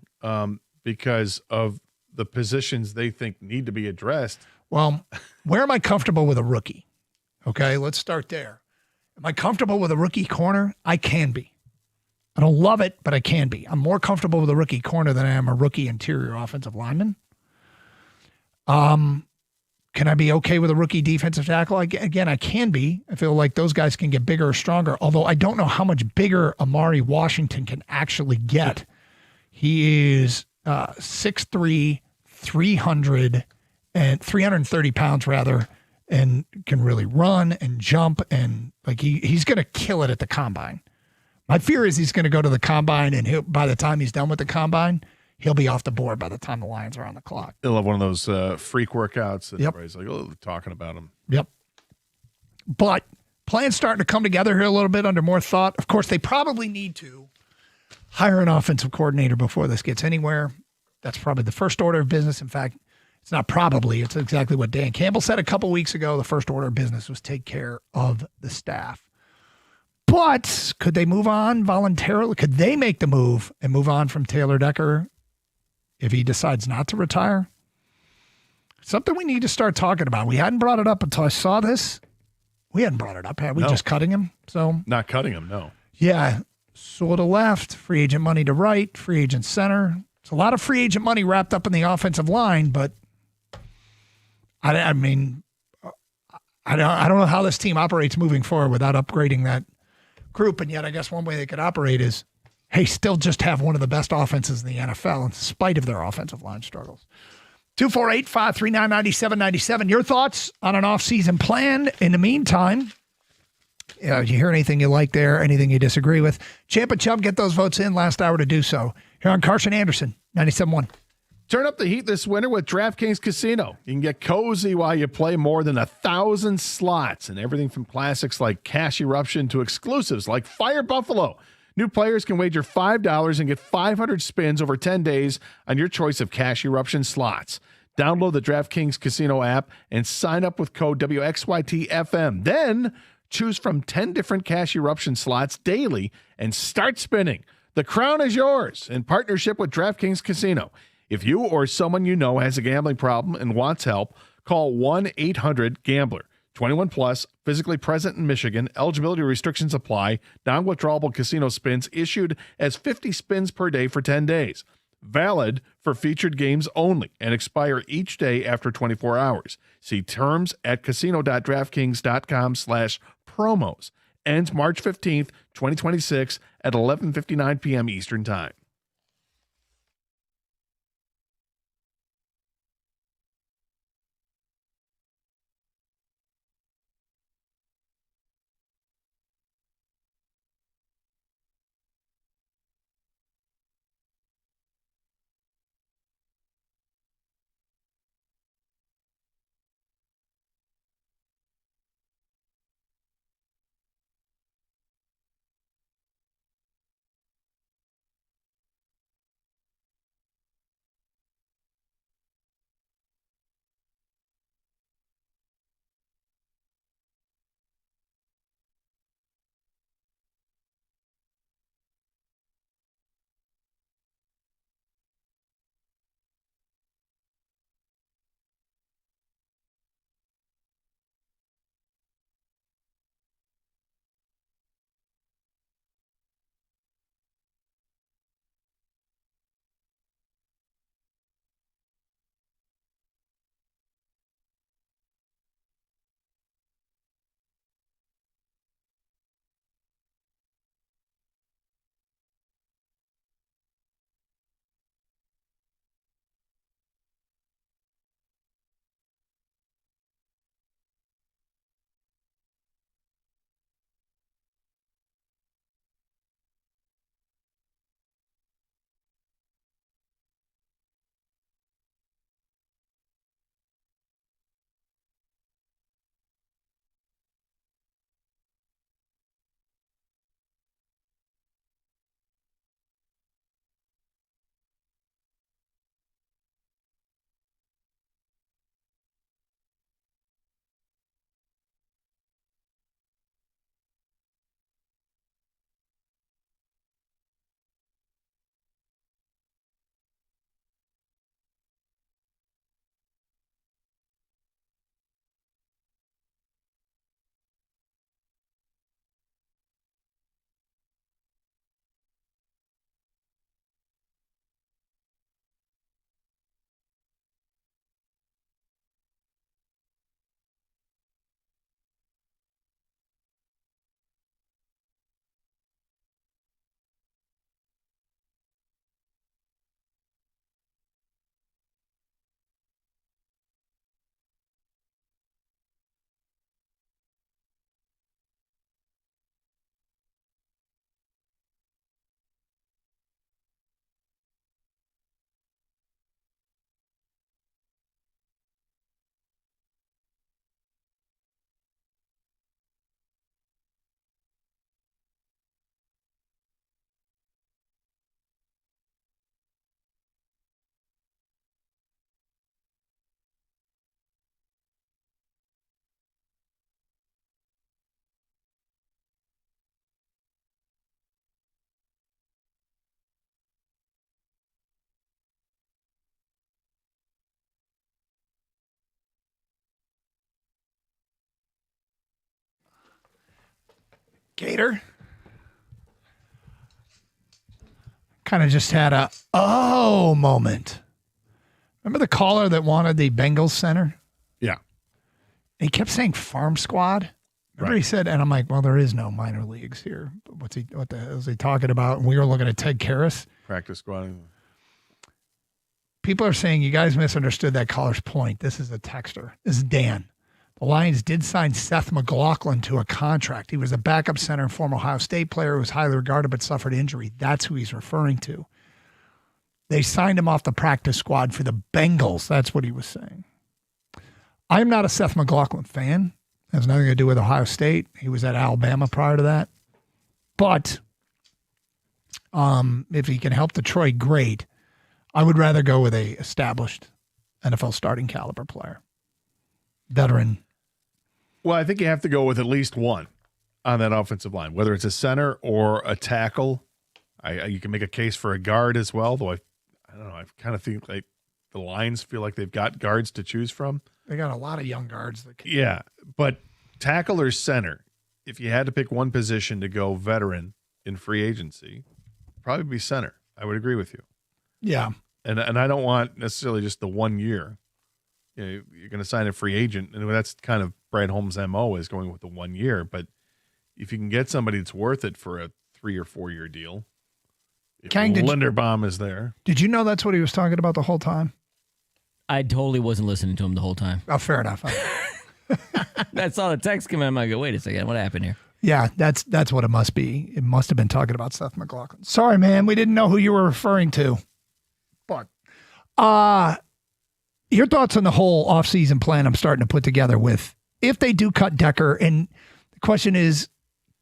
S3: because of the positions they think need to be addressed.
S4: Well, where am I comfortable with a rookie? Okay, let's start there. Am I comfortable with a rookie corner? I can be. I don't love it, but I can be. I'm more comfortable with a rookie corner than I am a rookie interior offensive lineman. Can I be okay with a rookie defensive tackle? Again, I can be. I feel like those guys can get bigger or stronger, although I don't know how much bigger Amari Washington can actually get. He is 6'3", 330 pounds rather, and can really run and jump, and like he's going to kill it at the combine. My fear is he's going to go to the combine, and by the time he's done with the combine, he'll be off the board by the time the Lions are on the clock.
S3: He'll have one of those freak workouts that everybody's like, oh, talking about him.
S4: Yep. But plans starting to come together here a little bit under more thought. Of course, they probably need to hire an offensive coordinator before this gets anywhere. That's probably the first order of business. In fact, it's not probably. It's exactly what Dan Campbell said a couple weeks ago. The first order of business was take care of the staff. But could they move on voluntarily? Could they make the move and move on from Taylor Decker if he decides not to retire? Something we need to start talking about. We hadn't brought it up until I saw this. We hadn't brought it up, had we?
S3: No.
S4: Just cutting him? So
S3: Not cutting him, no.
S4: yeah, sort of left, free agent money to right, free agent center. It's a lot of free agent money wrapped up in the offensive line, but I mean, I don't know how this team operates moving forward without upgrading that group. And yet I guess one way they could operate is, hey, still just have one of the best offenses in the NFL in spite of their offensive line struggles. 248-539-9797. Your thoughts on an offseason plan? In the meantime, did you hear anything you like there? Anything you disagree with? Champ and Chump, get those votes in. Last hour to do so. Here on Carson Anderson, 97.1.
S3: Turn up the heat this winter with DraftKings Casino. You can get cozy while you play more than 1,000 slots and everything from classics like Cash Eruption to exclusives like Fire Buffalo. New players can wager $5 and get 500 spins over 10 days on your choice of Cash Eruption slots. Download the DraftKings Casino app and sign up with code WXYTFM. Then choose from 10 different Cash Eruption slots daily and start spinning. The crown is yours in partnership with DraftKings Casino. If you or someone you know has a gambling problem and wants help, call 1-800-GAMBLER. 21 plus, physically present in Michigan. Eligibility restrictions apply. Non-withdrawable casino spins issued as 50 spins per day for 10 days. Valid for featured games only and expire each day after 24 hours. See terms at casino.draftkings.com/promos. Ends March 15th, 2026 at 11:59 p.m. Eastern Time.
S4: Gator kind of just had a moment. Remember the caller that wanted the Bengals center?
S3: Yeah.
S4: He kept saying farm squad. Remember he said, and I'm like, well, there is no minor leagues here. But what the hell is he talking about? And we were looking at Ted Karras.
S3: Practice squad.
S4: People are saying you guys misunderstood that caller's point. This is a texter. This is Dan. The Lions did sign Seth McLaughlin to a contract. He was a backup center and former Ohio State player who was highly regarded but suffered injury. That's who he's referring to. They signed him off the practice squad for the Bengals. That's what he was saying. I'm not a Seth McLaughlin fan. It has nothing to do with Ohio State. He was at Alabama prior to that. But if he can help Detroit, great. I would rather go with a established NFL starting caliber player. Veteran.
S3: Well, I think you have to go with at least one on that offensive line, whether it's a center or a tackle. You can make a case for a guard as well, though I don't know. I kind of think like the Lions feel like they've got guards to choose from.
S4: They got a lot of young guards.
S3: Yeah, but tackle or center, if you had to pick one position to go veteran in free agency, probably be center. I would agree with you.
S4: Yeah.
S3: And I don't want necessarily just the 1 year. You know, you're going to sign a free agent, and that's kind of Brad Holmes' MO is going with the 1 year. But if you can get somebody that's worth it for a 3 or 4 year deal, if Linderbaum is there.
S4: Did you know that's what he was talking about the whole time?
S5: I totally wasn't listening to him the whole time.
S4: Oh, fair enough.
S5: I saw the text come in. I'm like, wait a second, what happened here?
S4: Yeah, that's what it must be. It must have been talking about Seth McLaughlin. Sorry, man, we didn't know who you were referring to. But your thoughts on the whole offseason plan I'm starting to put together with if they do cut Decker, and the question is,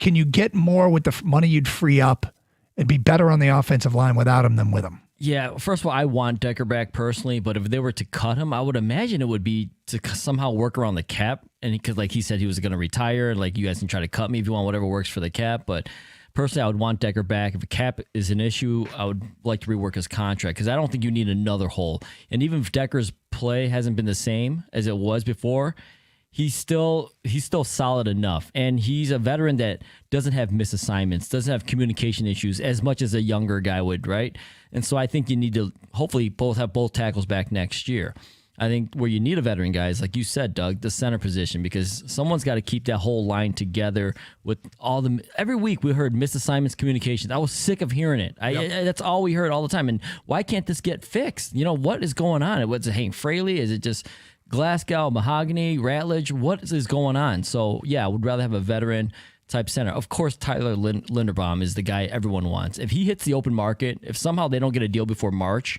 S4: can you get more with the money you'd free up and be better on the offensive line without him than with him?
S5: Yeah, first of all, I want Decker back personally, but if they were to cut him, I would imagine it would be to somehow work around the cap. And because, like he said, he was going to retire. Like, you guys can try to cut me if you want, whatever works for the cap. But personally, I would want Decker back. If a cap is an issue, I would like to rework his contract because I don't think you need another hole. And even if Decker's play hasn't been the same as it was before, he's still solid enough. And he's a veteran that doesn't have misassignments, doesn't have communication issues as much as a younger guy would, right? And so I think you need to hopefully have both tackles back next year. I think where you need a veteran guy is, like you said, Doug, the center position, because someone's got to keep that whole line together with all the. Every week we heard misassignments, communications. I was sick of hearing it. That's all we heard all the time. And why can't this get fixed? You know, what is going on? Was it Hank Fraley? Is it just Glasgow, Mahogany, Ratledge? What is going on? So, yeah, I would rather have a veteran type center. Of course, Tyler Linderbaum is the guy everyone wants. If he hits the open market, if somehow they don't get a deal before March,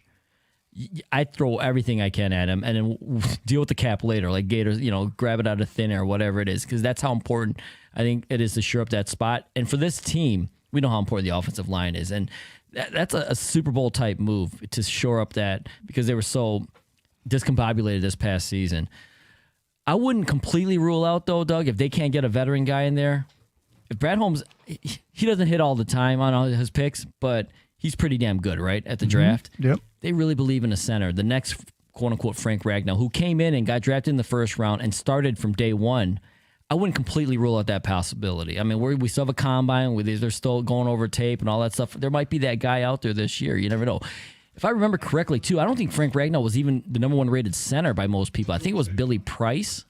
S5: I'd throw everything I can at him and then deal with the cap later, like Gators, grab it out of thin air, whatever it is, because that's how important I think it is to shore up that spot. And for this team, we know how important the offensive line is. And that's a Super Bowl type move to shore up that because they were so discombobulated this past season. I wouldn't completely rule out, though, Doug, if they can't get a veteran guy in there. If Brad Holmes, he doesn't hit all the time on all his picks, but he's pretty damn good, right, at the draft.
S4: Yep.
S5: They really believe in a center. The next, quote-unquote, Frank Ragnau, who came in and got drafted in the first round and started from day one, I wouldn't completely rule out that possibility. I mean, we still have a combine. They're still going over tape and all that stuff. There might be that guy out there this year. You never know. If I remember correctly, too, I don't think Frank Ragnau was even the number one rated center by most people. I think it was Billy Price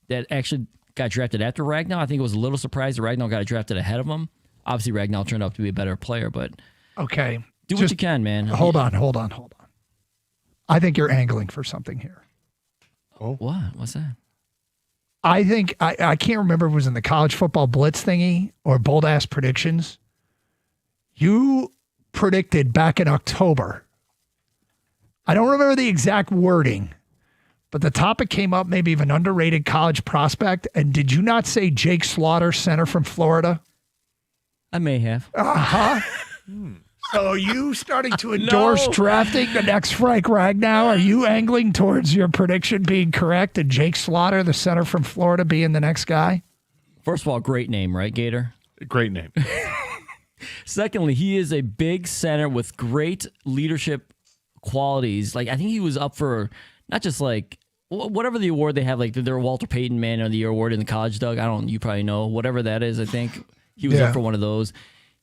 S5: that actually got drafted after Ragnau. I think it was a little surprised that Ragnau got drafted ahead of him. Obviously, Ragnau turned out to be a better player, but
S4: okay,
S5: do what you can, man.
S4: Hold on. I think you're angling for something here.
S3: Oh,
S5: what? What's that?
S4: I think I can't remember if it was in the college football blitz thingy or bold ass predictions. You predicted back in October. I don't remember the exact wording, but the topic came up, maybe of an underrated college prospect. And did you not say Jake Slaughter, center from Florida?
S5: I may have.
S4: Uh-huh. So are you starting to endorse drafting the next Frank Ragnau? Are you angling towards your prediction being correct and Jake Slaughter, the center from Florida, being the next guy?
S5: First of all, great name, right, Gator?
S3: Great name.
S5: Secondly, he is a big center with great leadership qualities. Like, I think he was up for not just like whatever the award they have, like their Walter Payton Man of the Year award in the college, Doug. You probably know whatever that is. I think He was up for one of those.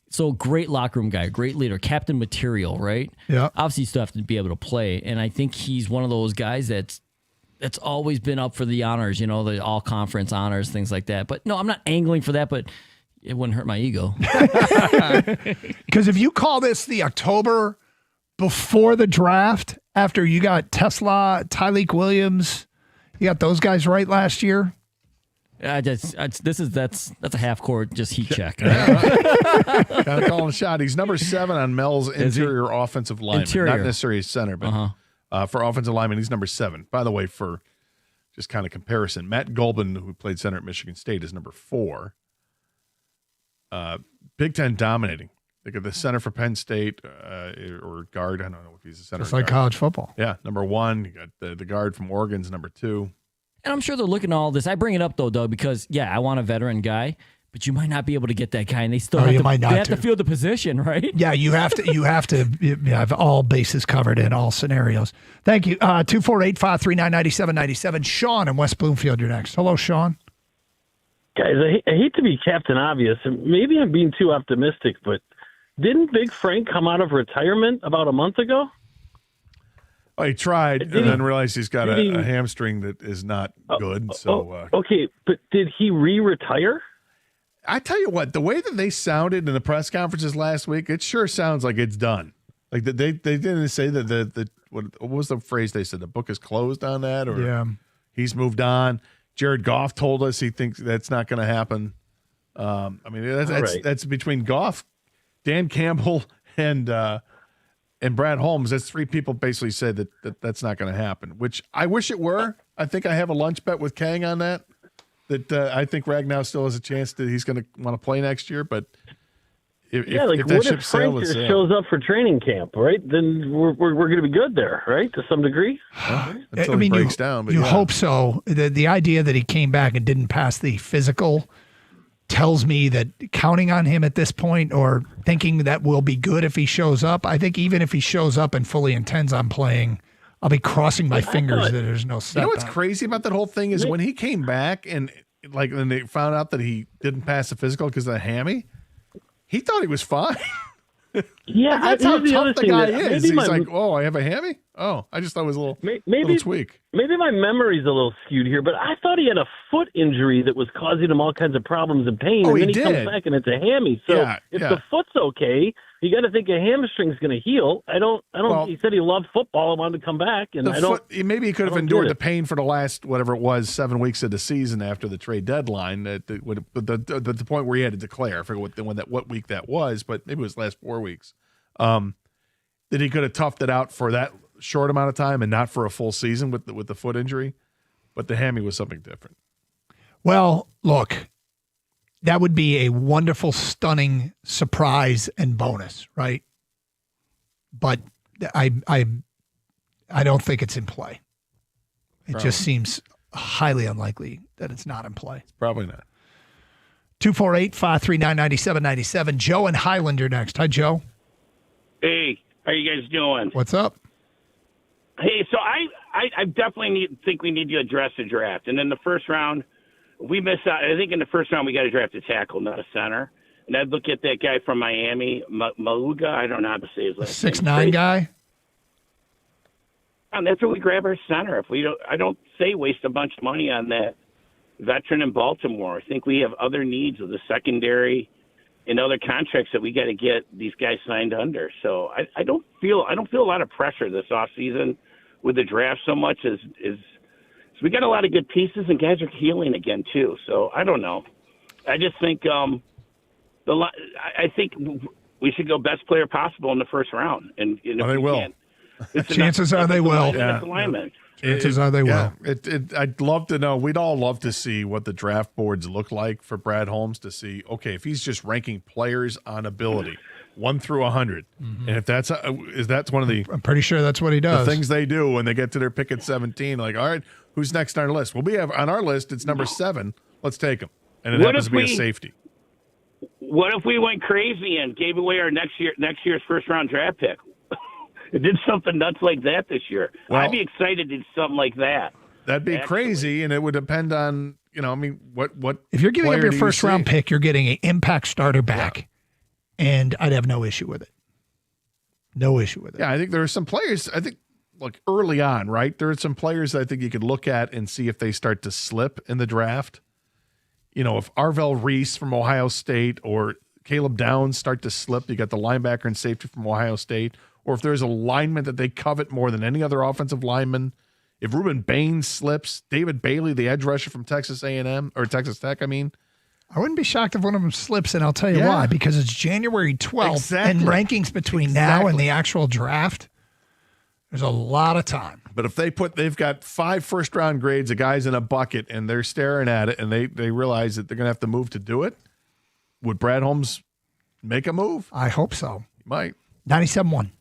S5: So great locker room guy, great leader, captain material, right?
S4: Yeah.
S5: Obviously, you still have to be able to play, and I think he's one of those guys that's always been up for the honors, the all conference honors, things like that. But no, I'm not angling for that, but it wouldn't hurt my ego.
S4: Because if you call this the October before the draft, after you got Tesla, Tyreek Williams, you got those guys right last year.
S5: That's a half court just heat check.
S3: Gotta call him a shot. He's number 7 on Mel's interior offensive lineman, not necessarily center, but for offensive lineman, he's number 7. By the way, for just kind of comparison, Matt Golban, who played center at Michigan State, is number 4. Big Ten dominating. They got the center for Penn State or guard. I don't know if he's a center.
S4: It's like college football.
S3: Yeah, number 1. You got the guard from Oregon's number 2.
S5: And I'm sure they're looking at all this. I bring it up, though, Doug, because, I want a veteran guy, but you might not be able to get that guy, and they still have to field the position, right?
S4: Yeah, you have to have all bases covered in all scenarios. Thank you. 248-539-9797. Sean in West Bloomfield, you're next. Hello, Sean.
S19: Guys, I hate to be Captain Obvious, and maybe I'm being too optimistic, but didn't Big Frank come out of retirement about a month ago?
S3: Oh, he tried and then realized he's got a hamstring that is not good.
S19: Okay, but did he re-retire?
S3: I tell you what, the way that they sounded in the press conferences last week, it sure sounds like it's done. Like they didn't say that what was the phrase they said? The book is closed on that, or he's moved on. Jared Goff told us he thinks that's not going to happen. I mean, that's between Goff, Dan Campbell, and Brad Holmes. That's 3 people basically said that's not going to happen, which I wish it were. I think I have a lunch bet with Kang on that I think Ragnau still has a chance that he's going to want to play next year. But if that ship sailed, it sailed.
S19: Shows up for training camp, right? Then we're going to be good there, right? To some degree.
S3: Until he breaks down. But
S4: you hope so. The idea that he came back and didn't pass the physical tells me that counting on him at this point or thinking that will be good if he shows up. I think even if he shows up and fully intends on playing, I'll be crossing my fingers that there's no set.
S3: You know what's crazy about that whole thing is when he came back and when they found out that he didn't pass the physical because of the hammy, he thought he was fine.
S19: Yeah,
S3: that's how tough the guy is. He's like, "Oh, I have a hammy? Oh, I just thought it was a little tweak."
S19: Maybe my memory's a little skewed here, but I thought he had a foot injury that was causing him all kinds of problems and pain. And then he comes back and it's a hammy. So if the foot's okay, you got to think a hamstring's going to heal. I don't. He said he loved football and wanted to come back, and
S3: maybe he could have endured the pain for the last whatever it was 7 weeks of the season after the trade deadline. The point where he had to declare. I forget what week that was, but maybe it was last 4 weeks. That he could have toughed it out for that short amount of time and not for a full season with the foot injury, but the hammy was something different.
S4: Well, look, that would be a wonderful, stunning surprise and bonus, right? But I don't think it's in play. It just seems highly unlikely that it's not in play.
S3: It's probably not.
S4: 248-539-9797. Joe and Highlander next. Hi, Joe.
S12: Hey, how you guys doing?
S4: What's up?
S12: Hey, so I definitely think we need to address the draft. And in the first round, we missed out. I think in the first round we got to draft a tackle, not a center. And I'd look at that guy from Miami, Maluga. I don't know how to say his last name.
S4: 6'9" guy?
S12: And that's where we grab our center. I don't say waste a bunch of money on that veteran in Baltimore. I think we have other needs with the secondary and other contracts that we got to get these guys signed under. So I don't feel a lot of pressure this offseason with the draft so much as so we got a lot of good pieces and guys are healing again too. So I don't know. I just think I think we should go best player possible in the first round. And
S3: they will.
S4: Chances are they will. Chances are they will.
S3: I'd love to know. We'd all love to see what the draft boards look like for Brad Holmes to see, okay, if he's just ranking players on ability, 1 through 100, and if that's one of the
S4: I'm pretty sure that's what he does.
S3: The things they do when they get to their pick at 17, like, all right, who's next on our list? Well, we have on our list, it's number 7. Let's take him. And it happens to be a safety.
S12: What if we went crazy and gave away our next year's first round draft pick? It did something nuts like that this year. Well, I'd be excited to do something like that.
S3: That'd be crazy, and it would depend on what?
S4: If you're giving up
S3: player
S4: your
S3: do you
S4: first round
S3: see?
S4: pick, you're getting an impact starter back, and I'd have no issue with it. No issue with it.
S3: Yeah, I think there are some players. I think, look, early on, right? There are some players that I think you could look at and see if they start to slip in the draft. If Arvell Reese from Ohio State or Caleb Downs start to slip, you got the linebacker and safety from Ohio State, or if there's a lineman that they covet more than any other offensive lineman. If Reuben Baines slips, David Bailey, the edge rusher from Texas A&M or Texas Tech, I
S4: wouldn't be shocked if one of them slips, and I'll tell you why. Because it's January 12th, and rankings between now and the actual draft, there's a lot of time.
S3: But if they've got 5 first-round grades of guys in a bucket, and they're staring at it, and they realize that they're going to have to move to do it, would Brad Holmes make a move?
S4: I hope so.
S3: He might.
S4: 97-1.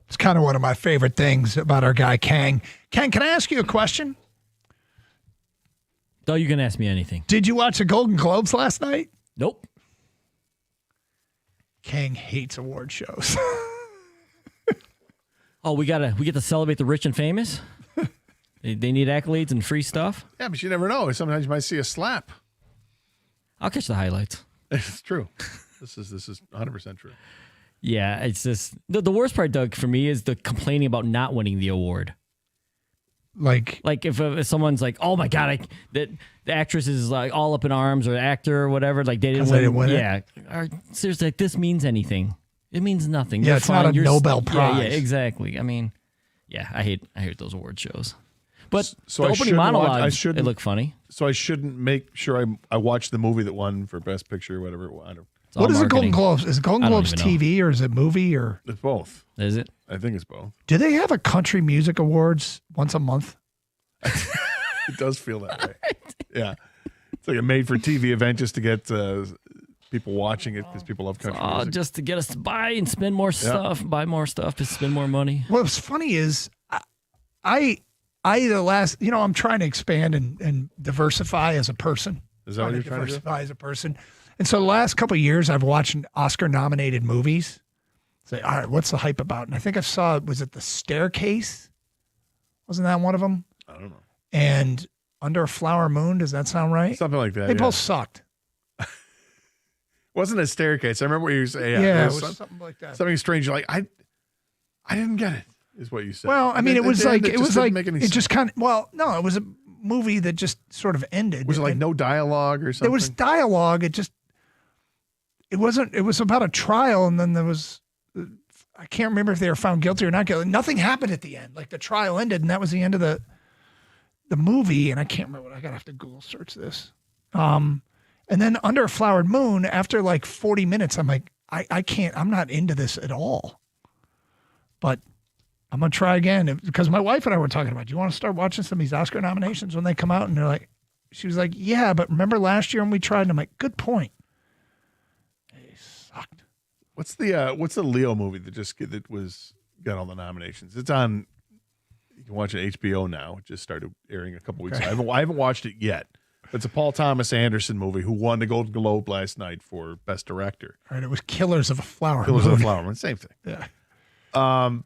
S4: It's kind of one of my favorite things about our guy, Kang. Kang, can I ask you a question?
S5: Oh, you can ask me anything.
S4: Did you watch the Golden Globes last night?
S5: Nope.
S4: Kang hates award shows.
S5: Oh, we get to celebrate the rich and famous. They need accolades and free stuff.
S3: Yeah, but you never know. Sometimes you might see a slap.
S5: I'll catch the highlights.
S3: It's true. This is 100% true.
S5: Yeah, it's just the worst part, Doug, for me is the complaining about not winning the award.
S4: Like
S5: if someone's like, oh my God, the actress is like all up in arms, or actor or whatever, like they didn't win.
S4: Yeah.
S5: Or, seriously, like, this means anything. It means nothing.
S4: Yeah,
S5: You're
S4: it's
S5: fine.
S4: not a Nobel
S5: Yeah,
S4: Prize.
S5: exactly. I mean, yeah, I hate those award shows. But
S3: So
S5: the
S3: I
S5: opening
S3: shouldn't
S5: monologue,
S3: watch-
S5: it looked funny.
S3: So I shouldn't make sure I watch the movie that won for Best Picture or whatever it won.
S4: What is the Golden Globes? Is it Golden
S5: I don't
S4: Globes
S5: even know.
S4: TV or is it movie or?
S3: It's both.
S5: Is it?
S3: I think it's both.
S4: Do they have a country music awards once a month?
S3: It does feel that way. Yeah. It's like a made-for-TV event just to get people watching it because people love country music.
S5: Just to get us to buy and spend more stuff, buy more stuff, to spend more money.
S4: What's funny is I'm trying to expand and diversify as a person.
S3: Is that what you're trying to do?
S4: Diversify as a person. And so the last couple of years, I've watched Oscar-nominated movies. Say, all right, what's the hype about? And I think I saw, was it The Staircase? Wasn't that one of them?
S3: I don't know.
S4: And Under a Flower Moon, does that sound right?
S3: Something like that.
S4: They both sucked.
S3: Wasn't a staircase. I remember what you were saying.
S4: Yeah,
S3: There
S4: it was something like that.
S3: Something strange. You're like, I didn't get it, is what you said.
S4: Well, I mean, it was
S3: didn't make any sense.
S4: just kind of, well, no, it was a movie that just sort of ended.
S3: Was it like
S4: And
S3: no dialogue or something?
S4: there was dialogue. It was about a trial, and then there was, I can't remember if they were found guilty or not guilty. Nothing happened at the end. Like the trial ended, and that was the end of the movie. And I can't remember what, I gotta have to Google search this. And then Under a Flowered Moon, after like 40 minutes, I'm like, I can't, I'm not into this at all. But I'm gonna try again because my wife and I were talking about, do you want to start watching some of these Oscar nominations when they come out? And they're like, she was like, yeah, but remember last year when we tried? And I'm like, good point.
S3: What's the Leo movie that got all the nominations? It's on. You can watch it HBO now. It just started airing a couple weeks ago. I haven't watched it yet. It's a Paul Thomas Anderson movie who won the Golden Globe last night for Best Director.
S4: All right, it was Killers of a Flower Moon.
S3: Killers of a Flower Moon, same thing.
S4: Yeah.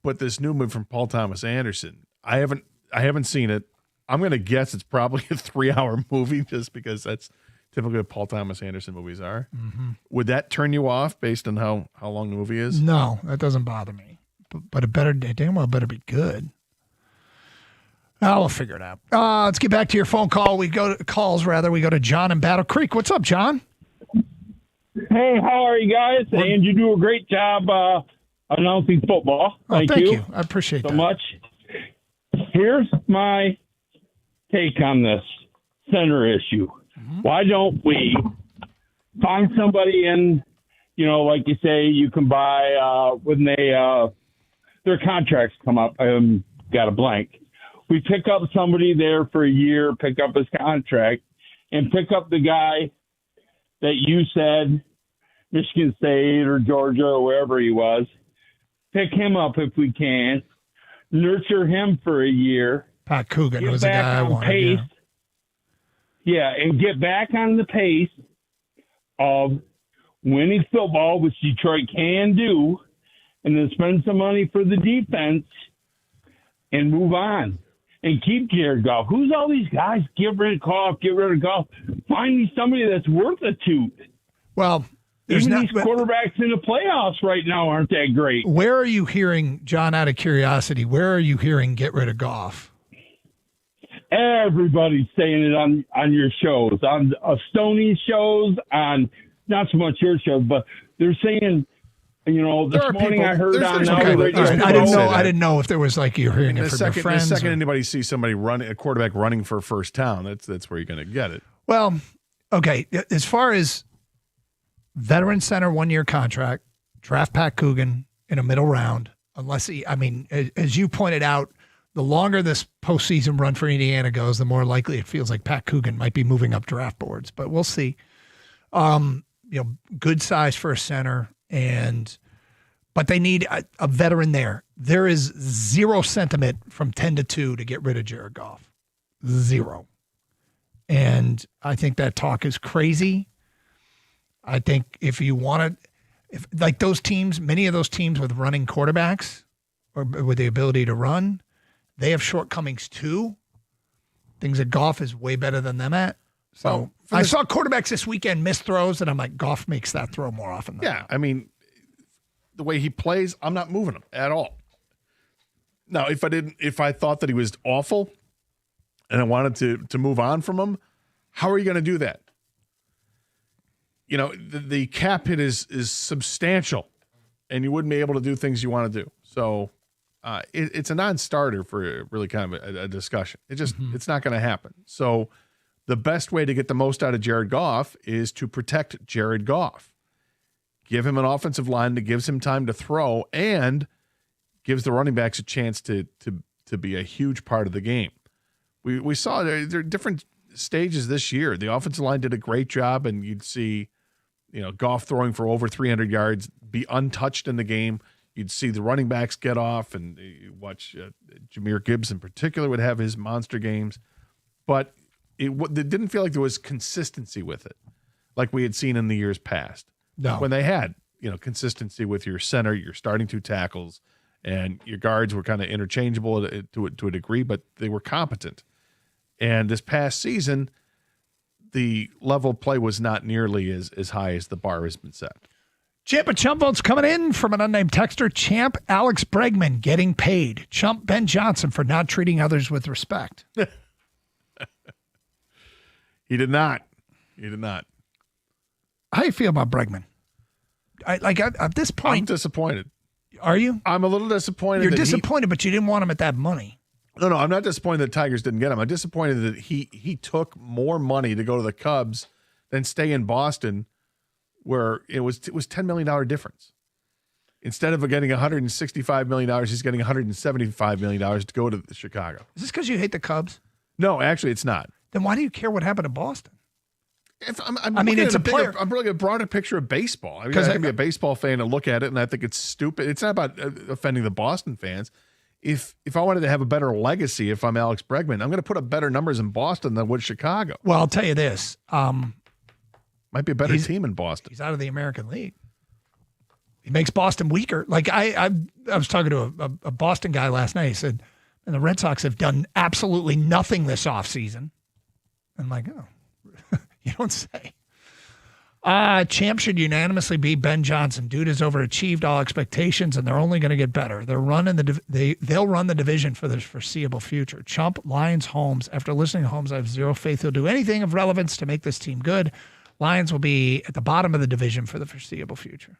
S3: But this new movie from Paul Thomas Anderson, I haven't seen it. I'm gonna guess it's probably a 3-hour movie just because that's typically what Paul Thomas Anderson movies are.
S4: Mm-hmm.
S3: Would that turn you off based on how long the movie is?
S4: No, that doesn't bother me. But it damn well better be good. We'll figure it out. Let's get back to your phone call. We go to John in Battle Creek. What's up, John?
S20: Hey, how are you guys? And you do a great job announcing football. Thank you.
S4: I appreciate
S20: so
S4: that.
S20: much. Here's my take on this center issue.
S4: Mm-hmm.
S20: Why don't we find somebody in, like you say, you can buy when their contracts come up. Got a blank. We pick up somebody there for a year, pick up his contract, and pick up the guy that you said, Michigan State or Georgia or wherever he was. Pick him up if we can. Nurture him for a year.
S4: Pat Coogan
S20: Get
S4: was the
S20: back
S4: guy I
S20: on
S4: wanted.
S20: pace. Yeah, and get back on the pace of winning football, which Detroit can do, and then spend some money for the defense and move on. And keep Jared Goff. Who's all these guys? Get rid of Goff. Find me somebody that's worth a toot.
S4: Well,
S20: even these quarterbacks in the playoffs right now aren't that great.
S4: Where are you hearing, John, out of curiosity, where are you hearing get rid of Goff?
S20: Everybody's saying it on your shows, on Stoney's shows, on not so much your shows, but they're saying, this morning I heard on the radio.
S4: I didn't know if there was like you're hearing it from your friends.
S3: The second anybody sees somebody a quarterback running for first down, that's where you're going to get it.
S4: Well, okay. As far as veteran center 1-year contract, draft Pat Coogan in a middle round, unless as you pointed out, the longer this postseason run for Indiana goes, the more likely it feels like Pat Coogan might be moving up draft boards. But we'll see. Good size for a center, but they need a veteran there. There is zero sentiment from 10-2 to get rid of Jared Goff. Zero. And I think that talk is crazy. I think if you want to, If like those teams, many of those teams with running quarterbacks or with the ability to run, they have shortcomings too. Things that Goff is way better than them at. So I saw quarterbacks this weekend miss throws, and I'm like, Goff makes that throw more often than not.
S3: I mean, the way he plays, I'm not moving him at all. Now, if I thought that he was awful and I wanted to move on from him, how are you going to do that? You know, the cap hit is substantial, and you wouldn't be able to do things you want to do. So it's a non-starter for really kind of a discussion. It's not going to happen. So the best way to get the most out of Jared Goff is to protect Jared Goff. Give him an offensive line that gives him time to throw and gives the running backs a chance to be a huge part of the game. We saw there are different stages this year. The offensive line did a great job, and you'd see, Goff throwing for over 300 yards, be untouched in the game. You'd see the running backs get off, and you watch Jahmyr Gibbs in particular would have his monster games. But it didn't feel like there was consistency with it, like we had seen in the years past.
S4: No.
S3: When they had, consistency with your center, your starting two tackles, and your guards were kind of interchangeable to a degree, but they were competent. And this past season, the level of play was not nearly as high as the bar has been set.
S4: Champ and Chump votes coming in from an unnamed texter. Champ, Alex Bregman getting paid. Chump, Ben Johnson for not treating others with respect.
S3: He did not.
S4: How do you feel about Bregman? At this point,
S3: I'm disappointed.
S4: Are you?
S3: I'm a little disappointed.
S4: You're disappointed, but you didn't want him at that money.
S3: No, I'm not disappointed that Tigers didn't get him. I'm disappointed that he took more money to go to the Cubs than stay in Boston, where it was $10 million difference. Instead of getting $165 million, he's getting $175 million to go to Chicago.
S4: Is this because you hate the Cubs?
S3: No, actually, it's not.
S4: Then why do you care what happened to Boston?
S3: It's
S4: a player.
S3: I'm really a broader picture of baseball. I can be a baseball fan and look at it, and I think it's stupid. It's not about offending the Boston fans. If I wanted to have a better legacy, if I'm Alex Bregman, I'm going to put up better numbers in Boston than would Chicago.
S4: Well, I'll tell you this.
S3: Might be a better team in Boston.
S4: He's out of the American League. He makes Boston weaker. Like I was talking to a Boston guy last night. He said, and the Red Sox have done absolutely nothing this offseason. I'm like, oh, you don't say. Champ should unanimously be Ben Johnson. Dude has overachieved all expectations, and they're only going to get better. They'll run the division for the foreseeable future. Chump, Lions, Holmes. After listening to Holmes, I have zero faith he'll do anything of relevance to make this team good. Lions will be at the bottom of the division for the foreseeable future.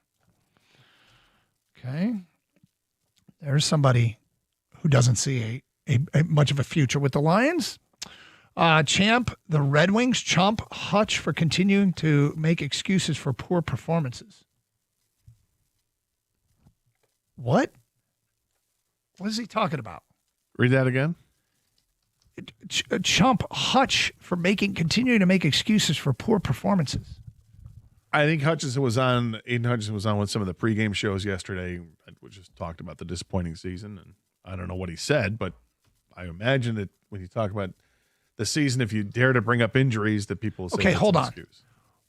S4: Okay. There's somebody who doesn't see a much of a future with the Lions. Champ, the Red Wings, Chump, Hutch for continuing to make excuses for poor performances. What? What is he talking about?
S3: Read that again.
S4: Chump, Hutch for continuing to make excuses for poor performances.
S3: I think Aiden Hutchinson was on one of some of the pregame shows yesterday, which just talked about the disappointing season. And I don't know what he said, but I imagine that when you talk about the season, if you dare to bring up injuries, that people will say,
S4: okay, hold on.
S3: Excuse.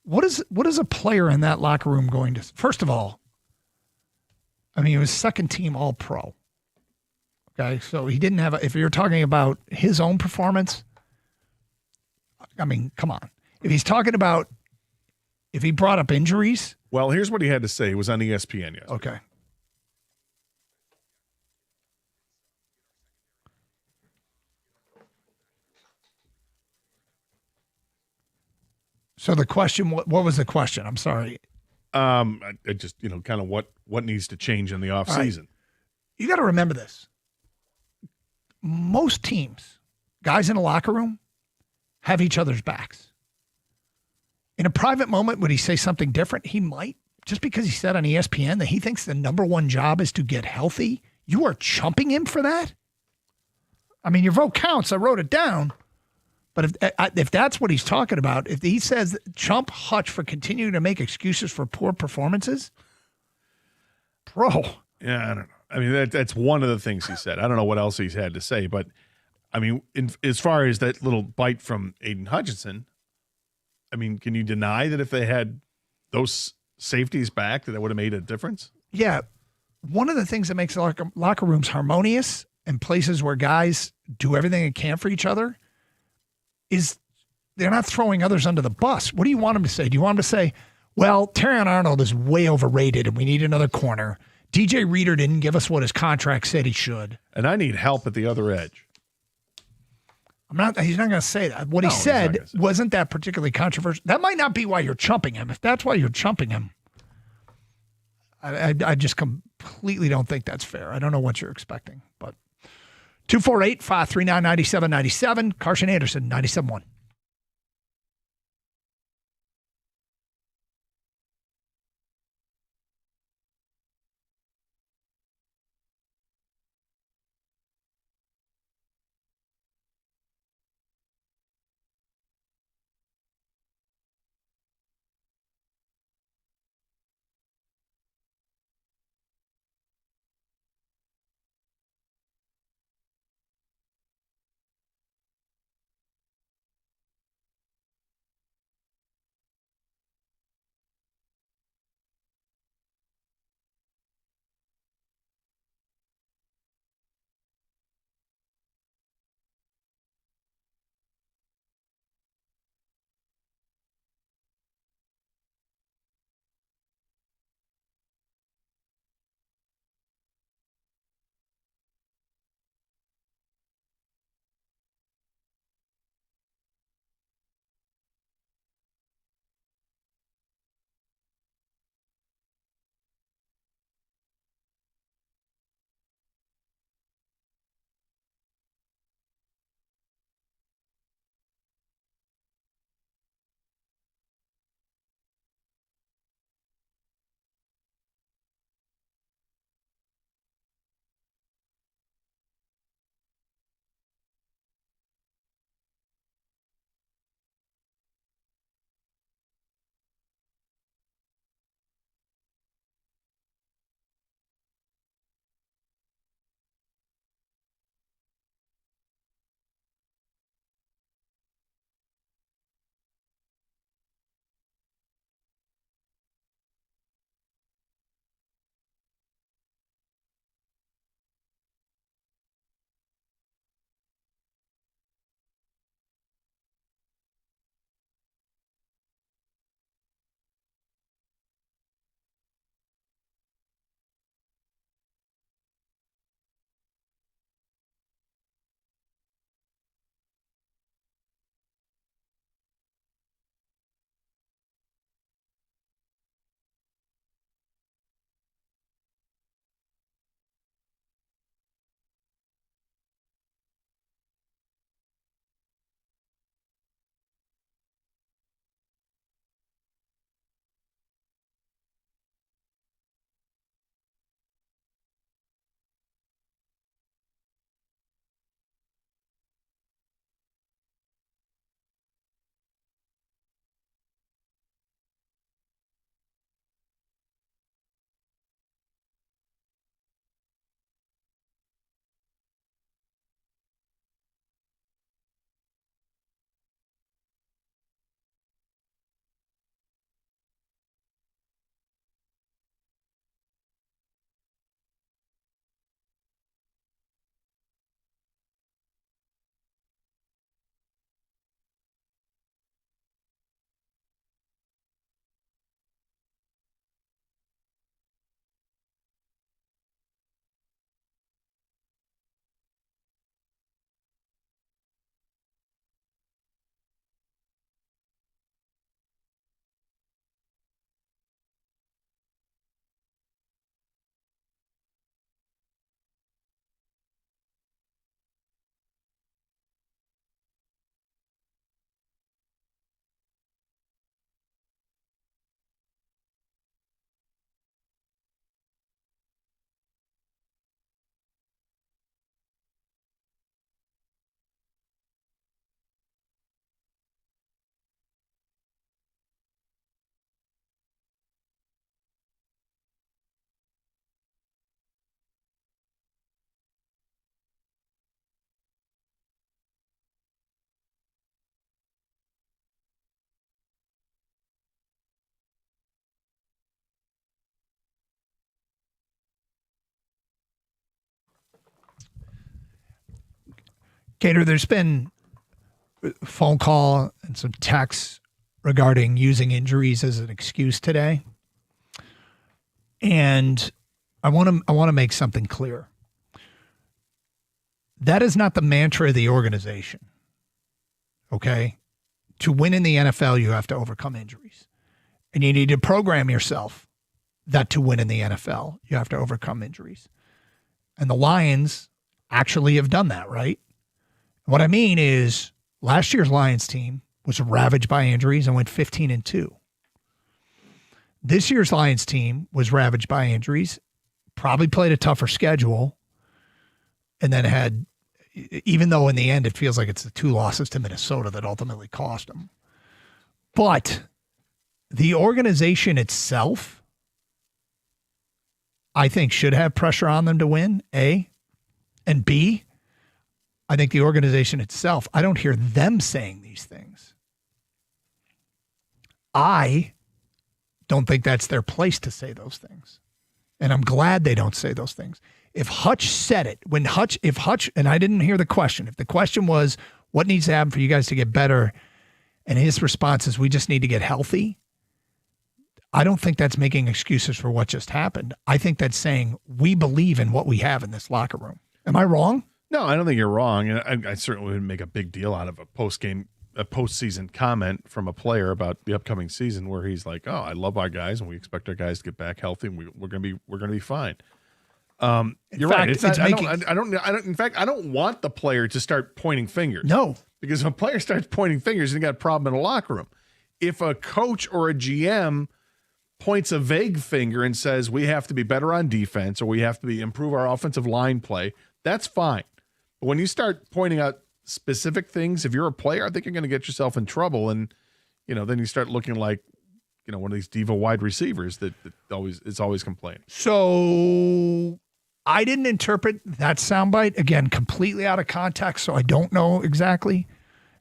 S4: What is a player in that locker room going to? First of all, I mean, he was second team All Pro. Okay, so he didn't have. If you're talking about his own performance, I mean, come on. If he's talking about, if he brought up injuries,
S3: well, here's what he had to say. He was on ESPN yesterday.
S4: Okay. So the question, what was the question? I'm sorry.
S3: I just, kind of what needs to change in the offseason.
S4: Right. You got to remember this. Most teams, guys in a locker room, have each other's backs. In a private moment, would he say something different? He might. Just because he said on ESPN that he thinks the number one job is to get healthy, you are chumping him for that? I mean, your vote counts. I wrote it down. But if that's what he's talking about, if he says Chump, Hutch for continuing to make excuses for poor performances, bro.
S3: Yeah, I don't know. I mean, that's one of the things he said. I don't know what else he's had to say. But, I mean, as far as that little bite from Aiden Hutchinson, I mean, can you deny that if they had those safeties back, that would have made a difference.
S4: Yeah. One of the things that makes locker rooms harmonious and places where guys do everything they can for each other is they're not throwing others under the bus. What do you want them to say? Do you want them to say, well, Terrion Arnold is way overrated and we need another corner. DJ Reader didn't give us what his contract said he should.
S3: And I need help at the other edge.
S4: He's not going to say that. What he said wasn't that particularly controversial. That might not be why you're chumping him. If that's why you're chumping him, I just completely don't think that's fair. I don't know what you're expecting. But 248-539-9797, Carson Anderson, 97.1. Gator, there's been a phone call and some texts regarding using injuries as an excuse today. And I want to make something clear. That is not the mantra of the organization. Okay? To win in the NFL, you have to overcome injuries. And you need to program yourself that to win in the NFL, you have to overcome injuries. And the Lions actually have done that, right? What I mean is last year's Lions team was ravaged by injuries and went 15-2. This year's Lions team was ravaged by injuries, probably played a tougher schedule, and then had, even though in the end it feels like it's the 2 losses to Minnesota that ultimately cost them. But the organization itself, I think, should have pressure on them to win, A. And B, I think the organization itself, I don't hear them saying these things. I don't think that's their place to say those things. And I'm glad they don't say those things. If Hutch said it, if Hutch, and I didn't hear the question, if the question was, what needs to happen for you guys to get better? And his response is, we just need to get healthy. I don't think that's making excuses for what just happened. I think that's saying we believe in what we have in this locker room. Am I wrong?
S3: No, I don't think you're wrong. And I certainly wouldn't make a big deal out of a postseason comment from a player about the upcoming season where he's like, "Oh, I love our guys, and we expect our guys to get back healthy, and we're gonna be fine." You're right. In fact, I don't want the player to start pointing fingers.
S4: No,
S3: because if a player starts pointing fingers, and you got a problem in the locker room. If a coach or a GM points a vague finger and says we have to be better on defense or we have to improve our offensive line play, that's fine. But when you start pointing out specific things, if you're a player, I think you're going to get yourself in trouble, and then you start looking like one of these diva wide receivers that is always complaining.
S4: So I didn't interpret that soundbite, again, completely out of context, so I don't know exactly.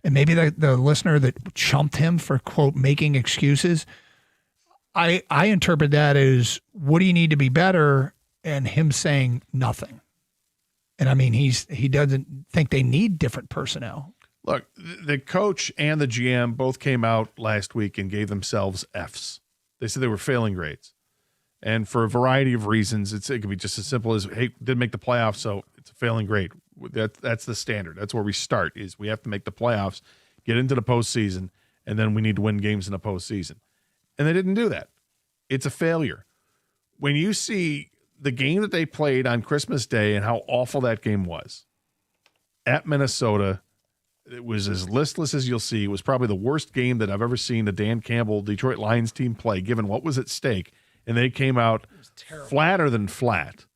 S4: And maybe the listener that chumped him for, quote, making excuses, I interpret that as, what do you need to be better? And him saying nothing. And I mean, he doesn't think they need different personnel.
S3: Look, the coach and the GM both came out last week and gave themselves Fs. They said they were failing grades. And for a variety of reasons, it could be just as simple as, hey, didn't make the playoffs, so it's a failing grade. That's the standard. That's where we start, is we have to make the playoffs, get into the postseason, and then we need to win games in the postseason. And they didn't do that. It's a failure. When you see the game that they played on Christmas Day and how awful that game was at Minnesota, it was as listless as you'll see. It was probably the worst game that I've ever seen the Dan Campbell Detroit Lions team play, given what was at stake. And they came out flatter than flat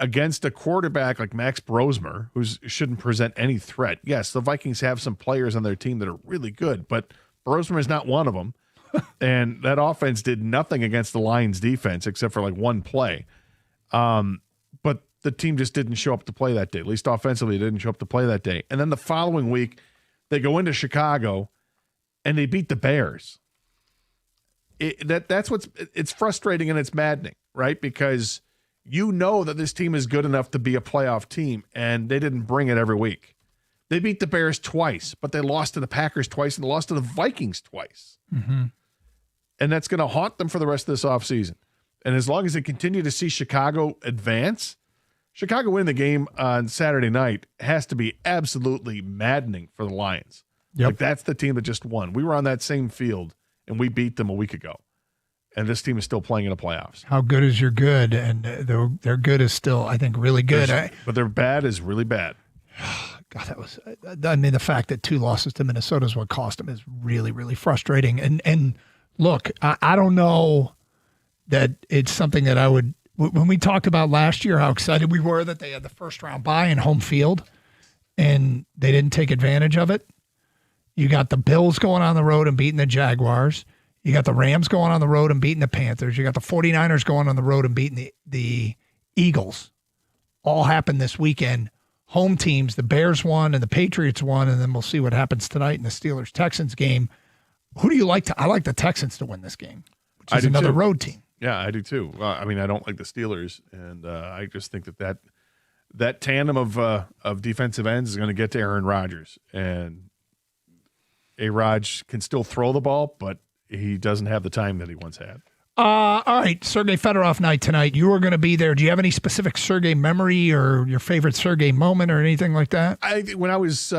S3: against a quarterback like Max Brosmer, who shouldn't present any threat. Yes, the Vikings have some players on their team that are really good, but Brosmer is not one of them. And that offense did nothing against the Lions defense except for like one play. But the team just didn't show up to play that day. At least offensively, they didn't show up to play that day. And then the following week, they go into Chicago and they beat the Bears. It's frustrating and it's maddening, right? Because you know that this team is good enough to be a playoff team, and they didn't bring it every week. They beat the Bears twice, but they lost to the Packers twice and they lost to the Vikings twice.
S4: Mm-hmm.
S3: And that's going to haunt them for the rest of this offseason. And as long as they continue to see Chicago advance, Chicago winning the game on Saturday night has to be absolutely maddening for the Lions.
S4: Yep.
S3: Like, that's the team that just won. We were on that same field, and we beat them a week ago. And this team is still playing in the playoffs.
S4: How good is your good? And their good is still, I think, really good.
S3: But their bad is really bad.
S4: God, the fact that 2 losses to Minnesota is what cost them is really, really frustrating. And look, I don't know that it's something that I would, when we talked about last year, how excited we were that they had the first round bye in home field and they didn't take advantage of it. You got the Bills going on the road and beating the Jaguars. You got the Rams going on the road and beating the Panthers. You got the 49ers going on the road and beating the Eagles. All happened this weekend. Home teams, the Bears won and the Patriots won, and then we'll see what happens tonight in the Steelers-Texans game. Who do you like I like the Texans to win this game, which is another road team.
S3: Yeah, I do too. I mean, I don't like the Steelers, and I just think that that tandem of defensive ends is going to get to Aaron Rodgers, and A-Raj can still throw the ball, but he doesn't have the time that he once had.
S4: All right, Sergey Fedorov night tonight. You were going to be there. Do you have any specific Sergey memory or your favorite Sergey moment or anything like that?
S3: When I was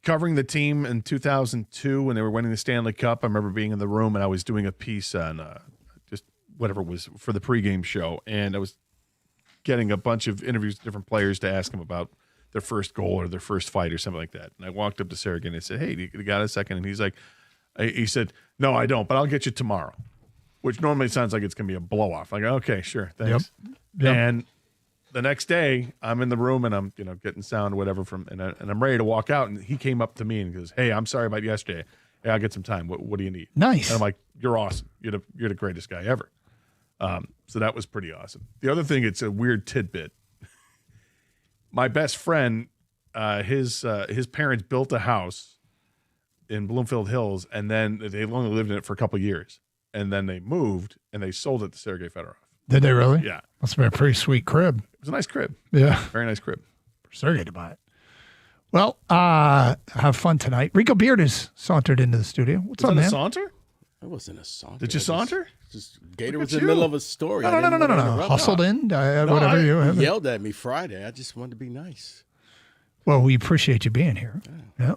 S3: covering the team in 2002 when they were winning the Stanley Cup, I remember being in the room and I was doing a piece on just whatever it was for the pregame show, and I was getting a bunch of interviews with different players to ask them about their first goal or their first fight or something like that. And I walked up to Sergey and I said, "Hey, you got a second?" And he's like, he said, "No, I don't, but I'll get you tomorrow." Which normally sounds like it's going to be a blow-off. Like, okay, sure, thanks.
S4: Yep.
S3: And the next day, I'm in the room and I'm, getting sound or whatever and I'm ready to walk out. And he came up to me and goes, "Hey, I'm sorry about yesterday. Hey, I'll get some time. What do you need?"
S4: Nice.
S3: And I'm like, "You're awesome. You're the greatest guy ever." So that was pretty awesome. The other thing, it's a weird tidbit. My best friend, his parents built a house in Bloomfield Hills, and then they only lived in it for a couple of years. And then they moved, and they sold it to Sergey Fedorov.
S4: Did they really?
S3: Yeah.
S4: Must have been a pretty sweet crib.
S3: It was a nice crib.
S4: Yeah.
S3: Very nice crib.
S4: For Sergey to buy it. Well, have fun tonight. Rico Beard has sauntered into the studio. What's up, man?
S3: Was that a saunter?
S21: It wasn't a saunter.
S3: Did you saunter?
S21: Gator was in the middle of a story.
S4: No. Hustled in. Whatever you have.
S21: Yelled at me Friday. I just wanted to be nice.
S4: Well, we appreciate you being here. Yeah.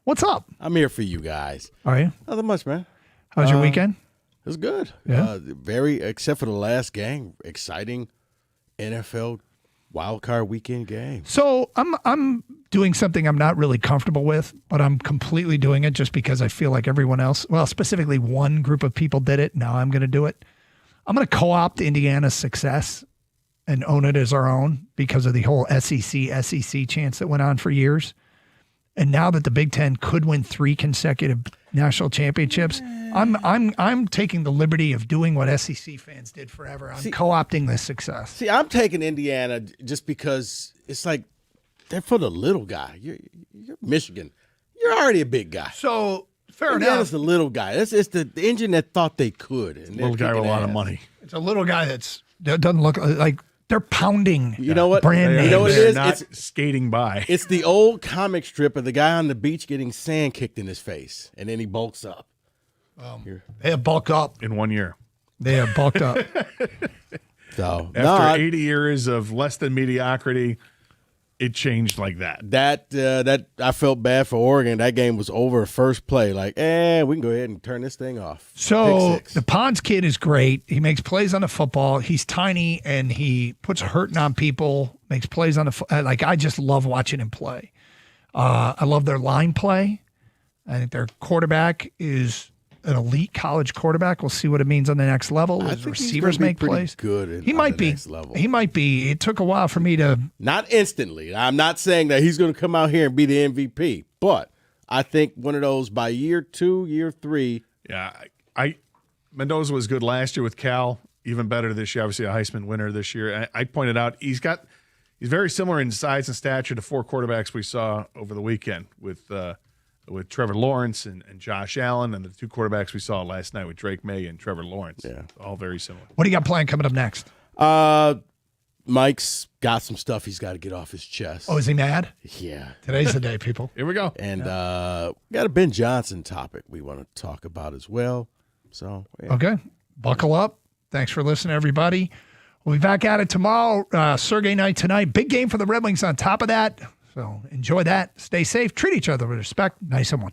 S4: What's up?
S21: I'm here for you guys.
S4: Are you?
S21: Nothing much, man.
S4: How's your weekend?
S21: It was good.
S4: Yeah.
S21: Except for the last game, exciting NFL wildcard weekend game.
S4: So I'm doing something I'm not really comfortable with, but I'm completely doing it just because I feel like everyone else, well, specifically one group of people did it. Now I'm going to do it. I'm going to co-opt Indiana's success and own it as our own because of the whole SEC chance that went on for years. And now that the Big Ten could win 3 consecutive national championships, I'm taking the liberty of doing what SEC fans did forever. I'm co-opting this success.
S21: See, I'm taking Indiana just because it's like they're for the little guy. You're Michigan. You're already a big guy.
S4: So fair
S21: Indiana's
S4: enough.
S21: the little guy. It's the engine that thought they could. And
S3: Little guy with a lot of money.
S4: It's a little guy that doesn't look like they're pounding.
S21: You know what?
S4: Brand names.
S21: You know what it is?
S3: Not skating by.
S21: It's the old comic strip of the guy on the beach getting sand kicked in his face, and then he bulks up.
S4: They have bulked up.
S3: In 1 year.
S4: They have bulked up.
S21: So
S3: After 80 years of less than mediocrity, it changed like that.
S21: That I felt bad for Oregon. That game was over first play. Like, we can go ahead and turn this thing off.
S4: So the Pons kid is great. He makes plays on the football. He's tiny and he puts hurting on people. Makes plays on the like. I just love watching him play. I love their line play. I think their quarterback is an elite college quarterback. We'll see what it means on the next level. His receivers make plays.
S21: Good.
S4: He might be.
S21: Next level.
S4: He might be. It took a while for me to.
S21: Not instantly. I'm not saying that he's going to come out here and be the MVP, but I think one of those by year 2, year 3.
S3: Yeah, Mendoza was good last year with Cal. Even better this year. Obviously, a Heisman winner this year. I pointed out he's very similar in size and stature to 4 quarterbacks we saw over the weekend with Trevor Lawrence and Josh Allen, and the 2 quarterbacks we saw last night with Drake May and Trevor Lawrence. Yeah, all very similar.
S4: What do you got planned coming up next?
S21: Mike's got some stuff he's got to get off his chest.
S4: Oh, is he mad?
S21: Yeah.
S4: Today's the day, people.
S3: Here we go.
S21: And we got a Ben Johnson topic we want to talk about as well. So
S4: Okay. Buckle up. Thanks for listening, everybody. We'll be back at it tomorrow. Sergey night tonight. Big game for the Red Wings on top of that. So enjoy that. Stay safe. Treat each other with respect. Nice and one.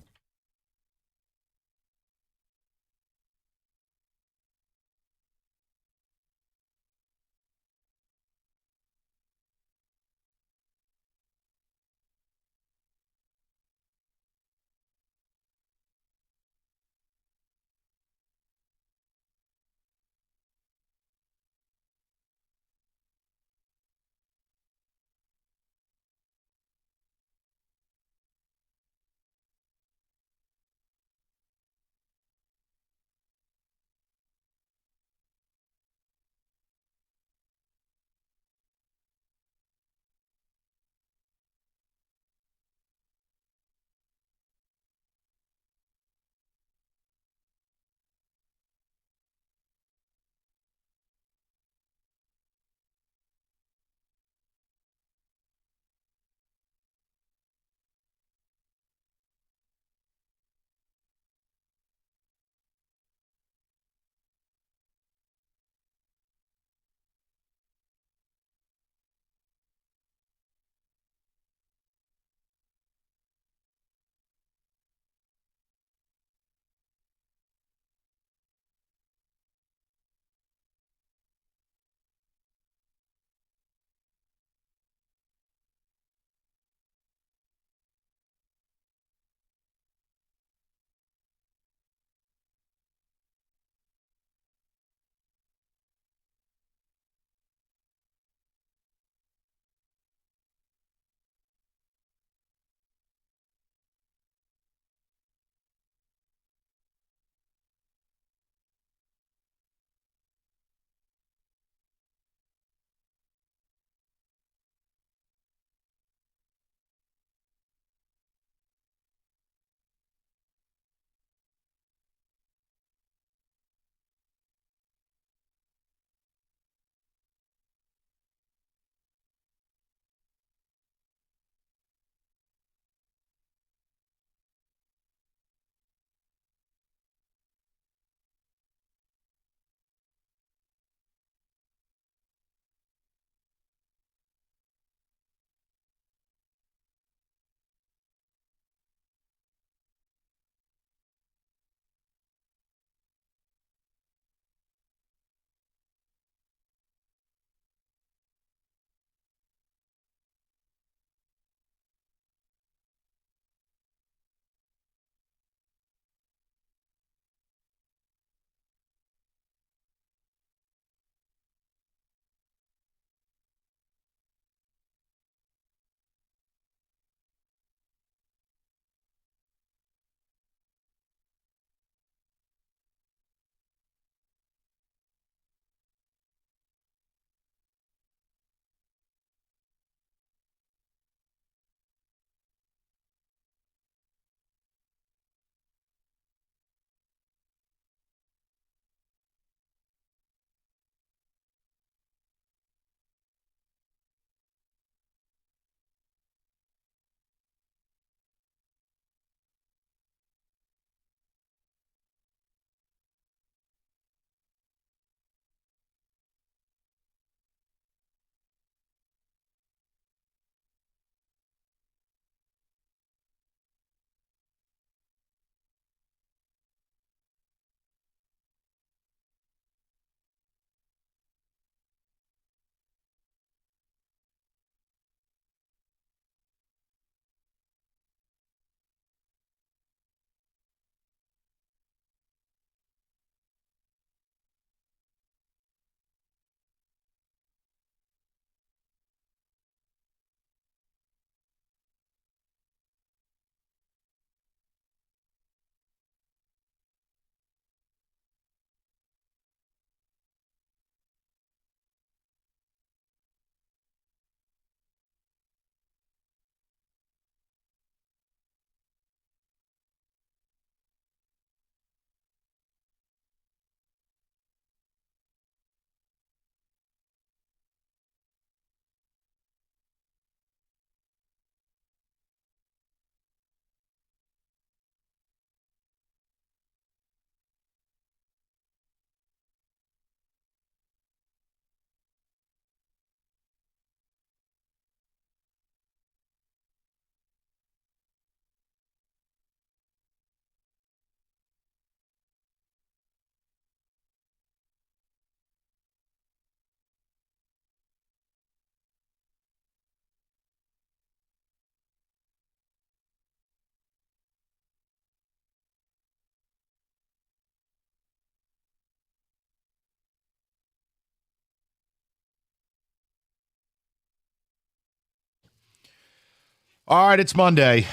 S2: All right, it's Monday,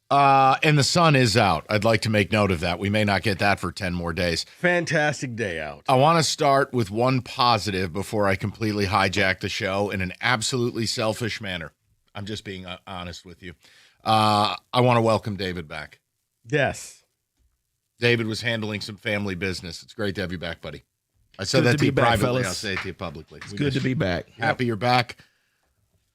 S2: and the sun is out. I'd like to make note of that. We may not get that for 10 more days.
S21: Fantastic day out.
S2: I want to start with one positive before I completely hijack the show in an absolutely selfish manner. I'm just being honest with you. I want to welcome David back.
S21: Yes.
S2: David was handling some family business. It's great to have you back, buddy. I said that to you privately. I'll say it to you publicly.
S21: It's good to be back.
S2: Happy you're back.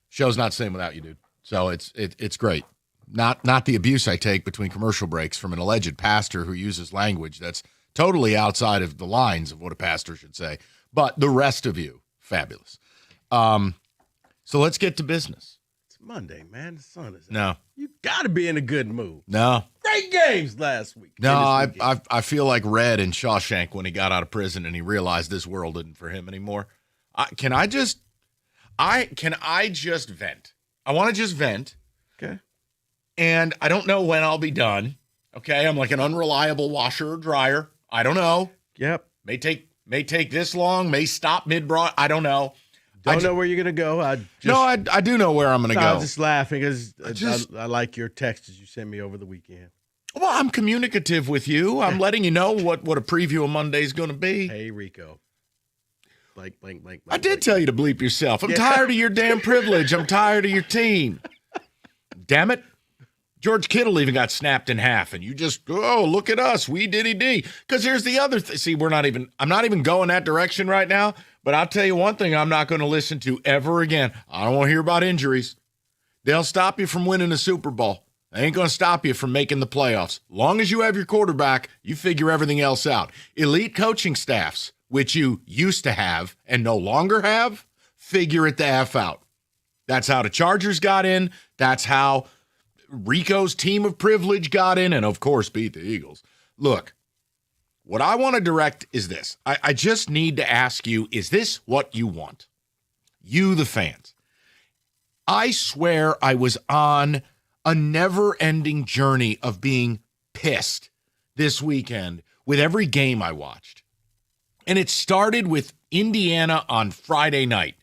S2: Show's not the same without you, dude. So it's great. Not the abuse I take between commercial breaks from an alleged pastor who uses language that's totally outside of the lines of what a pastor should say. But the rest of you, fabulous. So let's get to business.
S21: It's Monday, man. The sun is out.
S2: No.
S21: You got to be in a good mood.
S2: No.
S21: Great games last week.
S2: No, I feel like Red in Shawshank when he got out of prison and he realized this world isn't for him anymore. Can I just vent? I want to just vent.
S21: Okay.
S2: And I don't know when I'll be done. Okay. I'm like an unreliable washer or dryer. I don't know.
S21: Yep.
S2: May take this long, may stop mid-broad. I don't know.
S21: Don't know where you're going to go.
S2: I do know where I'm going to go.
S21: I'm just laughing because I like your texts you sent me over the weekend.
S2: Well, I'm communicative with you. I'm letting you know what a preview of Monday is going to be.
S21: Hey, Rico. Blank.
S2: I did tell you to bleep yourself. I'm tired of your damn privilege. I'm tired of your team. Damn it. George Kittle even got snapped in half, and you just, look at us. We diddy-dee. Because here's the other thing. See, I'm not even going that direction right now, but I'll tell you one thing I'm not going to listen to ever again. I don't want to hear about injuries. They'll stop you from winning a Super Bowl. They ain't going to stop you from making the playoffs. Long as you have your quarterback, you figure everything else out. Elite coaching staffs, which you used to have and no longer have, figure it the F out. That's how the Chargers got in. That's how Rico's team of privilege got in and, of course, beat the Eagles. Look, what I want to direct is this. I just need to ask you, is this what you want? You, the fans. I swear I was on a never-ending journey of being pissed this weekend with every game I watched. And it started with Indiana on Friday night,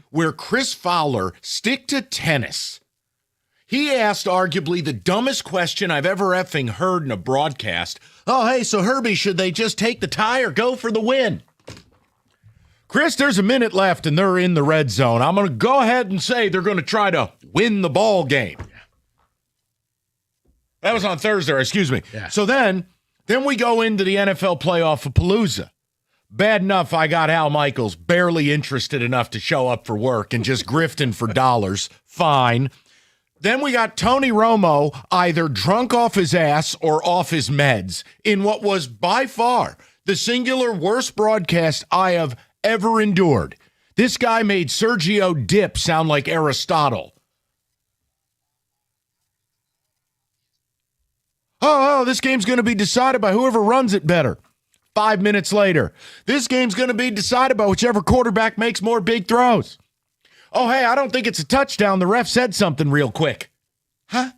S2: where Chris Fowler stick to tennis. He asked arguably the dumbest question I've ever effing heard in a broadcast. Oh, hey, so Herbie, should they just take the tie or go for the win? Chris, there's a minute left and they're in the red zone. I'm going to go ahead and say they're going to try to win the ball game. That was on Thursday, excuse me.
S21: Yeah.
S2: So then we go into the NFL playoff-a-palooza. Bad enough I got Al Michaels barely interested enough to show up for work and just grifting for dollars. Fine. Then we got Tony Romo either drunk off his ass or off his meds in what was by far the singular worst broadcast I have ever endured. This guy made Sergio Dip sound like Aristotle. Oh, this game's going to be decided by whoever runs it better. 5 minutes later, this game's going to be decided by whichever quarterback makes more big throws. Oh, hey, I don't think it's a touchdown. The ref said something real quick. Huh?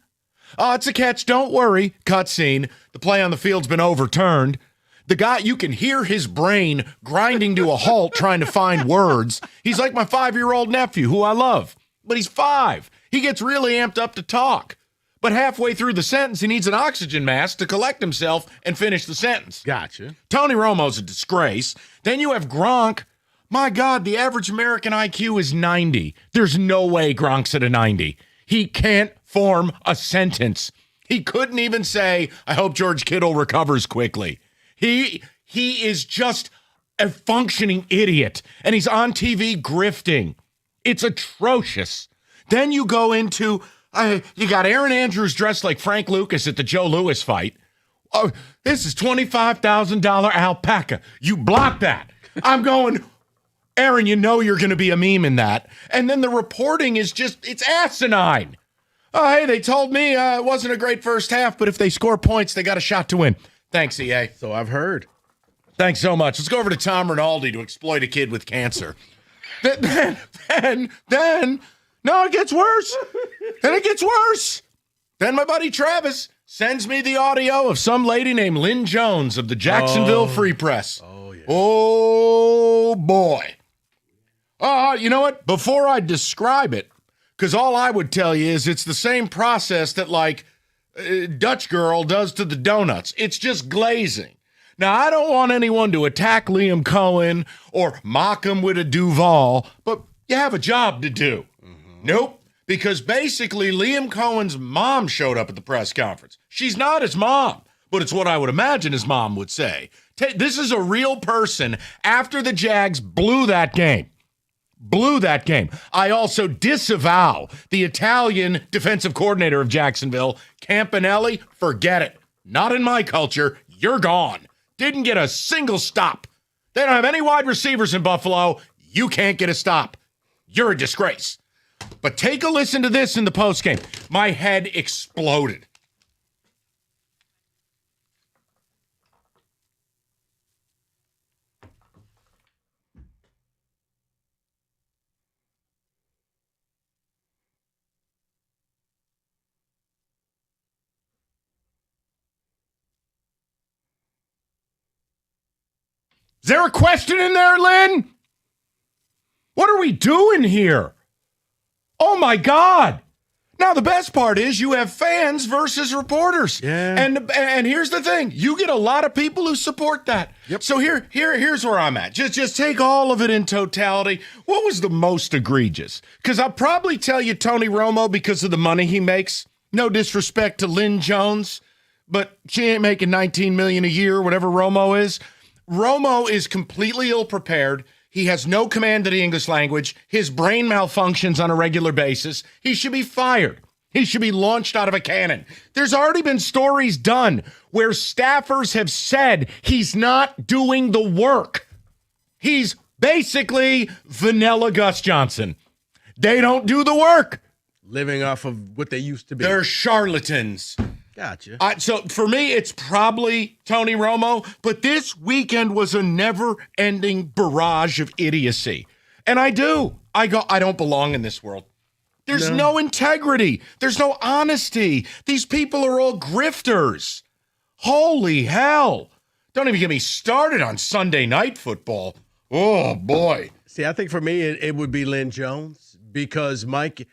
S2: Oh, it's a catch. Don't worry. Cutscene. The play on the field's been overturned. The guy, you can hear his brain grinding to a halt trying to find words. He's like my 5-year-old nephew, who I love, but he's 5. He gets really amped up to talk. But halfway through the sentence, he needs an oxygen mask to collect himself and finish the sentence.
S21: Gotcha.
S2: Tony Romo's a disgrace. Then you have Gronk. My God, the average American IQ is 90. There's no way Gronk's at a 90. He can't form a sentence. He couldn't even say, I hope George Kittle recovers quickly. He is just a functioning idiot, and he's on TV grifting. It's atrocious. Then you go into... you got Aaron Andrews dressed like Frank Lucas at the Joe Louis fight. Oh, this is $25,000 alpaca. You block that. I'm going, Aaron, you know you're going to be a meme in that. And then the reporting is just, it's asinine. Oh, hey, they told me it wasn't a great first half, but if they score points, they got a shot to win. Thanks, EA.
S21: So I've heard.
S2: Thanks so much. Let's go over to Tom Rinaldi to exploit a kid with cancer. Then, no, it gets worse. Then it gets worse. Then my buddy Travis sends me the audio of some lady named Lynn Jones of the Jacksonville Free Press.
S21: Oh, yeah.
S2: Oh, boy. You know what? Before I describe it, Because all I would tell you is it's the same process that, like, Dutch girl does to the donuts. It's just glazing. Now, I don't want anyone to attack Liam Cohen or mock him with a Duval, but you have a job to do. Nope, because basically Liam Cohen's mom showed up at the press conference. She's not his mom, but it's what I would imagine his mom would say. This is a real person after the Jags blew that game. I also disavow the Italian defensive coordinator of Jacksonville, Campanelli. Forget it. Not in my culture. You're gone. Didn't get a single stop. They don't have any wide receivers in Buffalo. You can't get a stop. You're a disgrace. But take a listen to this in the postgame. My head exploded. Is there a question in there, Lynn? What are we doing here? Oh, my God. Now, the best part is you have fans versus reporters. Yeah. And here's the thing. You get a lot of people who support that. Yep. So here's where I'm at. Just take all of it in totality. What was the most egregious? Because I'll probably tell you Tony Romo because of the money he makes. No disrespect to Lynn Jones, but she ain't making $19 million a year, whatever Romo is. Romo is completely ill-prepared. He has no command of the English language. His brain malfunctions on a regular basis. He should be fired. He should be launched out of a cannon. There's already been stories done where staffers have said he's not doing the work. He's basically vanilla Gus Johnson. They don't do the work.
S21: Living off of what they used to be.
S2: They're charlatans.
S21: Gotcha.
S2: So for me, it's probably Tony Romo, but this weekend was a never-ending barrage of idiocy. And I don't belong in this world. There's no integrity. There's no honesty. These people are all grifters. Holy hell. Don't even get me started on Sunday night football. Oh, boy.
S21: See, I think for me, it would be Lynn Jones because, Mike,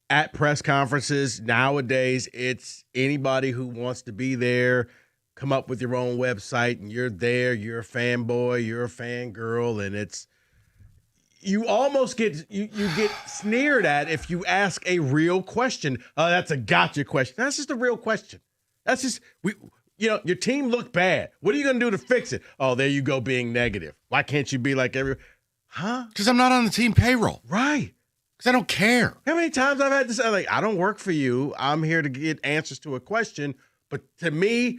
S21: at press conferences nowadays, it's anybody who wants to be there, come up with your own website, and you're there, you're a fanboy, you're a fangirl, and it's you almost get you get sneered at if you ask a real question. Oh, that's a gotcha question. That's just a real question. That's just your team looked bad. What are you gonna do to fix it? Oh, there you go, being negative. Why can't you be like huh?
S2: Because I'm not on the team payroll.
S21: Right.
S2: Because I don't care.
S21: How many times I've had to say, like, I don't work for you. I'm here to get answers to a question. But to me,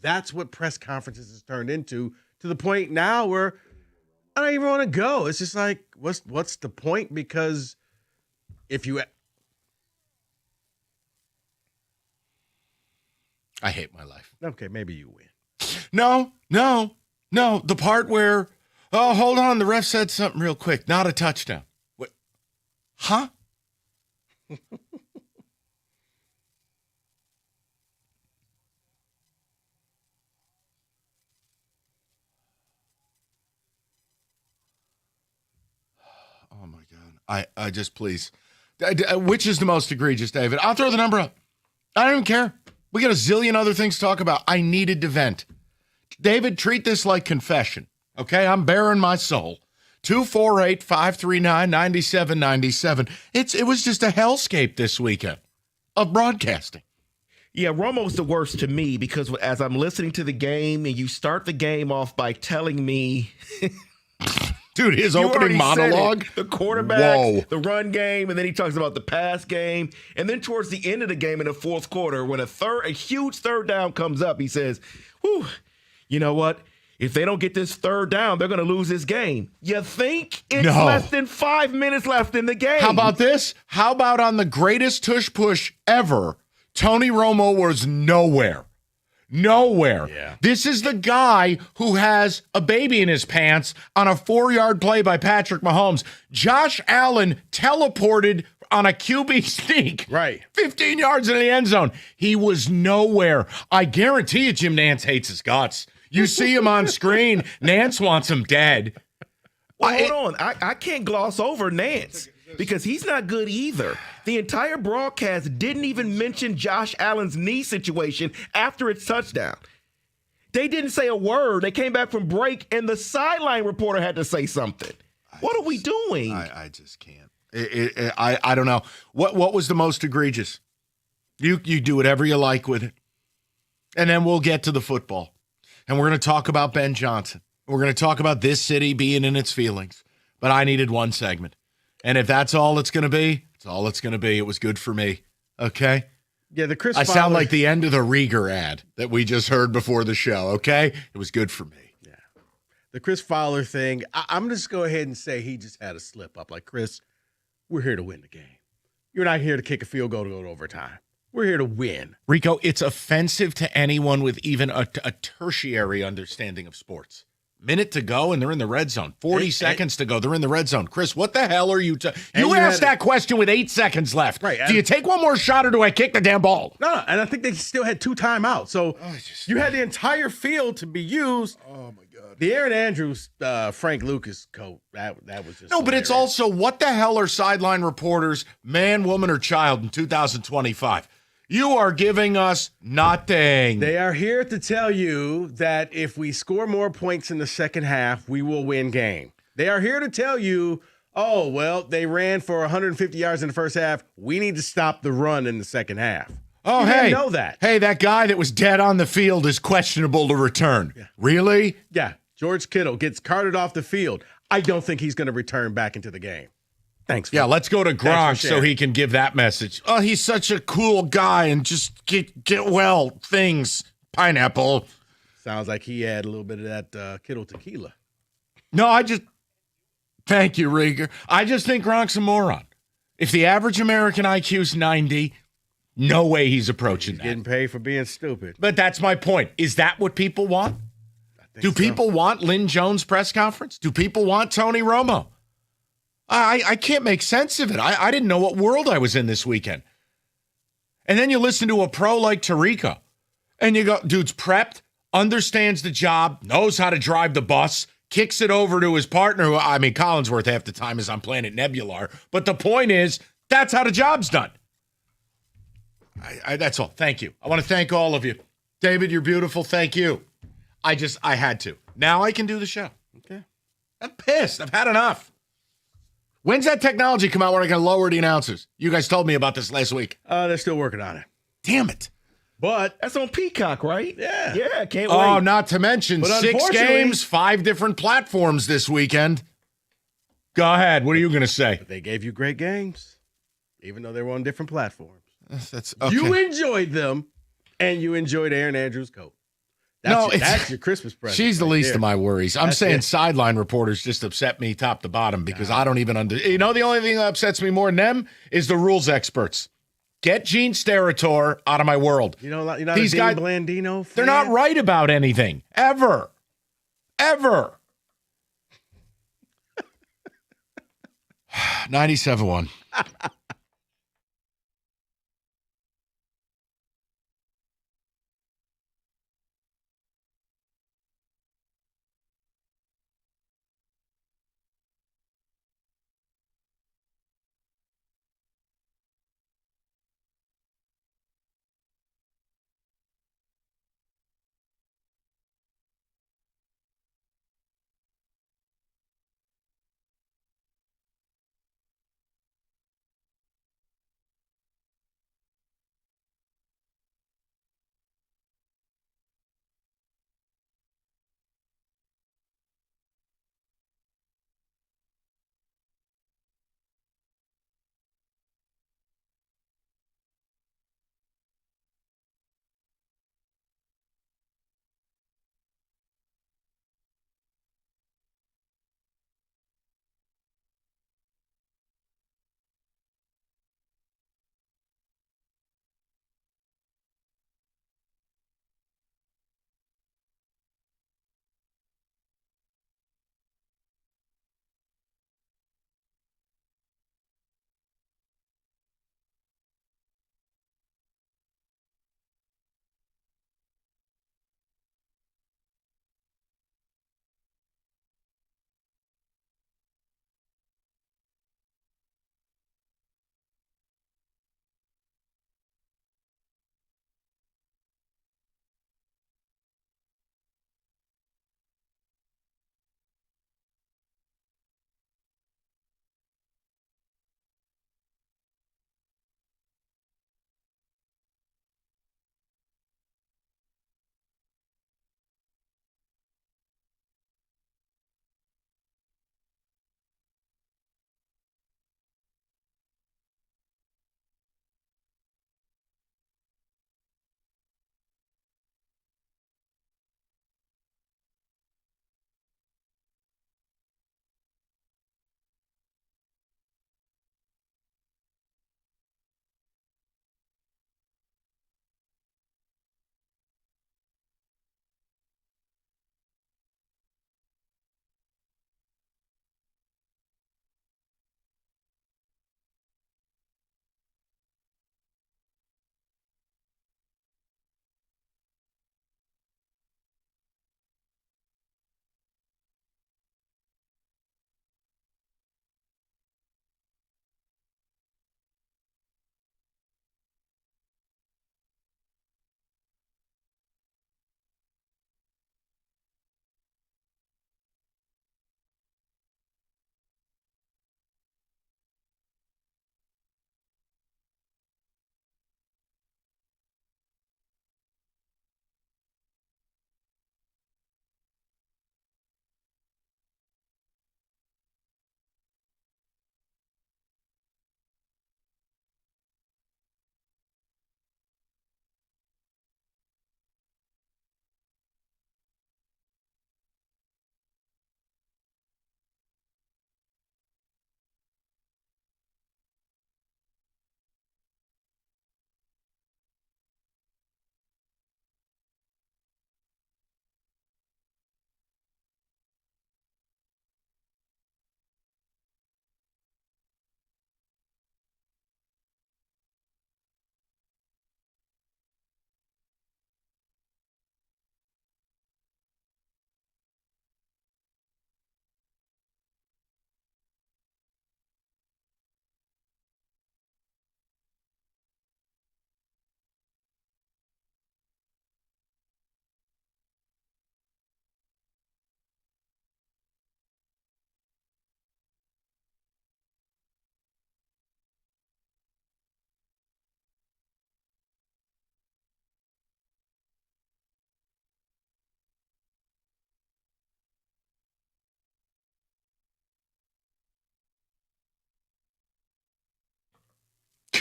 S21: that's what press conferences has turned into, to the point now where I don't even want to go. It's just like, what's the point? Because if you...
S2: I hate my life.
S21: Okay, maybe you win.
S2: No. The part where, oh, hold on, the ref said something real quick. Not a touchdown. Huh? Oh, my God. I just, please. Which is the most egregious, David? I'll throw the number up. I don't even care. We got a zillion other things to talk about. I needed to vent. David, treat this like confession. Okay? I'm bearing my soul. 248-539-9797. It was just a hellscape this weekend of broadcasting.
S1: Yeah, Romo's the worst to me because as I'm listening to the game and you start the game off by telling me...
S2: Dude, his opening monologue?
S1: The quarterback, the run game, and then he talks about the pass game. And then towards the end of the game in the fourth quarter, when a huge third down comes up, he says, whew, you know what? If they don't get this third down, they're going to lose this game. You think it's less than 5 minutes left in the game?
S2: How about this? How about on the greatest tush push ever, Tony Romo was nowhere. Nowhere. Yeah. This is the guy who has a baby in his pants on a 4-yard play by Patrick Mahomes. Josh Allen teleported on a QB sneak.
S21: Right.
S2: 15 yards in the end zone. He was nowhere. I guarantee you Jim Nantz hates his guts. You see him on screen. Nantz wants him dead.
S1: Well, hold on. I can't gloss over Nantz. because he's not good either. The entire broadcast didn't even mention Josh Allen's knee situation after its touchdown. They didn't say a word. They came back from break, and the sideline reporter had to say something. What are we doing?
S2: I just can't. I don't know. What was the most egregious? You do whatever you like with it. And then we'll get to the football. And we're going to talk about Ben Johnson. We're going to talk about this city being in its feelings. But I needed one segment. And if that's all it's going to be, it's all it's going to be. It was good for me. Okay?
S21: Yeah, the Chris
S2: I
S21: Fowler,
S2: sound like the end of the Rieger ad that we just heard before the show. Okay? It was good for me.
S21: Yeah. The Chris Fowler thing, I'm just go ahead and say he just had a slip up. Like, Chris, we're here to win the game. You're not here to kick a field goal to go to overtime. We're here to win.
S2: Rico, it's offensive to anyone with even a tertiary understanding of sports. Minute to go, and they're in the red zone. 40 seconds to go, they're in the red zone. Chris, what the hell are you You asked that question with 8 seconds left.
S21: Right.
S2: Do you take one more shot, or do I kick the damn ball?
S21: No, and I think they still had 2 timeouts. So you had the entire field to be used. Oh, my God. The Aaron Andrews, Frank Lucas coat, that was just
S2: No, but it's also, what the hell are sideline reporters, man, woman, or child in 2025? You are giving us nothing.
S21: They are here to tell you that if we score more points in the second half, we will win game. They are here to tell you, oh, well, they ran for 150 yards in the first half. We need to stop the run in the second half.
S2: Oh,
S21: you
S2: hey.
S21: didn't know that.
S2: Hey, that guy that was dead on the field is questionable to return. Yeah. Really?
S21: Yeah. George Kittle gets carted off the field. I don't think he's going to return back into the game. Thanks.
S2: Yeah, let's go to Gronk so he can give that message. Oh, he's such a cool guy and just get well things. Pineapple.
S21: Sounds like he had a little bit of that Kittle tequila.
S2: No, thank you, Rieger. I just think Gronk's a moron. If the average American IQ is 90, no way he's approaching that.
S21: Getting paid for being stupid.
S2: But that's my point. Is that what people want? Do people want Lynn Jones' press conference? Do people want Tony Romo? I can't make sense of it. I didn't know what world I was in this weekend. And then you listen to a pro like Tirico, and you go, dude's prepped, understands the job, knows how to drive the bus, kicks it over to his partner, who, I mean, Collinsworth half the time is on Planet Nebular. But the point is, that's how the job's done. That's all. Thank you. I want to thank all of you. David, you're beautiful. Thank you. I had to. Now I can do the show.
S21: Okay.
S2: I'm pissed. I've had enough. When's that technology come out where I can lower the announcers? You guys told me about this last week.
S21: They're still working on it.
S2: Damn it.
S21: But
S1: that's on Peacock, right?
S21: Yeah.
S1: Yeah, can't wait.
S2: Oh, not to mention
S21: But
S2: 6 games, 5 different platforms this weekend. Go ahead. What are you going to say?
S21: They gave you great games, even though they were on different platforms.
S2: That's okay.
S21: You enjoyed them, and you enjoyed Aaron Andrews' coat. That's your Christmas present.
S2: She's the least
S21: there.
S2: of my worries. I'm saying sideline reporters just upset me top to bottom because I don't even You know, the only thing that upsets me more than them is the rules experts. Get Gene Steratore out of my world.
S21: You're not
S2: These
S21: a
S2: guys,
S21: Dean Blandino fan?
S2: They're not right about anything. Ever. 97-1.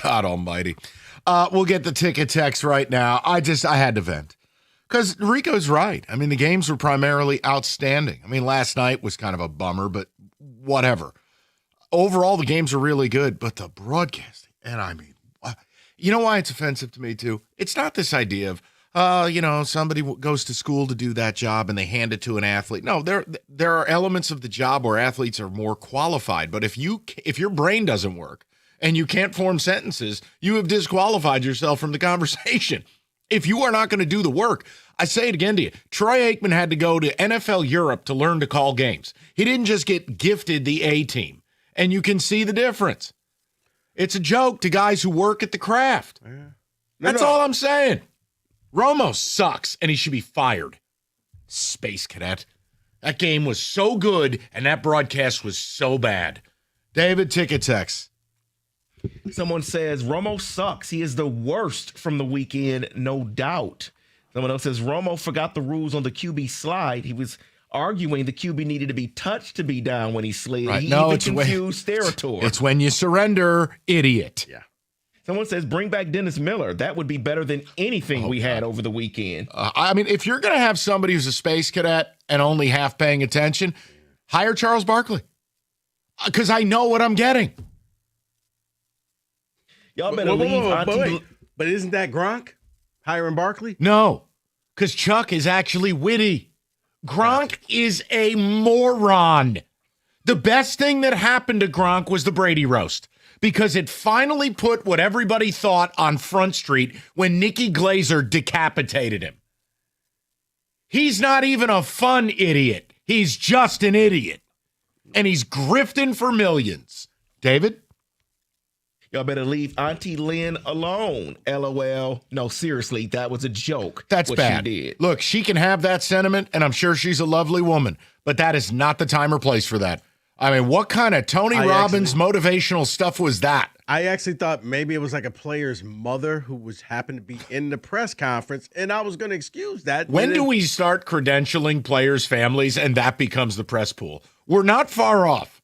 S2: God almighty. We'll get the ticket text right now. I had to vent. Because Rico's right. I mean, the games were primarily outstanding. I mean, last night was kind of a bummer, but whatever. Overall, the games are really good, but the broadcasting, and I mean, you know why it's offensive to me too? It's not this idea of, somebody goes to school to do that job and they hand it to an athlete. No, there are elements of the job where athletes are more qualified, but if your brain doesn't work and you can't form sentences, you have disqualified yourself from the conversation. If you are not going to do the work, I say it again to you, Troy Aikman had to go to NFL Europe to learn to call games. He didn't just get gifted the A team, and you can see the difference. It's a joke to guys who work at the craft. Yeah. That's all I'm saying. Romo sucks, and he should be fired. Space Cadet. That game was so good, and that broadcast was so bad. David, ticket text.
S1: Someone says, Romo sucks. He is the worst from the weekend, no doubt. Someone else says, Romo forgot the rules on the QB slide. He was arguing the QB needed to be touched to be down when he slid.
S2: Right.
S1: He
S2: No,
S1: even confused Steratore.
S2: It's when you surrender, idiot.
S1: Yeah. Someone says, bring back Dennis Miller. That would be better than anything we had over the weekend.
S2: I mean, if you're going to have somebody who's a space cadet and only half paying attention, hire Charles Barkley. Because I know what I'm getting.
S1: Y'all better leave.
S21: But isn't that Gronk hiring Barkley?
S2: No, because Chuck is actually witty. Gronk is a moron. The best thing that happened to Gronk was the Brady roast because it finally put what everybody thought on Front Street when Nikki Glazer decapitated him. He's not even a fun idiot. He's just an idiot. And he's grifting for millions. David?
S1: Y'all better leave Auntie Lynn alone. LOL. No, seriously, that was a joke.
S2: That's
S1: what
S2: bad.
S1: She did.
S2: Look, she can have that sentiment, and I'm sure she's a lovely woman, but that is not the time or place for that. I mean, what kind of Tony Robbins motivational stuff was that?
S21: I actually thought maybe it was like a player's mother who happened to be in the press conference, and I was going to excuse that.
S2: When do we start credentialing players' families, and that becomes the press pool? We're not far off.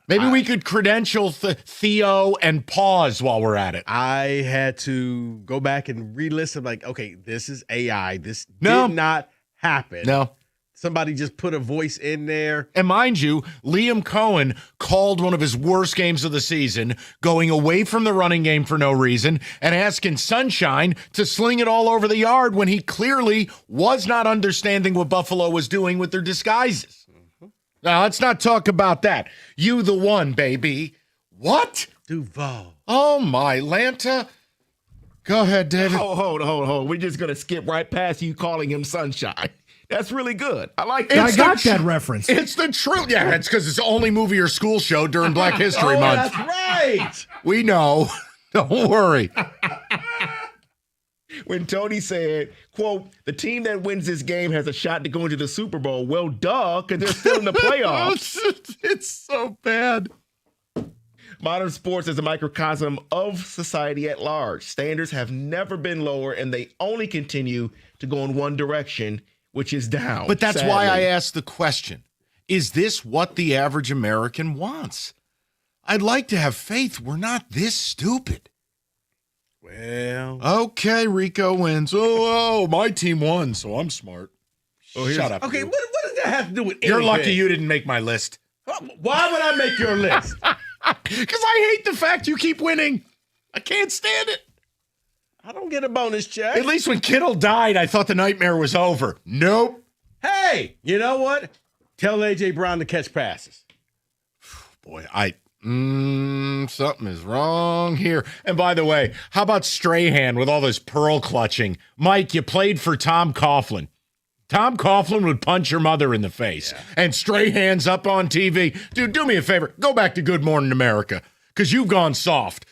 S2: Maybe we could credential Theo and pause while we're at it.
S21: I had to go back and re-listen. Like, okay, this is AI. This did not happen.
S2: No.
S21: Somebody just put a voice in there.
S2: And mind you, Liam Cohen called one of his worst games of the season, going away from the running game for no reason and asking Sunshine to sling it all over the yard when he clearly was not understanding what Buffalo was doing with their disguises. Now, let's not talk about that. You the one, baby. What?
S21: Duval.
S2: Oh, my Lanta. Go ahead, David.
S1: Hold on. We're just going to skip right past you calling him Sunshine. That's really good. I like that.
S15: I got that reference.
S2: It's the truth. Yeah, it's because it's the only movie or school show during Black History Month.
S21: That's right.
S2: We know. Don't worry.
S1: When Tony said, quote, the team that wins this game has a shot to go into the Super Bowl. Well, duh, because they're still in the playoffs.
S2: It's so bad.
S1: Modern sports is a microcosm of society at large. Standards have never been lower, and they only continue to go in one direction, which is down.
S2: But that's
S1: sadly.
S2: why I asked the question. Is this what the average American wants? I'd like to have faith we're not this stupid.
S21: Well.
S2: Okay, Rico wins. Oh, my team won, so I'm smart. Shut up.
S21: Okay, what does that have to do with anything?
S2: You're lucky you didn't make my list.
S21: Why would I make your list?
S2: Because I hate the fact you keep winning. I can't stand it.
S21: I don't get a bonus check.
S2: At least when Kittle died, I thought the nightmare was over. Nope.
S21: Hey, you know what? Tell A.J. Brown to catch passes.
S2: Boy, something is wrong here. And by the way, how about Strahan with all this pearl clutching? Mike, you played for Tom Coughlin. Tom Coughlin would punch your mother in the face. Yeah. And Strahan's up on TV. Dude, do me a favor. Go back to Good Morning America, because you've gone soft.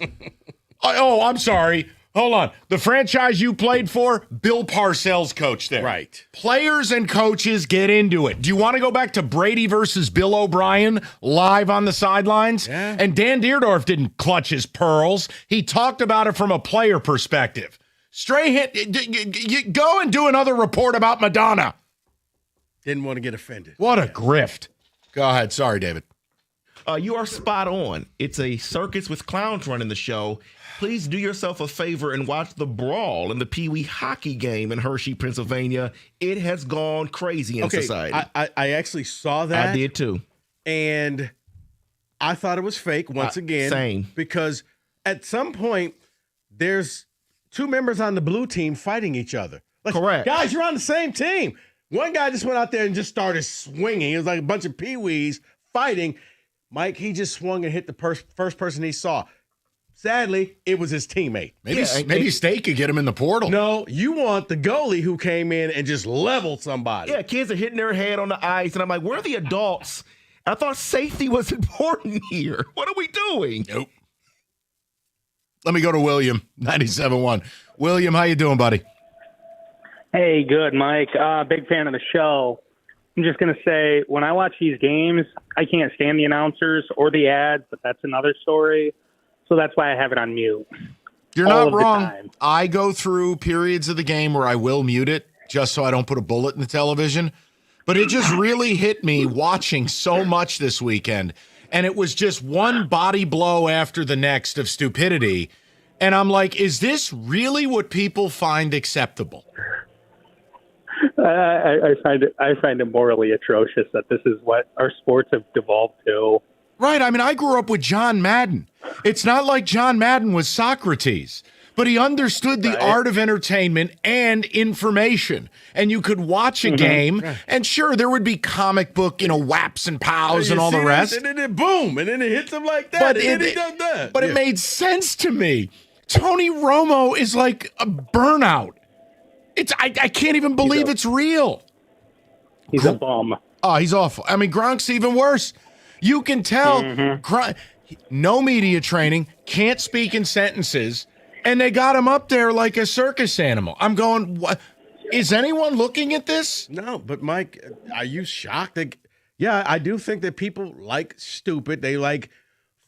S2: I'm sorry. Hold on. The franchise you played for, Bill Parcells coached there.
S21: Right.
S2: Players and coaches get into it. Do you want to go back to Brady versus Bill O'Brien live on the sidelines?
S21: Yeah.
S2: And Dan Deerdorf didn't clutch his pearls. He talked about it from a player perspective. Strahan, go and do another report about Madonna.
S21: Didn't want to get offended.
S2: What a grift. Go ahead. Sorry, David.
S1: You are spot on. It's a circus with clowns running the show. Please do yourself a favor and watch the brawl in the Pee Wee hockey game in Hershey, Pennsylvania. It has gone crazy in society.
S21: I actually saw that.
S1: I did too.
S21: And I thought it was fake once again.
S1: Same.
S21: Because at some point, there's two members on the blue team fighting each other. Like,
S1: correct.
S21: Guys, you're on the same team. One guy just went out there and just started swinging. It was like a bunch of peewees fighting. Mike, he just swung and hit the first person he saw. Sadly, it was his teammate.
S2: Maybe State could get him in the portal.
S21: No, you want the goalie who came in and just leveled somebody.
S1: Yeah, kids are hitting their head on the ice, and I'm like, where are the adults? I thought safety was important here. What are we doing?
S2: Nope. Let me go to William, 97.1. William, how you doing, buddy?
S6: Hey, good, Mike. Big fan of the show. I'm just going to say, when I watch these games, I can't stand the announcers or the ads, but that's another story. So that's why I have it on mute.
S2: You're not wrong. I go through periods of the game where I will mute it just so I don't put a bullet in the television. But it just really hit me watching so much this weekend. And it was just one body blow after the next of stupidity. And I'm like, is this really what people find acceptable?
S6: I find it morally atrocious that this is what our sports have devolved to.
S2: Right. I mean, I grew up with John Madden. It's not like John Madden was Socrates, but he understood the art of entertainment and information. And you could watch a game, and sure, there would be comic book, whaps and pows and all the rest.
S21: And then it boom, and then it hits him like that.
S2: But
S21: and then he does that.
S2: But it made sense to me. Tony Romo is like a burnout. I can't even believe it's real.
S6: He's a bum.
S2: Oh, he's awful. I mean, Gronk's even worse. You can tell no media training, can't speak in sentences, and they got him up there like a circus animal. I'm going, what? Is anyone looking at this?
S21: No, but Mike, are you shocked? Yeah, I do think that people like stupid. They like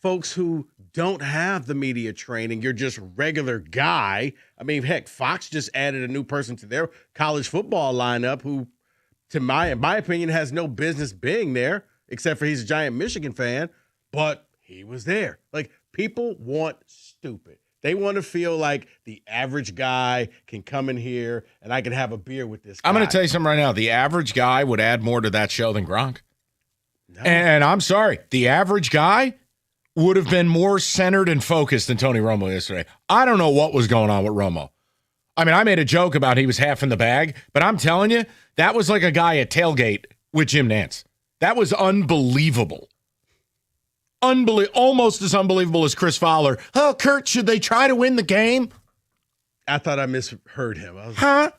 S21: folks who don't have the media training. You're just regular guy. I mean, heck, Fox just added a new person to their college football lineup who, in my opinion, has no business being there, except for he's a giant Michigan fan, but he was there. Like, people want stupid. They want to feel like the average guy can come in here and I can have a beer with this guy.
S2: I'm going to tell you something right now. The average guy would add more to that show than Gronk. No. And I'm sorry. The average guy would have been more centered and focused than Tony Romo yesterday. I don't know what was going on with Romo. I mean, I made a joke about he was half in the bag, but I'm telling you, that was like a guy at tailgate with Jim Nantz. That was unbelievable. Almost as unbelievable as Chris Fowler. Oh, Kurt, should they try to win the game?
S21: I thought I misheard him. I was like,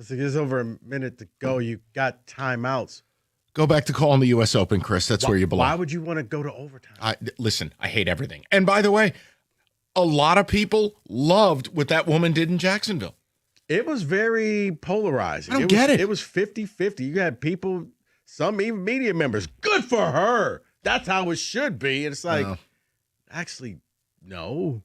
S21: there's over a minute to go. You got timeouts.
S2: Go back to calling the U.S. Open, Chris. That's where you belong.
S21: Why would you want to go to overtime?
S2: Listen, I hate everything. And by the way, a lot of people loved what that woman did in Jacksonville.
S21: It was very polarizing.
S2: I don't get it.
S21: It was 50-50. You had people, some even media members, good for her. That's how it should be. And it's like, actually, no.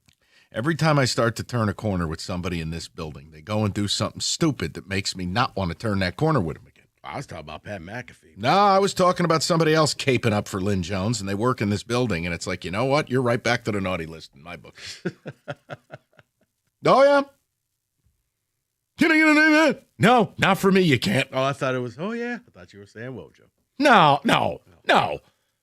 S2: Every time I start to turn a corner with somebody in this building, they go and do something stupid that makes me not want to turn that corner with them again.
S21: I was talking about Pat McAfee.
S2: No, I was talking about somebody else caping up for Lynn Jones, and they work in this building, and it's like, you know what? You're right back to the naughty list in my book. Oh, yeah? Can I get a name in? No, not for me. You can't.
S21: Oh, I thought it was, oh, yeah. I thought you were saying Wojo.
S2: No.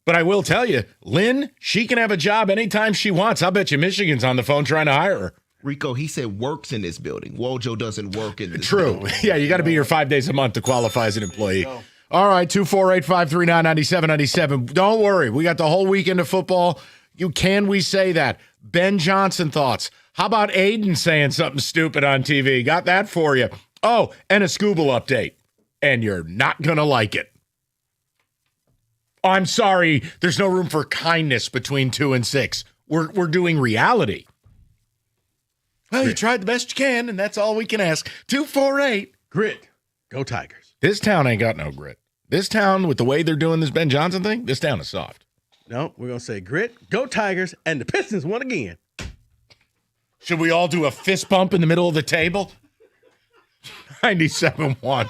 S2: But I will tell you, Lynn, she can have a job anytime she wants. I bet you Michigan's on the phone trying to hire her.
S1: Rico, he said works in this building. Wojo doesn't work in this building.
S2: True. Yeah, you got to be here 5 days a month to qualify as an employee. All right, 248-539-9797. Don't worry. We got the whole weekend of football. Can we say that? Ben Johnson thoughts. How about Aiden saying something stupid on TV? Got that for you. Oh, and a Skooble update. And you're not going to like it. I'm sorry. There's no room for kindness between 2 and 6. We're doing reality. Well, you tried the best you can, and that's all we can ask. 248.
S21: Grit. Go Tigers.
S2: This town ain't got no grit. This town, with the way they're doing this Ben Johnson thing, this town is soft.
S21: No, we're going to say grit, go Tigers, and the Pistons won again.
S2: Should we all do a fist bump in the middle of the table? 97-1.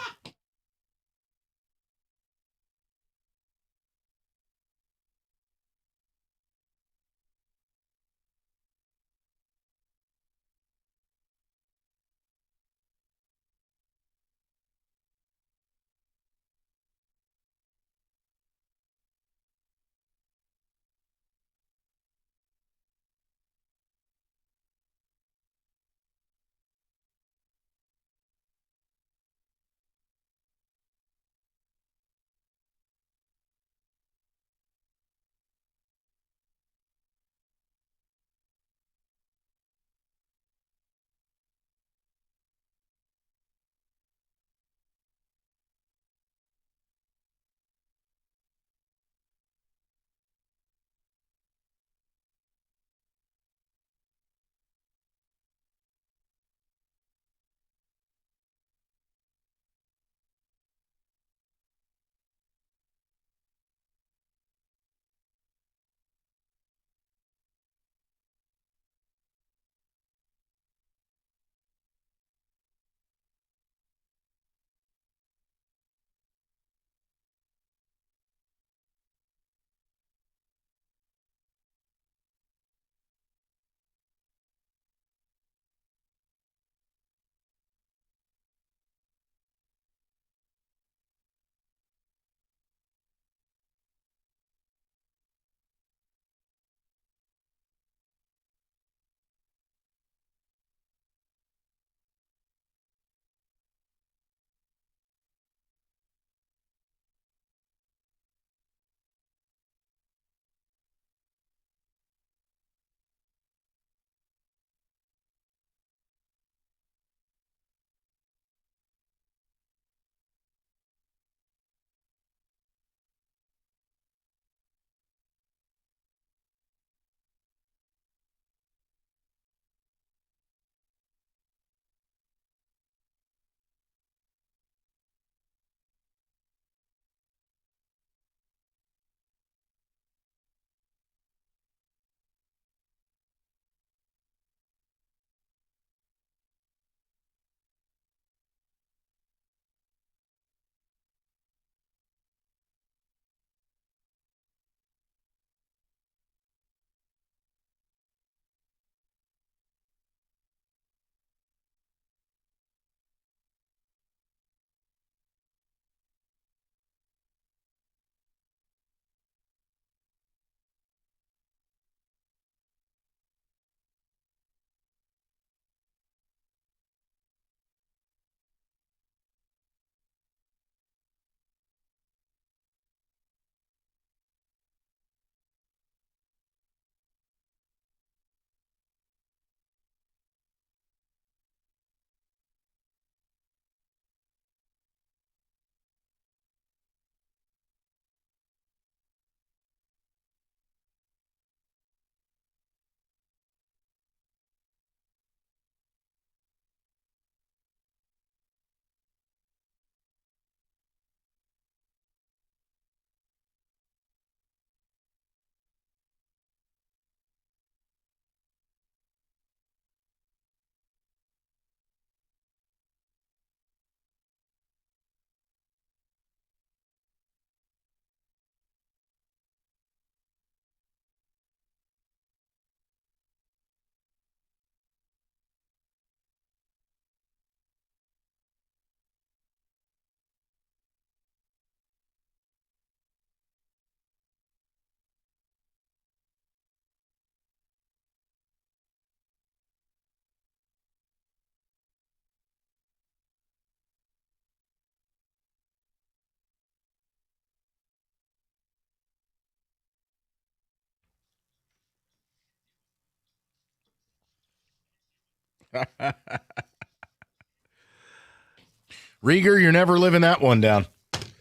S2: Rieger, you're never living that one down.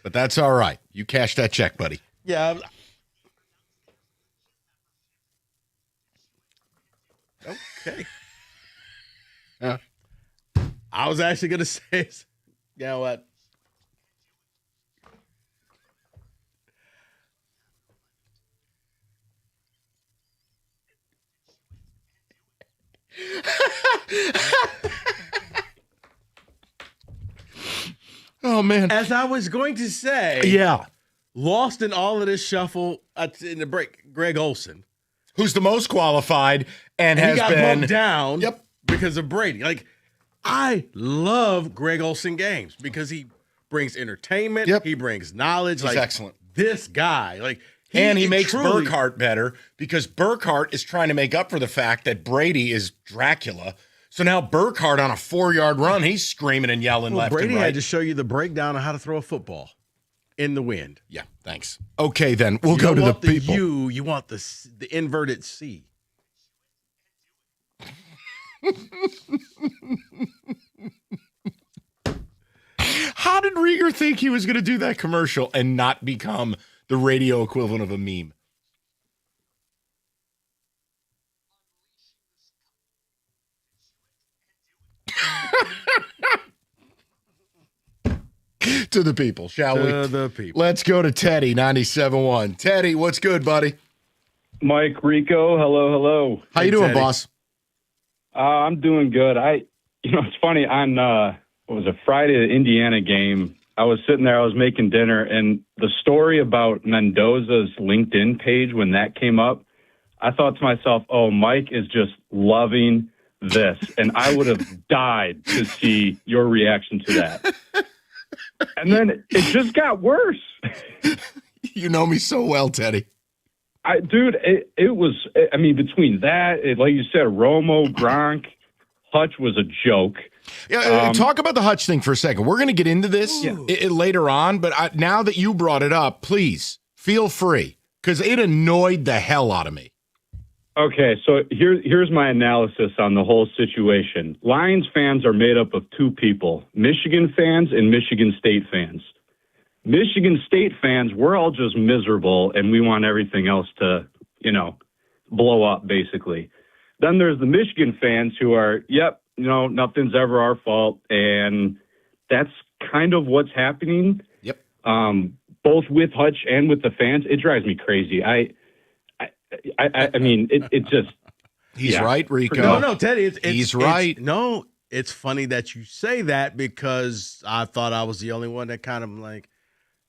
S2: But that's all right. You cash that check, buddy.
S21: Yeah. Okay. I was actually going to say, you know what?
S2: Oh, man.
S21: As I was going to say,
S2: Yeah.
S21: lost in all of this shuffle in the break, Greg Olsen.
S2: Who's the most qualified and
S21: he
S2: has
S21: got
S2: been
S21: bumped down because of Brady. Like, I love Greg Olsen games because he brings entertainment. He brings knowledge.
S2: He's
S21: like,
S2: excellent.
S21: This guy, like,
S2: he makes
S21: truly,
S2: Burkhart better because Burkhart is trying to make up for the fact that Brady is Dracula. So now Burkhart on a 4-yard run, he's screaming and yelling left
S21: Brady
S2: and right.
S21: had to show you the breakdown of how to throw a football in the wind.
S2: Yeah, thanks. Okay, then we'll
S21: You
S2: go
S21: don't
S2: to the
S21: want
S2: people.
S21: You want the inverted C.
S2: How did Rieger think he was going to do that commercial and not become the radio equivalent of a meme? To the people, shall we?
S21: To the people.
S2: Let's go to Teddy, 97.1. Teddy, what's good, buddy?
S7: Mike Rico, hello.
S2: How you doing, boss?
S7: I'm doing good. It's funny, on what was it, Friday, the Indiana game, I was sitting there, I was making dinner, and the story about Mendoza's LinkedIn page, when that came up, I thought to myself, oh, Mike is just loving this. And I would have died to see your reaction to that. And then it just got worse.
S2: You know me so well, Teddy.
S7: It was, between that, like you said, Romo, Gronk, Hutch was a joke.
S2: Yeah, talk about the Hutch thing for a second. We're going to get into this later on, but now that you brought it up, please feel free, because it annoyed the hell out of me.
S7: Okay, so here's my analysis on the whole situation. Lions fans are made up of two people, Michigan fans and Michigan State fans. Michigan State fans, we're all just miserable, and we want everything else to, blow up, basically. Then there's the Michigan fans who are, nothing's ever our fault, and that's kind of what's happening.
S2: Yep.
S7: Both with Hutch and with the fans. It drives me crazy. It just.
S2: He's right, Rico.
S21: No, Teddy.
S2: He's right.
S21: It's funny that you say that because I thought I was the only one that kind of like,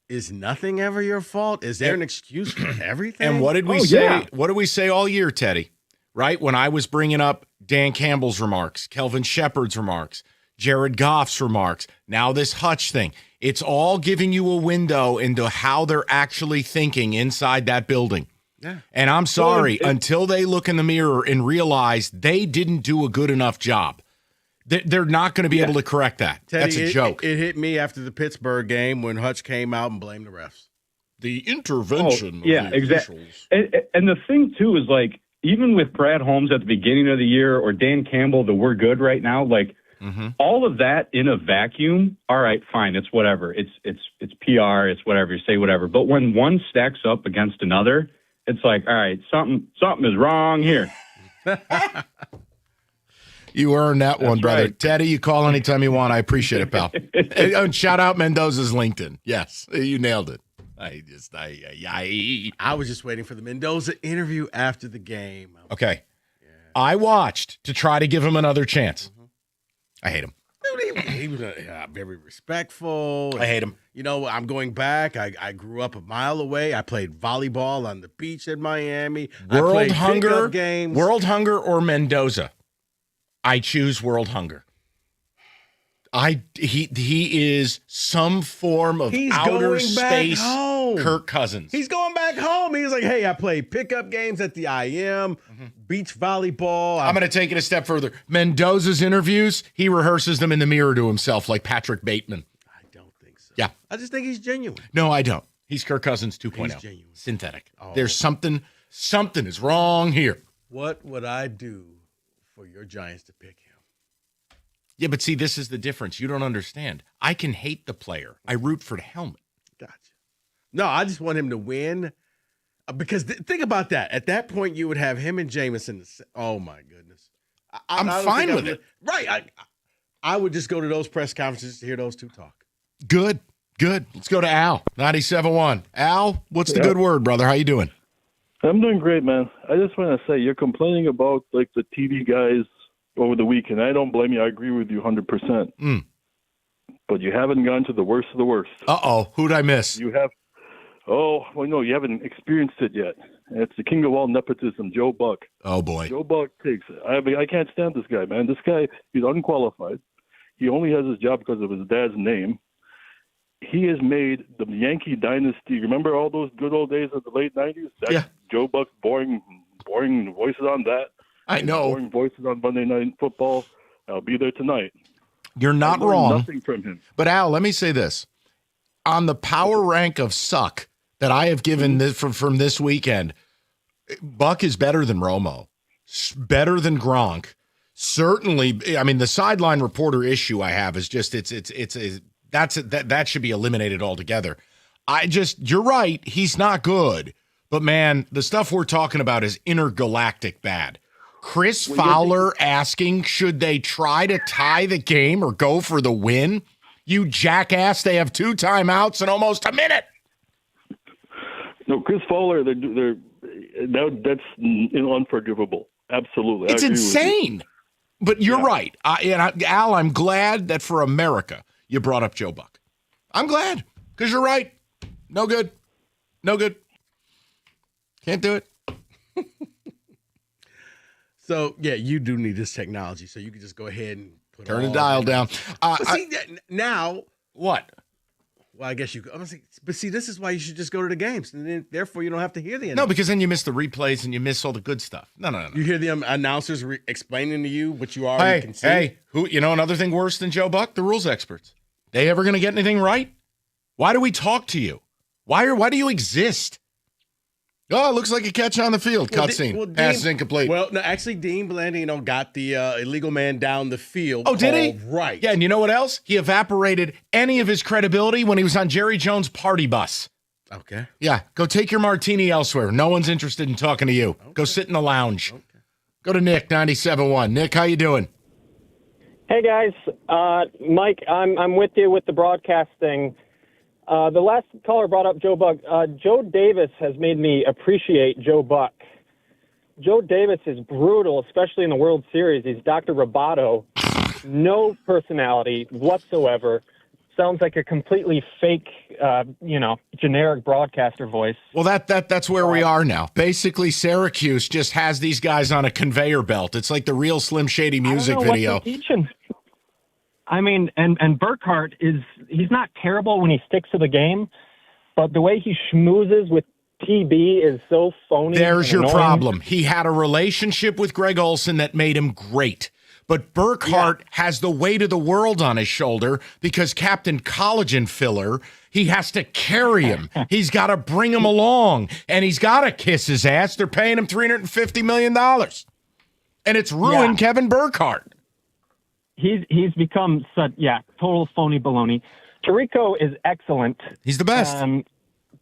S21: is nothing ever your fault? Is there an excuse for everything?
S2: And what did we say? Yeah. What did we say all year, Teddy? Right? When I was bringing up Dan Campbell's remarks, Kelvin Shepard's remarks, Jared Goff's remarks, now this Hutch thing. It's all giving you a window into how they're actually thinking inside that building.
S21: Yeah.
S2: And I'm sorry, until they look in the mirror and realize they didn't do a good enough job, they're not going to be able to correct that.
S21: Teddy,
S2: that's a joke.
S21: It hit me after the Pittsburgh game when Hutch came out and blamed the refs.
S2: The intervention of the
S7: exactly.
S2: officials.
S7: And the thing, too, is like, even with Brad Holmes at the beginning of the year or Dan Campbell, the we're good right now, like all of that in a vacuum, all right, fine, it's whatever. It's PR, it's whatever, you say whatever. But when one stacks up against another, it's like, all right, something is wrong here.
S2: You earned that one, brother.
S7: Right.
S2: Teddy, you call anytime you want. I appreciate it, pal. And shout out Mendoza's LinkedIn. Yes, you nailed it.
S21: I was just waiting for the Mendoza interview after the game.
S2: Okay. Yeah. I watched to try to give him another chance. I hate him.
S21: He was very respectful.
S2: I hate him.
S21: I'm going back. I grew up a mile away. I played volleyball on the beach in Miami.
S2: World Hunger
S21: games.
S2: World Hunger or Mendoza? I choose World Hunger. He is some form of outer space Kirk Cousins.
S21: He's going back home. He's like, hey, I played pickup games at the IM, beach volleyball.
S2: I'm going to take it a step further. Mendoza's interviews, he rehearses them in the mirror to himself like Patrick Bateman.
S21: I don't think so.
S2: Yeah.
S21: I just think he's genuine.
S2: No, I don't. He's Kirk Cousins 2.0.
S21: He's genuine.
S2: Synthetic.
S21: Oh.
S2: There's something is wrong here.
S21: What would I do for your Giants to pick him?
S2: Yeah, but see, this is the difference. You don't understand. I can hate the player. I root for the helmet.
S21: Gotcha. No, I just want him to win because think about that. At that point, you would have him and Jameson. Oh, my goodness.
S2: I'm fine with it.
S21: Right. I would just go to those press conferences to hear those two talk.
S2: Good. Let's go to Al, 97.1. Al, what's the good word, brother? How you doing?
S8: I'm doing great, man. I just want to say you're complaining about like the TV guys over the weekend. I don't blame you. I agree with you 100%. But you haven't gone to the worst of the worst.
S2: Uh-oh. Who'd I miss?
S8: You have. Oh, well, no, you haven't experienced it yet. It's the king of all nepotism, Joe Buck.
S2: Oh, boy.
S8: Joe Buck takes it. I can't stand this guy, man. This guy, he's unqualified. He only has his job because of his dad's name. He has made the Yankee dynasty. Remember all those good old days of the late 90s?
S2: Yeah.
S8: Joe Buck's boring voices on that.
S2: I know.
S8: Boring voices on Monday Night Football. I'll be there tonight.
S2: You're not
S8: I learned
S2: wrong.
S8: Nothing from him.
S2: But, Al, let me say this. On the power rank of suck that I have given this from this weekend, Buck is better than Romo, better than Gronk. Certainly, I mean, the sideline reporter issue I have is just that should be eliminated altogether. You're right, he's not good. But, man, the stuff we're talking about is intergalactic bad. Chris Fowler asking, should they try to tie the game or go for the win? You jackass, they have 2 timeouts in almost a minute.
S8: No, Chris Fowler, that's unforgivable. Absolutely.
S2: It's insane. But you're right. Al, I'm glad that for America you brought up Joe Buck. I'm glad because you're right. No good. Can't do it.
S21: So, yeah, you do need this technology, so you can just go ahead and
S2: turn the dial down.
S21: Now,
S2: what?
S21: Well, I guess you could. But see, this is why you should just go to the games, and then therefore you don't have to hear the announcers.
S2: No, because then you miss the replays and you miss all the good stuff. No.
S21: You hear the announcers explaining to you what you already can see.
S2: Hey, another thing worse than Joe Buck? The rules experts. They ever going to get anything right? Why do we talk to you? Why do you exist? Oh, it looks like a catch on the field. Cutscene. Pass is incomplete.
S21: Well, no, actually, Dean Blandino got the illegal man down the field.
S2: Oh, did he?
S21: Right.
S2: Yeah, and you know what else? He evaporated any of his credibility when he was on Jerry Jones' party bus.
S21: Okay.
S2: Yeah, go take your martini elsewhere. No one's interested in talking to you. Okay. Go sit in the lounge. Okay. Go to Nick, 97.1. Nick, how you doing?
S22: Hey, guys. Mike, I'm with you with the broadcasting. The last caller brought up Joe Buck. Joe Davis has made me appreciate Joe Buck. Joe Davis is brutal, especially in the World Series. He's Dr. Roboto. No personality whatsoever. Sounds like a completely fake, generic broadcaster voice.
S2: Well, that's where we are now. Basically, Syracuse just has these guys on a conveyor belt. It's like the real Slim Shady music video.
S22: I mean, and Burkhart he's not terrible when he sticks to the game, but the way he schmoozes with TB is so phony.
S2: There's your
S22: annoying.
S2: problem. He had a relationship with Greg Olson that made him great. But Burkhart has the weight of the world on his shoulder because Captain Collagen Filler, he has to carry him. He's got to bring him along, and he's got to kiss his ass. They're paying him $350 million. And it's ruined Kevin Burkhart.
S22: He's become total phony baloney. Tirico is excellent.
S2: He's the best.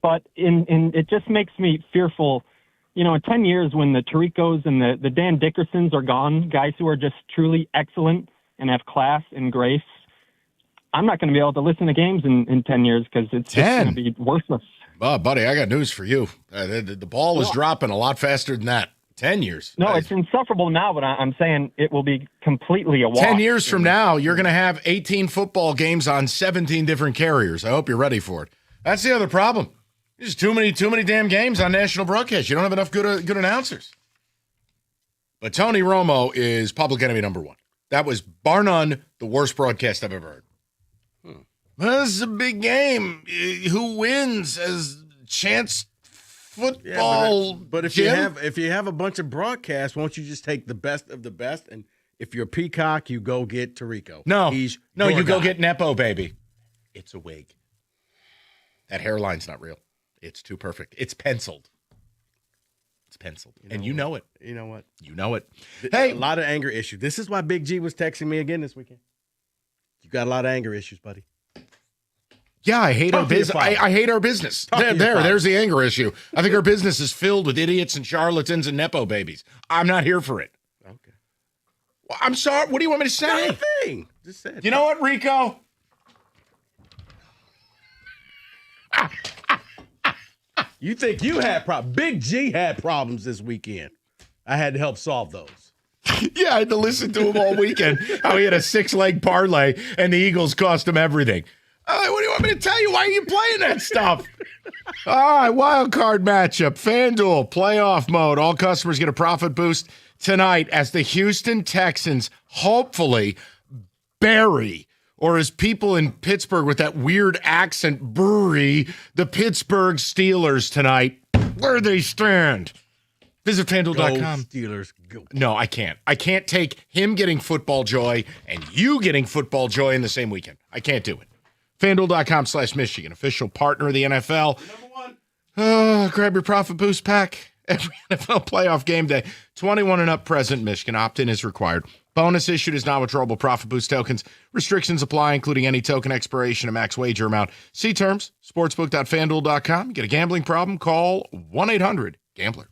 S22: But it just makes me fearful. In 10 years when the Tiricos and the Dan Dickersons are gone, guys who are just truly excellent and have class and grace, I'm not going to be able to listen to games in 10 years because it's just going to be worthless.
S2: Well, buddy, I got news for you. The ball is dropping a lot faster than that. 10 years.
S22: No, it's insufferable now, but I'm saying it will be completely a wash.
S2: 10 years from now, you're going to have 18 football games on 17 different carriers. I hope you're ready for it. That's the other problem. There's too many damn games on national broadcast. You don't have enough good announcers. But Tony Romo is public enemy number one. That was, bar none, the worst broadcast I've ever heard. Well, this is a big game. Who wins as chance football?
S21: But if you have a bunch of broadcasts, won't you just take the best of the best? And if you're a peacock, you go get Tirico.
S2: No, you go get Nepo, baby. It's a wig. That hairline's not real. It's too perfect. It's penciled. And you know it.
S21: You know what?
S2: You know it.
S21: Hey, a lot of anger issue. This is why Big G was texting me again this weekend. You got a lot of anger issues, buddy.
S2: Yeah, I hate our business.
S21: father.
S2: I hate our business. There's the anger issue. I think our business is filled with idiots and charlatans and nepo babies. I'm not here for it.
S21: Okay.
S2: Well, I'm sorry. What do you want me to say?
S21: Nothing. Just said.
S2: You know what, Rico?
S21: You think you had problems? Big G had problems this weekend. I had to help solve those.
S2: Yeah, I had to listen to him all weekend. How he had a 6-leg parlay and the Eagles cost him everything. What do you want me to tell you? Why are you playing that stuff? All right, wild card matchup, FanDuel, playoff mode. All customers get a profit boost tonight as the Houston Texans hopefully bury, or as people in Pittsburgh with that weird accent, bury the Pittsburgh Steelers tonight. Where they stand. Visit FanDuel.com.
S21: Steelers, go.
S2: No, I can't. I can't take him getting football joy and you getting football joy in the same weekend. I can't do it. FanDuel.com/Michigan, official partner of the NFL. Number one. Grab your profit boost pack every NFL playoff game day. 21 and up present Michigan. Opt-in is required. Bonus issued as non-withdrawable profit boost tokens. Restrictions apply, including any token expiration and max wager amount. See terms. Sportsbook.fanduel.com. Get a gambling problem? Call 1-800-GAMBLER.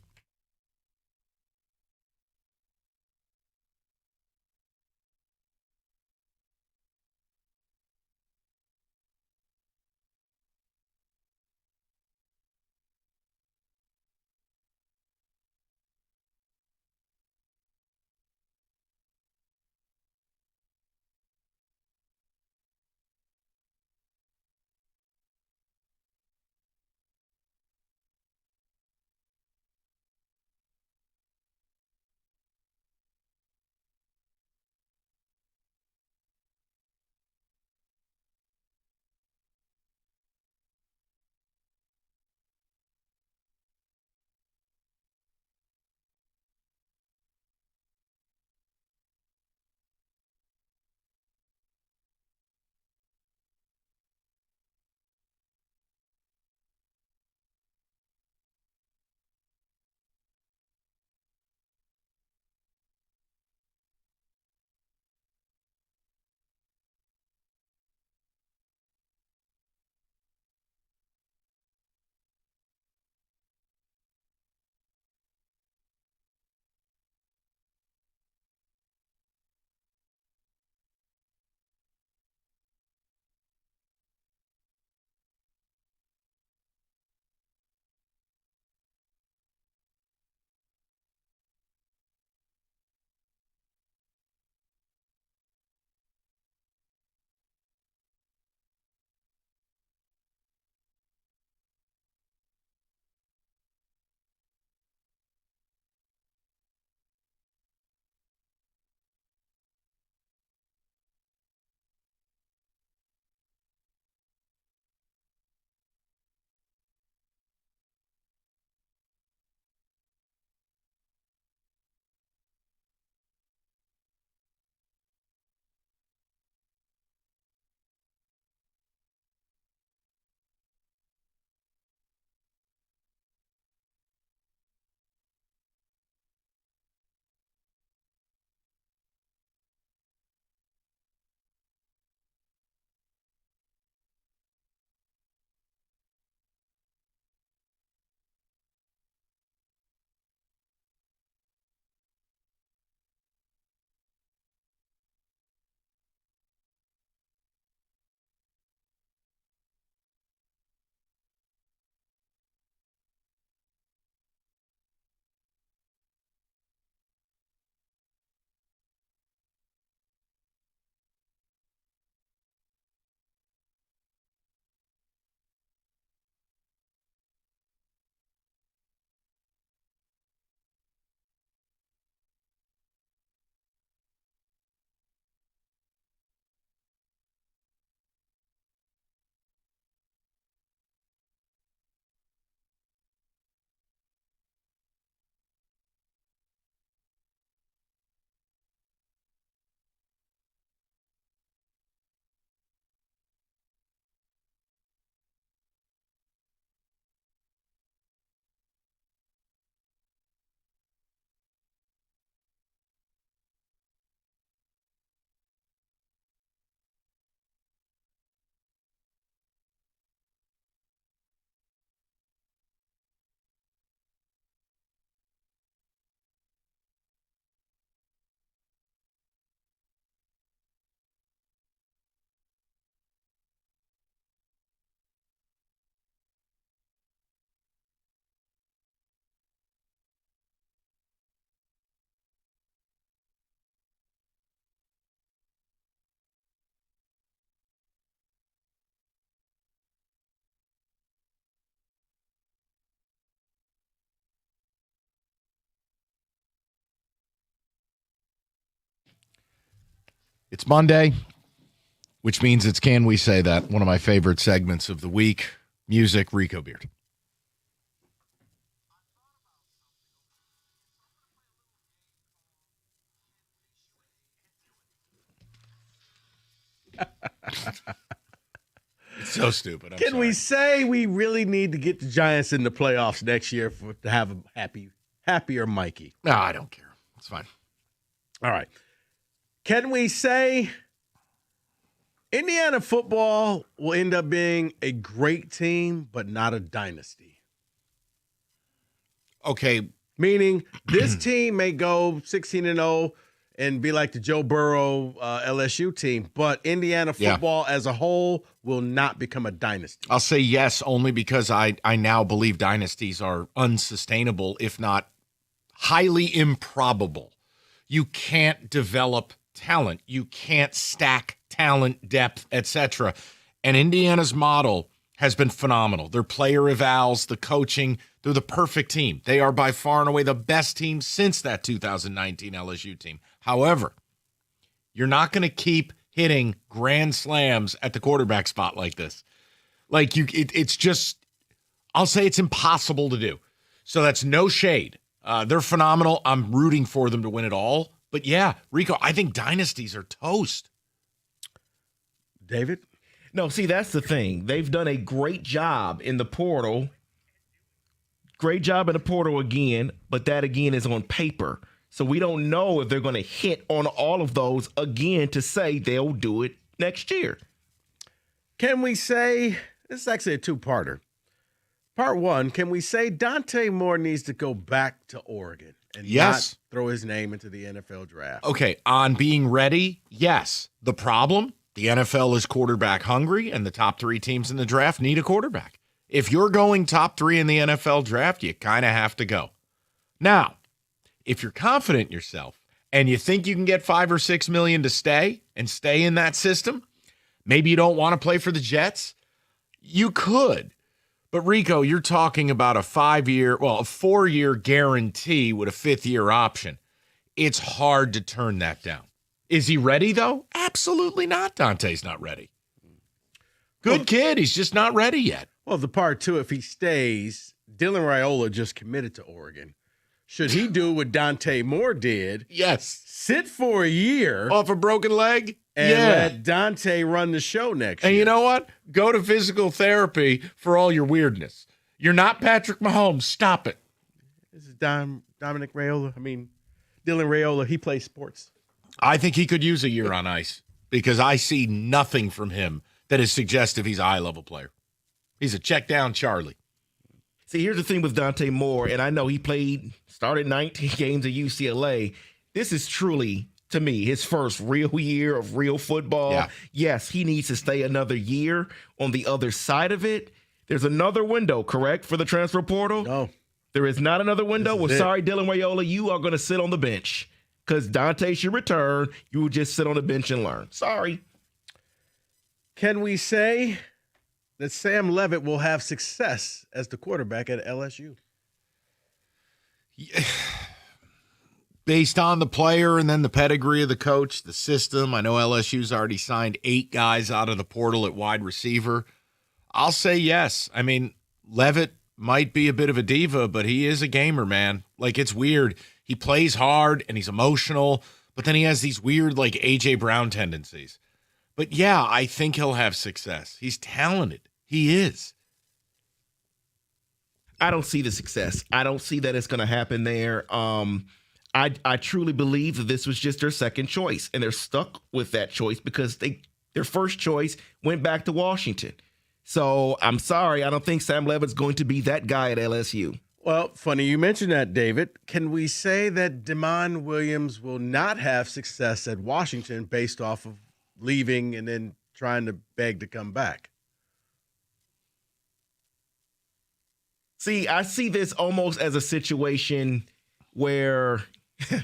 S2: It's Monday, which means it's Can We Say That, one of my favorite segments of the week. Music, Rico Beard. It's so stupid.
S21: Can we say we really need to get the Giants in the playoffs next year to have a happier Mikey?
S2: No, I don't care. It's fine.
S21: All right. Can we say Indiana football will end up being a great team, but not a dynasty?
S2: Okay.
S21: Meaning this team may go 16-0 and be like the Joe Burrow LSU team, but Indiana football as a whole will not become a dynasty.
S2: I'll say yes, only because I now believe dynasties are unsustainable, if not highly improbable. You can't develop talent. You can't stack talent, depth, etc. And Indiana's model has been phenomenal. Their player evals, the coaching, they're the perfect team. They are by far and away the best team since that 2019 LSU team. However, you're not going to keep hitting grand slams at the quarterback spot like this. Like it's just, I'll say it's impossible to do. So that's no shade. They're phenomenal. I'm rooting for them to win it all. But yeah, Rico, I think dynasties are toast.
S21: David?
S1: No, see, that's the thing. They've done a great job in the portal. Great job in the portal again, but that again is on paper. So we don't know if they're going to hit on all of those again to say they'll do it next year.
S21: Can we say, this is actually a two-parter. Part one, can we say Dante Moore needs to go back to Oregon and not throw his name into the NFL draft?
S2: Okay, on being ready, yes. The problem, the NFL is quarterback hungry, and the top 3 teams in the draft need a quarterback. If you're going top 3 in the NFL draft, you kind of have to go. Now, if you're confident in yourself and you think you can get $5 or $6 million to stay in that system, maybe you don't want to play for the Jets, you could. But Rico, you're talking about a 4-year guarantee with a 5th-year option. It's hard to turn that down. Is he ready, though? Absolutely not. Dante's not ready. Good kid. He's just not ready yet.
S21: Well, the part two, if he stays, Dylan Raiola just committed to Oregon. Should he do what Dante Moore did?
S2: Yes.
S21: Sit for a year.
S2: Off a broken leg?
S21: And let Dante run the show next year.
S2: And you know what? Go to physical therapy for all your weirdness. You're not Patrick Mahomes. Stop it.
S21: This is Dominic Raiola. Dylan Raiola. He plays sports.
S2: I think he could use a year on ice because I see nothing from him that is suggestive he's a high-level player. He's a check-down Charlie.
S1: See, here's the thing with Dante Moore, and I know he started 19 games at UCLA. This is truly, to me, his first real year of real football.
S2: Yeah.
S1: Yes, he needs to stay another year. On the other side of it, there's another window, correct, for the transfer portal?
S21: No.
S1: There is not another window? Well, sorry, Dylan Raiola, you are going to sit on the bench because Dante should return. You will just sit on the bench and learn. Sorry.
S21: Can we say that Sam Leavitt will have success as the quarterback at LSU?
S2: Based on the player and then the pedigree of the coach, the system, I know LSU's already signed 8 guys out of the portal at wide receiver. I'll say yes. Leavitt might be a bit of a diva, but he is a gamer, man. Like, it's weird. He plays hard and he's emotional, but then he has these weird, like, A.J. Brown tendencies. But yeah, I think he'll have success. He's talented. He is.
S1: I don't see the success. I don't see that it's going to happen there. I truly believe that this was just their second choice, and they're stuck with that choice because their first choice went back to Washington. So I'm sorry, I don't think Sam Leavitt's going to be that guy at LSU.
S21: Well, funny you mentioned that, David. Can we say that DeMond Williams will not have success at Washington based off of leaving and then trying to beg to come back?
S1: See, I see this almost as a situation where,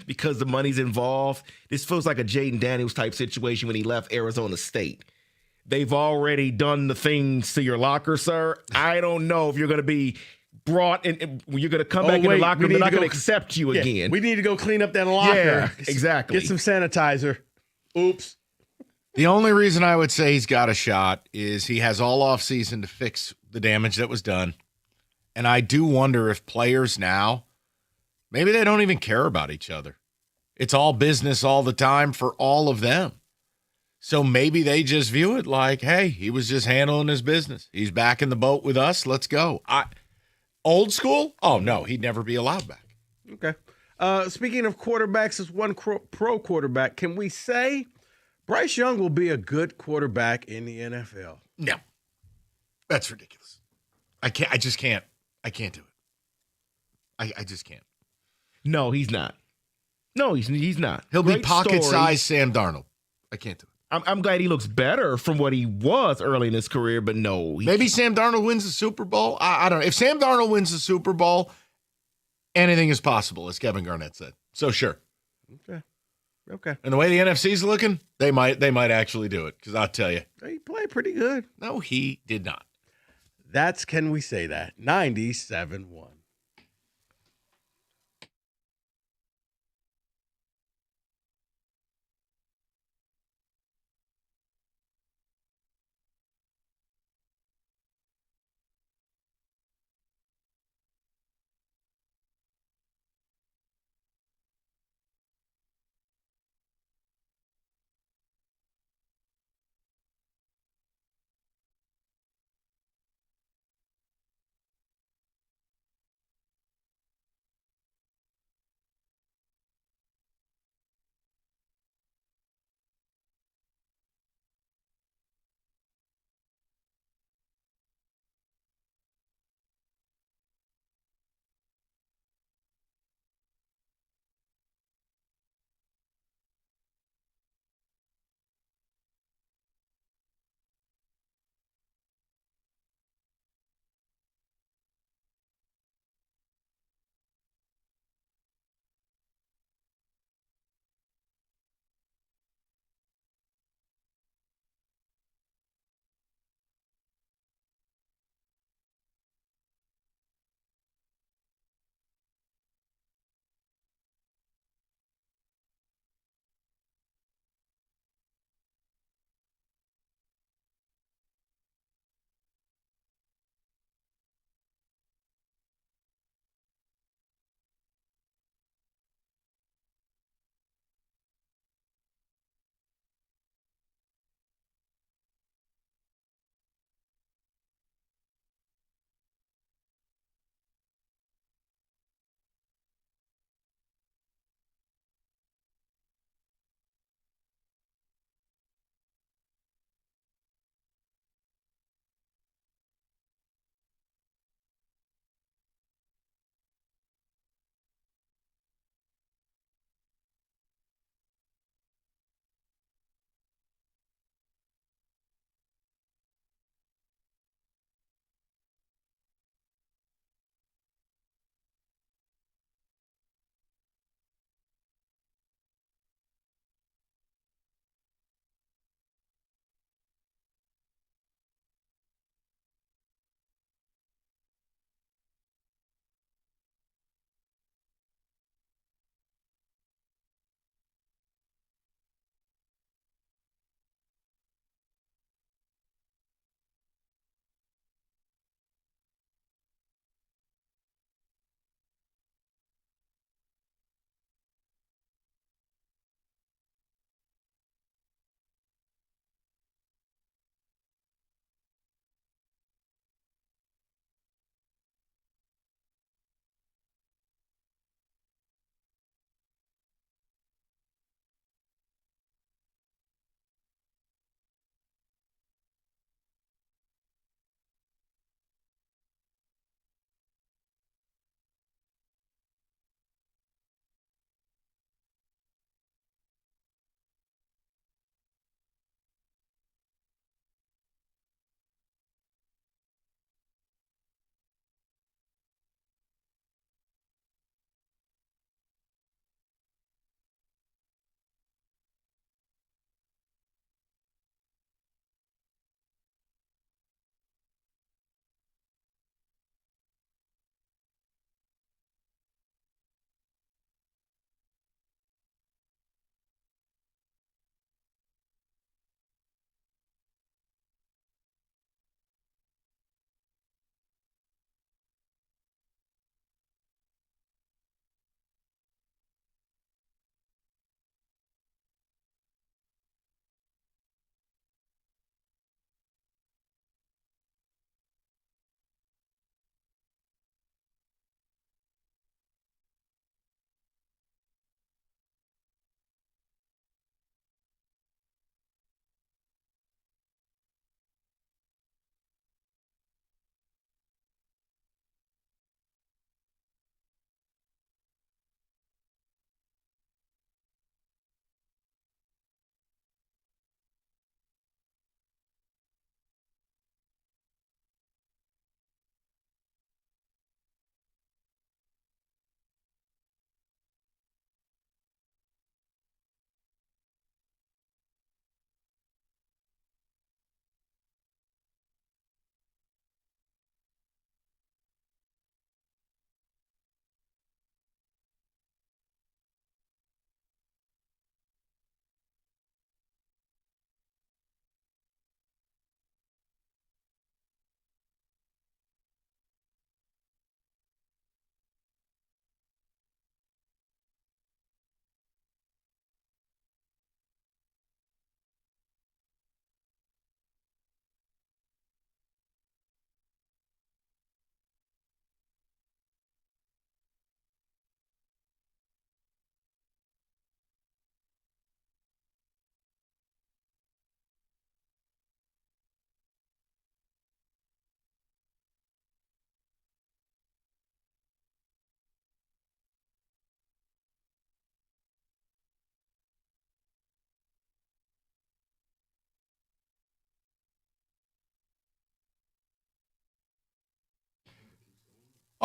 S1: because the money's involved, this feels like a Jaden Daniels type situation when he left Arizona State. They've already done the things to your locker, sir. I don't know if you're going to be brought in. You're going to come back in the locker room. They're not going to accept you again.
S21: We need to go clean up that locker.
S1: Yeah, exactly.
S21: Get some sanitizer. Oops.
S2: The only reason I would say he's got a shot is he has all offseason to fix the damage that was done. And I do wonder if players now, maybe they don't even care about each other. It's all business all the time for all of them. So maybe they just view it like, hey, he was just handling his business. He's back in the boat with us. Let's go. Old school? Oh, no, he'd never be allowed back.
S21: Okay. Speaking of quarterbacks, as one pro quarterback, can we say Bryce Young will be a good quarterback in the NFL?
S2: No. That's ridiculous. I just can't. I can't do it. I just can't.
S1: No, he's not. No, he's not.
S2: He'll
S1: Great
S2: be pocket-sized
S1: story.
S2: Sam Darnold. I can't do it.
S1: I'm glad he looks better from what he was early in his career, but no.
S2: Maybe Sam Darnold wins the Super Bowl. I don't know. If Sam Darnold wins the Super Bowl, anything is possible, as Kevin Garnett said. So sure.
S21: Okay.
S2: And the way the NFC's looking, they might actually do it, because I'll tell you.
S21: He played pretty good.
S2: No, he did not.
S21: That's, can we say that? 97-1.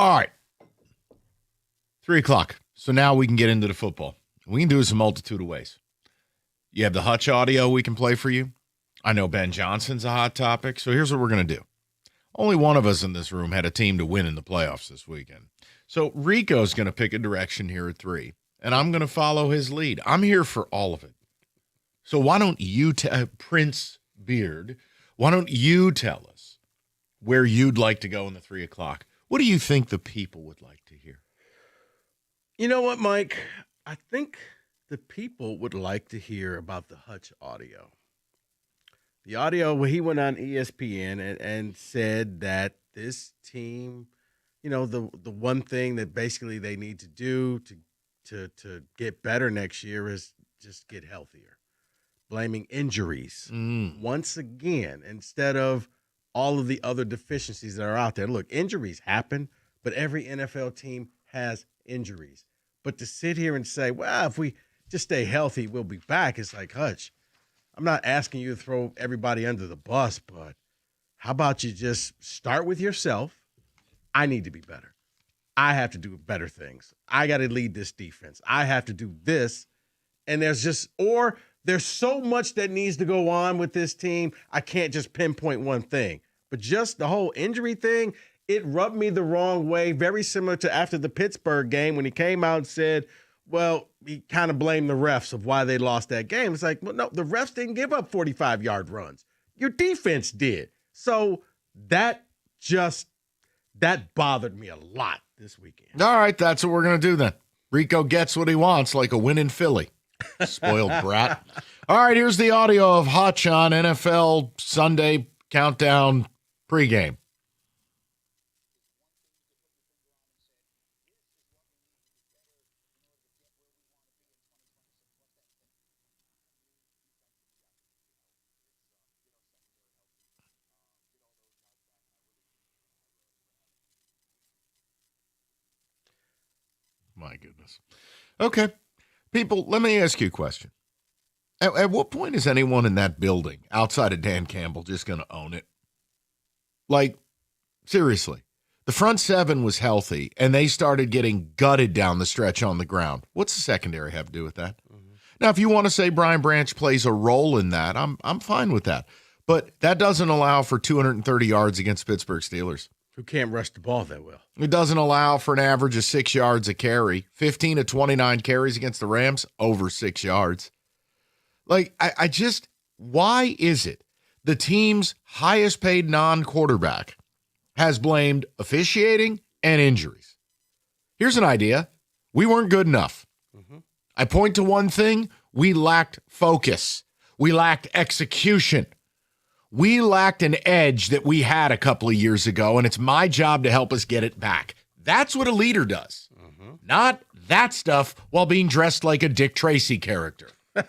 S2: All right. 3 o'clock. So now we can get into the football. We can do this a multitude of ways. You have the Hutch audio we can play for you. I know Ben Johnson's a hot topic. So here's what we're going to do. Only one of us in this room had a team to win in the playoffs this weekend. So Rico's going to pick a direction here at 3, and I'm going to follow his lead. I'm here for all of it. So why don't you, Prince Beard, why don't you tell us where you'd like to go in the 3 o'clock? What do you think the people would like to hear?
S21: You know what, Mike? I think the people would like to hear about the Hutch audio. The audio where he went on ESPN and said that this team, you know, the one thing that basically they need to do to get better next year is just get healthier. Blaming injuries once again instead of all of the other deficiencies that are out there. Look, injuries happen, but every NFL team has injuries. But to sit here and say, well, if we just stay healthy, we'll be back, it's like, Hutch, I'm not asking you to throw everybody under the bus, but how about you just start with yourself? I need to be better. I have to do better things. I got to lead this defense. I have to do this. And there's so much that needs to go on with this team. I can't just pinpoint one thing. But just the whole injury thing, it rubbed me the wrong way, very similar to after the Pittsburgh game when he came out and said, well, he kind of blamed the refs of why they lost that game. It's like, well, no, the refs didn't give up 45-yard runs. Your defense did. So that bothered me a lot this weekend.
S2: All right, that's what we're going to do then. Rico gets what he wants, like a win in Philly. Spoiled brat. All right, here's the audio of Hutch on NFL Sunday Countdown pregame. My goodness. Okay. People, let me ask you a question. At what point is anyone in that building, outside of Dan Campbell, just going to own it? Like, seriously. The front seven was healthy, and they started getting gutted down the stretch on the ground. What's the secondary have to do with that? Mm-hmm. Now, if you want to say Brian Branch plays a role in that, I'm fine with that. But that doesn't allow for 230 yards against Pittsburgh Steelers.
S21: Who can't rush the ball that well.
S2: It doesn't allow for an average of 6 yards a carry. 15 of 29 carries against the Rams, over 6 yards. Like, I just, why is it the team's highest paid non-quarterback has blamed officiating and injuries? Here's an idea. We weren't good enough. Mm-hmm. I point to one thing. We lacked focus. We lacked execution. We lacked an edge that we had a couple of years ago, and it's my job to help us get it back. That's what a leader does. Mm-hmm. Not that stuff while being dressed like a Dick Tracy character.
S21: A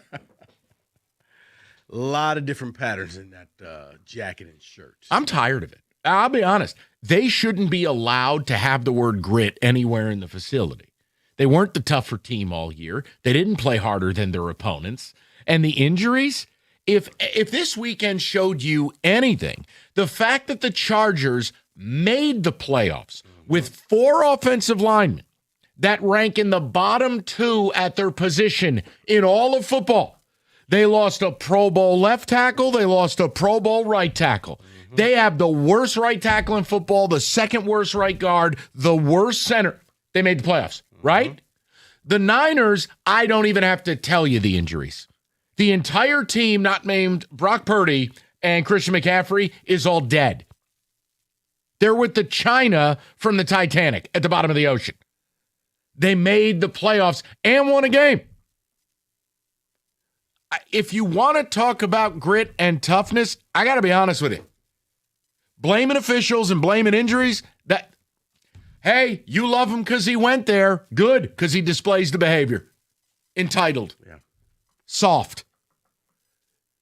S21: lot of different patterns in that jacket and shirt.
S2: I'm tired of it. I'll be honest. They shouldn't be allowed to have the word grit anywhere in the facility. They weren't the tougher team all year. They didn't play harder than their opponents. And the injuries, if this weekend showed you anything, the fact that the Chargers made the playoffs with 4 offensive linemen that rank in the bottom 2 at their position in all of football. They lost a Pro Bowl left tackle. They lost a Pro Bowl right tackle. Mm-hmm. They have the worst right tackle in football, the second worst right guard, the worst center. They made the playoffs, right? Mm-hmm. The Niners, I don't even have to tell you the injuries. The entire team, not named Brock Purdy and Christian McCaffrey, is all dead. They're with the China from the Titanic at the bottom of the ocean. They made the playoffs and won a game. If you want to talk about grit and toughness, I got to be honest with you. Blaming officials and blaming injuries, hey, you love him because he went there. Good, because he displays the behavior. Entitled. Yeah. Soft.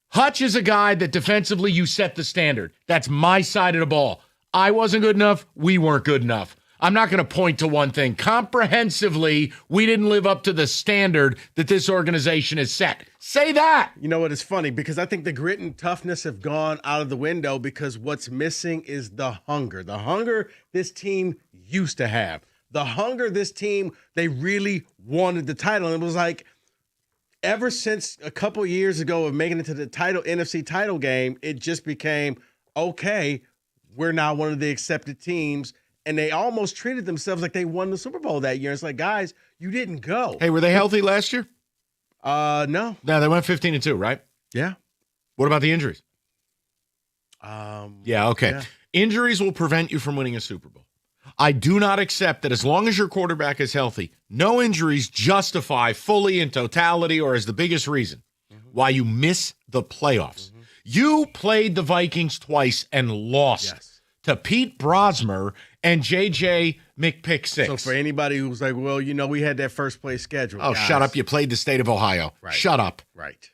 S2: Hutch is a guy that defensively you set the standard. That's my side of the ball. I wasn't good enough. We weren't good enough. I'm not going to point to one thing. Comprehensively, we didn't live up to the standard that this organization has set. Say that.
S21: You know what? It's funny because I think the grit and toughness have gone out of the window because what's missing is the hunger. The hunger this team used to have. The hunger this team, they really wanted the title. And it was like, ever since a couple years ago of making it to the NFC title game, it just became, okay, we're now one of the accepted teams. And they almost treated themselves like they won the Super Bowl that year. It's like, guys, you didn't go.
S2: Hey, were they healthy last year?
S21: No.
S2: No, they went 15-2, right?
S21: Yeah.
S2: What about the injuries? Yeah, okay.
S21: Yeah.
S2: Injuries will prevent you from winning a Super Bowl. I do not accept that as long as your quarterback is healthy, no injuries justify fully in totality or as the biggest reason why you miss the playoffs. You played the Vikings twice and lost to Pete Brosmer and J.J. McPick6.
S21: So for anybody who's like, well, we had that first place schedule.
S2: Oh,
S21: guys.
S2: shut up. You played the state of Ohio.
S21: Right.
S2: Shut up.
S21: Right.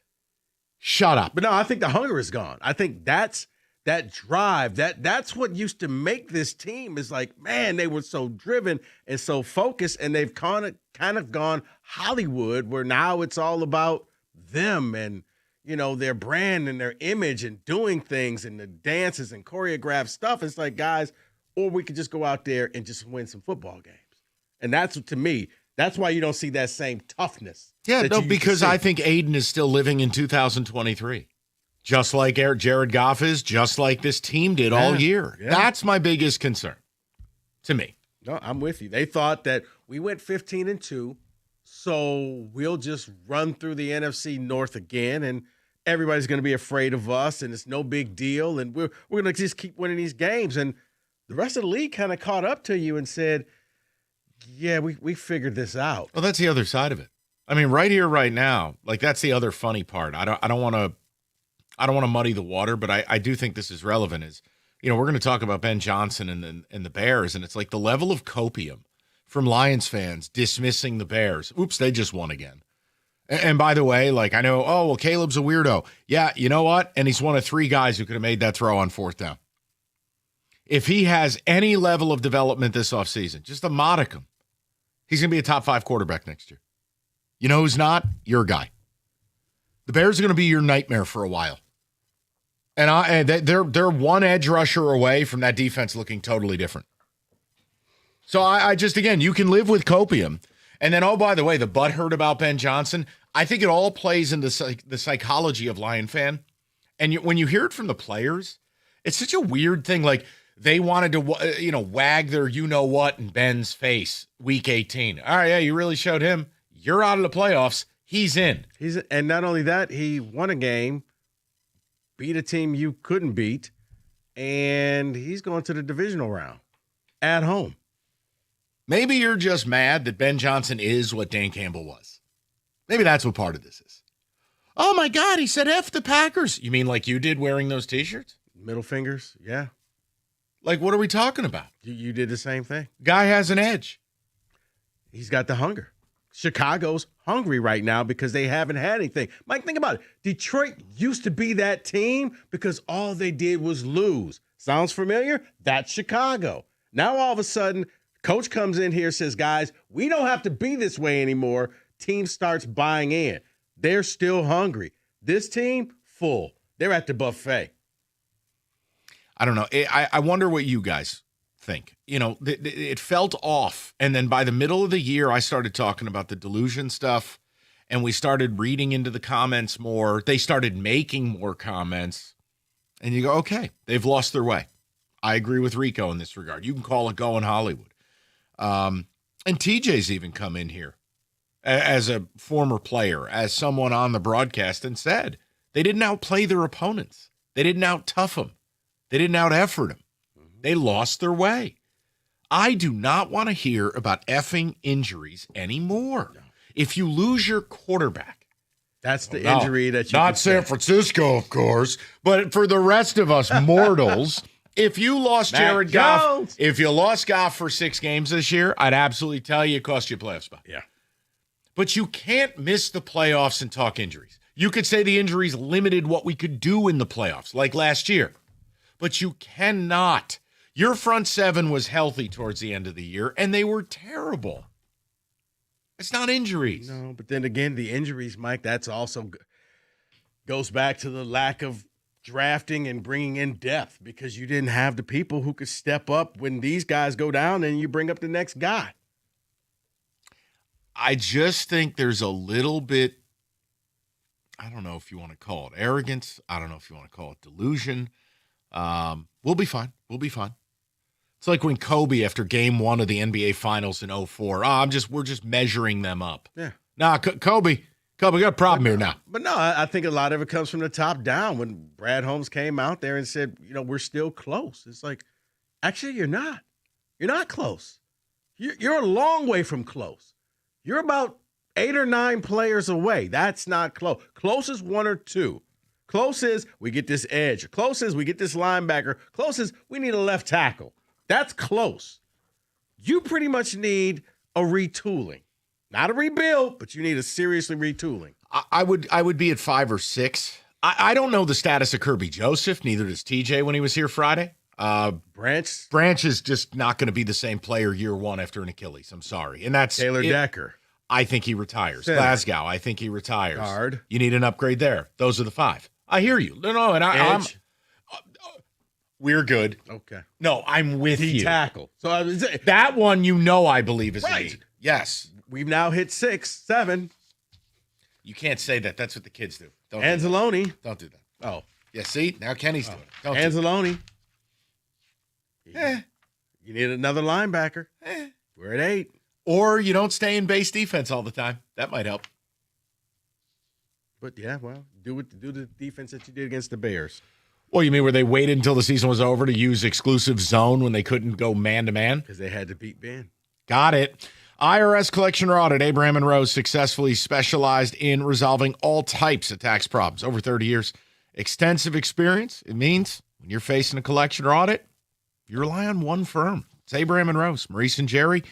S2: Shut up.
S21: But no, I think the hunger is gone. I think that's that drive. That's what used to make this team is like, man, they were so driven and so focused, and they've kind of gone Hollywood, where now it's all about them and their brand and their image and doing things and the dances and choreographed stuff. It's like, guys, or we could just go out there and just win some football games. And that's, to me, that's why you don't see that same toughness.
S2: Yeah,
S21: that
S2: no,
S21: you used to
S2: because
S21: see.
S2: I think Aiden is still living in 2023. Just like Jared Goff is, just like this team did all year.
S21: Yeah.
S2: That's my biggest concern to me.
S21: No, I'm with you. They thought that we went 15-2, so we'll just run through the NFC North again, and everybody's going to be afraid of us, and it's no big deal, and we're going to just keep winning these games. And the rest of the league kind of caught up to you and said, yeah, we figured this out.
S2: Well, that's the other side of it. I mean, right here, right now, like that's the other funny part. I don't want to muddy the water, but I do think this is relevant. Is we're going to talk about Ben Johnson and the Bears, and it's like the level of copium from Lions fans dismissing the Bears. Oops, they just won again. And by the way, like I know, oh, well, Caleb's a weirdo. Yeah, you know what? And he's one of 3 guys who could have made that throw on 4th down. If he has any level of development this offseason, just a modicum, he's going to be a top 5 quarterback next year. You know who's not? Your guy. The Bears are going to be your nightmare for a while. And they're one edge rusher away from that defense looking totally different. So I just, again, you can live with copium. And then, oh, by the way, the butthurt about Ben Johnson, I think it all plays into the psychology of Lion fan. And when you hear it from the players, it's such a weird thing. Like they wanted to, wag their you-know-what in Ben's face week 18. All right, yeah, you really showed him. You're out of the playoffs. He's in.
S21: And not only that, he won a game, beat a team you couldn't beat, and he's going to the divisional round at home.
S2: Maybe you're just mad that Ben Johnson is what Dan Campbell was. Maybe that's what part of this is. Oh, my God, he said F the Packers. You mean like you did wearing those T-shirts?
S21: Middle fingers, yeah.
S2: Like, what are we talking about?
S21: You did the same thing.
S2: Guy has an edge.
S21: He's got the hunger. Chicago's hungry right now because they haven't had anything. Mike, think about it. Detroit used to be that team because all they did was lose. Sounds familiar? That's Chicago. Now all of a sudden, coach comes in here, says, guys, we don't have to be this way anymore. Team starts buying in. They're still hungry. This team, full. They're at the buffet.
S2: I don't know. I wonder what you guys think. It felt off. And then by the middle of the year, I started talking about the delusion stuff, and we started reading into the comments more. They started making more comments. And you go, okay, they've lost their way. I agree with Rico in this regard. You can call it going Hollywood. And TJ's even come in here as a former player, as someone on the broadcast, and said they didn't outplay their opponents. They didn't out-tough them. They didn't out-effort them. They lost their way. I do not want to hear about effing injuries anymore. No. If you lose your quarterback.
S21: That's the injury that you
S2: not San Francisco, of course, but for the rest of us mortals, if you lost Jared Goff, if you lost Goff for 6 games this year, I'd absolutely tell you it cost you a playoff spot.
S21: Yeah.
S2: But you can't miss the playoffs and talk injuries. You could say the injuries limited what we could do in the playoffs, like last year. But you cannot. Your front 7 was healthy towards the end of the year, and they were terrible. It's not injuries.
S21: No, but then again, the injuries, Mike, that's also goes back to the lack of drafting and bringing in depth because you didn't have the people who could step up when these guys go down and you bring up the next guy.
S2: I just think there's a little bit, I don't know if you want to call it arrogance. I don't know if you want to call it delusion. We'll be fine. We'll be fine. It's like when Kobe, after game 1 of the NBA Finals in 2004, we're just measuring them up.
S21: Yeah.
S2: Nah, Kobe, we got a problem here now.
S21: But no, I think a lot of it comes from the top down. When Brad Holmes came out there and said, we're still close. It's like, actually, you're not. You're not close. You're a long way from close. You're about 8 or 9 players away. That's not close. Close is 1 or 2. Close is we get this edge. Close is we get this linebacker. Close is we need a left tackle. That's close. You pretty much need a retooling. Not a rebuild, but you need a seriously retooling.
S2: I would be at 5 or 6. I don't know the status of Kirby Joseph. Neither does TJ when he was here Friday. Branch is just not going to be the same player year 1 after an Achilles. I'm sorry. And that's
S21: Taylor Decker.
S2: I think he retires.
S21: Center.
S2: Glasgow, I think he retires.
S21: Guard.
S2: You need an upgrade there. Those are the 5. I hear you. No, and I'm we're good.
S21: Okay.
S2: No, I'm with you.
S21: Tackle. So
S2: that one, I believe is
S21: right.
S2: Easy. Yes.
S21: We've now hit 6, 7.
S2: You can't say that. That's what the kids do.
S21: Anzalone.
S2: Don't do that.
S21: Oh.
S2: Yeah, see? Now Kenny's doing it. Don't
S21: Anzalone. You need another linebacker. We're at 8.
S2: Or you don't stay in base defense all the time. That might help.
S21: But yeah, well, do the defense that you did against the Bears.
S2: Well, you mean where they waited until the season was over to use exclusive zone when they couldn't go man-to-man?
S21: Because they had to beat Ben.
S2: Got it. IRS Collection or Audit, Abraham and Rose successfully specialized in resolving all types of tax problems. Over 30 years. Extensive experience. It means when you're facing a collection or audit, you rely on one firm. It's Abraham and Rose, Maurice and Jerry.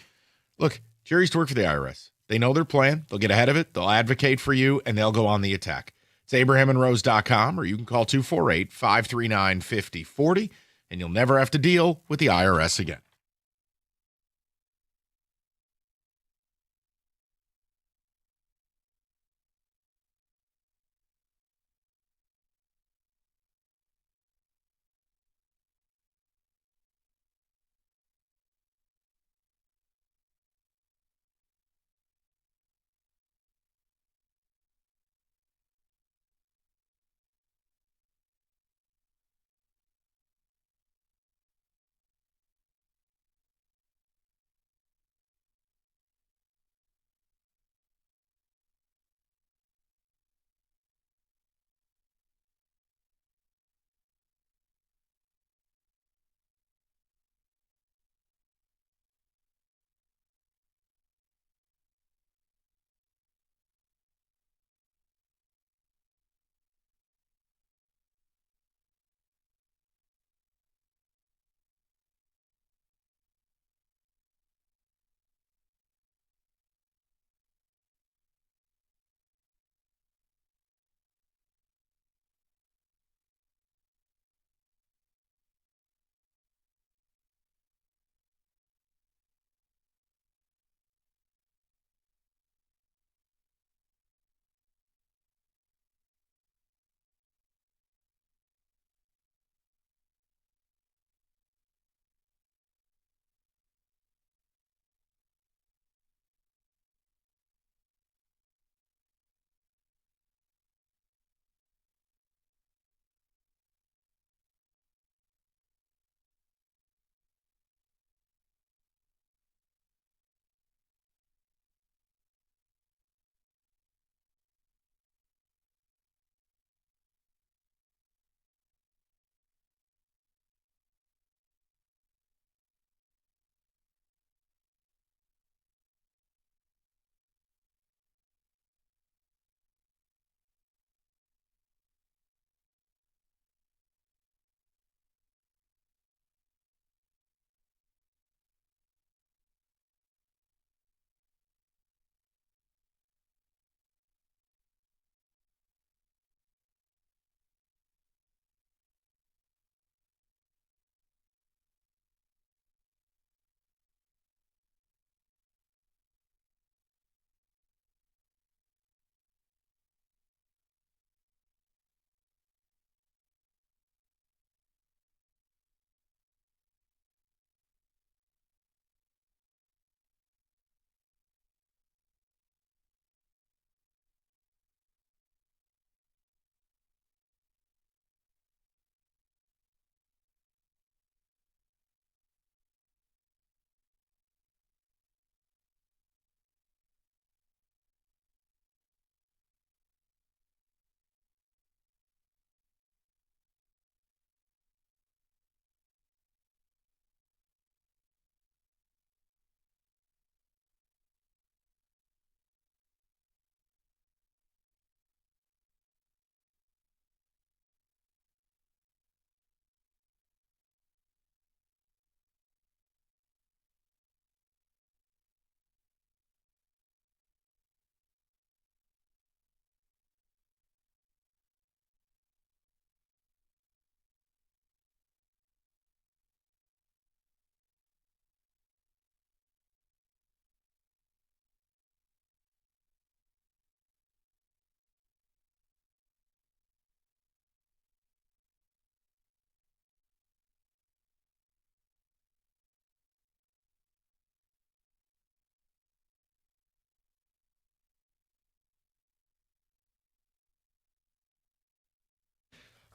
S2: Look, Jerry used to work for the IRS. They know their plan. They'll get ahead of it. They'll advocate for you, and they'll go on the attack. It's abrahamandrose.com, or you can call 248-539-5040, and you'll never have to deal with the IRS again.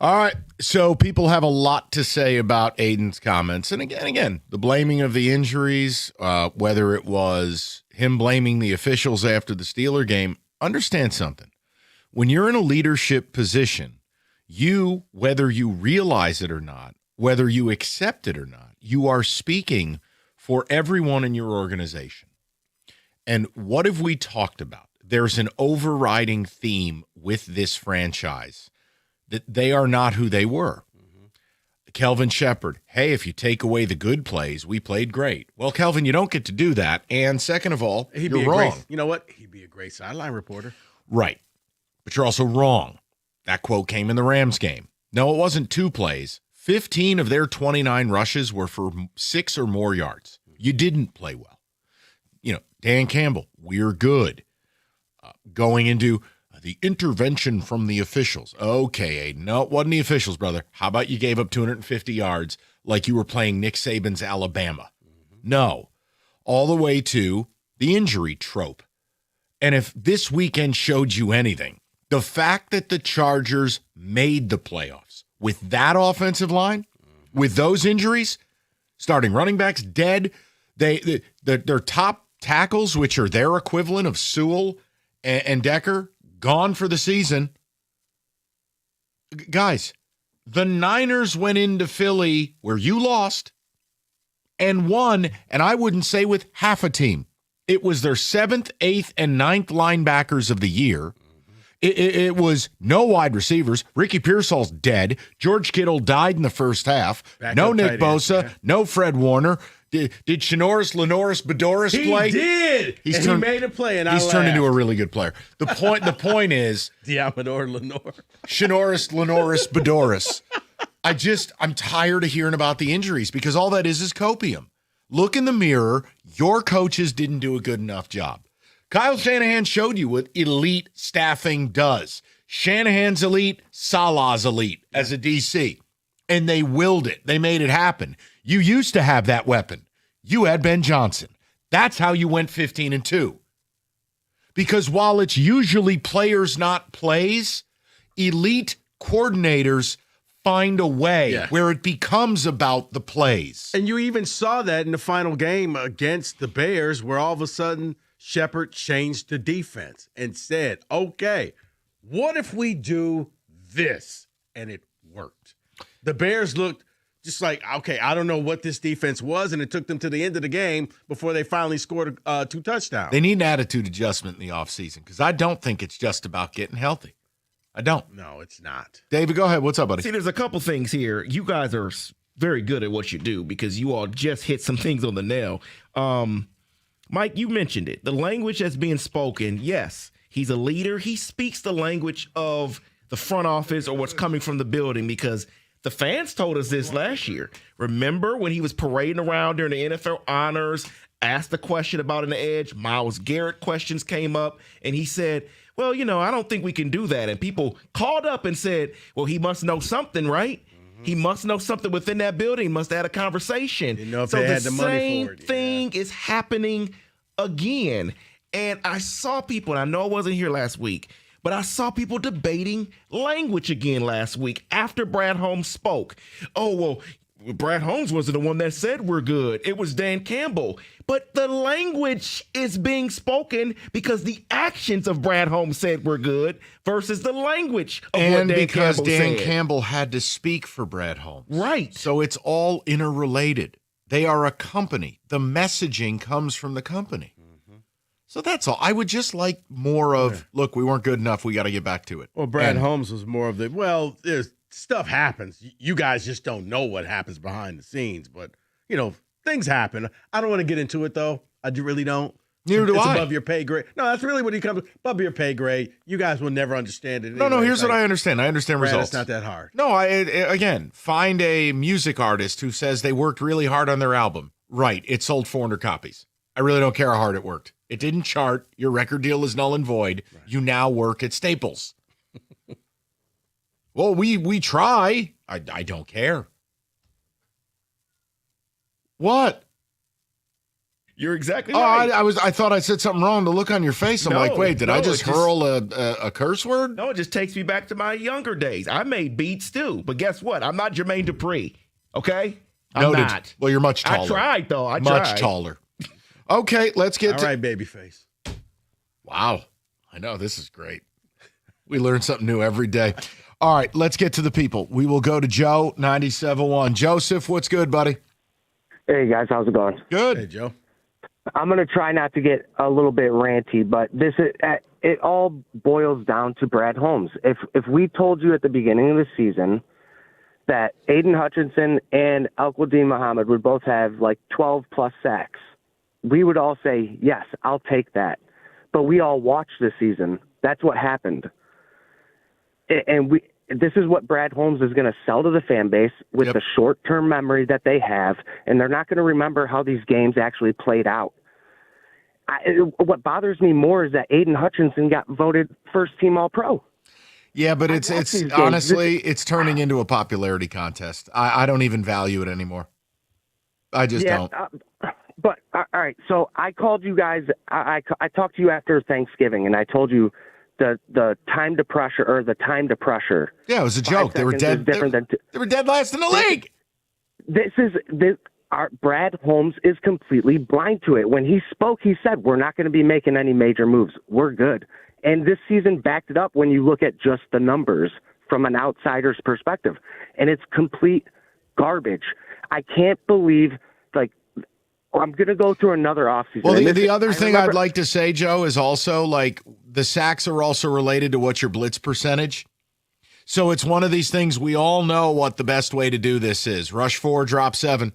S2: All right. So people have a lot to say about Aiden's comments. And again, the blaming of the injuries, whether it was him blaming the officials after the Steeler game, understand something. When you're in a leadership position, you, whether you realize it or not, whether you accept it or not, you are speaking for everyone in your organization. And what have we talked about? There's an overriding theme with this franchise that they are not who they were. Kelvin Shepard, hey, if you take away the good plays, we played great. Well, Kelvin, you don't get to do that. And second of all, you're wrong.
S21: You know what? He'd be a great sideline reporter.
S2: Right. But you're also wrong. That quote came in the Rams game. No, it wasn't 2 plays. 15 of their 29 rushes were for 6 or more yards. You didn't play well. Dan Campbell, we're good. Going into the intervention from the officials. Okay, Aiden. No, it wasn't the officials, brother. How about you gave up 250 yards like you were playing Nick Saban's Alabama? No. All the way to the injury trope. And if this weekend showed you anything, the fact that the Chargers made the playoffs with that offensive line, with those injuries, starting running backs dead, their top tackles, which are their equivalent of Sewell and Decker, gone for the season. Guys, the Niners went into Philly where you lost and won, and I wouldn't say with half a team. It was their 7th, 8th, and 9th linebackers of the year. It was no wide receivers. Ricky Pearsall's dead. George Kittle died in the first half. No Nick Bosa. No Fred Warner. Did Shanoris Lenoris Bedoris play?
S21: He did. He made a play, and
S2: he's turned into a really good player. The point is
S21: Diamador Lenore.
S2: Shanoris Lenoris Bedoris. I'm tired of hearing about the injuries because all that is copium. Look in the mirror. Your coaches didn't do a good enough job. Kyle Shanahan showed you what elite staffing does. Shanahan's elite, Salah's elite as a DC. And they willed it. They made it happen. You used to have that weapon. You had Ben Johnson. That's how you went 15-2. Because while it's usually players, not plays, elite coordinators find a way where it becomes about the plays.
S21: And you even saw that in the final game against the Bears where all of a sudden Shepard changed the defense and said, okay, what if we do this? And it worked. The Bears looked just like, okay, I don't know what this defense was, and it took them to the end of the game before they finally scored 2 touchdowns.
S2: They need an attitude adjustment in the offseason because I don't think it's just about getting healthy. I don't.
S21: No, it's not.
S2: David, go ahead. What's up, buddy?
S1: See, there's a couple things here. You guys are very good at what you do because you all just hit some things on the nail. Mike, you mentioned it. The language that's being spoken, yes, he's a leader. He speaks the language of the front office or what's coming from the building because the fans told us this last year. Remember when he was parading around during the NFL honors, asked a question about an edge, Myles Garrett questions came up, and he said, well, I don't think we can do that. And people called up and said, well, he must know something, right? He must know something within that building. He must have had a conversation.
S21: Didn't know if they had the money for it.
S1: Same thing is happening again. And I saw people, and I know I wasn't here last week, but I saw people debating language again last week after Brad Holmes spoke. Oh, well, Brad Holmes wasn't the one that said we're good. It was Dan Campbell. But the language is being spoken because the actions of Brad Holmes said we're good versus the language of what Dan
S2: because
S1: Campbell
S2: Dan
S1: said.
S2: Campbell had to speak for Brad Holmes.
S1: Right.
S2: So it's all interrelated. They are a company. The messaging comes from the company. So that's all. I would just like more of, look, we weren't good enough. We got to get back to it.
S21: Well, Brad Holmes was more of there's stuff happens. You guys just don't know what happens behind the scenes. But, things happen. I don't want to get into it, though. I really don't.
S2: Neither do
S21: it's
S2: I.
S21: above your pay grade. No, that's really what he comes above your pay grade. You guys will never understand it.
S2: No, here's what I understand. I understand
S21: Brad,
S2: results.
S21: It's not that hard.
S2: No, again, find a music artist who says they worked really hard on their album. Right. It sold 400 copies. I really don't care how hard it worked. It didn't chart. Your record deal is null and void. Right. You now work at Staples. Well, we try. I don't care. What?
S1: You're exactly
S2: Oh,
S1: right.
S2: I thought I said something wrong. The look on your face, I'm like, wait, did I just hurl a curse word?
S1: No, it just takes me back to my younger days. I made beats too, but guess what? I'm not Jermaine Dupri. Okay, I'm
S2: Noted.
S1: not.
S2: Well, you're much taller.
S1: I tried though. I
S2: much
S1: tried.
S2: taller. Okay, let's get
S21: All right, babyface.
S2: Wow, I know this is great. We learn something new every day. All right, let's get to the people. We will go to Joe, 97.1. Joseph, what's good, buddy?
S9: Hey, guys. How's it going?
S2: Good.
S21: Hey, Joe.
S9: I'm going to try not to get a little bit ranty, but it all boils down to Brad Holmes. If we told you at the beginning of the season that Aiden Hutchinson and Al-Quadin Muhammad would both have like 12-plus sacks, we would all say, yes, I'll take that. But we all watched this season. That's what happened. And this is what Brad Holmes is going to sell to the fan base with the short-term memory that they have, and they're not going to remember how these games actually played out. What bothers me more is that Aiden Hutchinson got voted first-team All-Pro.
S2: Yeah, but it's honestly, it's turning into a popularity contest. I don't even value it anymore. I just don't.
S9: But all right, so I called you guys. I talked to you after Thanksgiving, and I told you the time to pressure or the time to pressure.
S2: Yeah, it was a joke. They were dead. They were dead last in the league. Brad Holmes is completely blind to it. When he spoke, he said, "We're not going to be making any major moves. We're good." And this season backed it up when you look at just the numbers from an outsider's perspective, and it's complete garbage. I can't believe I'm going to go through another offseason. Well, the other thing I'd like to say, Joe, is also like the sacks are also related to what's your blitz percentage. So it's one of these things we all know what the best way to do this is. Rush 4, drop 7.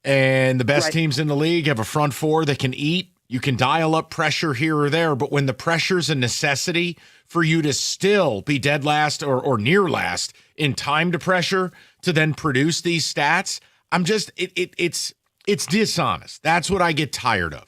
S2: And the best teams in the league have a front 4 that can eat. You can dial up pressure here or there, but when the pressure's a necessity for you to still be dead last or near last in time to pressure to then produce these stats, it's dishonest. That's what I get tired of.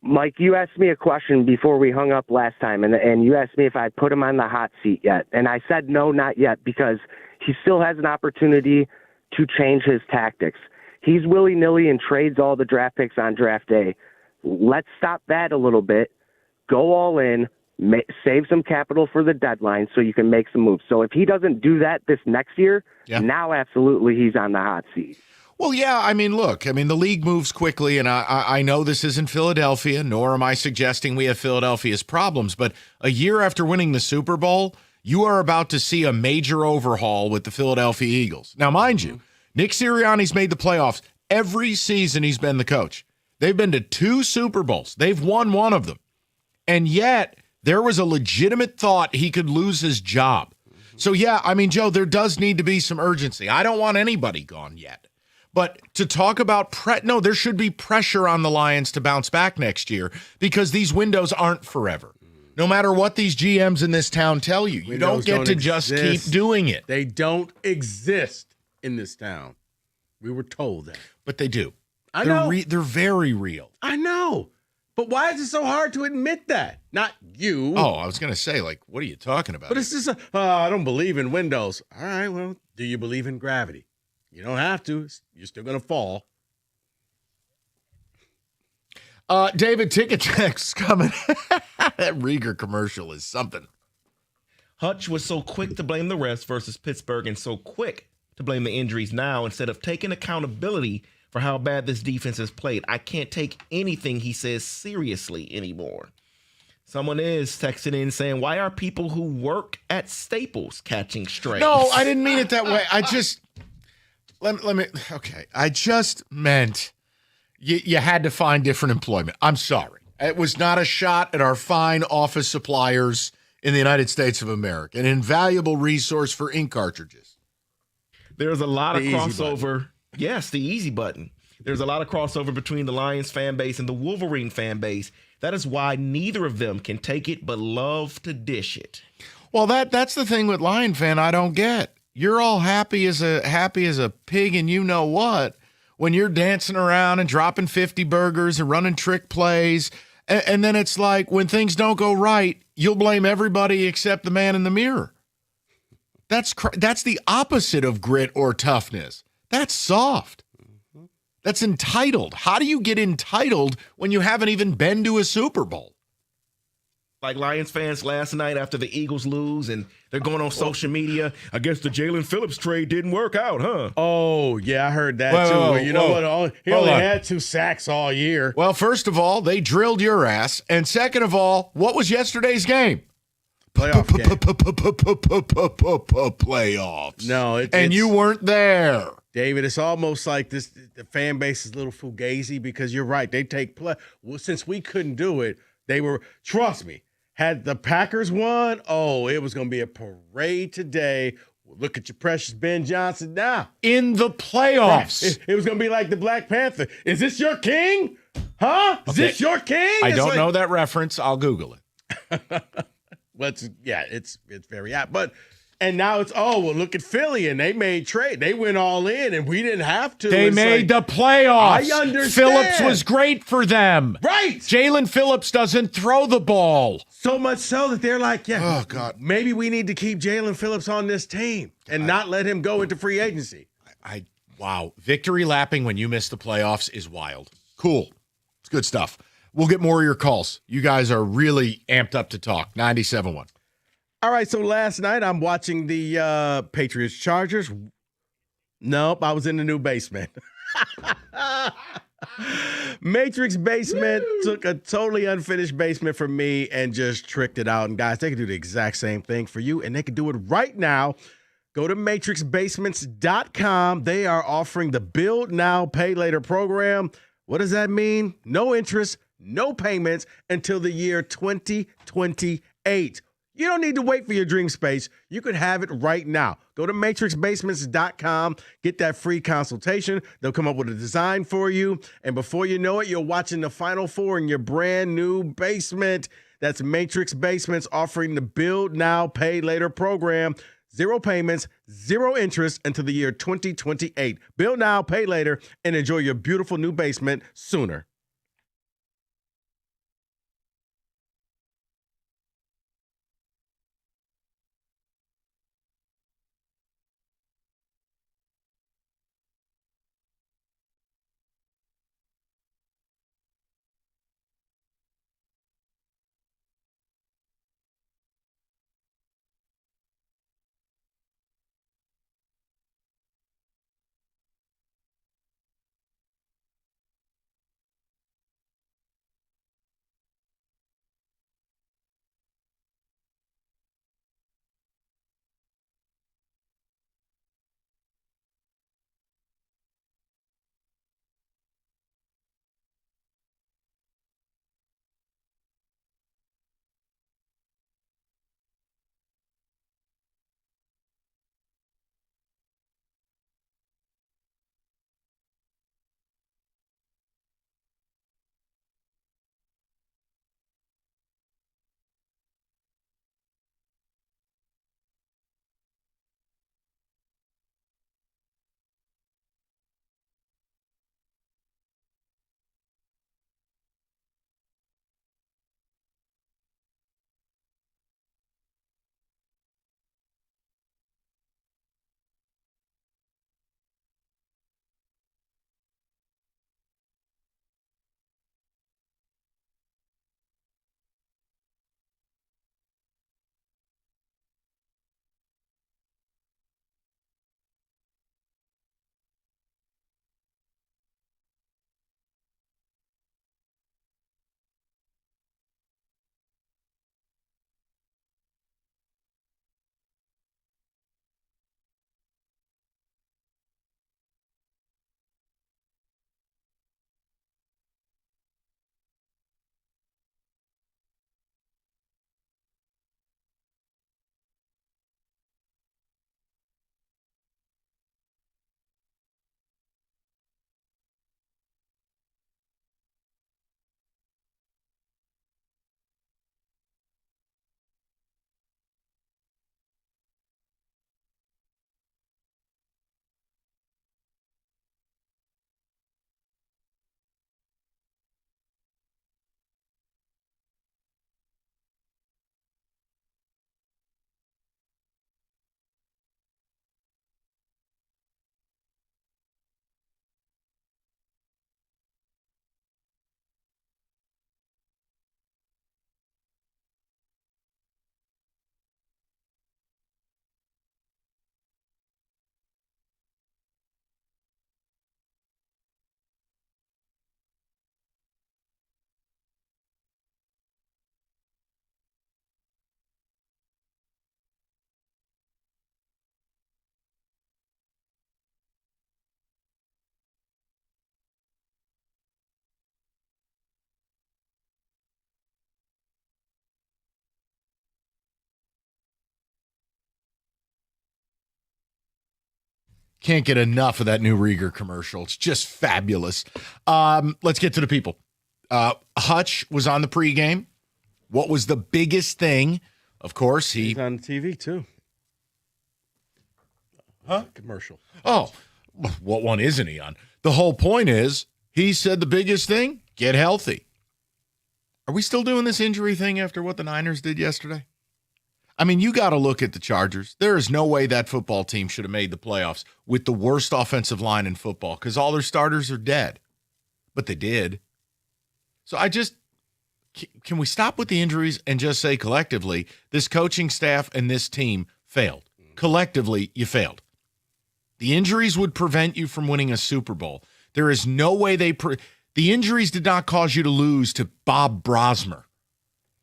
S9: Mike, you asked me a question before we hung up last time, and you asked me if I'd put him on the hot seat yet. And I said no, not yet, because he still has an opportunity to change his tactics. He's willy-nilly and trades all the draft picks on draft day. Let's stop that a little bit. Go all in, save some capital for the deadline so you can make some moves. So if he doesn't do that this next year, now absolutely he's on the hot seat.
S2: Well, yeah, I mean, look, the league moves quickly, and I know this isn't Philadelphia, nor am I suggesting we have Philadelphia's problems, but a year after winning the Super Bowl, you are about to see a major overhaul with the Philadelphia Eagles. Now, mind you, Nick Sirianni's made the playoffs every season he's been the coach. They've been to 2 Super Bowls. They've won one of them. And yet, there was a legitimate thought he could lose his job. So, yeah, Joe, there does need to be some urgency. I don't want anybody gone yet. But to talk about there should be pressure on the Lions to bounce back next year because these windows aren't forever. No matter what these GMs in this town tell you, you don't get to just keep doing it.
S21: They don't exist in this town. We were told that.
S2: But they do.
S21: I know.
S2: They're very real.
S21: I know. But why is it so hard to admit that? Not you.
S2: Oh, I was going to say, what are you talking about?
S21: But it's just, I don't believe in windows. All right, well, do you believe in gravity? You don't have to. You're still going to fall.
S2: David, ticket checks coming. That Rieger commercial is something.
S1: Hutch was so quick to blame the refs versus Pittsburgh and so quick to blame the injuries now instead of taking accountability for how bad this defense has played. I can't take anything he says seriously anymore. Someone is texting in saying, why are people who work at Staples catching strays?
S2: No, I didn't mean it that way. I just... Let me. Okay, I just meant you had to find different employment. I'm sorry. It was not a shot at our fine office suppliers in the United States of America, an invaluable resource for ink cartridges.
S1: There's a lot of crossover. Yes, the easy button. There's a lot of crossover between the Lions fan base and the Wolverine fan base. That is why neither of them can take it but love to dish it.
S2: Well, that's the thing with Lion fan I don't get. You're all happy as a pig and you know what when you're dancing around and dropping 50 burgers and running trick plays. And then it's like when things don't go right, you'll blame everybody except the man in the mirror. That's the opposite of grit or toughness. That's soft. That's entitled. How do you get entitled when you haven't even been to a Super Bowl?
S1: Like Lions fans last night after the Eagles lose, and they're going on social media. I guess the Jalen Phillips trade didn't work out, huh?
S21: Oh, yeah, I heard that too.
S2: Whoa,
S21: You know what? He
S2: Hold
S21: only
S2: on.
S21: had 2 sacks all year.
S2: Well, first of all, they drilled your ass. And second of all, what was yesterday's game?
S21: Playoff game.
S2: Playoffs.
S21: No,
S2: and you weren't there.
S21: David, it's almost like the fan base is a little fugazi because you're right. They take play. Well, since we couldn't do it, they were, trust me, had the Packers won, it was going to be a parade today. Look at your precious Ben Johnson now.
S2: In the playoffs.
S21: It was going to be like the Black Panther. Is this your king? Huh? Is this your king?
S2: I don't know that reference. I'll Google it.
S21: Well, it's very apt. And now it's, look at Philly, and they made trade. They went all in, and we didn't have to.
S2: They made the playoffs.
S21: I understand.
S2: Phillips was great for them.
S21: Right.
S2: Jalen Phillips doesn't throw the ball.
S21: So much so that they're like, oh, God, maybe we need to keep Jalen Phillips on this team and not let him go into free agency.
S2: Wow. Victory lapping when you miss the playoffs is wild. Cool. It's good stuff. We'll get more of your calls. You guys are really amped up to talk. 97.1.
S21: All right, so last night I'm watching the Patriots Chargers. Nope, I was in the new basement. Matrix basement took a totally unfinished basement from me and just tricked it out. And guys, they can do the exact same thing for you, and they can do it right now. Go to matrixbasements.com. They are offering the Build Now, Pay Later program. What does that mean? No interest, no payments until the year 2028. You don't need to wait for your dream space. You could have it right now. Go to matrixbasements.com. Get that free consultation. They'll come up with a design for you. And before you know it, you're watching the Final Four in your brand new basement. That's Matrix Basements offering the Build Now, Pay Later program. 0 payments, 0 interest until the year 2028. Build now, pay later, and enjoy your beautiful new basement sooner.
S2: Can't get enough of that new Rieger commercial. It's just fabulous. Let's get to the people. Hutch was on the pregame. What was the biggest thing? Of course,
S21: he's on TV too.
S2: Huh?
S21: Commercial.
S2: Oh, what one isn't he on? The whole point is, he said the biggest thing, get healthy. Are we still doing this injury thing after what the Niners did yesterday? I mean, you got to look at the Chargers. There is no way that football team should have made the playoffs with the worst offensive line in football because all their starters are dead. But they did. So can we stop with the injuries and just say collectively, this coaching staff and this team failed? Collectively, you failed. The injuries would prevent you from winning a Super Bowl. There is no way the injuries did not cause you to lose to Bob Brosmer.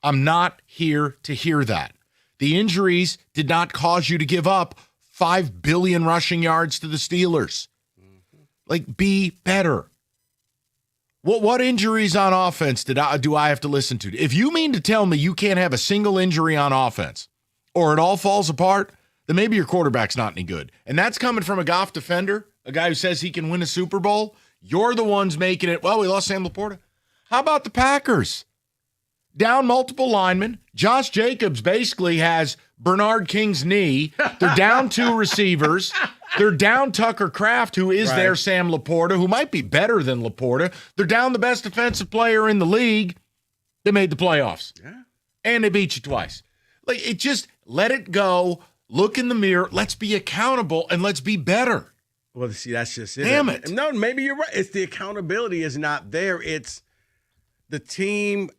S2: I'm not here to hear that. The injuries did not cause you to give up 5 billion rushing yards to the Steelers. Like, be better. What injuries on offense do I have to listen to? If you mean to tell me you can't have a single injury on offense or it all falls apart, then maybe your quarterback's not any good. And that's coming from a Goff defender, a guy who says he can win a Super Bowl. You're the ones making it. Well, we lost Sam Laporta. How about the Packers? Down multiple linemen. Josh Jacobs basically has Bernard King's knee. They're down 2 receivers. They're down Tucker Kraft, who is their Sam Laporta, who might be better than Laporta. They're down the best defensive player in the league. They made the playoffs. Yeah. And they beat you twice. Like, it just, let it go. Look in the mirror. Let's be accountable, and let's be better.
S21: Well, see, that's just it.
S2: Damn it.
S21: No, maybe you're right. It's the accountability is not there. It's the team.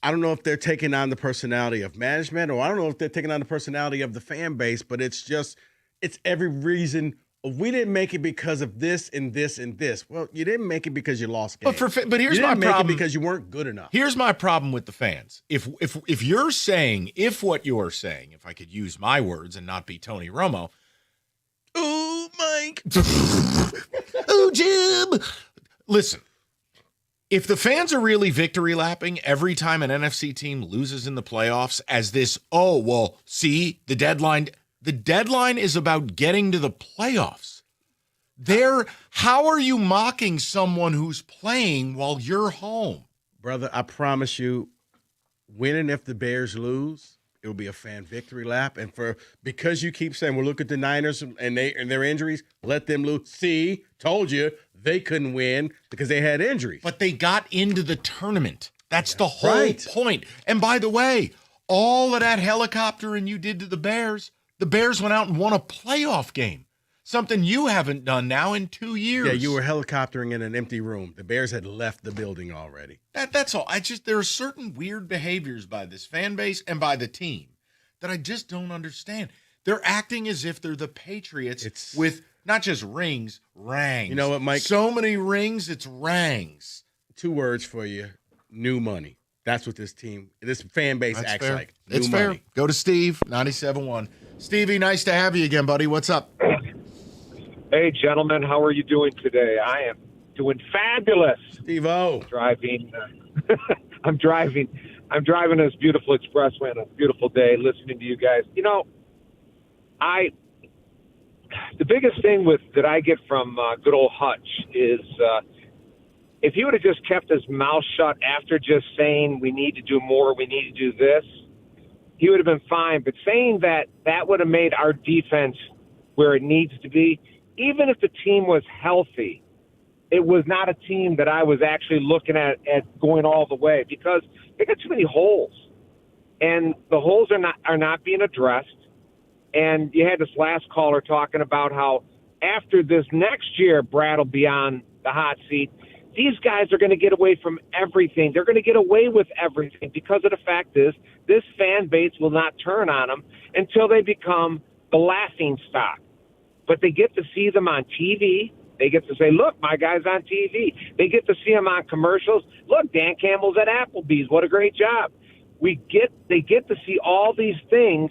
S21: I don't know if they're taking on the personality of management, or I don't know if they're taking on the personality of the fan base, but it's every reason. We didn't make it because of this and this and this. Well, you didn't make it because you lost games.
S2: But here's my problem.
S21: Make it because you weren't good enough.
S2: Here's my problem with the fans. If you're saying, if what you're saying, if I could use my words and not be Tony Romo, ooh, Mike, ooh, Jim. Listen, if the fans are really victory lapping every time an NFC team loses in the playoffs as this, oh, well, see, the deadline is about getting to the playoffs. How are you mocking someone who's playing while you're home?
S21: Brother, I promise you, when and if the Bears lose, it will be a fan victory lap. And because you keep saying, well, look at the Niners and their injuries, let them lose. See, told you they couldn't win because they had injuries.
S2: But they got into the tournament. That's the whole point. And by the way, all of that helicoptering you did to the Bears went out and won a playoff game. Something you haven't done now in 2 years.
S21: Yeah, you were helicoptering in an empty room. The Bears had left the building already.
S2: That's all. There are certain weird behaviors by this fan base and by the team that I just don't understand. They're acting as if they're the Patriots with not just rings, rangs.
S21: You know what, Mike?
S2: So many rings, it's rangs.
S21: 2 words for you: new money. That's what this fan base acts
S2: fair.
S21: like.
S2: It's
S21: new
S2: fair.
S21: money.
S2: Go to Steve, 97.1. Stevie, nice to have you again, buddy. What's up?
S13: Hey, gentlemen, how are you doing today? I am doing fabulous.
S21: Steve-O.
S13: I'm driving this beautiful expressway on a beautiful day, listening to you guys. You know, the biggest thing that I get from good old Hutch is if he would have just kept his mouth shut after just saying we need to do more, we need to do this, he would have been fine. But saying that would have made our defense where it needs to be. Even if the team was healthy, it was not a team that I was actually looking at going all the way because they got too many holes. And the holes are not being addressed. And you had this last caller talking about how after this next year, Brad will be on the hot seat. These guys are going to get away from everything. They're going to get away with everything because of the fact is this fan base will not turn on them until they become the laughing stock. But they get to see them on TV. They get to say, look, my guy's on TV. They get to see him on commercials. Look, Dan Campbell's at Applebee's. What a great job. They get to see all these things,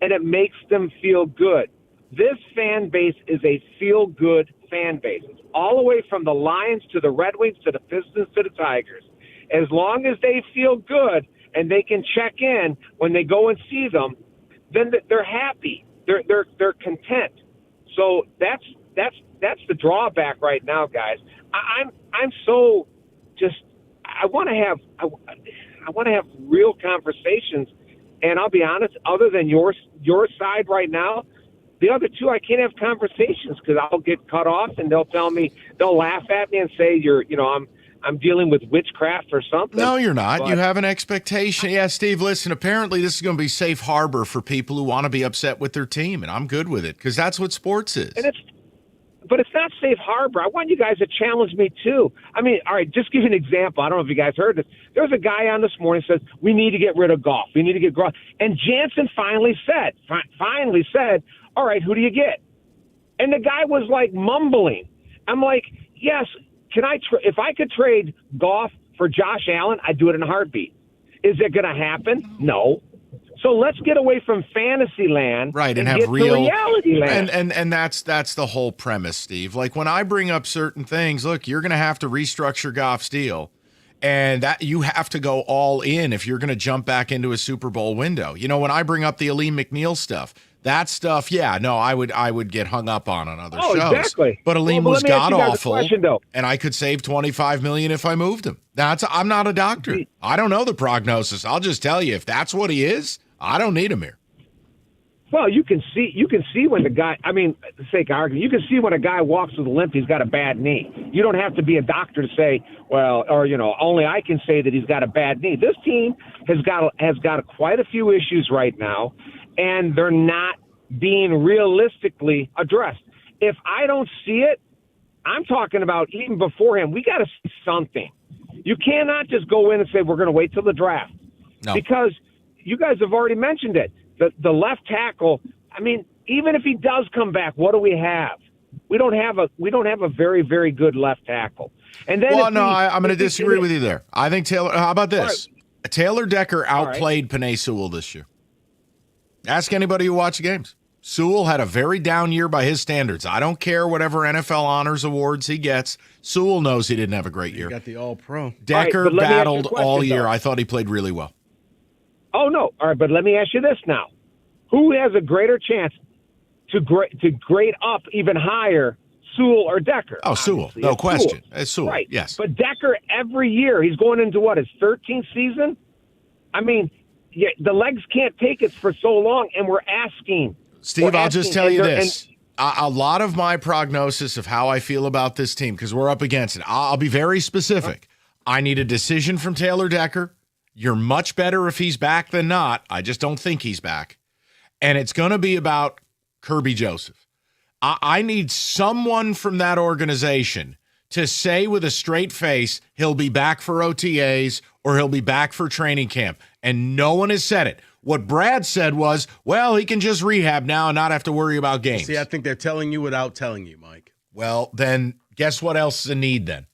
S13: and it makes them feel good. This fan base is a feel-good fan base. All the way from the Lions to the Red Wings to the Pistons to the Tigers. As long as they feel good and they can check in when they go and see them, then they're happy. They're content. So that's that's the drawback right now, guys. I'm so just I want to have real conversations, and I'll be honest. Other than your side right now, the other two I can't have conversations because I'll get cut off, and they'll laugh at me and say I'm dealing with witchcraft or something.
S2: No, you're not.
S13: But
S2: you have an expectation. Yeah, Steve, listen, apparently this is going to be safe harbor for people who want to be upset with their team, and I'm good with it because that's what sports is.
S13: But it's not safe harbor. I want you guys to challenge me, too. I mean, all right, just give you an example. I don't know if you guys heard this. There was a guy on this morning who says, we need to get rid of Goff. We need to get Goff. And Jansen finally said, all right, who do you get? And the guy was, like, mumbling. I'm like, yes, if I could trade Goff for Josh Allen, I'd do it in a heartbeat. Is it going to happen? No. So let's get away from fantasy land,
S2: right, and
S13: have
S2: have
S13: get
S2: real
S13: to reality land.
S2: And that's the whole premise, Steve. Like when I bring up certain things, look, you're going to have to restructure Goff's deal, and that you have to go all in if you're going to jump back into a Super Bowl window. You know, when I bring up the Aleem McNeil stuff, that stuff, yeah, no, I would get hung up on other shows.
S13: Exactly.
S2: But Aleem was god awful,
S13: question,
S2: and I could save $25 million if I moved him. I'm not a doctor. I don't know the prognosis. I'll just tell you, if that's what he is, I don't need him here.
S13: Well, you can see when the guy, I mean, for the sake of argument, you can see when a guy walks with a limp, he's got a bad knee. You don't have to be a doctor to say, well, or, only I can say that he's got a bad knee. This team has got quite a few issues right now, and they're not being realistically addressed. If I don't see it, I'm talking about even beforehand, we got to see something. You cannot just go in and say, we're going to wait till the draft.
S2: No.
S13: Because you guys have already mentioned it. The left tackle, I mean, even if he does come back, what do we have? We don't have a very, very good left tackle. And then
S2: I'm going to disagree with you there. I think Taylor, how about this? Right. Taylor Decker outplayed Penei Sewell this year. Ask anybody who watched the games. Sewell had a very down year by his standards. I don't care whatever NFL honors awards he gets. Sewell knows he didn't have a great year.
S21: He got the all-pro.
S2: Decker battled all year. I thought he played really well.
S13: Oh, no. All right, but let me ask you this now. Who has a greater chance to grade up even higher, Sewell or Decker?
S2: Oh, Sewell. No question. It's Sewell,
S13: right.
S2: Yes.
S13: But Decker, every year, he's going into his 13th season? I mean, the legs can't take it for so long, and we're asking.
S2: Steve, I'll just tell you this. A lot of my prognosis of how I feel about this team, because we're up against it, I'll be very specific. I need a decision from Taylor Decker. You're much better if he's back than not. I just don't think he's back. And it's going to be about Kirby Joseph. I need someone from that organization to say with a straight face he'll be back for OTAs or he'll be back for training camp. And no one has said it. What Brad said was, well, he can just rehab now and not have to worry about games.
S21: See, I think they're telling you without telling you, Mike.
S2: Well, then guess what else is a need then?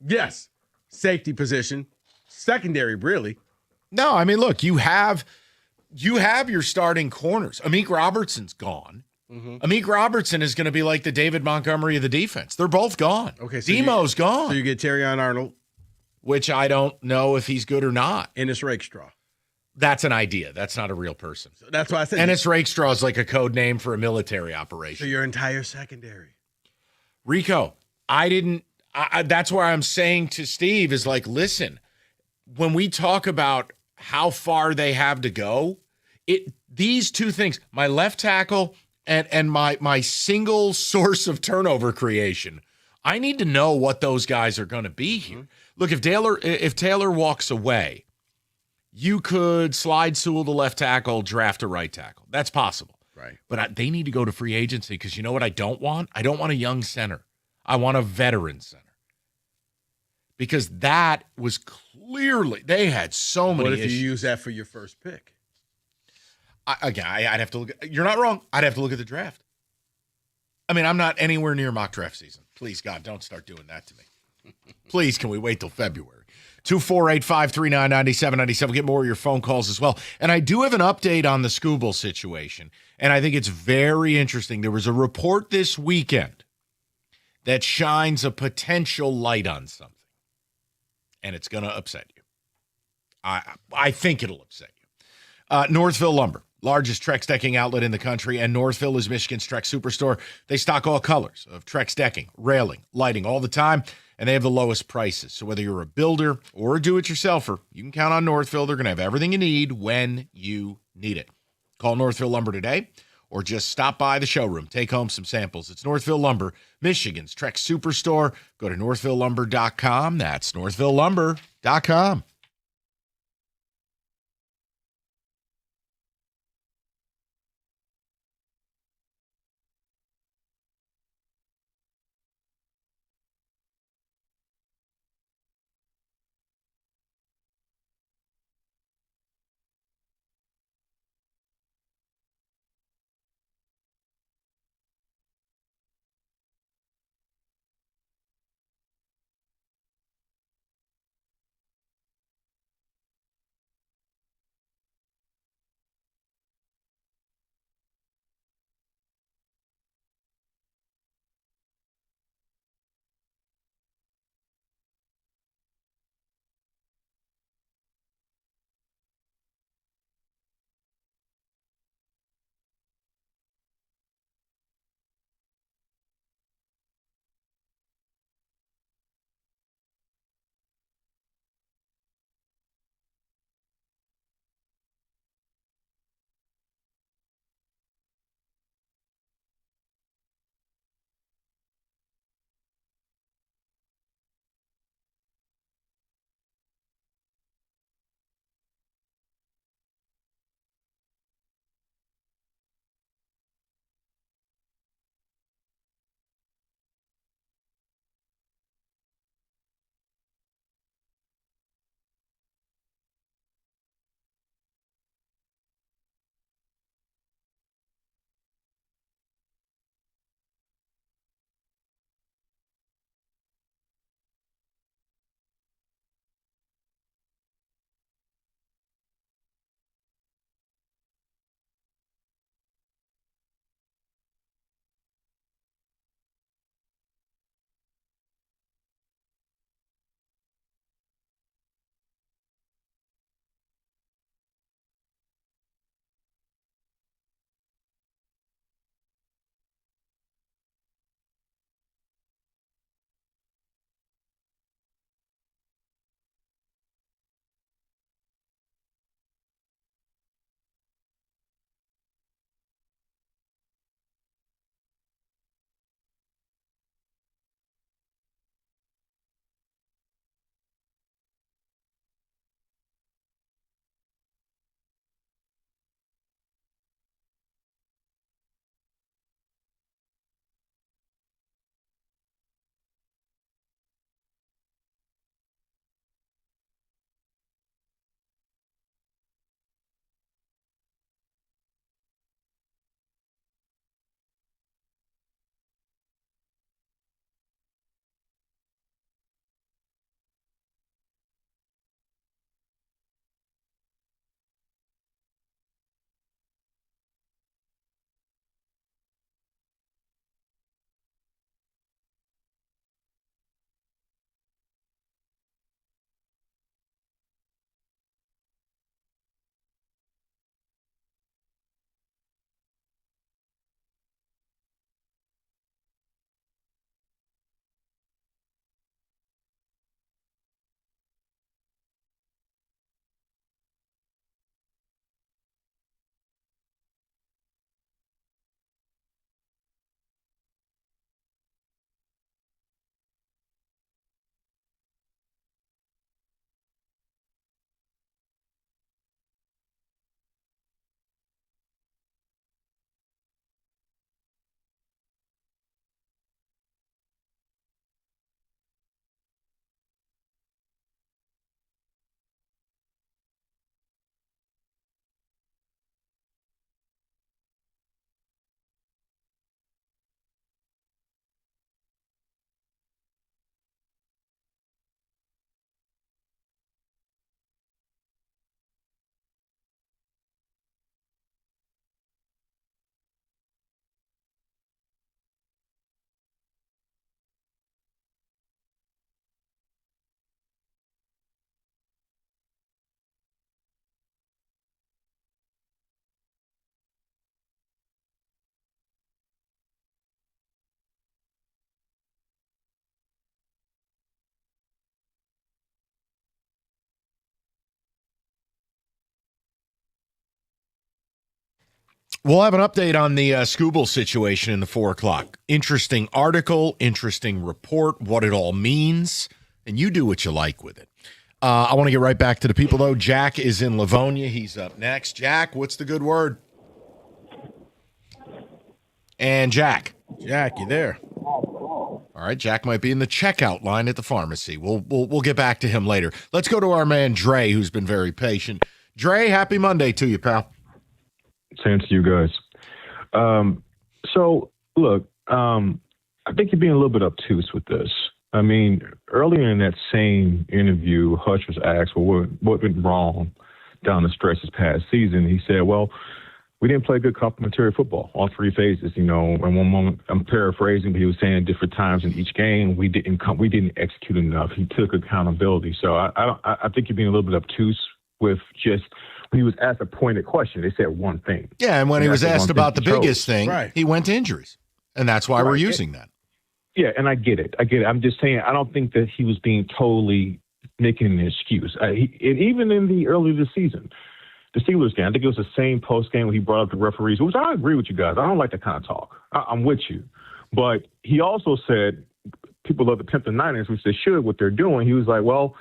S21: Yes. Safety position. Secondary, really.
S2: No, I mean, look, you have your starting corners. Amik Robertson's gone. Mm-hmm. Amik Robertson is going to be like the David Montgomery of the defense. They're both gone.
S21: Okay, so
S2: Demo's gone.
S21: So you get Terrion Arnold.
S2: Which I don't know if he's good or not.
S21: Ennis Rakestraw.
S2: That's an idea. That's not a real person.
S21: So that's why I said
S2: Ennis Rakestraw is like a code name for a military operation.
S21: So your entire secondary.
S2: Rico, that's where I'm saying to Steve is like, listen, when we talk about how far they have to go, these two things, my left tackle and my single source of turnover creation, I need to know what those guys are going to be here. Look, if Taylor walks away, you could slide Sewell to left tackle, draft a right tackle. That's possible.
S21: Right.
S2: But they need to go to free agency because you know what I don't want? I don't want a young center. I want a veteran center. Because that was clearly, they had so many issues.
S21: What if you use that for your first pick?
S2: I'd have to look at, you're not wrong. I'd have to look at the draft. I mean, I'm not anywhere near mock draft season. Please, God, don't start doing that to me. Please, can we wait till February? 248-539-9797. We'll get more of your phone calls as well. And I do have an update on the Skooble situation, and I think it's very interesting. There was a report this weekend that shines a potential light on something, and it's going to upset you. I think it'll upset you. Northville Lumber. largest Trex decking outlet in the country, and Northville is Michigan's Trex Superstore. They stock all colors of Trex decking, railing, lighting all the time, and they have the lowest prices. So whether you're a builder or a do-it-yourselfer, you can count on Northville. They're going to have everything you need when you need it. Call Northville Lumber today or just stop by the showroom. Take home some samples. It's Northville Lumber, Michigan's Trex Superstore. Go to northvillelumber.com. That's northvillelumber.com. We'll have an update on the Skooble situation in the 4 o'clock. Interesting article, interesting report, what it all means, and you do what you like with it. I want to get right back to the people, though. Jack is in Livonia. He's up next. Jack, what's the good word? And Jack,
S21: you there?
S2: All right, Jack might be in the checkout line at the pharmacy. We'll get back to him later. Let's go to our man Dre, who's been very patient. Dre, happy Monday to you, pal.
S11: Same to you guys. So, look, I think you're being a little bit obtuse with this. I mean, earlier in that same interview, Hutch was asked, well, what went wrong down the stretch this past season? He said, well, we didn't play good complementary football, all 3 phases. You know, in one moment, I'm paraphrasing, but he was saying different times in each game, we didn't execute enough. He took accountability. So I think you're being a little bit obtuse with just when he was asked a pointed question, they said one thing.
S2: Yeah, and when he was asked about the biggest thing,
S21: right,
S2: he went to injuries. And that's why we're using that.
S11: Yeah, and I get it. I'm just saying, I don't think that he was being totally making an excuse. Even in the early of the season, the Steelers game, I think it was the same post game where he brought up the referees, which I agree with you guys. I don't like that kind of talk. I'm with you. But he also said people love to tempt the Niners, which they should, what they're doing. He was like, well,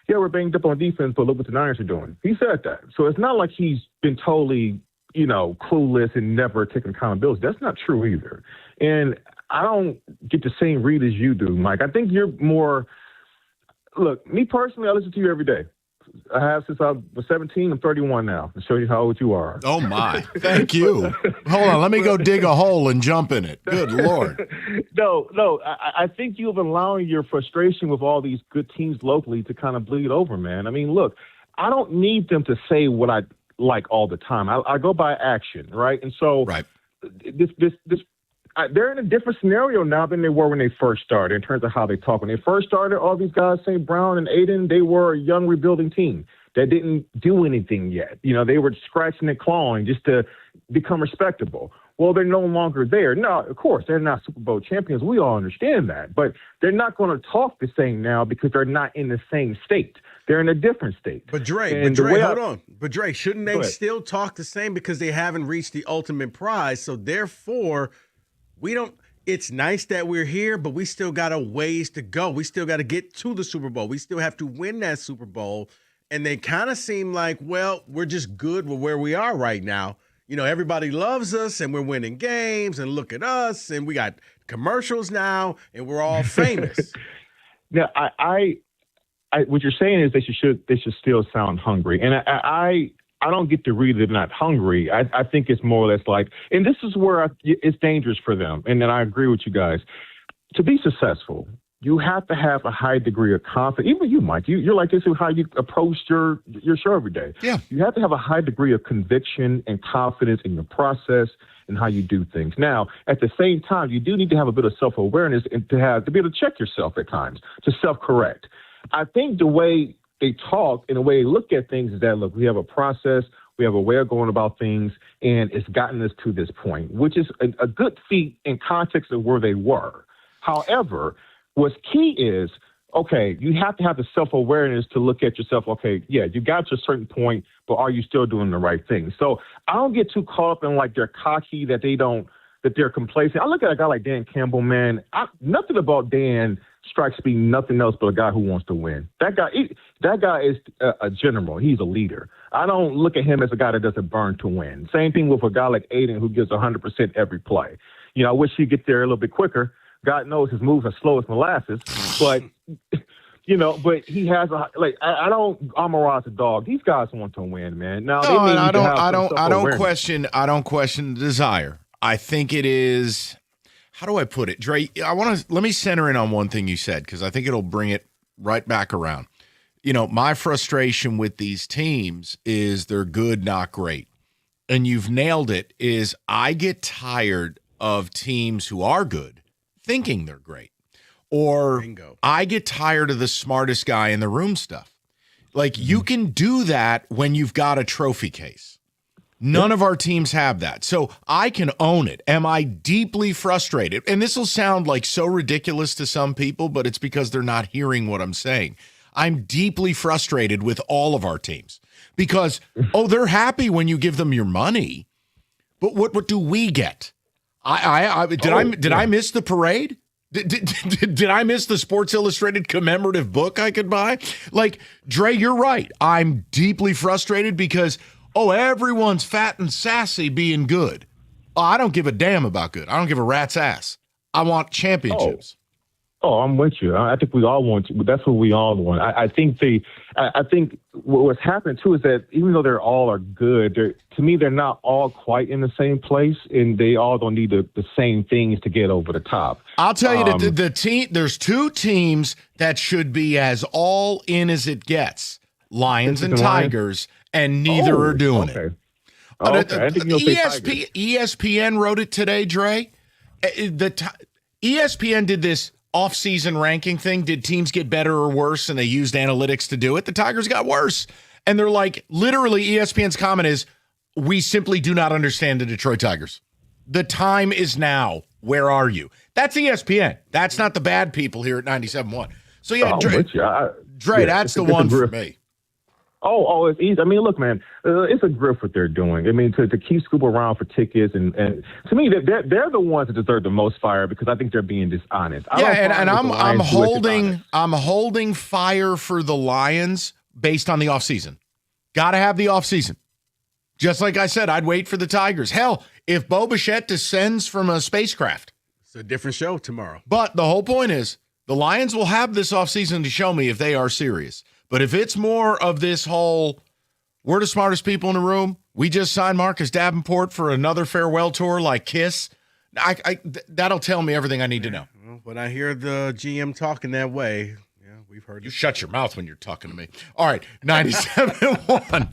S11: yeah, we're banged up on defense, but look what the Niners are doing. He said that. So it's not like he's been totally, clueless and never taken accountability. That's not true either. And I don't get the same read as you do, Mike. I think you're more – look, me personally, I listen to you every day. I have since I was 17. I'm 31 now. To show you how old you are.
S2: Oh, my. Thank you. Hold on. Let me go dig a hole and jump in it. Good Lord.
S11: No. I think you've allowing your frustration with all these good teams locally to kind of bleed over, man. I mean, look, I don't need them to say what I like all the time. I go by action, right? And so they're in a different scenario now than they were when they first started in terms of how they talk. When they first started, all these guys, St. Brown and Aiden, they were a young rebuilding team that didn't do anything yet. They were scratching and clawing just to become respectable. Well, they're no longer there. No, of course, they're not Super Bowl champions. We all understand that. But they're not going to talk the same now because they're not in the same state. They're in a different state.
S21: But Dre, hold on. But Dre, shouldn't they still talk the same because they haven't reached the ultimate prize? So therefore, it's nice that we're here, but we still got a ways to go. We still got to get to the Super Bowl. We still have to win that Super Bowl. And they kind of seem like, well, we're just good with where we are right now. Everybody loves us and we're winning games and look at us and we got commercials now and we're all famous.
S11: Now, I what you're saying is they should still sound hungry. And I don't get to read they're not hungry. I think it's more or less like, and this is where it's dangerous for them. And then I agree with you guys. To be successful, you have to have a high degree of confidence. Even you, Mike, you're like this is how you approach your show every day. Yeah. You have to have a high degree of conviction and confidence in your process and how you do things. Now, at the same time, you do need to have a bit of self-awareness and to be able to check yourself at times, to self-correct. I think the way they talk and the way they look at things is that, look, we have a process, we have a way of going about things, and it's gotten us to this point, which is a good feat in context of where they were. However, what's key is, okay, you have to have the self-awareness to look at yourself, okay, yeah, you got to a certain point, but are you still doing the right thing? So I don't get too caught up in like they're cocky, that they're complacent. I look at a guy like Dan Campbell, man. Nothing about Dan strikes me nothing else but a guy who wants to win. That guy is a general. He's a leader. I don't look at him as a guy that doesn't burn to win. Same thing with a guy like Aiden who gives 100% every play. I wish he'd get there a little bit quicker. God knows his moves are slow as molasses, but but he has I don't amorize a dog. These guys want to win, man. Now I
S2: don't question the desire. I think it is. How do I put it, Dre? Let me center in on one thing you said because I think it'll bring it right back around. My frustration with these teams is they're good, not great, and you've nailed it. Is I get tired of teams who are good thinking they're great, or Bingo. I get tired of the smartest guy in the room stuff. Like you can do that when you've got a trophy case. None of our teams have that. So I can own it. Am I deeply frustrated? And this will sound like so ridiculous to some people, but it's because they're not hearing what I'm saying. I'm deeply frustrated with all of our teams because, they're happy when you give them your money, But what do we get? Did I miss the parade? Did I miss the Sports Illustrated commemorative book I could buy? Like, Dre, you're right. I'm deeply frustrated because, everyone's fat and sassy being good. I don't give a damn about good. I don't give a rat's ass. I want championships.
S11: I'm with you. I think we all want to. That's what we all want. I think what's happened too is that even though they're all are good, to me they're not all quite in the same place, and they all don't need the same things to get over the top.
S2: I'll tell you that the team. There's two teams that should be as all in as it gets: Lions and Tigers, and neither are doing it.
S11: Okay. I think you'll say Tigers.
S2: ESPN wrote it today, Dre. ESPN did this off-season ranking thing. Did teams get better or worse? And they used analytics to do it. The Tigers got worse. And they're like, literally, ESPN's comment is, we simply do not understand the Detroit Tigers. The time is now. Where are you? That's ESPN. That's not the bad people here at 97.1. So, yeah, Dre, that's the one for me.
S11: It's easy. I mean, look, man, it's a grift what they're doing. I mean, to keep Skooble around for tickets, and to me, they're the ones that deserve the most fire because I think they're being dishonest.
S2: I'm holding fire for the Lions based on the offseason. Got to have the offseason. Just like I said, I'd wait for the Tigers. Hell, if Bo Bichette descends from a spacecraft.
S21: It's a different show tomorrow.
S2: But the whole point is the Lions will have this offseason to show me if they are serious. But if it's more of this whole, we're the smartest people in the room, we just signed Marcus Davenport for another farewell tour like Kiss, that'll tell me everything I need to know.
S21: Well, when I hear the GM talking that way, we've heard.
S2: You shut your mouth when you're talking to me. All right, 97.1.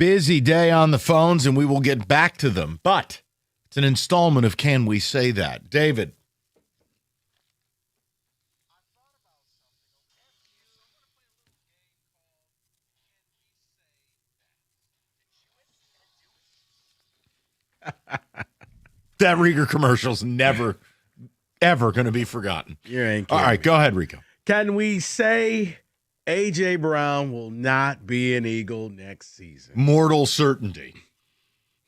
S2: Busy day on the phones, and we will get back to them. But it's an installment of Can We Say That? David. That Rieger commercial's never, ever going to be forgotten.
S21: You ain't
S2: All
S21: kidding.
S2: right, go ahead, Rico.
S21: Can we say A.J. Brown will not be an Eagle next season?
S2: Mortal certainty.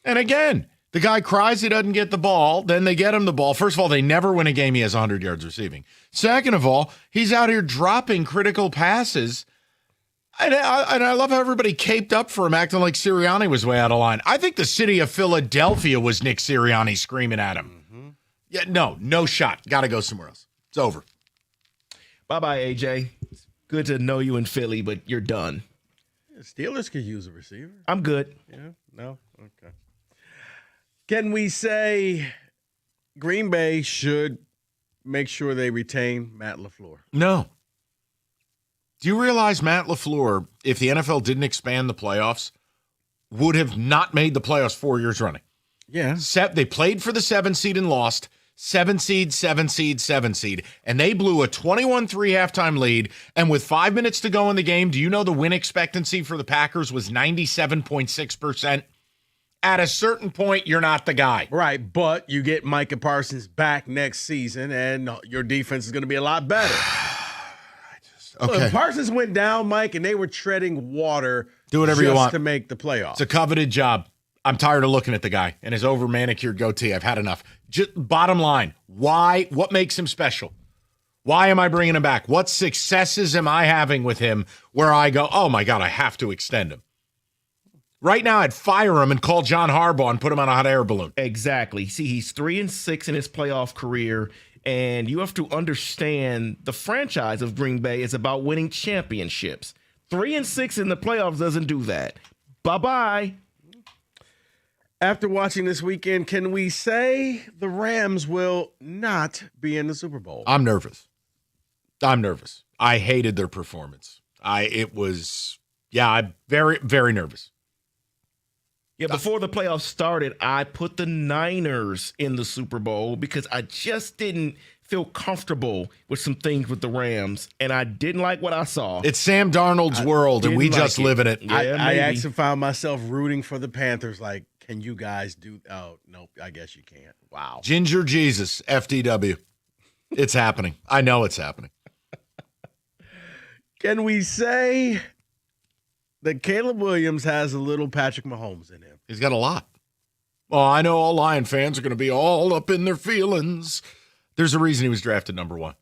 S2: And again, the guy cries he doesn't get the ball. Then they get him the ball. First of all, they never win a game he has 100 yards receiving. Second of all, he's out here dropping critical passes. And I love how everybody caped up for him, acting like Sirianni was way out of line. I think the city of Philadelphia was Nick Sirianni screaming at him. Mm-hmm. Yeah, no shot. Got to go somewhere else. It's over.
S1: Bye-bye, AJ. It's good to know you in Philly, but you're done.
S21: Yeah, Steelers could use a receiver.
S1: I'm good.
S21: Yeah, no? Okay. Can we say Green Bay should make sure they retain Matt LaFleur?
S2: No. Do you realize Matt LaFleur, if the NFL didn't expand the playoffs, would have not made the playoffs 4 years running?
S21: Yeah.
S2: They played for the 7 seed and lost. 7 seed, 7 seed, 7 seed. And they blew a 21-3 halftime lead. And with 5 minutes to go in the game, do you know the win expectancy for the Packers was 97.6%? At a certain point, you're not the guy.
S21: Right, but you get Micah Parsons back next season, and your defense is going to be a lot better.
S2: Okay.
S21: Look, Parsons went down, Mike, and they were treading water.
S2: Do whatever you want
S21: to make the playoffs.
S2: It's a coveted job. I'm tired of looking at the guy and his over-manicured goatee. I've had enough. Just bottom line, why? What makes him special? Why am I bringing him back? What successes am I having with him where I go, oh, my God, I have to extend him? Right now, I'd fire him and call John Harbaugh and put him on a hot air balloon.
S1: Exactly. See, he's 3-6 in his playoff career, and you have to understand the franchise of Green Bay is about winning championships. 3-6 in the playoffs doesn't do that. Bye-bye.
S21: After watching this weekend, can we say the Rams will not be in the Super Bowl?
S2: I'm nervous. I hated their performance. I'm very, very nervous.
S1: Yeah, before the playoffs started, I put the Niners in the Super Bowl because I just didn't feel comfortable with some things with the Rams, and I didn't like what I saw.
S2: It's Sam Darnold's world, and we just live in it.
S21: Yeah, I actually found myself rooting for the Panthers. Like, can you guys do? Oh, nope, I guess you can't. Wow.
S2: Ginger Jesus, FDW. It's happening. I know it's happening.
S21: Can we say that Caleb Williams has a little Patrick Mahomes in him?
S2: He's got a lot. Well, I know all Lion fans are going to be all up in their feelings. There's a reason he was drafted number 1.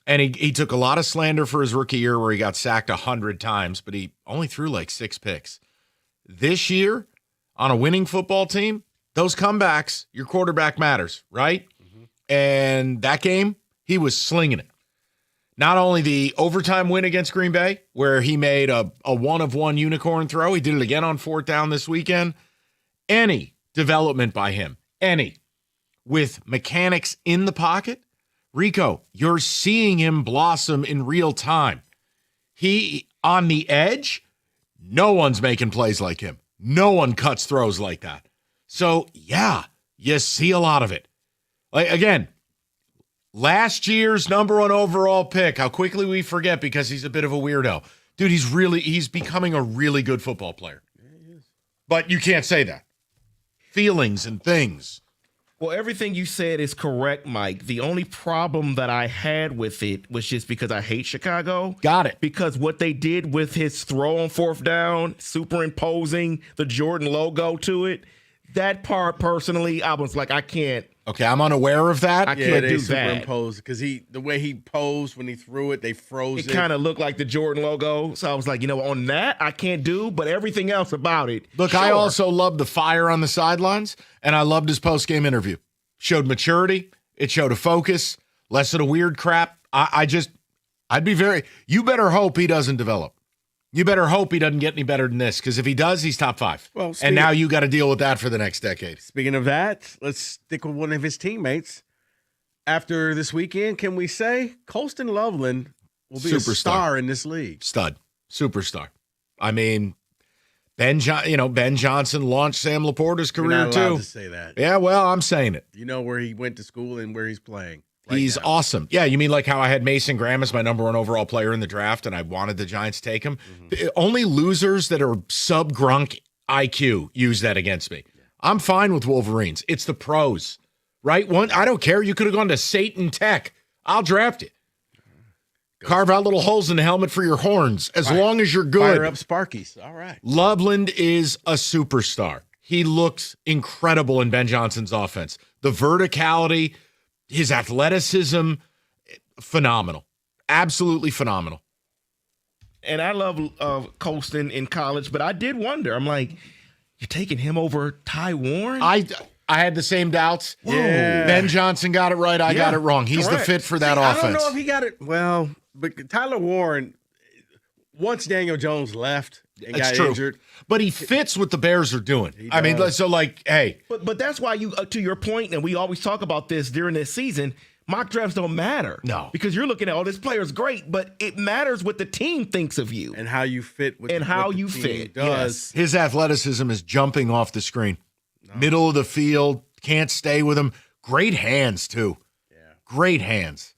S2: And he took a lot of slander for his rookie year where he got sacked 100 times, but he only threw like 6 picks. This year, on a winning football team, those comebacks, your quarterback matters, right? Mm-hmm. And that game, he was slinging it. Not only the overtime win against Green Bay, where he made a one-of-one unicorn throw, he did it again on 4th down this weekend. Any development by him, any, with mechanics in the pocket, Rico, you're seeing him blossom in real time. He, on the edge, no one's making plays like him. No one cuts throws like that. So, yeah, you see a lot of it. Like, again, last year's number 1 overall pick, how quickly we forget because he's a bit of a weirdo. Dude, he's becoming a really good football player. Yeah, he is. But you can't say that. Feelings and things.
S1: Well, everything you said is correct, Mike. The only problem that I had with it was just because I hate Chicago.
S2: Got it.
S1: Because what they did with his throw on 4th down, superimposing the Jordan logo to it, that part personally, I was like, I can't.
S2: Okay, I'm unaware of that.
S1: I can't do that.
S21: Superimposed because the way he posed when he threw it, they froze it.
S1: It kind of looked like the Jordan logo. So I was like, on that, I can't do, but everything else about it.
S2: Look, sure. I also loved the fire on the sidelines, and I loved his post-game interview. Showed maturity. It showed a focus. Less of the weird crap. You better hope he doesn't develop. You better hope he doesn't get any better than this, because if he does, he's top 5.
S21: Well,
S2: and now you got to deal with that for the next decade.
S21: Speaking of that, let's stick with one of his teammates. After this weekend, can we say Colston Loveland will be a star in this league?
S2: Stud. Superstar. I mean, Ben Johnson launched Sam Laporta's career
S21: You're not allowed
S2: too.
S21: to say that.
S2: Yeah, well, I'm saying it.
S21: You know where he went to school and where he's playing.
S2: He's awesome. Yeah, you mean like how I had Mason Graham as my number 1 overall player in the draft, and I wanted the Giants to take him? Only losers that are sub-Grunk IQ use that against me. I'm fine with Wolverines. It's the pros, right? I don't care. You could have gone to Satan Tech. I'll draft it. Carve out little holes in the helmet for your horns, as long as you're good.
S21: Fire up Sparkies. All right.
S2: Loveland is a superstar. He looks incredible in Ben Johnson's offense. The verticality, his athleticism, phenomenal. Absolutely phenomenal.
S1: And I love Colston in college, but I did wonder. I'm like, you're taking him over Ty Warren?
S2: I had the same doubts.
S21: Yeah.
S2: Ben Johnson got it right. I got it wrong. He's the fit for that offense.
S21: I don't know if he got it well, but Tyler Warren, once Daniel Jones left and got injured.
S2: But he fits what the Bears are doing. I mean, so like, hey.
S1: But that's why you, to your point, and we always talk about this during this season, mock drafts don't matter.
S2: No.
S1: Because you're looking at, this player's great, but it matters what the team thinks of you.
S21: And how you fit with
S1: and how
S21: what the
S1: you
S21: team
S1: fit.
S21: does.
S2: Yes. His athleticism is jumping off the screen. Middle of the field, can't stay with him. Great hands, too. Yeah. Great hands.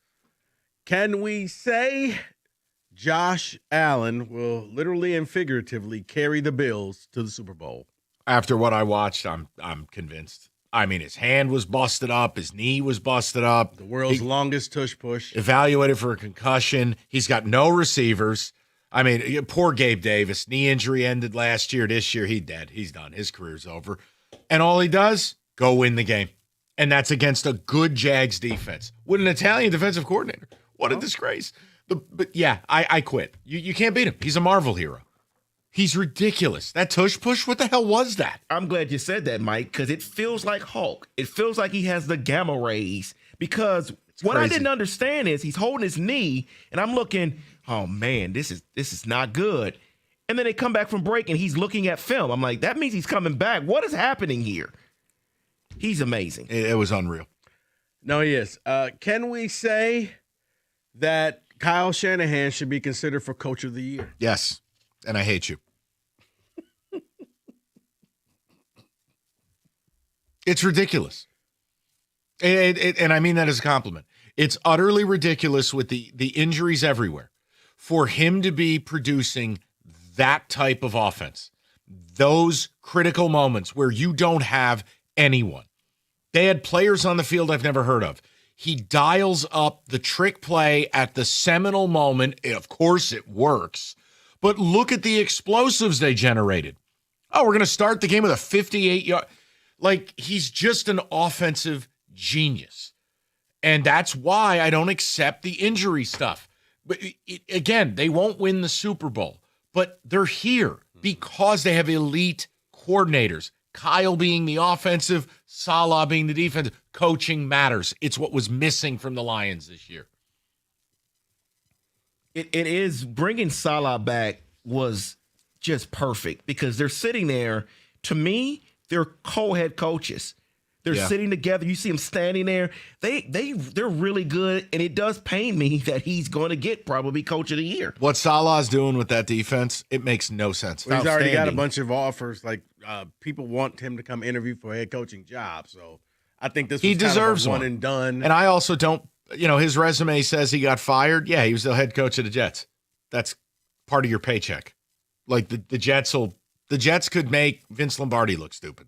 S21: Can we say Josh Allen will literally and figuratively carry the Bills to the Super Bowl?
S2: After what I watched, I'm convinced. I mean, his hand was busted up. His knee was busted up.
S21: The world's longest tush push.
S2: Evaluated for a concussion. He's got no receivers. I mean, poor Gabe Davis. Knee injury ended last year. This year, he's dead. He's done. His career's over. And all he does, go win the game. And that's against a good Jags defense with an Italian defensive coordinator. What a disgrace. But yeah, I quit. You can't beat him. He's a Marvel hero. He's ridiculous. That tush push, what the hell was that?
S1: I'm glad you said that, Mike, because it feels like Hulk. It feels like he has the gamma rays. Because what I didn't understand is he's holding his knee, and I'm looking, oh man, this is not good. And then they come back from break, and he's looking at film. I'm like, that means he's coming back. What is happening here? He's amazing.
S2: It was unreal.
S21: No, he is. Can we say that Kyle Shanahan should be considered for Coach of the Year?
S2: Yes, and I hate you. It's ridiculous. And I mean that as a compliment. It's utterly ridiculous with the injuries everywhere. For him to be producing that type of offense, those critical moments where you don't have anyone. They had players on the field I've never heard of. He dials up the trick play at the seminal moment. Of course, it works. But look at the explosives they generated. Oh, we're going to start the game with a 58-yard. Like, he's just an offensive genius. And that's why I don't accept the injury stuff. But again, they won't win the Super Bowl. But they're here because they have elite coordinators. Kyle being the offensive, Salah being the defensive. Coaching matters. It's what was missing from the Lions this year.
S1: It is. Bringing Salah back was just perfect because they're sitting there. To me, they're co-head coaches. They're sitting together. You see them standing there. They're really good, and it does pain me that he's going to get probably Coach of the Year.
S2: What Salah's doing with that defense, it makes no sense.
S21: Well, he's already got a bunch of offers. Like people want him to come interview for a head coaching job. So I think this was
S2: he deserves
S21: one and done.
S2: And I also don't. His resume says he got fired. Yeah, he was the head coach of the Jets. That's part of your paycheck. Like the Jets could make Vince Lombardi look stupid.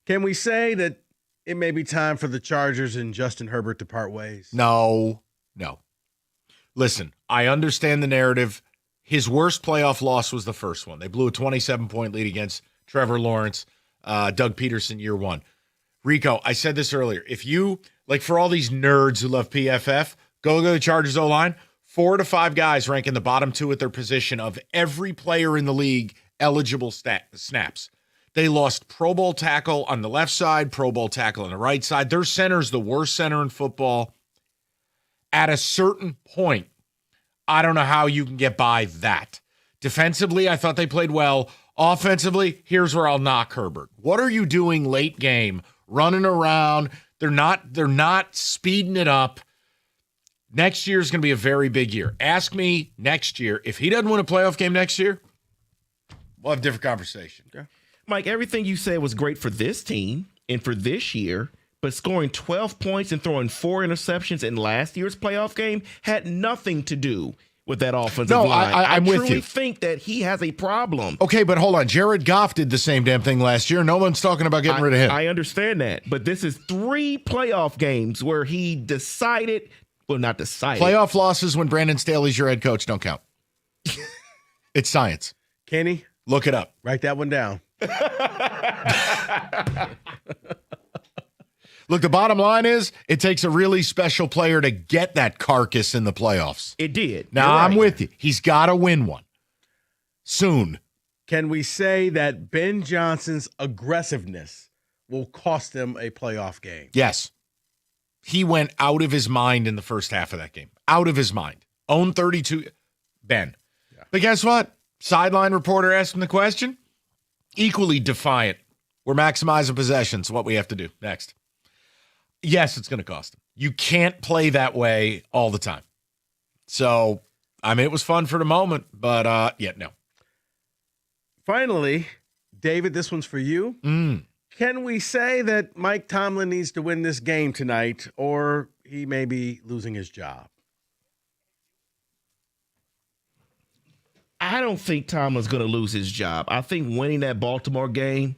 S21: Can we say that it may be time for the Chargers and Justin Herbert to part ways?
S2: No. Listen, I understand the narrative. His worst playoff loss was the first one. They blew a 27-point lead against Trevor Lawrence, Doug Peterson, year one. Rico, I said this earlier. If you, like for all these nerds who love PFF, go to the Chargers O-line, 4 to 5 guys rank in the bottom 2 at their position of every player in the league eligible snaps. They lost Pro Bowl tackle on the left side, Pro Bowl tackle on the right side. Their center's the worst center in football. At a certain point, I don't know how you can get by that. Defensively, I thought they played well. Offensively, here's where I'll knock Herbert. What are you doing late game? Running around. They're not speeding it up. Next year is going to be a very big year. Ask me next year, if he doesn't win a playoff game next year, We'll have a different conversation.
S21: Okay.
S1: Mike, everything you said was great for this team and for this year, but scoring 12 points and throwing 4 interceptions in last year's playoff game had nothing to do with that offensive line.
S2: I'm with
S1: truly
S2: you.
S1: think that he has a problem.
S2: Okay, but hold on. Jared Goff did the same damn thing last year. No one's talking about getting rid of him.
S1: I understand that, but this is 3 playoff games where he decided, well, not decided.
S2: Playoff losses when Brandon Staley's your head coach don't count. It's science.
S21: Kenny,
S2: look it up.
S21: Write that one down.
S2: Look, the bottom line is it takes a really special player to get that carcass in the playoffs.
S1: It did.
S2: Now, I'm with you. He's got to win one soon.
S21: Can we say that Ben Johnson's aggressiveness will cost them a playoff game?
S2: Yes. He went out of his mind in the first half of that game. Out of his mind. Own 32. Ben. Yeah. But guess what? Sideline reporter asked him the question. Equally defiant. We're maximizing possessions. What we have to do next. Yes, it's going to cost him. You can't play that way all the time. So, I mean, it was fun for the moment, but no.
S21: Finally, David, this one's for you. Can we say that Mike Tomlin needs to win this game tonight, or he may be losing his job?
S1: I don't think Tomlin's going to lose his job. I think winning that Baltimore game,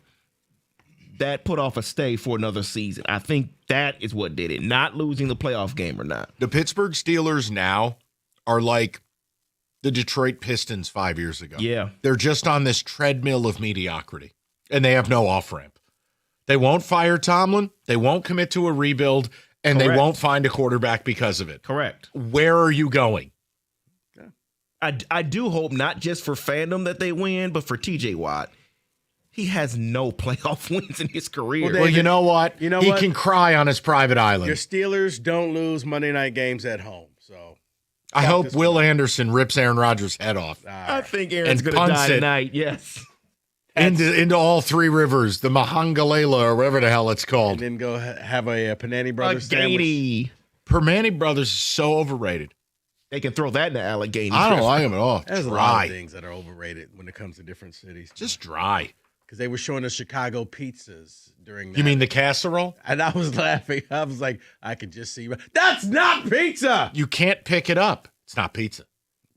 S1: that put off a stay for another season. I think that is what did it, not losing the playoff game or not.
S2: The Pittsburgh Steelers now are like the Detroit Pistons 5 years ago.
S1: Yeah.
S2: They're just on this treadmill of mediocrity, and they have no off-ramp. They won't fire Tomlin. They won't commit to a rebuild, and
S1: Correct.
S2: they won't find a quarterback because of it.
S1: Correct.
S2: Where are you going?
S1: I do hope not just for fandom that they win, but for TJ Watt. He has no playoff wins in his career.
S2: Well, you know what?
S21: You know
S2: he
S21: what?
S2: can cry on his private island.
S21: Your Steelers don't lose Monday night games at home. So
S2: I hope Will Anderson rips Aaron Rodgers' head off.
S1: I think Aaron's
S2: And
S1: going to
S2: punts
S1: die
S2: it.
S1: tonight. Yes.
S2: Into all 3 rivers, the Mahangalela or whatever the hell it's called.
S21: And then go have a Panani Brothers
S1: Allegheny.
S21: sandwich.
S2: Permane Brothers is so overrated.
S1: They can throw that in the Allegheny.
S2: I don't like him at all.
S21: There's a lot of things that are overrated when it comes to different cities.
S2: Just dry.
S21: Because they were showing us Chicago pizzas during that.
S2: You mean the casserole?
S21: And I was laughing. I was like, I could just see. That's not pizza.
S2: You can't pick it up. It's not pizza.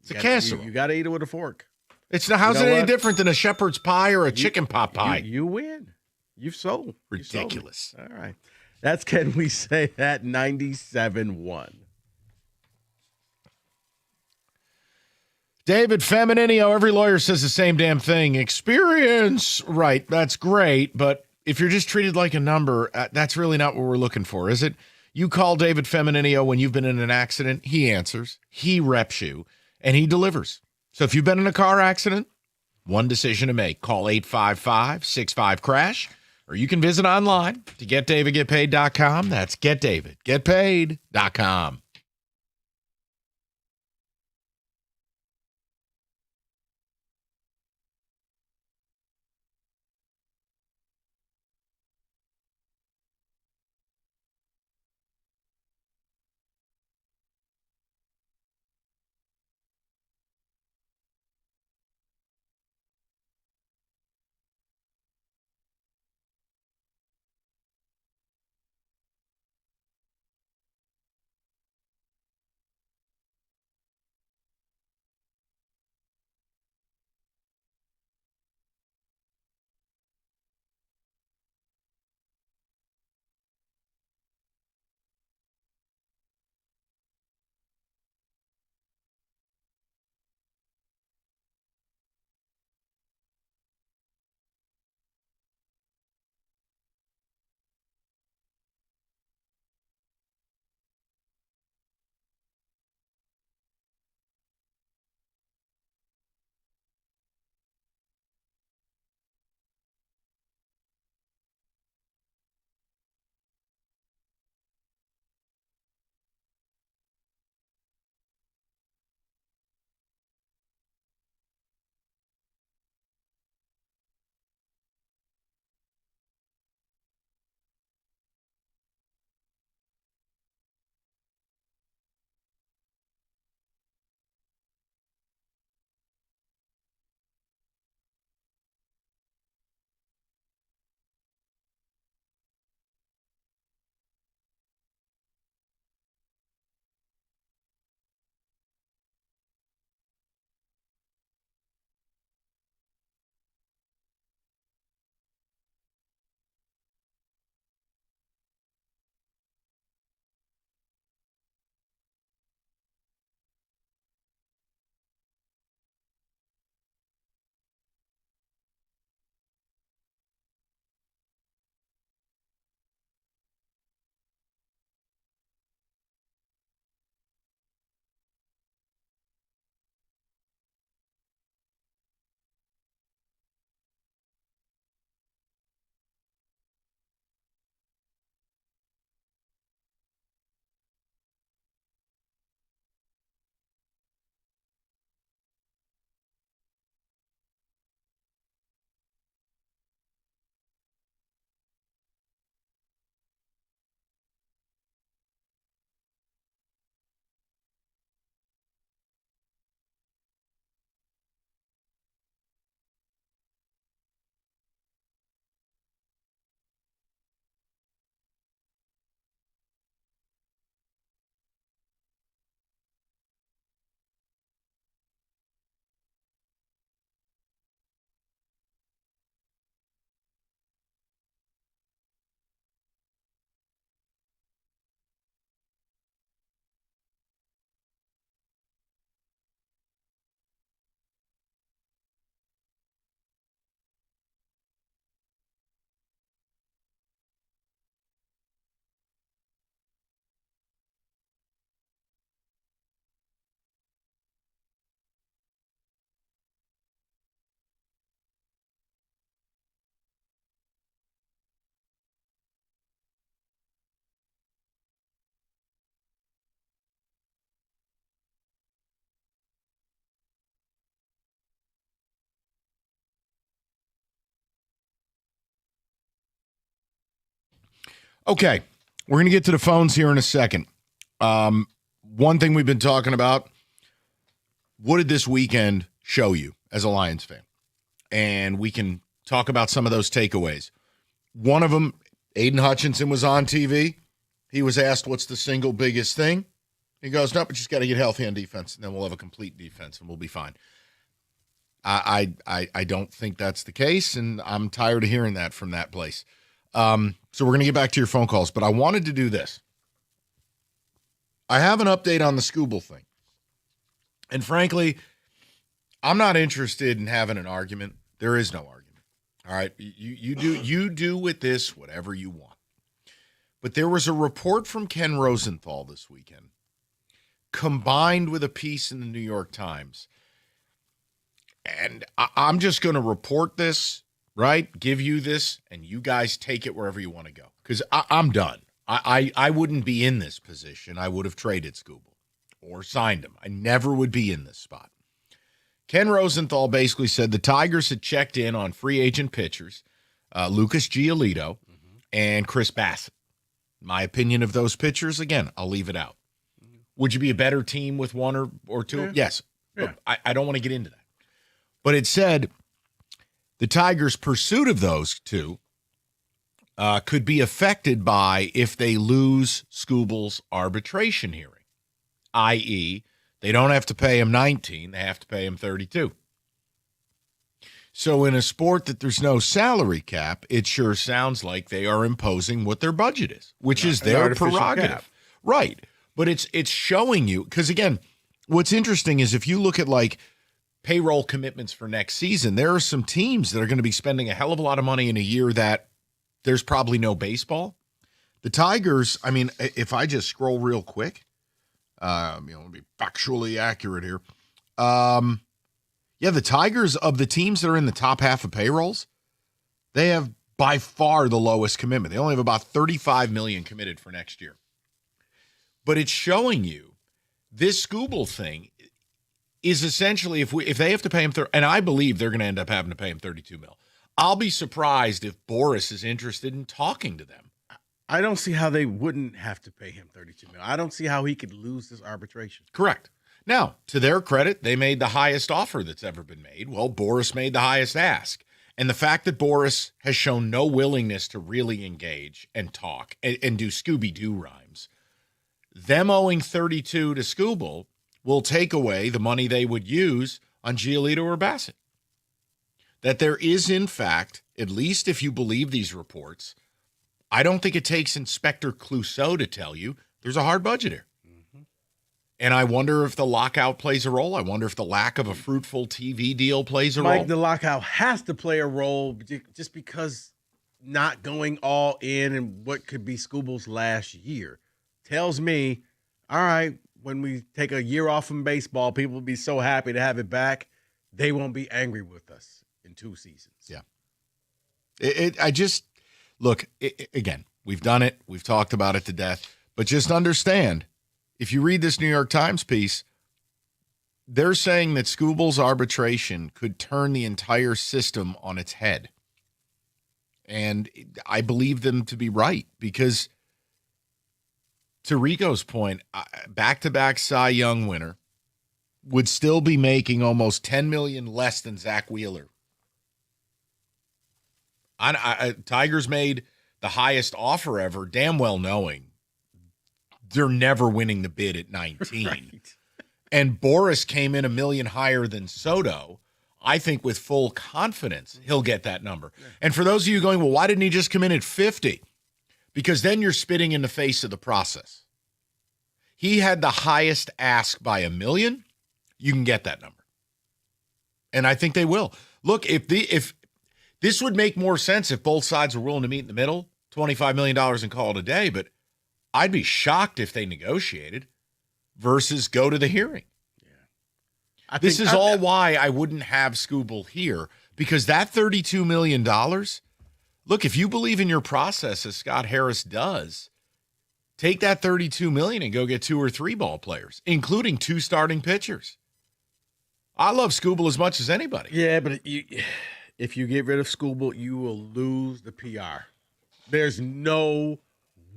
S2: It's a casserole.
S21: You got to eat it with a fork.
S2: It's not. How's
S21: You know
S2: it any
S21: what?
S2: different than a shepherd's pie or a chicken pot pie?
S21: You win. You've sold.
S2: Ridiculous.
S21: All right. That's Can We Say That 97-1.
S2: David Femininio, every lawyer says the same damn thing. Experience. Right. That's great. But if you're just treated like a number, that's really not what we're looking for, is it? You call David Femininio when you've been in an accident. He answers. He reps you. And he delivers. So if you've been in a car accident, one decision to make. Call 855-65-CRASH. Or you can visit online to getdavidgetpaid.com. That's getdavidgetpaid.com. Okay, we're going to get to the phones here in a second. One thing we've been talking about, what did this weekend show you as a Lions fan? And we can talk about some of those takeaways. One of them, Aiden Hutchinson was on TV. He was asked, what's the single biggest thing? He goes, no, but just got to get healthy on defense, and then we'll have a complete defense, and we'll be fine. I don't think that's the case, and I'm tired of hearing that from that place. So we're going to get back to your phone calls, but I wanted to do this. I have an update on the Skooble thing. And frankly, I'm not interested in having an argument. There is no argument. All right? You do with this whatever you want. But there was a report from Ken Rosenthal this weekend, combined with a piece in the New York Times. And I'm just going to report this, right? Give you this, and you guys take it wherever you want to go. Because I'm done. I wouldn't be in this position. I would have traded Skooble or signed him. I never would be in this spot. Ken Rosenthal basically said the Tigers had checked in on free agent pitchers, Lucas Giolito and Chris Bassett. My opinion of those pitchers, again, I'll leave it out. Would you be a better team with one or two? Yeah. Yes. Yeah. I don't want to get into that. But it said the Tigers' pursuit of those two could be affected by if they lose Skooble's arbitration hearing, i.e., they don't have to pay him 19, they have to pay him 32. So in a sport that there's no salary cap, it sure sounds like they are imposing what their budget is, which is their prerogative. Cap. Right. But it's showing you, because again, what's interesting is if you look at like payroll commitments for next season, there are some teams that are going to be spending a hell of a lot of money in a year that there's probably no baseball. The Tigers, I mean, if I just scroll real quick, to be factually accurate here. The Tigers, of the teams that are in the top half of payrolls, they have by far the lowest commitment. They only have about $35 million committed for next year. But it's showing you this Skooble thing is essentially if they have to pay him, and I believe they're going to end up having to pay him $32 million. I'll be surprised if Boris is interested in talking to them.
S21: I don't see how they wouldn't have to pay him $32 million. I don't see how he could lose this arbitration.
S2: Correct. Now, to their credit, they made the highest offer that's ever been made. Well, Boris made the highest ask. And the fact that Boris has shown no willingness to really engage and talk and do Scooby-Doo rhymes, them owing 32 to Skooble will take away the money they would use on Giolito or Bassett. That there is, in fact, at least if you believe these reports, I don't think it takes Inspector Clouseau to tell you there's a hard budget here. Mm-hmm. And I wonder if the lockout plays a role. I wonder if the lack of a fruitful TV deal plays a role.
S21: Mike, the lockout has to play a role just because not going all in and what could be Skooble's last year tells me, all right, when we take a year off from baseball, people will be so happy to have it back. They won't be angry with us in 2 seasons.
S2: Yeah. Again, we've done it. We've talked about it to death. But just understand, if you read this New York Times piece, they're saying that Skooble's arbitration could turn the entire system on its head. And I believe them to be right because, to Rico's point, back-to-back Cy Young winner would still be making almost $10 million less than Zach Wheeler. Tigers made the highest offer ever, damn well knowing they're never winning the bid at 19. Right. And Boris came in $1 million higher than Soto. I think with full confidence he'll get that number. Yeah. And for those of you going, well, why didn't he just come in at 50? Because then you're spitting in the face of the process. He had the highest ask by $1 million. You can get that number. And I think they will. Look, if this would make more sense if both sides were willing to meet in the middle, $25 million and call it a day, but I'd be shocked if they negotiated versus go to the hearing. Yeah. This is all why I wouldn't have Skooble here, because that $32 million, look, if you believe in your process as Scott Harris does, take that $32 million and go get 2 or 3 ball players, including 2 starting pitchers. I love Skooble as much as anybody.
S21: Yeah, but if you get rid of Skooble, you will lose the PR. There's no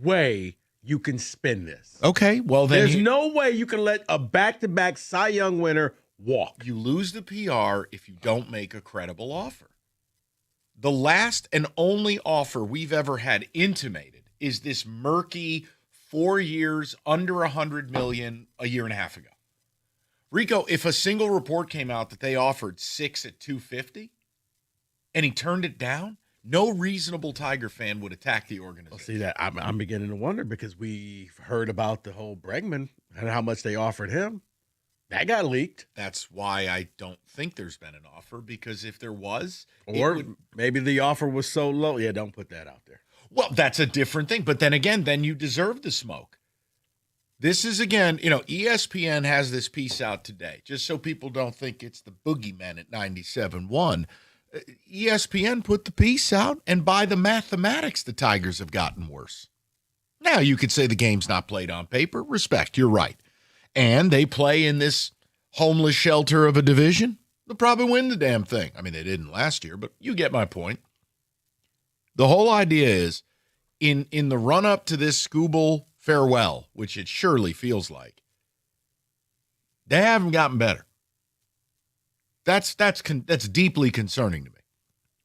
S21: way you can spin this.
S2: Okay, well then
S21: there's no way you can let a back-to-back Cy Young winner walk.
S2: You lose the PR if you don't make a credible offer. The last and only offer we've ever had intimated is this murky 4 years under $100 million a year and a half ago. Rico, if a single report came out that they offered $6 at $250 and he turned it down, no reasonable Tiger fan would attack the organization.
S21: Well, see that I'm beginning to wonder because we've heard about the whole Bregman and how much they offered him. That got leaked.
S2: That's why I don't think there's been an offer, because if there was,
S21: or maybe the offer was so low. Yeah, don't put that out there.
S2: Well, that's a different thing. But then again, then you deserve the smoke. This is, again, ESPN has this piece out today, just so people don't think it's the boogeyman at 97.1. ESPN put the piece out, and by the mathematics, the Tigers have gotten worse. Now, you could say the game's not played on paper. Respect, you're right. And they play in this homeless shelter of a division. They'll probably win the damn thing. I mean, they didn't last year, but you get my point. The whole idea is, in the run-up to this Skooble farewell, which it surely feels like, they haven't gotten better. That's deeply concerning to me,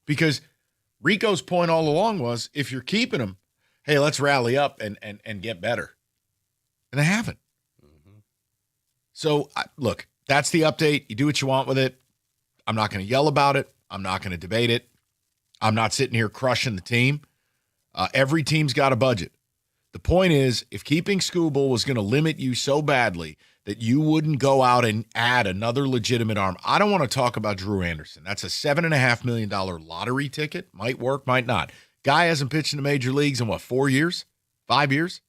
S2: because Rico's point all along was, if you're keeping them, hey, let's rally up and get better. And they haven't. Mm-hmm. So, look, that's the update. You do what you want with it. I'm not going to yell about it. I'm not going to debate it. I'm not sitting here crushing the team. Every team's got a budget. The point is, if keeping Skooble was going to limit you so badly that you wouldn't go out and add another legitimate arm. I don't want to talk about Drew Anderson. That's a $7.5 million lottery ticket. Might work, might not. Guy hasn't pitched in the major leagues in, 4 years? 5 years?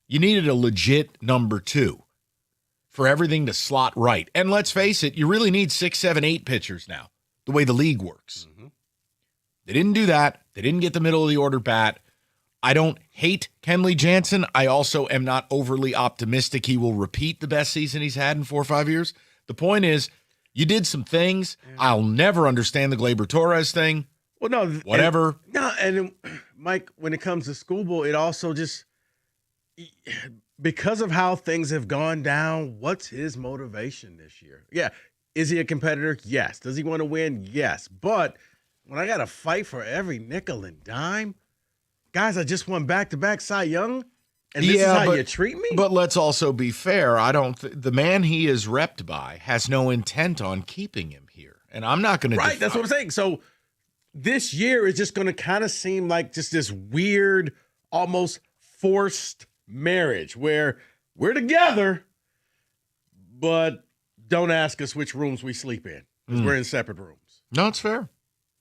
S2: You needed a legit number 2 for everything to slot right. And let's face it, you really need 6, 7, 8 pitchers now, the way the league works. Mm-hmm. They didn't do that. They didn't get the middle of the order bat. I don't hate Kenley Jansen. I also am not overly optimistic he will repeat the best season he's had in 4 or 5 years. The point is, you did some things. I'll never understand the Gleyber Torres thing.
S21: Well, no.
S2: Whatever.
S21: And Mike, when it comes to Skooble, it also just, because of how things have gone down, what's his motivation this year? Yeah. Is he a competitor? Yes. Does he want to win? Yes. But when I got to fight for every nickel and dime, guys, I just won back-to-back Cy Young, and this is how you treat me?
S2: But let's also be fair. The man he is repped by has no intent on keeping him here. And I'm not going to
S21: Right, that's what I'm saying. So this year is just going to kind of seem like just this weird, almost forced marriage where we're together, but don't ask us which rooms we sleep in, because we're in separate rooms.
S2: No, it's fair.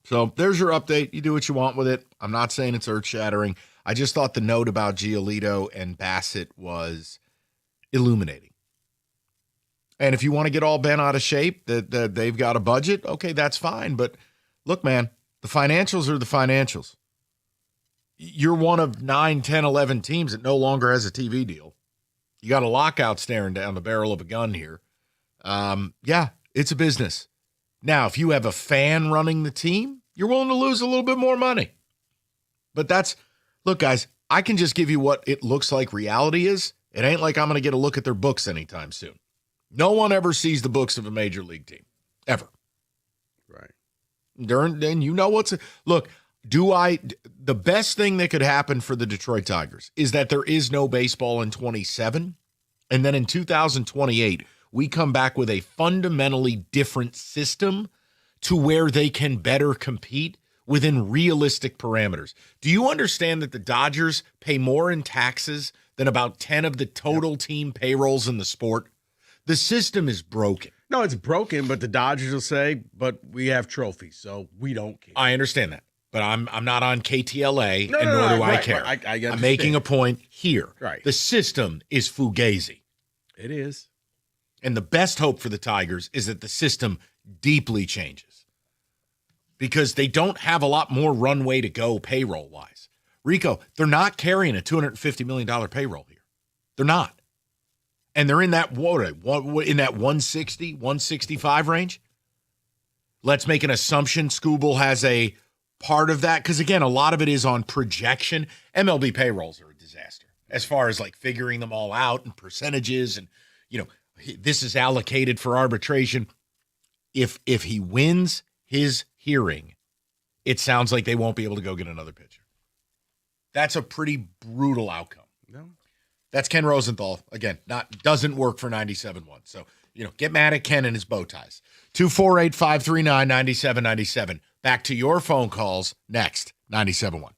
S2: So there's your update. You do what you want with it. I'm not saying it's earth-shattering. I just thought the note about Giolito and Bassett was illuminating. And if you want to get all bent out of shape that they've got a budget, okay, that's fine. But look, man, the financials are the financials. You're one of 9, 10, 11 teams that no longer has a TV deal. You got a lockout staring down the barrel of a gun here. Yeah, it's a business. Now, if you have a fan running the team, you're willing to lose a little bit more money. But look, guys, I can just give you what it looks like reality is. It ain't like I'm going to get a look at their books anytime soon. No one ever sees the books of a major league team, ever.
S21: Right.
S2: Then you know look, the best thing that could happen for the Detroit Tigers is that there is no baseball in 27, and then in 2028, we come back with a fundamentally different system to where they can better compete within realistic parameters. Do you understand that the Dodgers pay more in taxes than about 10 of the total team payrolls in the sport? The system is broken.
S21: No, it's broken, but the Dodgers will say, but we have trophies, so we don't care.
S2: I understand that, but I'm not on KTLA, nor do I care.
S21: Right, I
S2: I'm making a point here.
S21: Right.
S2: The system is fugazi.
S21: It is.
S2: And the best hope for the Tigers is that the system deeply changes, because they don't have a lot more runway to go payroll-wise. Rico, they're not carrying a $250 million payroll here. They're not. And they're in that, in that 160, 165 range. Let's make an assumption Skooble has a part of that, because again, a lot of it is on projection. MLB payrolls are a disaster as far as like figuring them all out and percentages, and this is allocated for arbitration. If he wins his hearing, it sounds like they won't be able to go get another pitcher. That's a pretty brutal outcome.
S1: No.
S2: That's Ken Rosenthal. Again, doesn't work for 97.1. So, get mad at Ken and his bow ties. 248-539-9797. Back to your phone calls next. 97.1.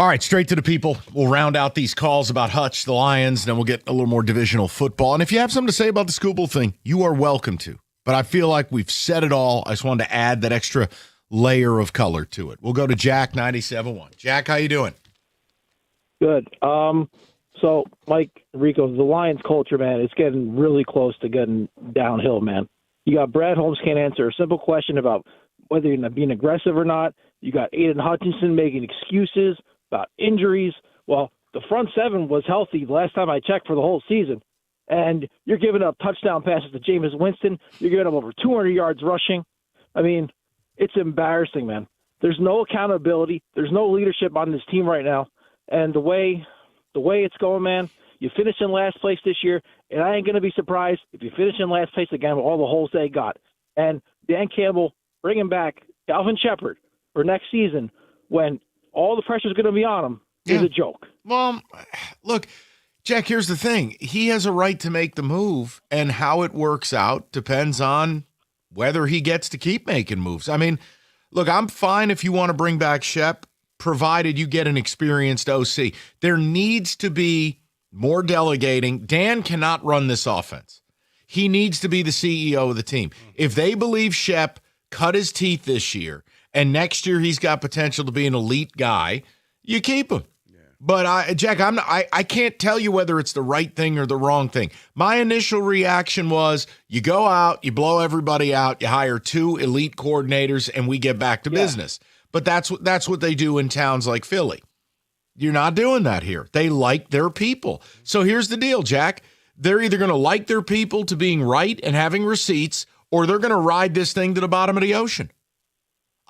S2: All right, straight to the people. We'll round out these calls about Hutch, the Lions, and then we'll get a little more divisional football. And if you have something to say about the Skooble thing, you are welcome to. But I feel like we've said it all. I just wanted to add that extra layer of color to it. We'll go to Jack 97.1. Jack, how you doing?
S14: Good. So, Mike, Rico, the Lions culture, man, it's getting really close to getting downhill, man. You got Brad Holmes can't answer a simple question about whether you're being aggressive or not. You got Aiden Hutchinson making excuses about injuries. Well, the front seven was healthy the last time I checked for the whole season. And you're giving up touchdown passes to Jameis Winston. You're giving up over 200 yards rushing. I mean, it's embarrassing, man. There's no accountability. There's no leadership on this team right now. And the way it's going, man, you finish in last place this year, and I ain't going to be surprised if you finish in last place again with all the holes they got. And Dan Campbell bringing back Calvin Shepard for next season when all the pressure is going to be on him is a joke.
S2: Well, look, Jack, here's the thing. He has a right to make the move, and how it works out depends on whether he gets to keep making moves. I mean, look, I'm fine if you want to bring back Shep, provided you get an experienced OC. There needs to be more delegating. Dan cannot run this offense. He needs to be the CEO of the team. If they believe Shep cut his teeth this year, and next year he's got potential to be an elite guy, you keep him. But Jack, I can't tell you whether it's the right thing or the wrong thing. My initial reaction was you go out, you blow everybody out, you hire 2 elite coordinators, and we get back to business. But that's what they do in towns like Philly. You're not doing that here. They like their people. So here's the deal, Jack. They're either going to like their people to being right and having receipts, or they're going to ride this thing to the bottom of the ocean.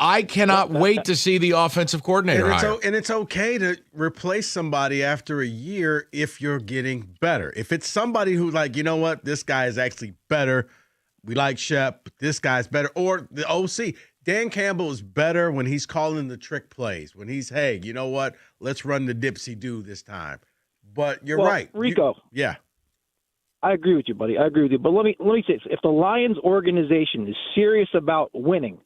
S2: I cannot wait to see the offensive coordinator hire.
S21: And it's okay to replace somebody after a year if you're getting better. If it's somebody who, like, you know what, this guy is actually better. We like Shep, but this guy's better. Or the OC. Dan Campbell is better when he's calling the trick plays. When he's, hey, you know what, let's run the dipsy-do this time. But you're right.
S14: Rico.
S21: Yeah.
S14: I agree with you, buddy. I agree with you. But let me say this. If the Lions organization is serious about winning,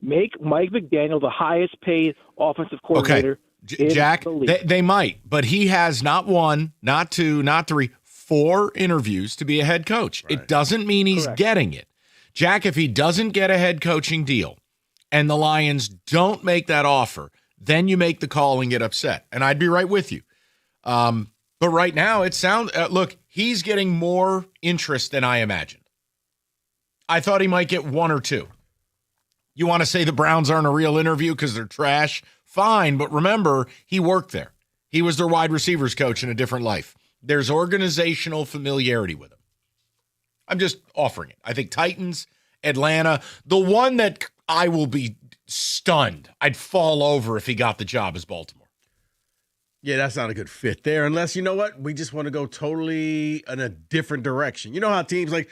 S14: make Mike McDaniel the highest paid offensive coordinator.
S2: Okay, Jack, they might, but he has not 1, not 2, not 3, 4 interviews to be a head coach. Right. It doesn't mean he's getting it. Jack, if he doesn't get a head coaching deal and the Lions don't make that offer, then you make the call and get upset. And I'd be right with you. But right now it sounds, look, he's getting more interest than I imagined. I thought he might get 1 or 2. You want to say the Browns aren't a real interview because they're trash? Fine, but remember, he worked there. He was their wide receivers coach in a different life. There's organizational familiarity with him. I'm just offering it. I think Titans, Atlanta, the one that I will be stunned, I'd fall over if he got the job, is Baltimore.
S21: Yeah, that's not a good fit there unless, you know what, we just want to go totally in a different direction. You know how teams like,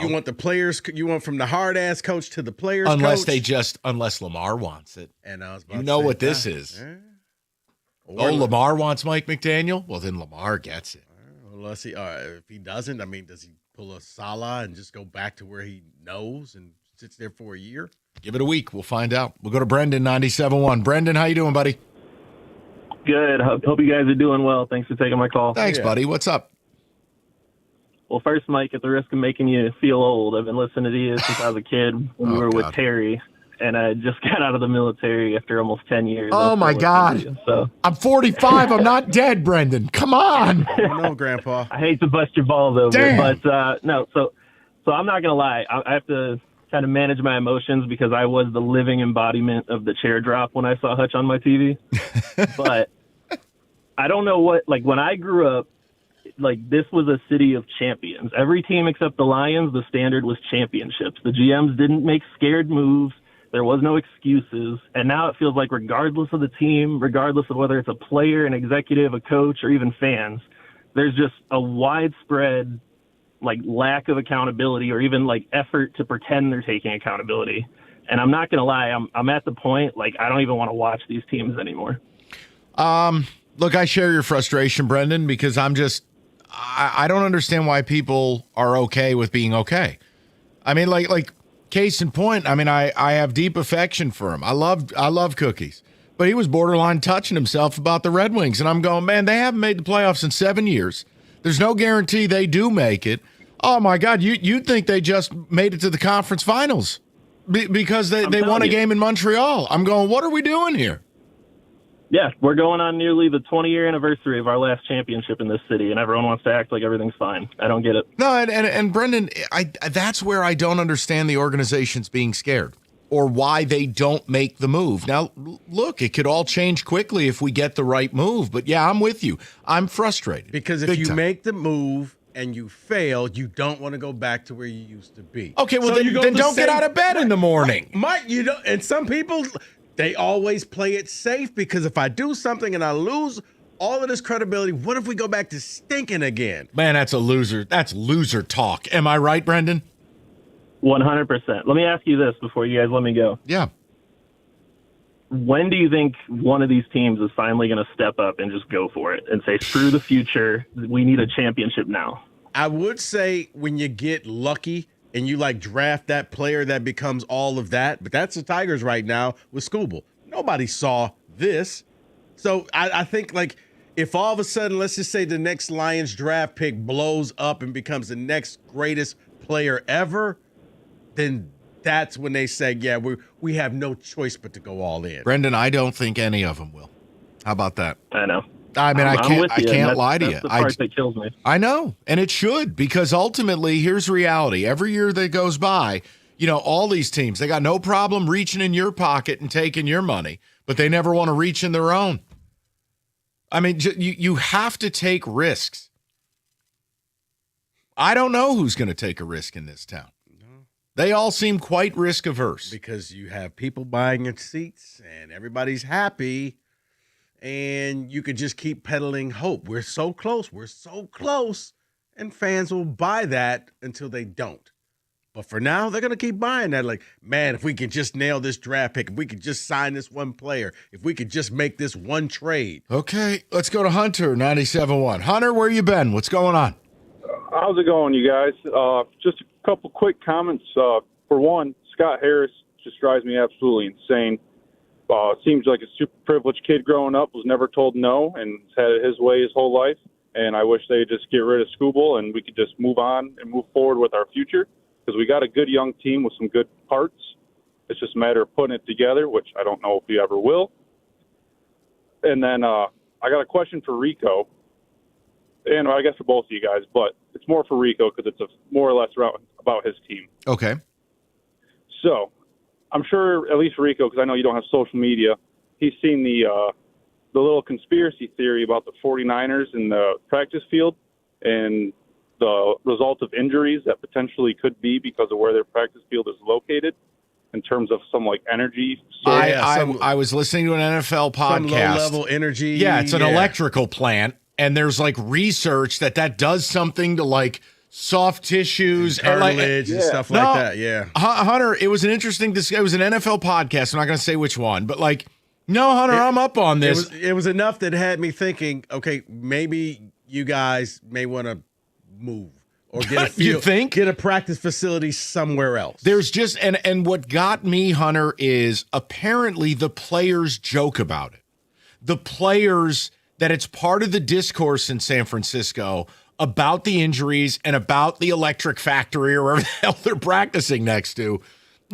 S21: you want the players, you want from the hard-ass coach to the players coach?
S2: Unless Lamar wants it.
S21: And I was about
S2: you
S21: to
S2: know
S21: say
S2: what
S21: that.
S2: this is. Lamar wants Mike McDaniel? Well, then Lamar gets it.
S21: Well, let's see. If he doesn't, I mean, does he pull a Salah and just go back to where he knows and sits there for a year?
S2: Give it a week. We'll find out. We'll go to Brendan, 97.1. Brendan, how you doing, buddy?
S16: Good. Hope you guys are doing well. Thanks for taking my call.
S2: Thanks, buddy. What's up?
S16: Well, first, Mike, at the risk of making you feel old, I've been listening to you since I was a kid when we were with Terry, and I just got out of the military after almost 10 years.
S2: Oh, my God. I'm 45. I'm not dead, Brendan. Come on.
S21: No, Grandpa.
S16: I hate to bust your balls over,
S2: Damn.
S16: but no. So I'm not going to lie. I have to kind of manage my emotions because I was the living embodiment of the chair drop when I saw Hutch on my TV. But I don't know what, like, when I grew up, like, this was a city of champions. Every team except the Lions, the standard was championships. The GMs didn't make scared moves. There was no excuses. And now it feels like regardless of the team, regardless of whether it's a player, an executive, a coach, or even fans, there's just a widespread, like, lack of accountability or even, like, effort to pretend they're taking accountability. And I'm not going to lie, I'm at the point, like, I don't even want to watch these teams anymore.
S2: Look, I share your frustration, Brendan, because I don't understand why people are okay with being okay. I mean, like case in point, I mean, I have deep affection for him. I love cookies, but he was borderline touching himself about the Red Wings. And I'm going, man, they haven't made the playoffs in 7 years. There's no guarantee they do make it. Oh, my God, you'd think they just made it to the conference finals because they won a game in Montreal. I'm going, what are we doing here?
S16: Yeah, we're going on nearly the 20-year anniversary of our last championship in this city, and everyone wants to act like everything's fine. I don't get it.
S2: No, and Brendan, that's where I don't understand the organizations being scared or why they don't make the move. Now, look, it could all change quickly if we get the right move. But, yeah, I'm with you. I'm frustrated.
S21: Because if you make the move and you fail, you don't want to go back to where you used to be.
S2: Okay, well,
S21: So
S2: then don't get out of bed in the morning.
S21: Mike, you don't. And some people, they always play it safe because if I do something and I lose all of this credibility, what if we go back to stinking again?
S2: Man, that's a loser. That's loser talk. Am I right, Brendan?
S16: 100%. Let me ask you this before you guys let me go.
S2: Yeah.
S16: When do you think one of these teams is finally going to step up and just go for it and say, screw the future, we need a championship now?
S21: I would say when you get lucky and you draft that player that becomes all of that, but that's the Tigers right now with Skooble. Nobody saw this. So I think if all of a sudden, let's just say the next Lions draft pick blows up and becomes the next greatest player ever, then that's when they say, yeah, we have no choice but to go all in.
S2: Brendan, I don't think any of them will. How about that?
S16: I know.
S2: I mean, I can't lie to you.
S16: That's the part that kills me.
S2: I know, and it should, because ultimately, here's reality. Every year that goes by, all these teams, they got no problem reaching in your pocket and taking your money, but they never want to reach in their own. I mean, you have to take risks. I don't know who's going to take a risk in this town. They all seem quite risk averse.
S21: Because you have people buying your seats and everybody's happy, and you could just keep peddling hope. We're so close. We're so close. And fans will buy that until they don't. But for now, they're going to keep buying that. Man, if we could just nail this draft pick, if we could just sign this one player, if we could just make this one trade.
S2: Okay, let's go to Hunter, 97.1. Hunter, where you been? What's going on?
S17: How's it going, you guys? Just a couple quick comments. For one, Scott Harris just drives me absolutely insane. Seems like a super privileged kid growing up, was never told no, and has had it his way his whole life. And I wish they'd just get rid of Skooble and we could just move on and move forward with our future, because we got a good young team with some good parts. It's just a matter of putting it together, which I don't know if we ever will. And then I got a question for Rico, and I guess for both of you guys, but it's more for Rico because it's more or less about his team.
S2: Okay.
S17: So I'm sure, at least Rico, because I know you don't have social media, he's seen the little conspiracy theory about the 49ers in the practice field and the result of injuries that potentially could be because of where their practice field is located in terms of some energy.
S2: I was listening to an NFL podcast.
S21: Some low-level energy.
S2: Yeah, it's an electrical plant, and there's research that does something to soft tissues
S21: and cartilage and stuff like that. Yeah,
S2: Hunter, it was an interesting discussion. It was an NFL podcast. I'm not going to say which one, but no, Hunter, I'm up on this.
S21: It was enough that had me thinking, okay, maybe you guys may want to move or get a field,
S2: you think?
S21: Get a practice facility somewhere else.
S2: There's just and what got me, Hunter, is apparently the players joke about it. The players, that it's part of the discourse in San Francisco about the injuries and about the electric factory or wherever the hell they're practicing next to.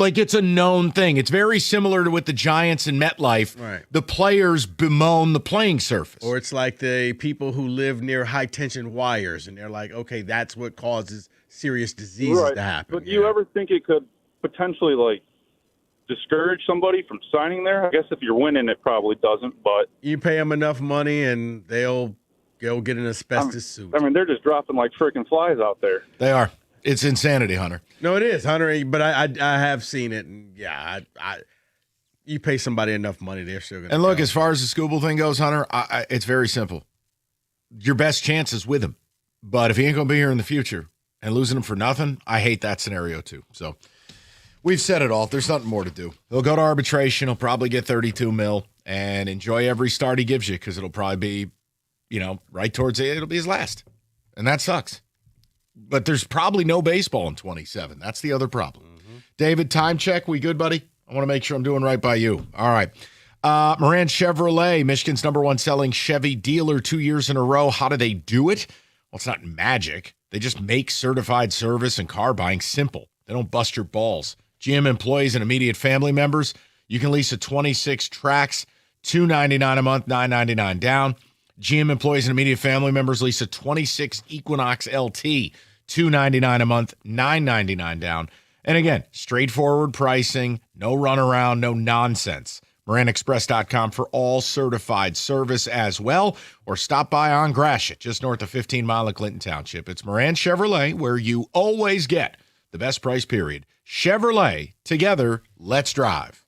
S2: It's a known thing. It's very similar to with the Giants and MetLife.
S21: Right.
S2: The players bemoan the playing surface.
S21: Or it's like the people who live near high-tension wires, and they're like, okay, that's what causes serious diseases to happen.
S17: But do you ever think it could potentially, discourage somebody from signing there? I guess if you're winning, it probably doesn't, but...
S21: You pay them enough money, and they'll get an asbestos suit.
S17: I mean, they're just dropping like freaking flies out there.
S2: They are. It's insanity, Hunter.
S21: No, it is, Hunter. But I have seen it, and yeah, you pay somebody enough money, they're still going to.
S2: And look, as far as the Skooble thing goes, Hunter, it's very simple. Your best chance is with him, but if he ain't going to be here in the future and losing him for nothing, I hate that scenario too. So we've said it all. There's nothing more to do. He'll go to arbitration. He'll probably get $32 million and enjoy every start he gives you because it'll probably be, right towards it. It'll be his last, and that sucks. But there's probably no baseball in 27. That's the other problem. Mm-hmm. David, time check. We good, buddy? I want to make sure I'm doing right by you. All right. Moran Chevrolet, Michigan's #1 selling Chevy dealer 2 years in a row. How do they do it? Well, it's not magic. They just make certified service and car buying simple. They don't bust your balls. GM employees and immediate family members, you can lease a 26 Trax, $299 a month, $999 down. GM employees and immediate family members lease a 26 Equinox LT, $299 a month, $999 down. And again, straightforward pricing, no runaround, no nonsense. MoranExpress.com for all certified service as well, or stop by on Gratiot, just north of 15 Mile of Clinton Township. It's Moran Chevrolet, where you always get the best price, period. Chevrolet, together, let's drive.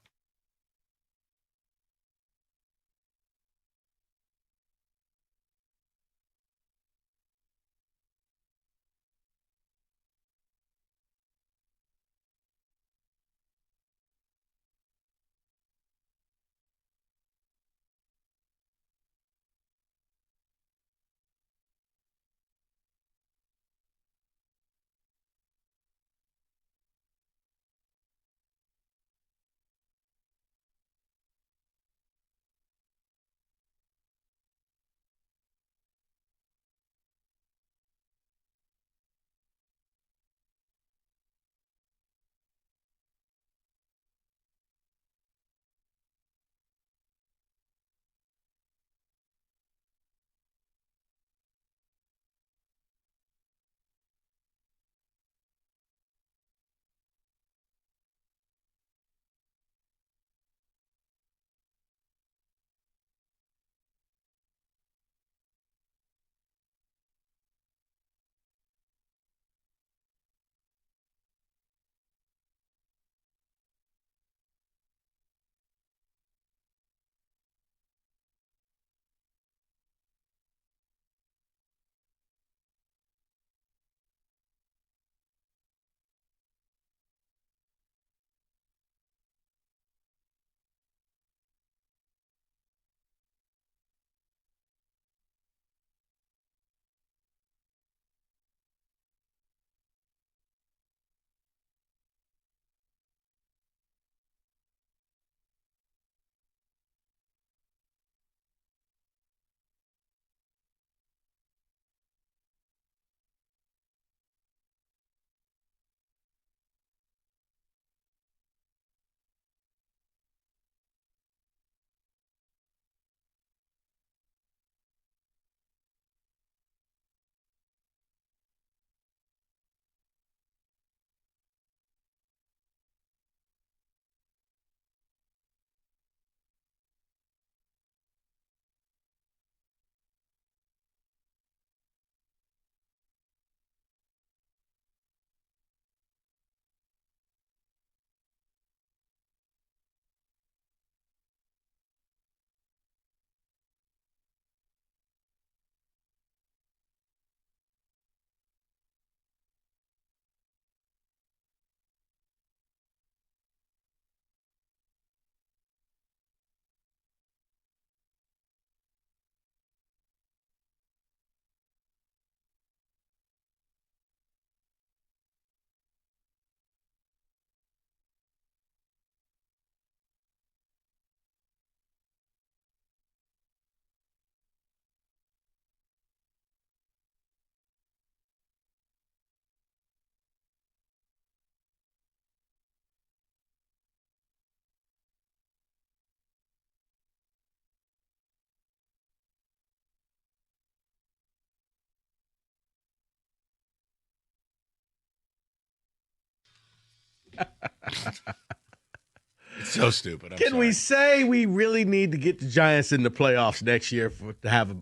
S2: It's so stupid. I'm
S21: Can
S2: sorry.
S21: we say we really need to get the Giants in the playoffs next year to have a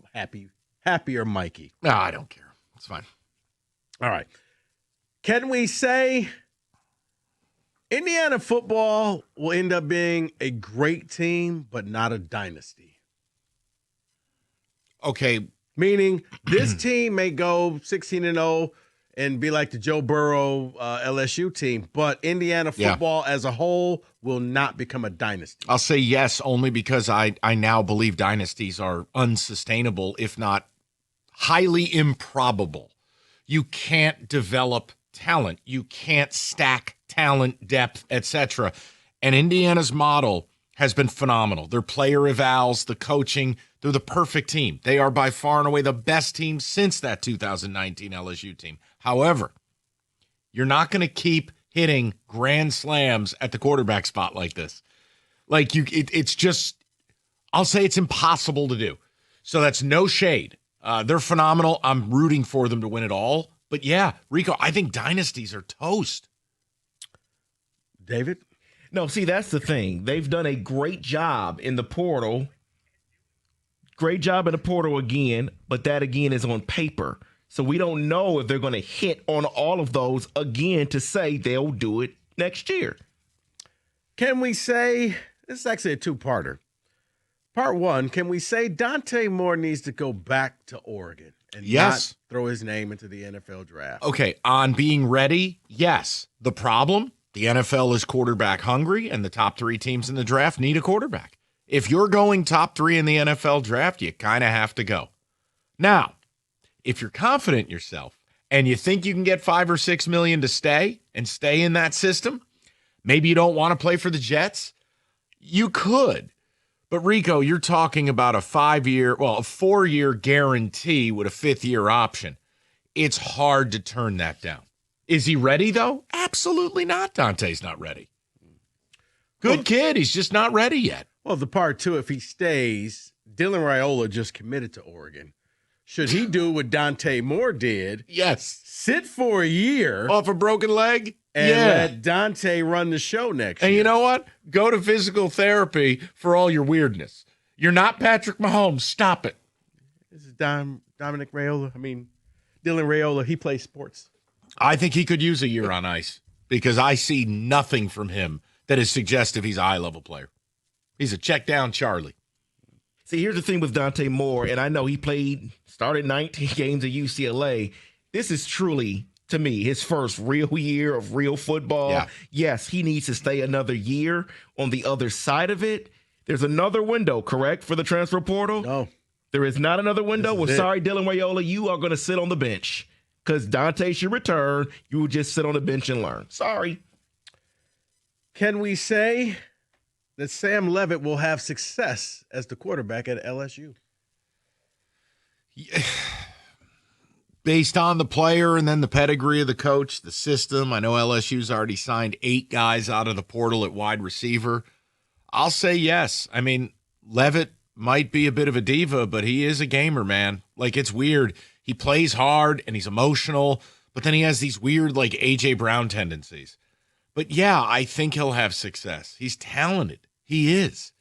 S21: happier Mikey?
S2: No, I don't care. It's fine.
S21: All right. Can we say Indiana football will end up being a great team, but not a dynasty?
S2: Okay.
S21: Meaning this team may go 16-0 and be like the Joe Burrow LSU team, but Indiana football as a whole will not become a dynasty.
S2: I'll say yes, only because I now believe dynasties are unsustainable, if not highly improbable. You can't develop talent. You can't stack talent, depth, etc. And Indiana's model has been phenomenal. Their player evals, the coaching, they're the perfect team. They are by far and away the best team since that 2019 LSU team. However, you're not going to keep hitting grand slams at the quarterback spot like this. Like it's just, I'll say it's impossible to do. So that's no shade. They're phenomenal. I'm rooting for them to win it all. But yeah, Rico, I think dynasties are toast.
S21: David?
S1: No, see, that's the thing. They've done a great job in the portal. Great job in the portal again, but that again is on paper. So we don't know if they're going to hit on all of those again to say they'll do it next year.
S21: Can we say, this is actually a two-parter. Part one, can we say Dante Moore needs to go back to Oregon and not throw his name into the NFL draft?
S2: Okay, on being ready, yes. The problem, the NFL is quarterback hungry, and the top 3 teams in the draft need a quarterback. If you're going top 3 in the NFL draft, you kind of have to go. Now, if you're confident in yourself and you think you can get $5 or $6 million to stay in that system, maybe you don't want to play for the Jets, you could. But Rico, you're talking about a 4-year guarantee with a 5th-year option. It's hard to turn that down. Is he ready, though? Absolutely not. Dante's not ready. Good kid. He's just not ready yet.
S21: Well, the part two, if he stays, Dylan Raiola just committed to Oregon. Should he do what Dante Moore did?
S2: Yes.
S21: Sit for a year.
S2: Off a broken leg?
S21: And let Dante run the show next year.
S2: And you know what? Go to physical therapy for all your weirdness. You're not Patrick Mahomes. Stop it.
S21: This is Dominic Raiola. Dylan Raiola, he plays sports.
S2: I think he could use a year on ice because I see nothing from him that is suggestive he's a high-level player. He's a check-down Charlie.
S1: See, here's the thing with Dante Moore, and I know he started 19 games at UCLA. This is truly, to me, his first real year of real football.
S2: Yeah.
S1: Yes, he needs to stay another year on the other side of it. There's another window, correct, for the transfer portal?
S21: No.
S1: There is not another window? Well,
S21: it.
S1: sorry, Dylan Raiola, you are going to sit on the bench because Dante should return. You will just sit on the bench and learn. Sorry.
S21: Can we say that Sam Levitt will have success as the quarterback at LSU?
S2: Based on the player and then the pedigree of the coach, the system, I know LSU's already signed 8 guys out of the portal at wide receiver. I'll say yes. I mean, Levitt might be a bit of a diva, but he is a gamer, man. Like, it's weird. He plays hard and he's emotional, but then he has these weird, like, A.J. Brown tendencies. But yeah, I think he'll have success. He's talented. He is.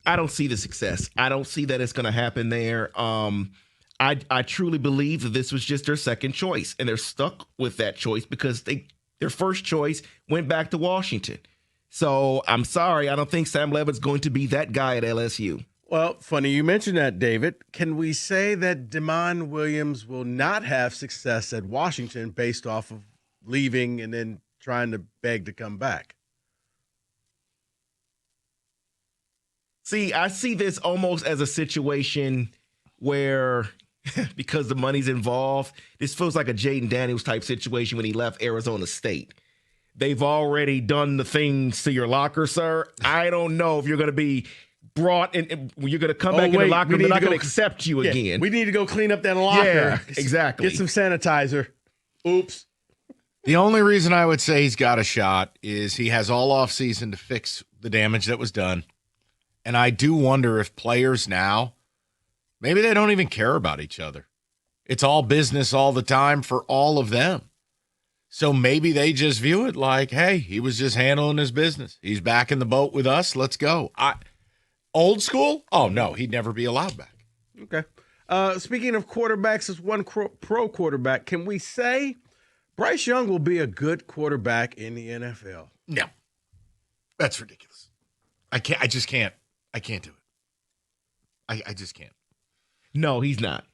S1: I don't see the success. I don't see that it's going to happen there. I truly believe that this was just their second choice, and they're stuck with that choice because their first choice went back to Washington. So I'm sorry, I don't think Sam Levitt's going to be that guy at LSU.
S21: Well, funny you mentioned that, David. Can we say that DeMond Williams will not have success at Washington based off of leaving and then trying to beg to come back?
S1: See, I see this almost as a situation where, because the money's involved, this feels like a Jaden Daniels type situation when he left Arizona State. They've already done the things to your locker, sir. I don't know if you're going to be brought in. You're going to come back in the locker room. They're not going to accept you again.
S21: We need to go clean up that locker.
S1: Yeah, exactly.
S21: Get some sanitizer. Oops.
S2: The only reason I would say he's got a shot is he has all offseason to fix the damage that was done. And I do wonder if players now, maybe they don't even care about each other. It's all business all the time for all of them. So maybe they just view it like, hey, he was just handling his business. He's back in the boat with us. Let's go. Old school? Oh, no, he'd never be allowed back.
S21: Okay. Speaking of quarterbacks, as one pro quarterback, can we say Bryce Young will be a good quarterback in the NFL?
S2: No. That's ridiculous. I just can't. I can't do it. I just can't.
S1: No, he's not.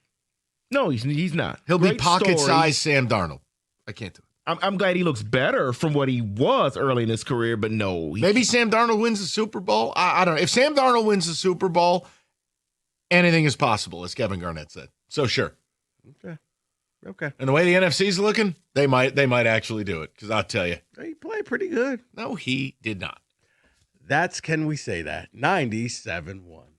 S1: No, he's not.
S2: He'll be pocket-sized Sam Darnold. I can't do it.
S1: I'm glad he looks better from what he was early in his career, but no.
S2: Maybe Sam Darnold wins the Super Bowl. I don't know. If Sam Darnold wins the Super Bowl, anything is possible, as Kevin Garnett said. So sure.
S21: Okay.
S2: And the way the NFC's looking, they might actually do it, because I'll tell you.
S21: He played pretty good.
S2: No, he did not.
S21: That's Can We Say That? 97.1.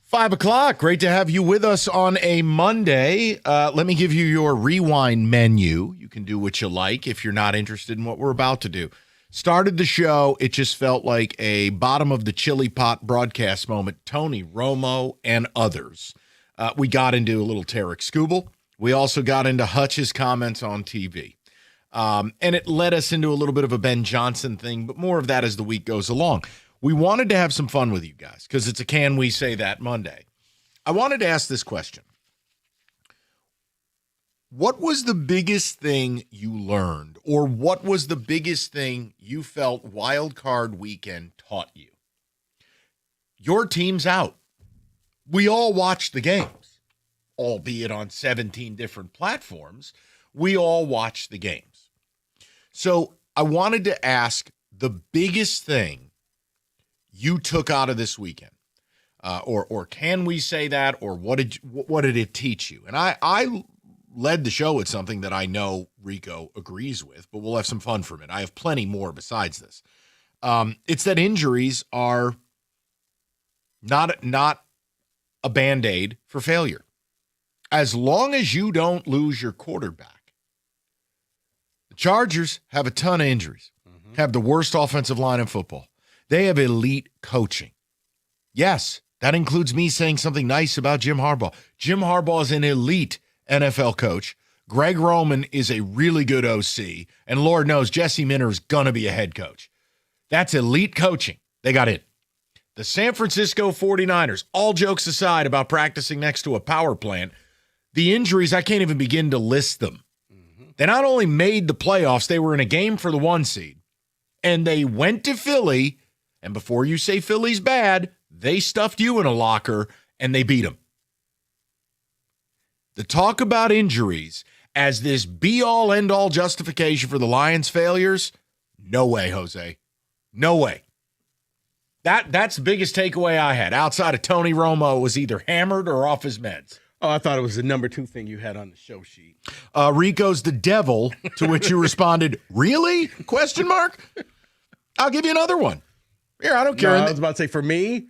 S2: 5 o'clock. Great to have you with us on a Monday. Let me give you your rewind menu. You can do what you like if you're not interested in what we're about to do. Started the show. It just felt like a bottom of the chili pot broadcast moment. Tony Romo and others. We got into a little Tarek Skooble. We also got into Hutch's comments on TV. And it led us into a little bit of a Ben Johnson thing, but more of that as the week goes along. We wanted to have some fun with you guys because it's a Can We Say That Monday. I wanted to ask this question. What was the biggest thing you learned, or what was the biggest thing you felt Wild Card Weekend taught you? Your team's out. We all watched the games, albeit on 17 different platforms. We all watched the games. So I wanted to ask the biggest thing you took out of this weekend, or can we say that, or what did it teach you? And I led the show with something that I know Rico agrees with, but we'll have some fun from it. I have plenty more besides this. It's that injuries are not a Band-Aid for failure. As long as you don't lose your quarterback. The Chargers have a ton of injuries, have the worst offensive line in football. They have elite coaching. Yes, that includes me saying something nice about Jim Harbaugh. Jim Harbaugh is an elite NFL coach. Greg Roman is a really good OC. And Lord knows Jesse Minter is going to be a head coach. That's elite coaching. They got in. The San Francisco 49ers, all jokes aside about practicing next to a power plant, the injuries, I can't even begin to list them. They not only made the playoffs, they were in a game for the 1 seed. And they went to Philly. And before you say Philly's bad, they stuffed you in a locker and they beat them. The talk about injuries as this be-all, end-all justification for the Lions' failures, no way, Jose. No way. That's the biggest takeaway I had. Outside of Tony Romo was either hammered or off his meds.
S21: Oh, I thought it was the number 2 thing you had on the show sheet.
S2: Rico's the devil, to which you responded, really? Question mark? I'll give you another one. Here, I don't care.
S21: No, I was about to say, for me,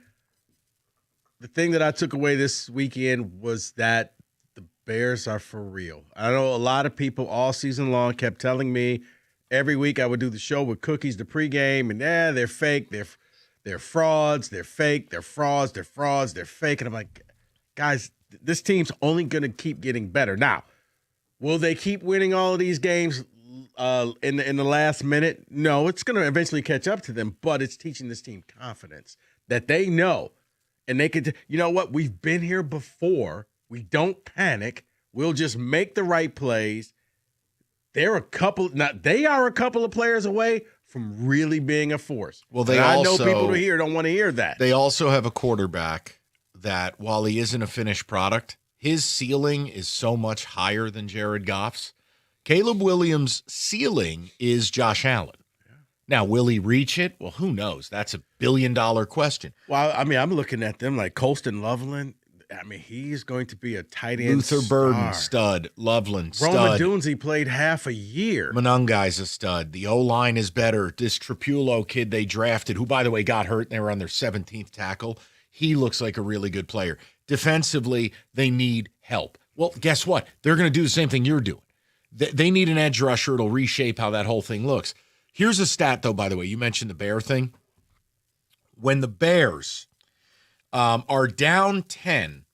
S21: the thing that I took away this weekend was that the Bears are for real. I know a lot of people all season long kept telling me every week I would do the show with cookies, the pregame, and they're fake, they're frauds, they're fake, they're frauds, they're frauds, they're fake. And I'm like, guys, this team's only going to keep getting better. Now, will they keep winning all of these games in the last minute? No, it's going to eventually catch up to them, but it's teaching this team confidence that they know, and they could, you know what? We've been here before. We don't panic. We'll just make the right plays. They are a couple of players away from really being a force.
S2: Well,
S21: I know people here don't want to hear that.
S2: They also have a quarterback that, while he isn't a finished product, his ceiling is so much higher than Jared Goff's. Caleb Williams' ceiling is Josh Allen. Yeah. Now, will he reach it? Well, who knows? That's a billion-dollar question.
S21: Well, I mean, I'm looking at them like Colston Loveland. I mean, he's going to be a tight end
S2: Luther Burden, stud. Loveland, stud.
S21: Roma Dunze played half a year.
S2: Monungai's a stud. The O-line is better. This Tripulo kid they drafted, who, by the way, got hurt, and they were on their 17th tackle, he looks like a really good player. Defensively, they need help. Well, guess what? They're going to do the same thing you're doing. They need an edge rusher. It'll reshape how that whole thing looks. Here's a stat, though, by the way. You mentioned the Bear thing. When the Bears are down 10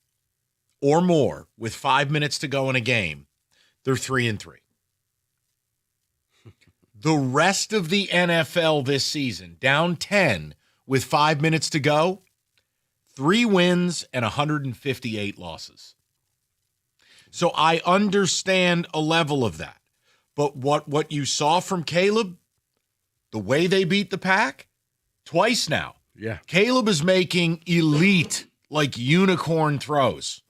S2: or more with 5 minutes to go in a game, they're 3-3. The rest of the NFL this season, down 10 with 5 minutes to go, 3 wins and 158 losses. So I understand a level of that. But what you saw from Caleb, the way they beat the Pack, twice now.
S21: Yeah.
S2: Caleb is making elite, like unicorn throws.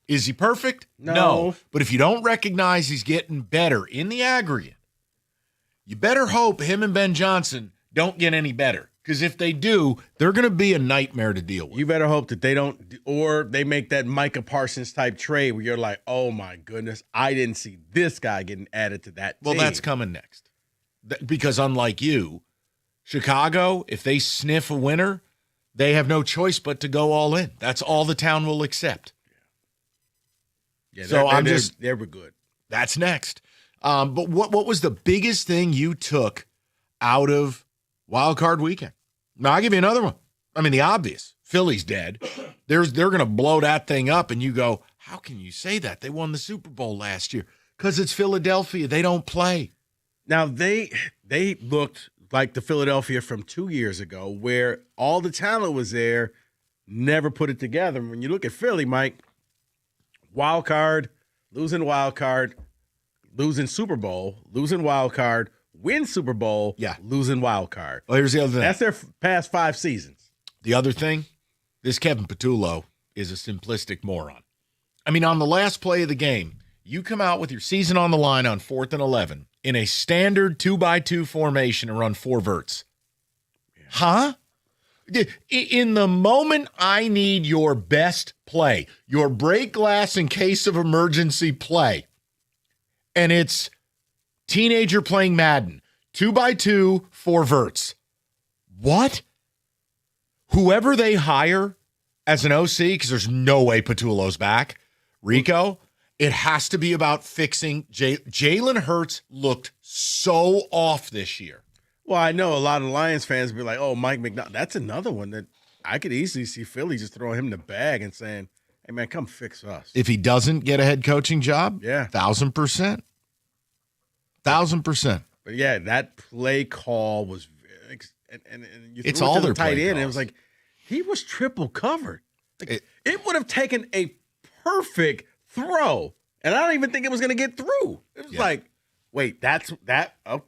S2: Is he perfect? No. But if you don't recognize he's getting better in the aggregate, you better hope him and Ben Johnson don't get any better. Because if they do, they're going to be a nightmare to deal with.
S21: You better hope that they don't, or they make that Micah Parsons type trade where you're like, oh my goodness, I didn't see this guy getting added to that team.
S2: Well, that's coming next. Because unlike you, Chicago, if they sniff a winner, They have no choice but to go all in. That's all the town will accept.
S21: Yeah,
S2: So
S21: they were good.
S2: That's next. But what was the biggest thing you took out of Wild Card Weekend? Now, I'll give you another one. I mean, the obvious. Philly's dead. They're going to blow that thing up, and you go, how can you say that? They won the Super Bowl last year. Because it's Philadelphia. They don't play.
S21: Now, they looked like the Philadelphia from 2 years ago where all the talent was there, never put it together. When you look at Philly, Mike, wild card, losing Super Bowl, losing wild card, win Super Bowl, losing wild card.
S2: Well, here's the other thing.
S21: That's their past 5 seasons.
S2: The other thing, this Kevin Patullo is a simplistic moron. I mean, on the last play of the game, you come out with your season on the line on 4th and 11 in a standard 2x2 formation and run 4 verts. Yeah. Huh? In the moment I need your best play, your break glass in case of emergency play, and it's teenager playing Madden, 2x2, 4 verts. What? Whoever they hire as an OC, because there's no way Patullo's back, Rico, it has to be about fixing. Jalen Hurts looked so off this year.
S21: Well, I know a lot of Lions fans will be like, oh, Mike McDaniel. That's another one that I could easily see Philly just throwing him in the bag and saying, hey, man, come fix us.
S2: If he doesn't get a head coaching job,
S21: yeah,
S2: 1,000%. 1,000%.
S21: But, yeah, that play call was and you
S2: it's
S21: threw it
S2: all
S21: to the
S2: their
S21: tight
S2: play
S21: end.
S2: calls.
S21: It was like he was triple covered. Like, it would have taken a perfect throw, and I don't even think it was going to get through. It was like, wait, that's that. Oh,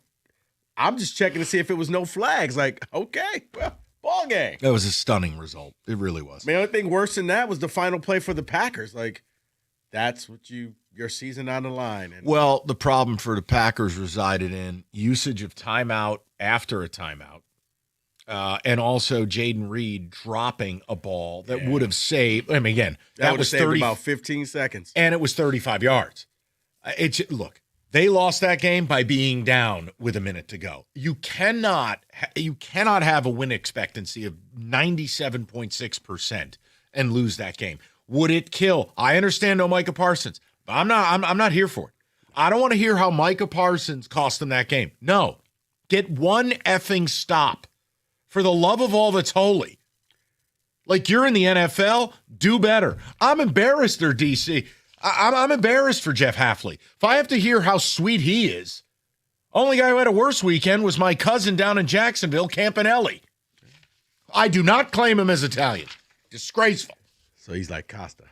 S21: I'm just checking to see if it was no flags. Like, okay, well, ball game.
S2: That was a stunning result. It really was.
S21: The only thing worse than that was the final play for the Packers. Like, that's what your season on the line. And
S2: well, the problem for the Packers resided in usage of timeout after a timeout. And also Jaden Reed dropping a ball that would have saved. I mean, again,
S21: that was 30, about 15 seconds.
S2: And it was 35 yards. Look, they lost that game by being down with a minute to go. You cannot have a win expectancy of 97.6% and lose that game. Would it kill? I understand no Micah Parsons, but I'm not here for it. I don't want to hear how Micah Parsons cost them that game. No. Get one effing stop. For the love of all that's holy. Like, you're in the NFL, do better. I'm embarrassed they're DC. I'm embarrassed for Jeff Hafley. If I have to hear how sweet he is, only guy who had a worse weekend was my cousin down in Jacksonville, Campanelli. I do not claim him as Italian. Disgraceful.
S21: So he's like Costa.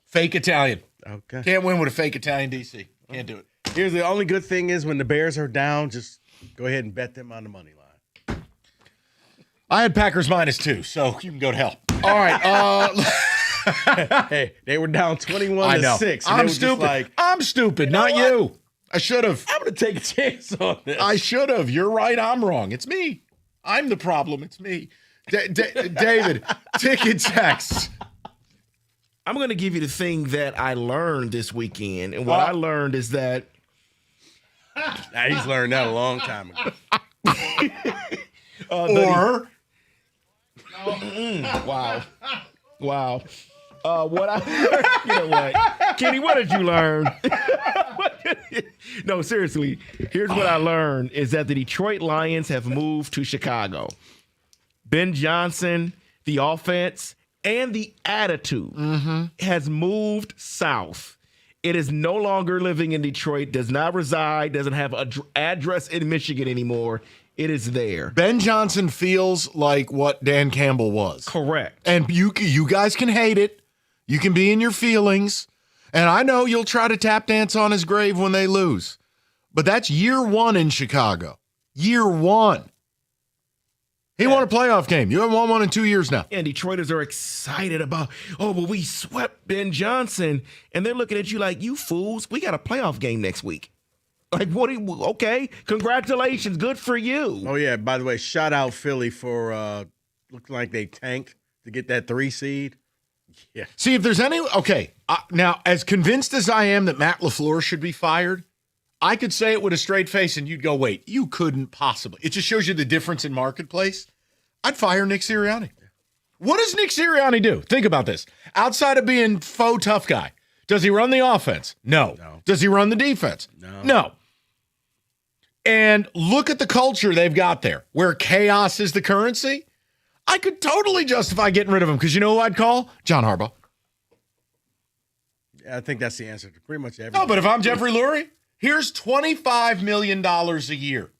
S2: Fake Italian.
S21: Okay.
S2: Can't win with a fake Italian DC. Can't do it.
S21: Here's the only good thing is when the Bears are down, just go ahead and bet them on the money line.
S2: I had Packers -2, so you can go to hell. All right.
S21: Hey, they were down 21-6.
S2: I'm stupid. I'm stupid, not you. I should have.
S21: I'm going to take a chance on this.
S2: I should have. You're right. I'm wrong. It's me. I'm the problem. It's me. David, ticket text.
S1: I'm going to give you the thing that I learned this weekend. And what I learned is that.
S21: Now, he's learned that a long time ago.
S1: Wow. What I learned, you know what? Kenny, what did you learn? No, seriously. Here's what I learned is that the Detroit Lions have moved to Chicago. Ben Johnson, the offense, and the attitude has moved south. It is no longer living in Detroit, does not reside, doesn't have an address in Michigan anymore. It is there.
S2: Ben Johnson feels like what Dan Campbell was.
S1: Correct.
S2: And you guys can hate it. You can be in your feelings. And I know you'll try to tap dance on his grave when they lose. But that's year 1 in Chicago. Year 1. He won a playoff game. You haven't won one in 2 years now.
S1: And Detroiters are excited about, we swept Ben Johnson. And they're looking at you like, you fools, we got a playoff game next week. Like, okay, congratulations, good for you.
S21: Oh, yeah, by the way, shout out Philly for looking like they tanked to get that 3 seed. Yeah.
S2: See, if there's any, now, as convinced as I am that Matt LaFleur should be fired, I could say it with a straight face and you'd go, wait, you couldn't possibly. It just shows you the difference in marketplace. I'd fire Nick Sirianni. What does Nick Sirianni do? Think about this. Outside of being faux tough guy, does he run the offense? No. Does he run the defense? No. And look at the culture they've got there, where chaos is the currency. I could totally justify getting rid of him because you know who I'd call? John Harbaugh.
S21: Yeah, I think that's the answer to pretty much everything.
S2: No, but if I'm Jeffrey Lurie, here's $25 million a year.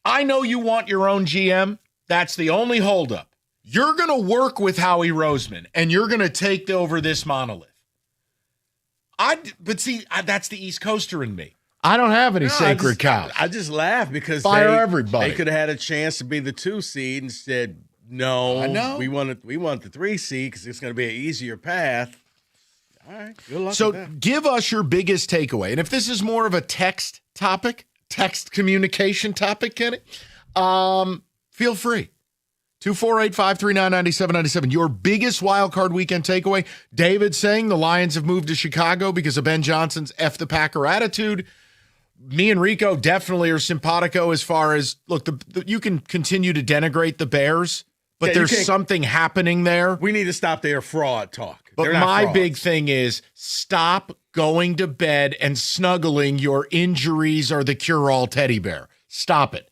S2: I know you want your own GM. That's the only holdup. You're going to work with Howie Roseman, and you're going to take over this monolith. But see, that's the East Coaster in me. I don't have any sacred cows.
S21: I just laugh because
S2: Fire everybody.
S21: They could have had a chance to be the 2 seed and said, no,
S2: I know.
S21: we want the 3 seed because it's going to be an easier path. All right, good luck
S2: So
S21: with that.
S2: give us your biggest takeaway. And if this is more of a text communication topic, Kenny, feel free. 248-539-9797. Your biggest wild card weekend takeaway. David saying the Lions have moved to Chicago because of Ben Johnson's F the Packer attitude. Me and Rico definitely are simpatico as far as, look, you can continue to denigrate the Bears, but there's something happening there.
S21: We need to stop their fraud talk.
S2: But
S21: They're not
S2: my
S21: frauds.
S2: big thing is stop going to bed and snuggling your injuries or the cure-all teddy bear. Stop it.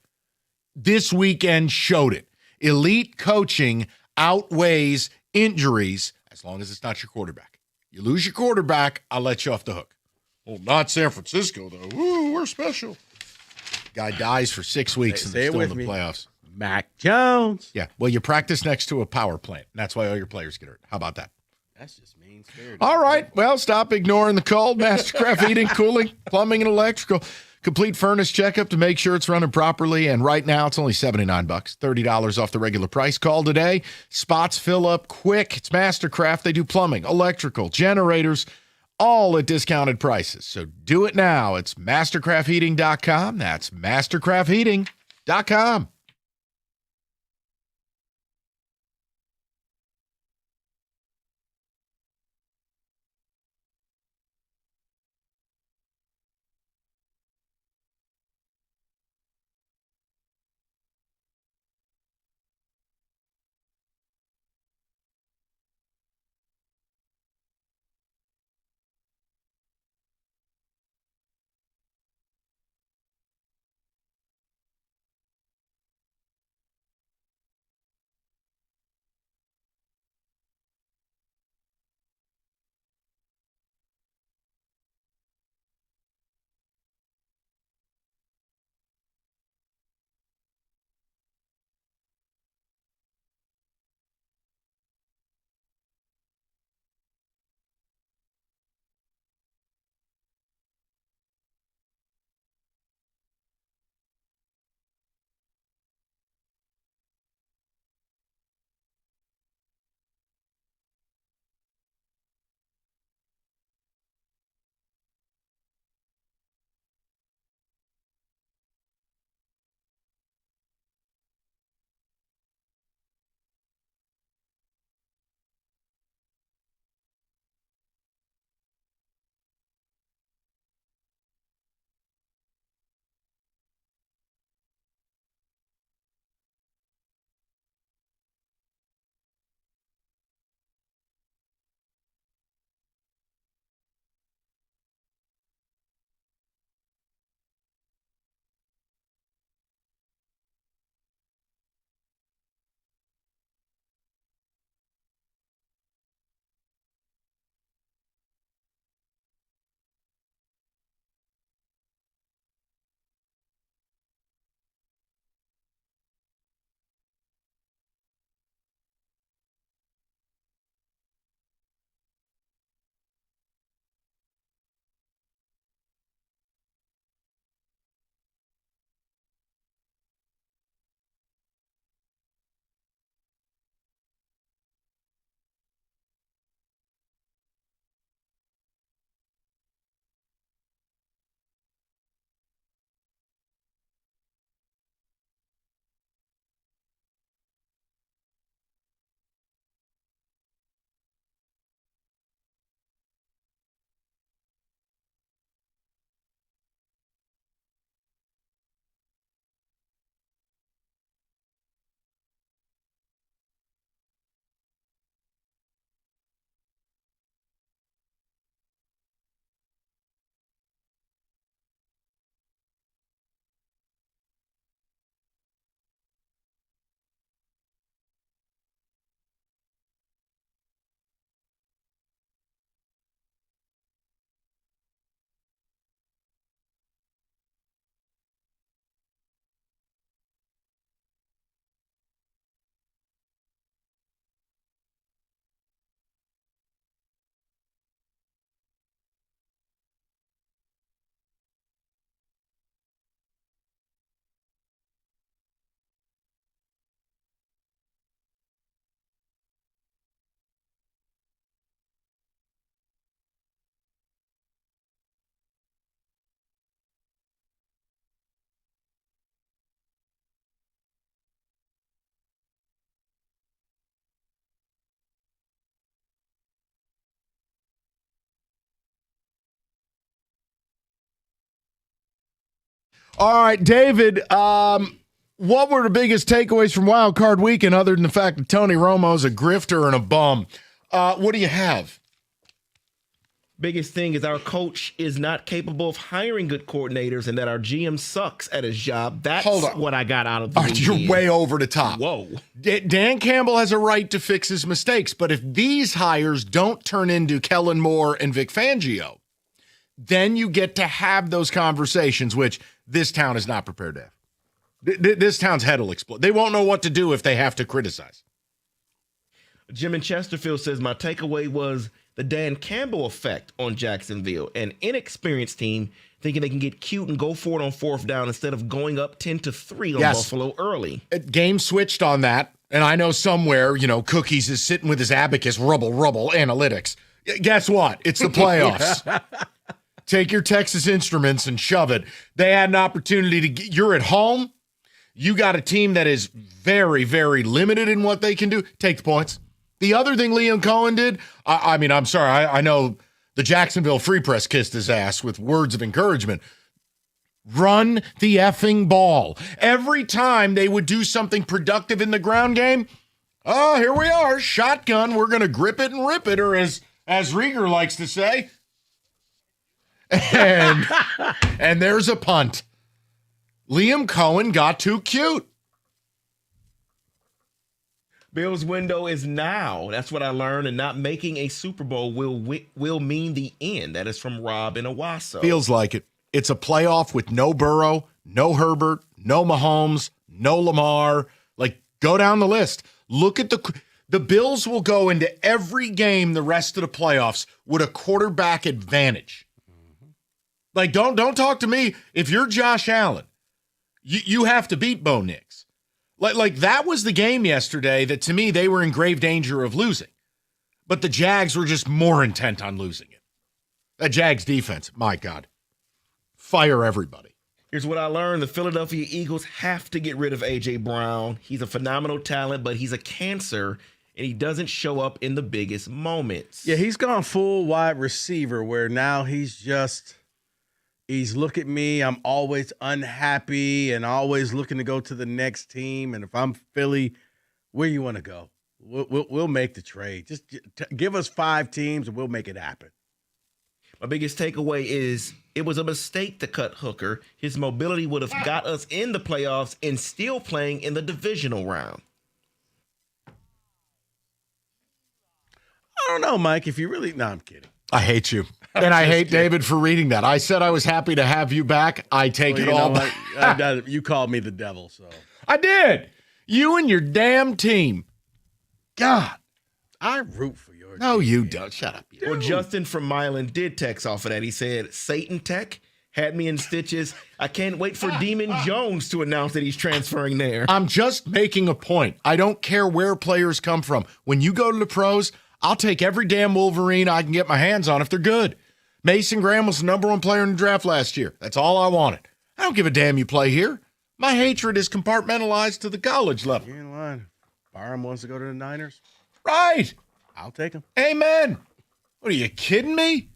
S2: This weekend showed it. Elite coaching outweighs injuries as long as it's not your quarterback. You lose your quarterback, I'll let you off the hook. Well, not San Francisco, though. Ooh, we're special. Guy dies for 6 weeks and they're still in the playoffs.
S21: Mac Jones.
S2: Yeah, well, you practice next to a power plant. And that's why all your players get hurt. How about that?
S21: That's just mean-spirited.
S2: All right. Well, stop ignoring the cold. Mastercraft Heating, Cooling, Plumbing, and Electrical. Complete furnace checkup to make sure it's running properly. And right now, it's only $79, $30 off the regular price. Call today. Spots fill up quick. It's Mastercraft. They do plumbing, electrical, generators, all at discounted prices. So do it now. It's mastercraftheating.com. That's mastercraftheating.com. All right, David, what were the biggest takeaways from Wild Card Weekend other than the fact that Tony Romo's a grifter and a bum? What do you have?
S1: Biggest thing is our coach is not capable of hiring good coordinators and that our GM sucks at his job. That's what I got out of the weekend.
S2: You're way over the top.
S1: Whoa.
S2: Dan Campbell has a right to fix his mistakes, but if these hires don't turn into Kellen Moore and Vic Fangio, then you get to have those conversations, which this town is not prepared to have. This town's head will explode. They won't know what to do if they have to criticize.
S1: Jim in Chesterfield says, my takeaway was the Dan Campbell effect on Jacksonville. An inexperienced team thinking they can get cute and go for it on fourth down instead of going up 10-3 on Buffalo early.
S2: Game switched on that, and I know somewhere, Cookies is sitting with his abacus, rubble, analytics. Guess what? It's the playoffs. Take your Texas Instruments and shove it. They had an opportunity to get, you're at home. You got a team that is very, very limited in what they can do. Take the points. The other thing Liam Cohen did, I'm sorry, I know the Jacksonville Free Press kissed his ass with words of encouragement. Run the effing ball. Every time they would do something productive in the ground game, here we are, shotgun, we're going to grip it and rip it, or as Rieger likes to say, and there's a punt. Liam Cohen got too cute.
S1: Bill's window is now. That's what I learned. And not making a Super Bowl will mean the end. That is from Rob in Owasso.
S2: Feels like it. It's a playoff with no Burrow, no Herbert, no Mahomes, no Lamar. Go down the list. Look at the Bills will go into every game the rest of the playoffs with a quarterback advantage. Don't talk to me. If you're Josh Allen, you have to beat Bo Nix. That was the game yesterday that, to me, they were in grave danger of losing. But the Jags were just more intent on losing it. That Jags defense, my God. Fire everybody.
S1: Here's what I learned. The Philadelphia Eagles have to get rid of A.J. Brown. He's a phenomenal talent, but he's a cancer, and he doesn't show up in the biggest moments.
S21: Yeah, he's gone full wide receiver where now he's look at me, I'm always unhappy and always looking to go to the next team. And if I'm Philly, where you want to go? We'll make the trade. Just give us 5 teams and we'll make it happen.
S1: My biggest takeaway is it was a mistake to cut Hooker. His mobility would have got us in the playoffs and still playing in the divisional round.
S21: I don't know, Mike, if you really – no, I'm kidding.
S2: I hate you. And I hate David for reading that. I said I was happy to have you back. I take it all back.
S21: You called me the devil, so.
S2: I did. You and your damn team. God.
S21: I root for your
S2: No, team. You don't. Shut up.
S1: Well, Justin from Milan did text off of that. He said, Satan Tech had me in stitches. I can't wait for Demon Jones to announce that he's transferring there.
S2: I'm just making a point. I don't care where players come from. When you go to the pros, I'll take every damn Wolverine I can get my hands on if they're good. Mason Graham was the #1 player in the draft last year. That's all I wanted. I don't give a damn you play here. My hatred is compartmentalized to the college level.
S21: You're in line. Byram wants to go to the Niners.
S2: Right.
S21: I'll take him.
S2: Amen. What, are you kidding me?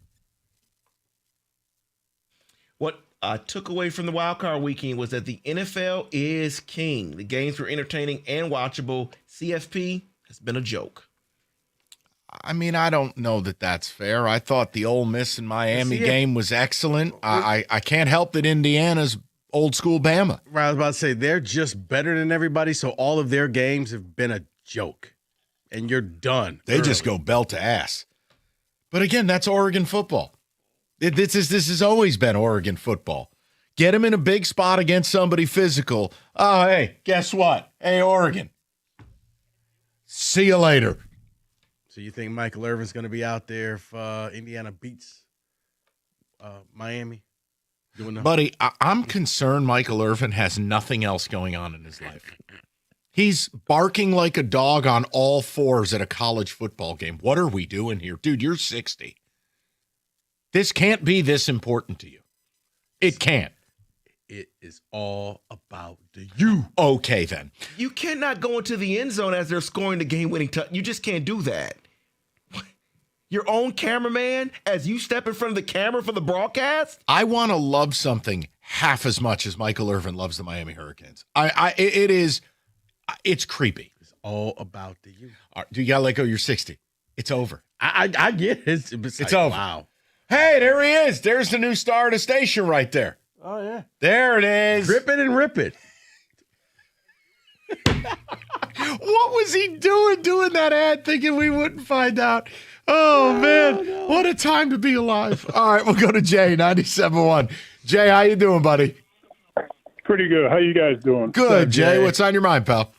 S1: What I took away from the wild card weekend was that the NFL is king. The games were entertaining and watchable. CFP has been a joke.
S2: I don't know that that's fair. I thought the Ole Miss and Miami game was excellent. I can't help that Indiana's old school Bama.
S21: Right, I was about to say, they're just better than everybody, so all of their games have been a joke. And you're done.
S2: They just go belt to ass. But again, that's Oregon football. This has always been Oregon football. Get them in a big spot against somebody physical. Oh, hey, guess what? Hey, Oregon. See you later.
S21: So you think Michael Irvin's going to be out there if Indiana beats Miami?
S2: Buddy, I'm concerned Michael Irvin has nothing else going on in his life. He's barking like a dog on all fours at a college football game. What are we doing here? Dude, you're 60. This can't be this important to you. It can't.
S21: It is all about the you.
S2: Okay, then.
S1: You cannot go into the end zone as they're scoring the game-winning touchdown. You just can't do that. your own cameraman as you step in front of the camera for the broadcast?
S2: I want to love something half as much as Michael Irvin loves the Miami Hurricanes. It's creepy.
S21: It's all about the youth.
S2: Do you got to let go? You're 60. It's over.
S21: I get it. It's like,
S2: over.
S21: Wow.
S2: Hey, there he is. There's the new star of the station right there.
S21: Oh, yeah.
S2: There it is.
S21: Rip it and rip it.
S2: What was he doing that ad thinking we wouldn't find out? Oh, man. No. What a time to be alive. All right, we'll go to Jay, 97.1. Jay, how you doing, buddy?
S10: Pretty good. How you guys doing?
S2: Good, Jay. What's on your mind, pal?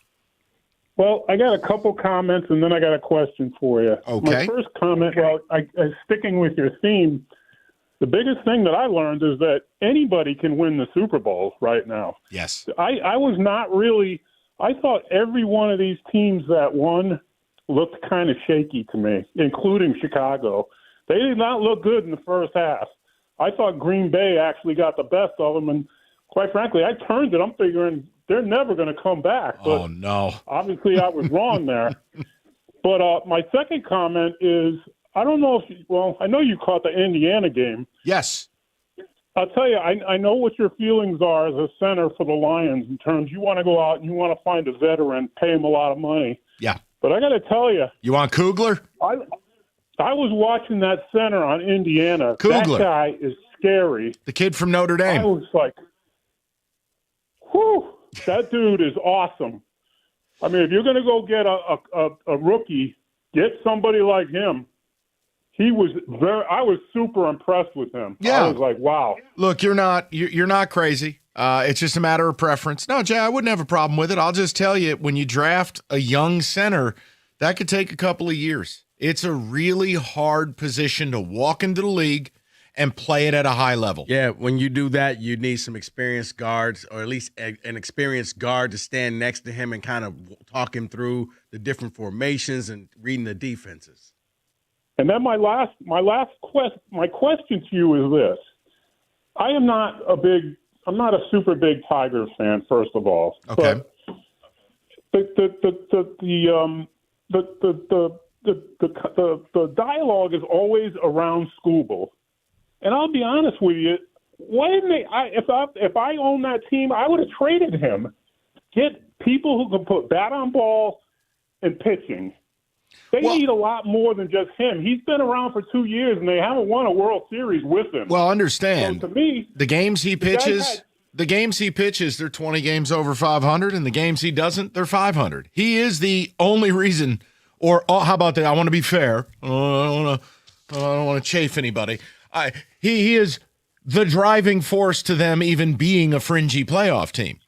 S10: Well, I got a couple comments, and then I got a question for you.
S2: Okay.
S10: My first comment, sticking with your theme, the biggest thing that I learned is that anybody can win the Super Bowl right now.
S2: Yes.
S10: I was not really – I thought every one of these teams that won looked kind of shaky to me, including Chicago. They did not look good in the first half. I thought Green Bay actually got the best of them, and quite frankly, I turned it. I'm figuring – they're never going to come back. But
S2: oh, no.
S10: Obviously, I was wrong there. But my second comment is, I don't know if I know you caught the Indiana game.
S2: Yes.
S10: I'll tell you, I know what your feelings are as a center for the Lions in terms you want to go out and you want to find a veteran, pay him a lot of money.
S2: Yeah.
S10: But I got to tell you.
S2: You want Kugler?
S10: I was watching that center on Indiana.
S2: Kugler.
S10: That guy is scary.
S2: The kid from Notre Dame.
S10: I was like, whew. That dude is awesome. I mean, if you're going to go get a rookie, get somebody like him. I was super impressed with him.
S2: Yeah.
S10: I was like, wow.
S2: Look, you're not crazy. It's just a matter of preference. No, Jay, I wouldn't have a problem with it. I'll just tell you, when you draft a young center, that could take a couple of years. It's a really hard position to walk into the league and play it at a high level.
S21: Yeah, when you do that, you need some experienced guards, or at least an experienced guard to stand next to him and kind of talk him through the different formations and reading the defenses.
S10: And then my question to you is this: I'm not a super big Tigers fan, first of all.
S2: Okay.
S10: But the dialogue is always around Skooble. And I'll be honest with you, why didn't they? If I owned that team, I would have traded him. Get people who can put bat on ball and pitching. They need a lot more than just him. He's been around for 2 years, and they haven't won a World Series with him.
S2: Well, understand.
S10: So to me,
S2: the games he pitches, they're 20 games over 500, and the games he doesn't, they're 500. He is the only reason. Or how about that? I want to be fair. I don't want to chafe anybody. He is the driving force to them even being a fringy playoff team.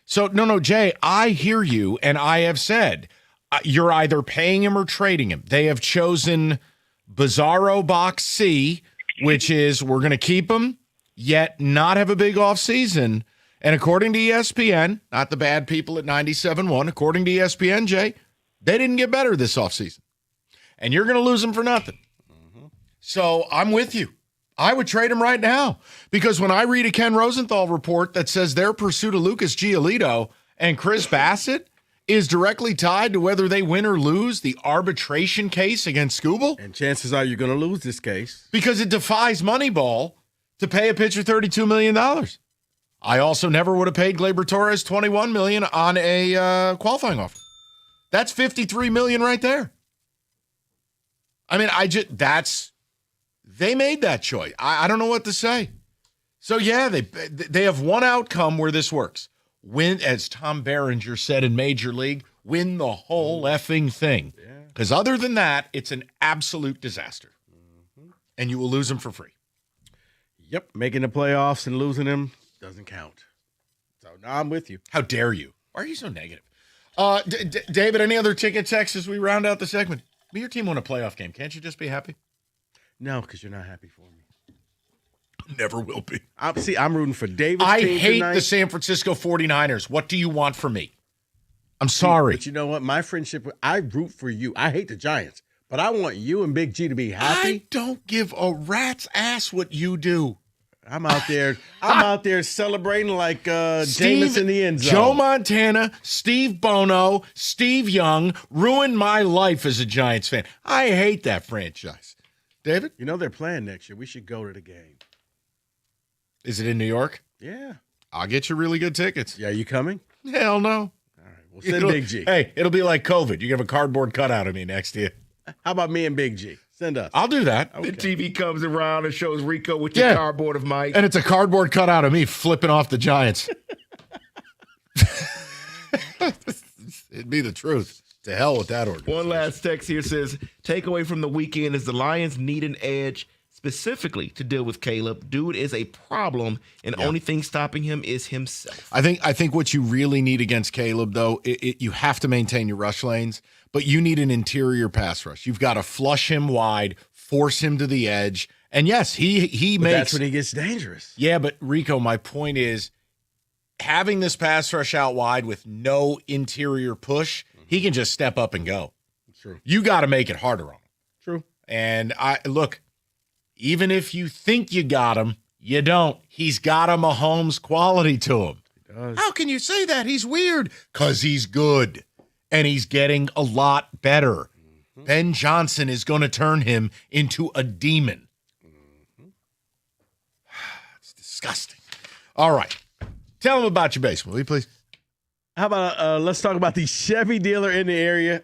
S2: So, no, Jay, I hear you, and I have said you're either paying him or trading him. They have chosen Bizarro Box C, which is we're going to keep him, yet not have a big offseason. And according to ESPN, not the bad people at 97.1, according to ESPN, Jay, they didn't get better this offseason. And you're going to lose him for nothing. Mm-hmm. So I'm with you. I would trade him right now, because when I read a Ken Rosenthal report that says their pursuit of Lucas Giolito and Chris Bassett is directly tied to whether they win or lose the arbitration case against Skooble.
S21: And chances are you're going to lose this case.
S2: Because it defies Moneyball to pay a pitcher $32 million. I also never would have paid Gleyber Torres $21 million on a qualifying offer. That's $53 million right there. I mean, they made that choice. I don't know what to say. So, yeah, they have one outcome where this works. Win, as Tom Berenger said in Major League, win the whole effing thing. Because other than that, it's an absolute disaster. Mm-hmm. And you will lose them for free.
S21: Yep, making the playoffs and losing them doesn't count. So, no, I'm with you.
S2: How dare you? Why are you so negative? David, any other ticket texts as we round out the segment? Your team won a playoff game. Can't you just be happy?
S21: No, because you're not happy for me.
S2: Never will be.
S21: I'm rooting for David's
S2: I
S21: team
S2: hate
S21: tonight.
S2: the San Francisco 49ers. What do you want from me? I'm sorry.
S21: But you know what? My friendship, I root for you. I hate the Giants, but I want you and Big G to be happy.
S2: I don't give a rat's ass what you do.
S21: I'm out there celebrating like Jameis in the end zone.
S2: Joe Montana, Steve Bono, Steve Young ruined my life as a Giants fan. I hate that franchise. David?
S21: You know they're playing next year. We should go to the game.
S2: Is it in New York?
S21: Yeah.
S2: I'll get you really good tickets.
S21: Yeah, you coming?
S2: Hell no.
S21: All right. We'll send Big G.
S2: Hey, it'll be like COVID. You have a cardboard cutout of me next to you.
S21: How about me and Big G? Send us.
S2: I'll do that.
S1: The TV comes around and shows Rico with your cardboard of Mike.
S2: And it's a cardboard cutout of me flipping off the Giants. It'd be the truth. To hell with that order.
S1: One last text here says, takeaway from the weekend is the Lions need an edge specifically to deal with Caleb. Dude is a problem, and only thing stopping him is himself.
S2: I think what you really need against Caleb, though, you have to maintain your rush lanes, but you need an interior pass rush. You've got to flush him wide, force him to the edge. And yes, he makes.
S21: That's when he gets dangerous.
S2: Yeah, but Rico, my point is, having this pass rush out wide with no interior push, he can just step up and go.
S21: True.
S2: You got to make it harder on him.
S21: True.
S2: And look, even if you think you got him, you don't. He's got a Mahomes quality to him.
S21: He does.
S2: How can you say that? He's weird. Because he's good. And he's getting a lot better. Mm-hmm. Ben Johnson is going to turn him into a demon. Mm-hmm. It's disgusting. All right. Tell him about your basement, will you please?
S21: How about let's talk about the Chevy dealer in the area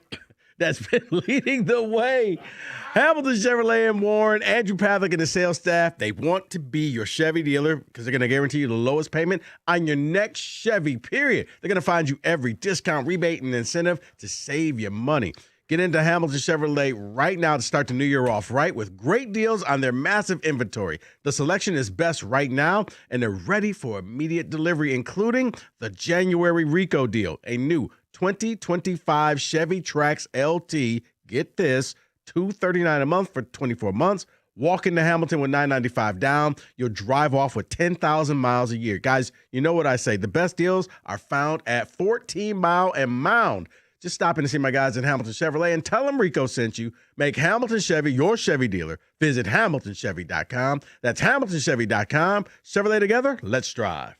S21: that's been leading the way. Hamilton Chevrolet and Warren, Andrew Pathak and the sales staff, they want to be your Chevy dealer because they're going to guarantee you the lowest payment on your next Chevy, period. They're going to find you every discount, rebate, and incentive to save you money. Get into Hamilton Chevrolet right now to start the new year off right with great deals on their massive inventory. The selection is best right now, and they're ready for immediate delivery, including the January Rico deal, a new 2025 Chevy Trax LT. Get this, $239 a month for 24 months. Walk into Hamilton with $995 down. You'll drive off with 10,000 miles a year. Guys, you know what I say. The best deals are found at 14 Mile and Mound. Just stop in to see my guys at Hamilton Chevrolet and tell them Rico sent you. Make Hamilton Chevy your Chevy dealer. Visit HamiltonChevy.com. That's HamiltonChevy.com. Chevrolet together, let's drive.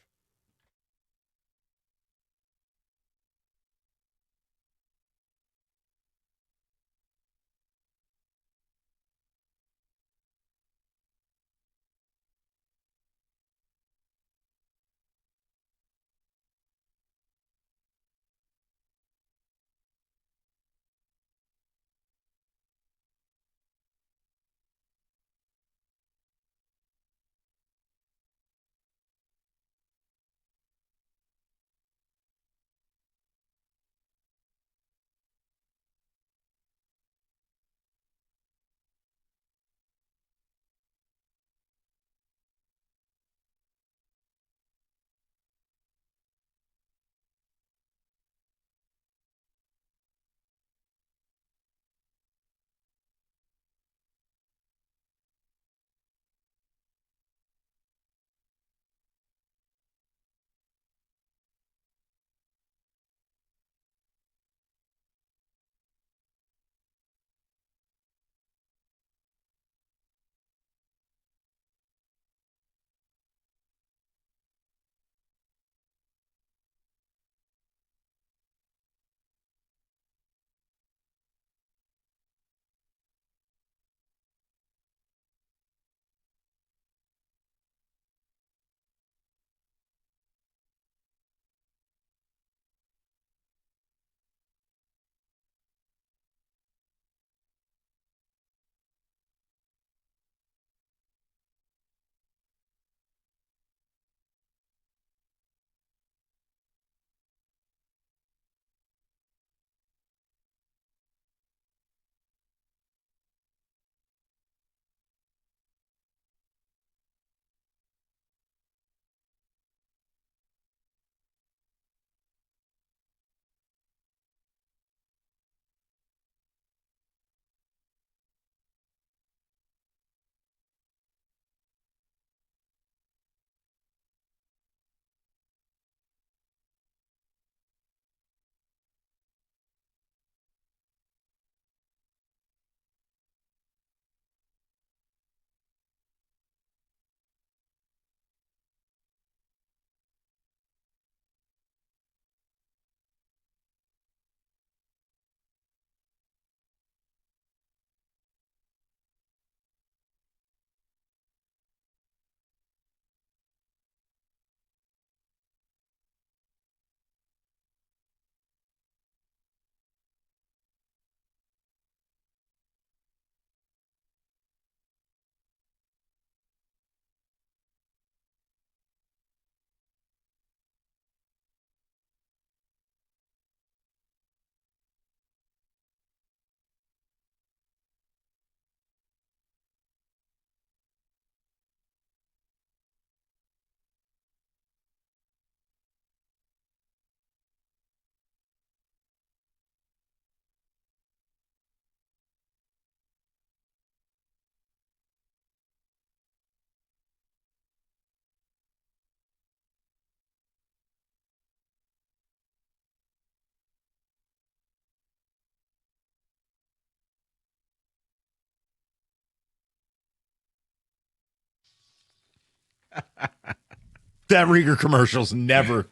S2: That Rieger commercial's never,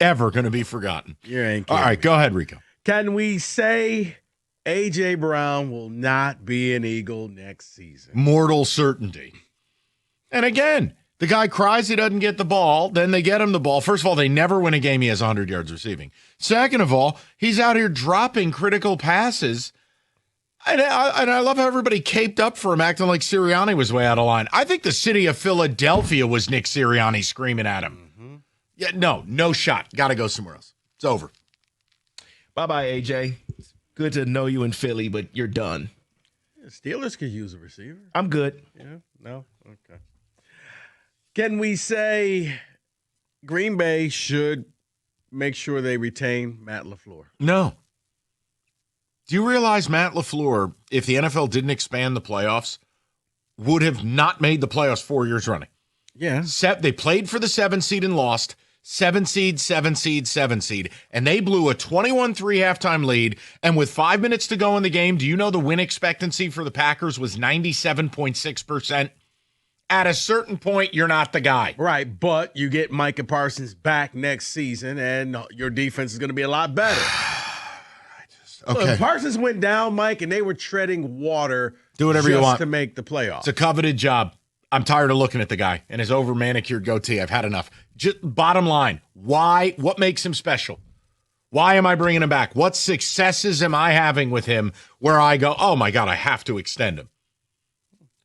S2: ever going to be forgotten.
S21: You ain't
S2: All
S21: kidding.
S2: right, go ahead, Rico.
S21: Can we say A.J. Brown will not be an Eagle next season?
S2: Mortal certainty. And again, the guy cries he doesn't get the ball. Then they get him the ball. First of all, they never win a game he has 100 yards receiving. Second of all, he's out here dropping critical passes. And I love how everybody caped up for him, acting like Sirianni was way out of line. I think the city of Philadelphia was Nick Sirianni screaming at him.
S21: Mm-hmm.
S2: Yeah, no shot. Got to go somewhere else. It's over.
S1: Bye-bye, AJ. It's good to know you in Philly, but you're done.
S21: Yeah, Steelers could use a receiver.
S1: I'm good.
S21: Yeah, no? Okay. Can we say Green Bay should make sure they retain Matt LaFleur?
S2: No. Do you realize Matt LaFleur, if the NFL didn't expand the playoffs, would have not made the playoffs 4 years running?
S21: Yeah.
S2: They played for the 7 seed and lost. 7 seed, 7 seed, 7 seed. And they blew a 21-3 halftime lead. And with 5 minutes to go in the game, do you know the win expectancy for the Packers was 97.6%? At a certain point, you're not the guy.
S21: Right, but you get Micah Parsons back next season, and your defense is going to be a lot better.
S2: Okay.
S21: Look, Parsons went down, Mike, and they were treading water.
S2: Do whatever you want
S21: to make the playoffs.
S2: It's a coveted job. I'm tired of looking at the guy and his over-manicured goatee. I've had enough. Just bottom line, why? What makes him special? Why am I bringing him back? What successes am I having with him where I go, oh, my God, I have to extend him?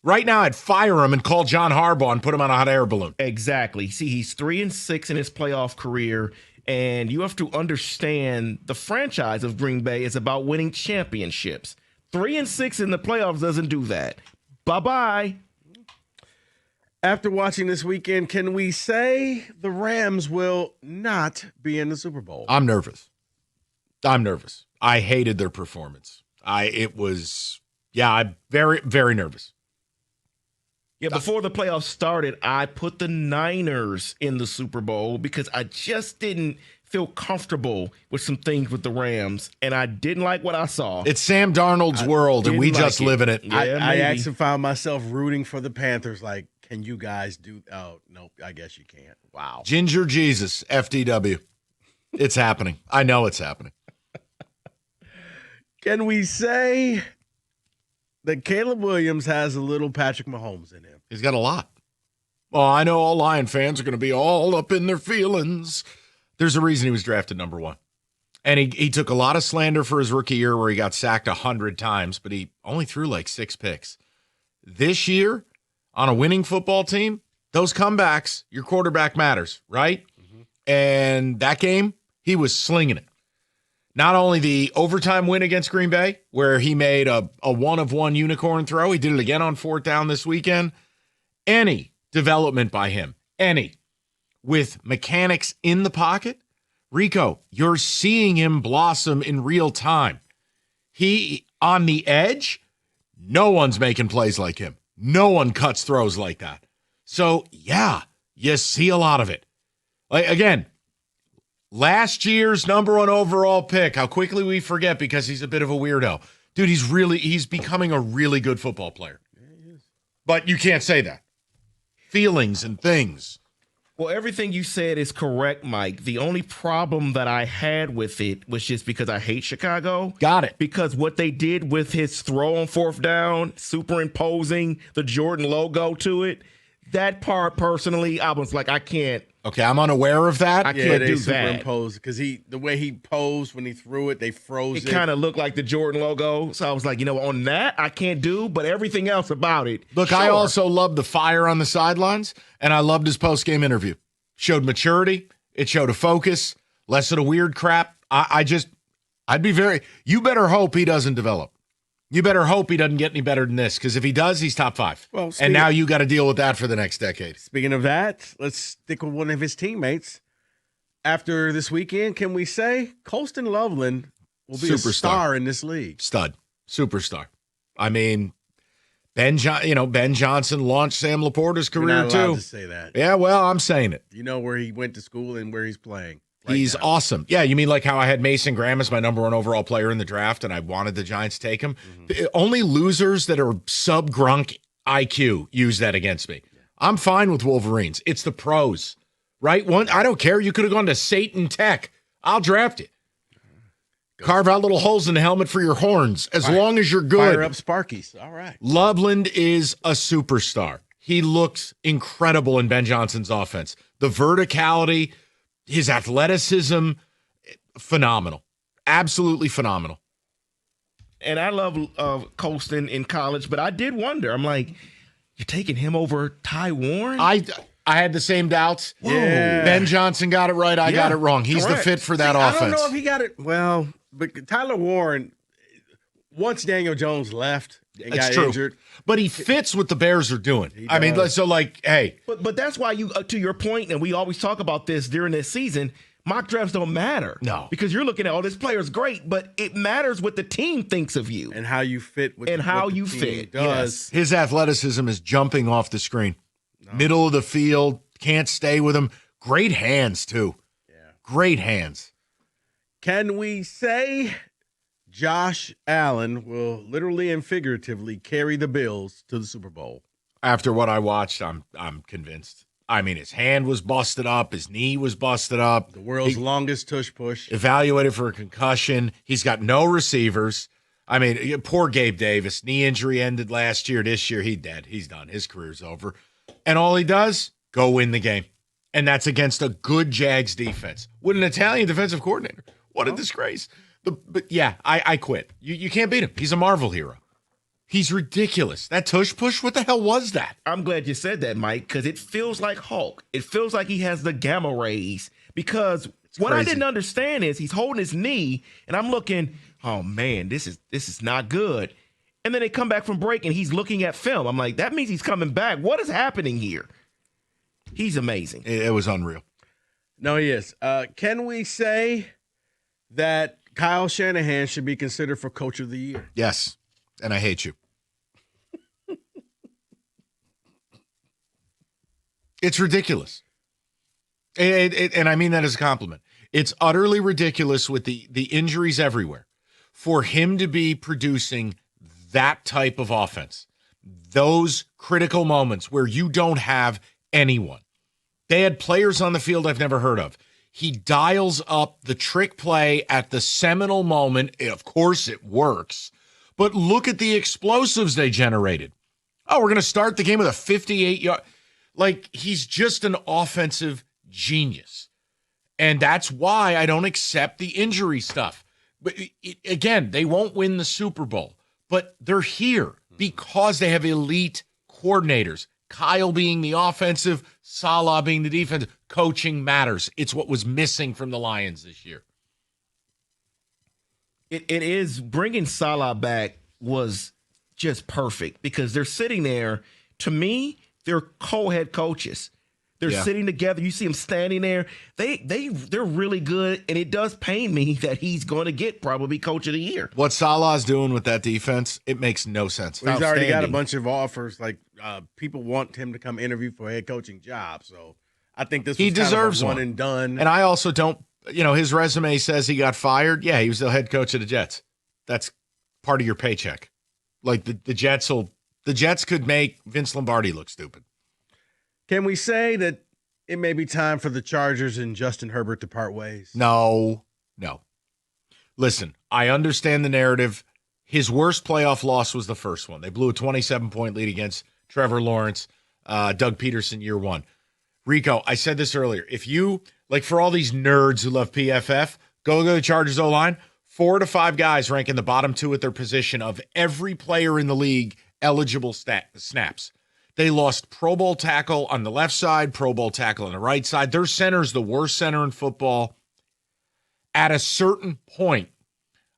S2: Right now, I'd fire him and call John Harbaugh and put him on a hot air balloon.
S1: Exactly. See, he's 3-6 in his playoff career, and you have to understand the franchise of Green Bay is about winning championships. 3-6 in the playoffs doesn't do that. Bye-bye.
S21: After watching this weekend, can we say the Rams will not be in the Super Bowl?
S2: I'm nervous. I hated their performance. I'm very, very nervous.
S1: Yeah, before the playoffs started, I put the Niners in the Super Bowl because I just didn't feel comfortable with some things with the Rams, and I didn't like what I saw.
S2: It's Sam Darnold's world, and we just live in it.
S21: Yeah, I actually found myself rooting for the Panthers. Like, can you guys do? Oh, nope, I guess you can't. Wow.
S2: Ginger Jesus, FDW. It's happening. I know it's happening.
S21: Can we say that Caleb Williams has a little Patrick Mahomes in him?
S2: He's got a lot. Well, I know all Lion fans are going to be all up in their feelings. There's a reason he was drafted number 1. And he took a lot of slander for his rookie year where he got sacked 100 times, but he only threw like 6 picks. This year, on a winning football team, those comebacks, your quarterback matters, right? Mm-hmm. And that game, he was slinging it. Not only the overtime win against Green Bay, where he made a one-of-one unicorn throw, he did it again on 4th down this weekend. Any development by him, with mechanics in the pocket, Rico, you're seeing him blossom in real time. He, on the edge, no one's making plays like him. No one cuts throws like that. So, yeah, you see a lot of it. Like, again, last year's number 1 overall pick, how quickly we forget because he's a bit of a weirdo. Dude, he's becoming a really good football player. Yeah, he is. But you can't say that. Feelings and things.
S1: Well, everything you said is correct, Mike. The only problem that I had with it was just because I hate Chicago.
S2: Got it.
S1: Because what they did with his throw on 4th down, superimposing the Jordan logo to it, that part personally, I was like, I can't.
S2: Okay, I'm unaware of that.
S1: I can't do that.
S21: Superimposed because the way he posed when he threw it, they froze it.
S1: It kind of looked like the Jordan logo. So I was like, on that, I can't do, but everything else about it.
S2: Look, sure. I also loved the fire on the sidelines, and I loved his post-game interview. Showed maturity. It showed a focus. Less of the weird crap. You better hope he doesn't develop. You better hope he doesn't get any better than this, because if he does, he's top 5. Well, and now you got to deal with that for the next decade.
S21: Speaking of that, let's stick with one of his teammates. After this weekend, can we say Colston Loveland will be a star in this league?
S2: Stud. Superstar. I mean, Ben Johnson launched Sam Laporta's career,
S21: You're not allowed
S2: too.
S21: To say that.
S2: Yeah, well, I'm saying it.
S21: You know where he went to school and where he's playing.
S2: He's awesome. Yeah, you mean like how I had Mason Graham as my number 1 overall player in the draft, and I wanted the Giants to take him? Mm-hmm. Only losers that are sub-Grunk IQ use that against me. I'm fine with Wolverines. It's the pros, right? I don't care. You could have gone to Satan Tech. I'll draft it. Carve out little holes in the helmet for your horns as long as you're good.
S21: Fire up Sparkies. All right.
S2: Loveland is a superstar. He looks incredible in Ben Johnson's offense. The verticality, his athleticism, phenomenal. Absolutely phenomenal.
S1: And I love Colston in college, but I did wonder. I'm like, you're taking him over Ty Warren?
S2: I had the same doubts.
S21: Yeah.
S2: Ben Johnson got it right. I got it wrong. He's
S21: Correct.
S2: the fit for that offense.
S21: I don't know if he got it well, but Tyler Warren, once Daniel Jones left and got injured.
S2: But he fits what the Bears are doing. I mean, so like, hey.
S1: But that's why you, to your point, and we always talk about this during this season, mock drafts don't matter.
S2: No.
S1: Because you're looking at, this player's great, but it matters what the team thinks of you.
S21: And how you fit with
S1: and how
S21: what the
S1: you
S21: team
S1: fit.
S21: does.
S1: Yes.
S2: His athleticism is jumping off the screen. Middle of the field, can't stay with him. Great hands, too. Yeah. Great hands.
S21: Can we say Josh Allen will literally and figuratively carry the Bills to the Super Bowl?
S2: After what I watched, I'm convinced. I mean, his hand was busted up. His knee was busted up.
S21: The world's longest tush push.
S2: Evaluated for a concussion. He's got no receivers. I mean, poor Gabe Davis. Knee injury ended last year. This year, he's dead. He's done. His career's over. And all he does, go win the game. And that's against a good Jags defense with an Italian defensive coordinator. What a disgrace. But yeah, I quit. You can't beat him. He's a Marvel hero. He's ridiculous. That tush push, what the hell was that?
S1: I'm glad you said that, Mike, because it feels like Hulk. It feels like he has the gamma rays. Because what I didn't understand is he's holding his knee, and I'm looking, oh man, this is not good. And then they come back from break, and he's looking at film. I'm like, that means he's coming back. What is happening here? He's amazing.
S2: It was unreal.
S21: No, he is. Can we say that Kyle Shanahan should be considered for Coach of the Year?
S2: Yes, and I hate you. It's ridiculous. And I mean that as a compliment. It's utterly ridiculous with the injuries everywhere. For him to be producing that type of offense, those critical moments where you don't have anyone. They had players on the field I've never heard of. He dials up the trick play at the seminal moment. Of course, it works. But look at the explosives they generated. Oh, we're going to start the game with a 58-yard. Like, he's just an offensive genius. And that's why I don't accept the injury stuff. But again, they won't win the Super Bowl. But they're here because they have elite coordinators. Kyle being the offensive, Salah being the defensive. Coaching matters. It's what was missing from the Lions this year.
S1: It is. Bringing Salah back was just perfect because they're sitting there. To me, they're co-head coaches. They're sitting together. You see them standing there. They're really good, and it does pain me that he's going to get probably Coach of the Year.
S2: What Salah's doing with that defense, it makes no sense.
S21: Well, he's already got a bunch of offers. Like people want him to come interview for a head coaching job. So I think this was
S2: he deserves
S21: kind of a one and done.
S2: And I also don't. His resume says he got fired. Yeah, he was the head coach of the Jets. That's part of your paycheck. Like the Jets could make Vince Lombardi look stupid.
S21: Can we say that it may be time for the Chargers and Justin Herbert to part ways?
S2: No. Listen, I understand the narrative. His worst playoff loss was the first one. They blew a 27-point lead against Trevor Lawrence, Doug Peterson, year one. Rico, I said this earlier. If you, like for all these nerds who love PFF, go to the Chargers O-line, 4 to 5 guys rank in the bottom 2 at their position of every player in the league eligible snaps. They lost Pro Bowl tackle on the left side, Pro Bowl tackle on the right side. Their center's the worst center in football. At a certain point,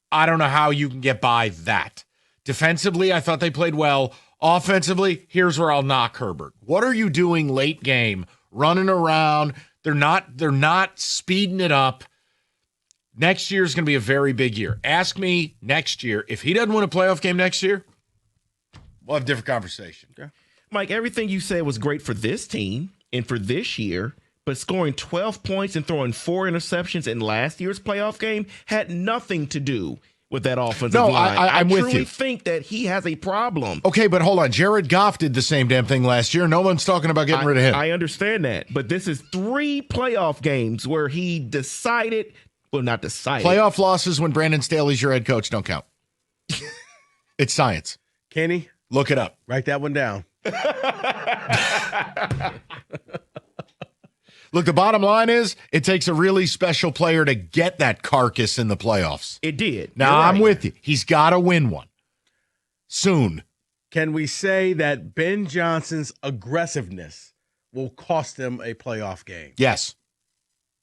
S2: I don't know how you can get by that. Defensively, I thought they played well. Offensively, here's where I'll knock Herbert. What are you doing late game, running around? They're not speeding it up. Next year is going to be a very big year. Ask me next year. If he doesn't win a playoff game next year, we'll have a different conversation.
S21: Okay.
S1: Mike, everything you said was great for this team and for this year, but scoring 12 points and throwing 4 interceptions in last year's playoff game had nothing to do with that offensive
S2: No,
S1: line.
S2: I'm with
S1: truly
S2: you.
S1: think that he has a problem.
S2: Okay, but hold on. Jared Goff did the same damn thing last year. No one's talking about getting rid of him.
S1: I understand that, but this is 3 playoff games where he decided, well, not decided.
S2: Playoff losses when Brandon Staley's your head coach don't count. It's science.
S21: Kenny,
S2: look it up.
S21: Write that one down.
S2: Look, the bottom line is it takes a really special player to get that carcass in the playoffs.
S1: It did.
S2: Now, I'm with you. He's got to win one soon.
S21: Can we say that Ben Johnson's aggressiveness will cost him a playoff game?
S2: Yes.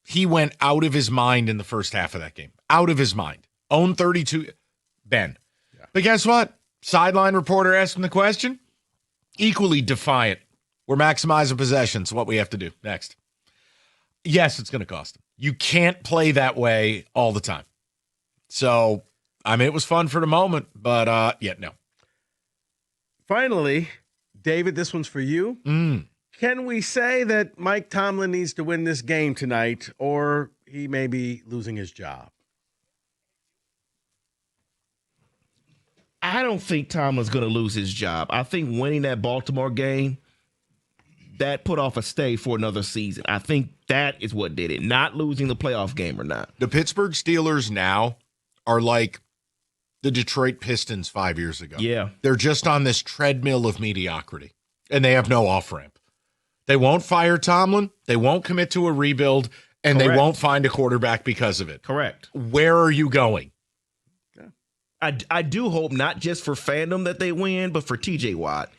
S2: He went out of his mind in the first half of that game. Out of his mind. Own 32. Ben. Yeah. But guess what? Sideline reporter asked him the question. Equally defiant. We're maximizing possessions. What we have to do next. Yes, it's going to cost him. You can't play that way all the time. So, I mean, it was fun for the moment, but no.
S21: Finally, David, this one's for you. Can we say that Mike Tomlin needs to win this game tonight, or he may be losing his job?
S1: I don't think Tomlin's going to lose his job. I think winning that Baltimore game, that put off a stay for another season. I think that is what did it, not losing the playoff game or not.
S2: The Pittsburgh Steelers now are like the Detroit Pistons 5 years ago.
S1: Yeah.
S2: They're just on this treadmill of mediocrity, and they have no off-ramp. They won't fire Tomlin. They won't commit to a rebuild, and
S1: Correct.
S2: they won't find a quarterback because of it.
S1: Correct.
S2: Where are you going?
S1: I do hope not just for fandom that they win, but for TJ Watt.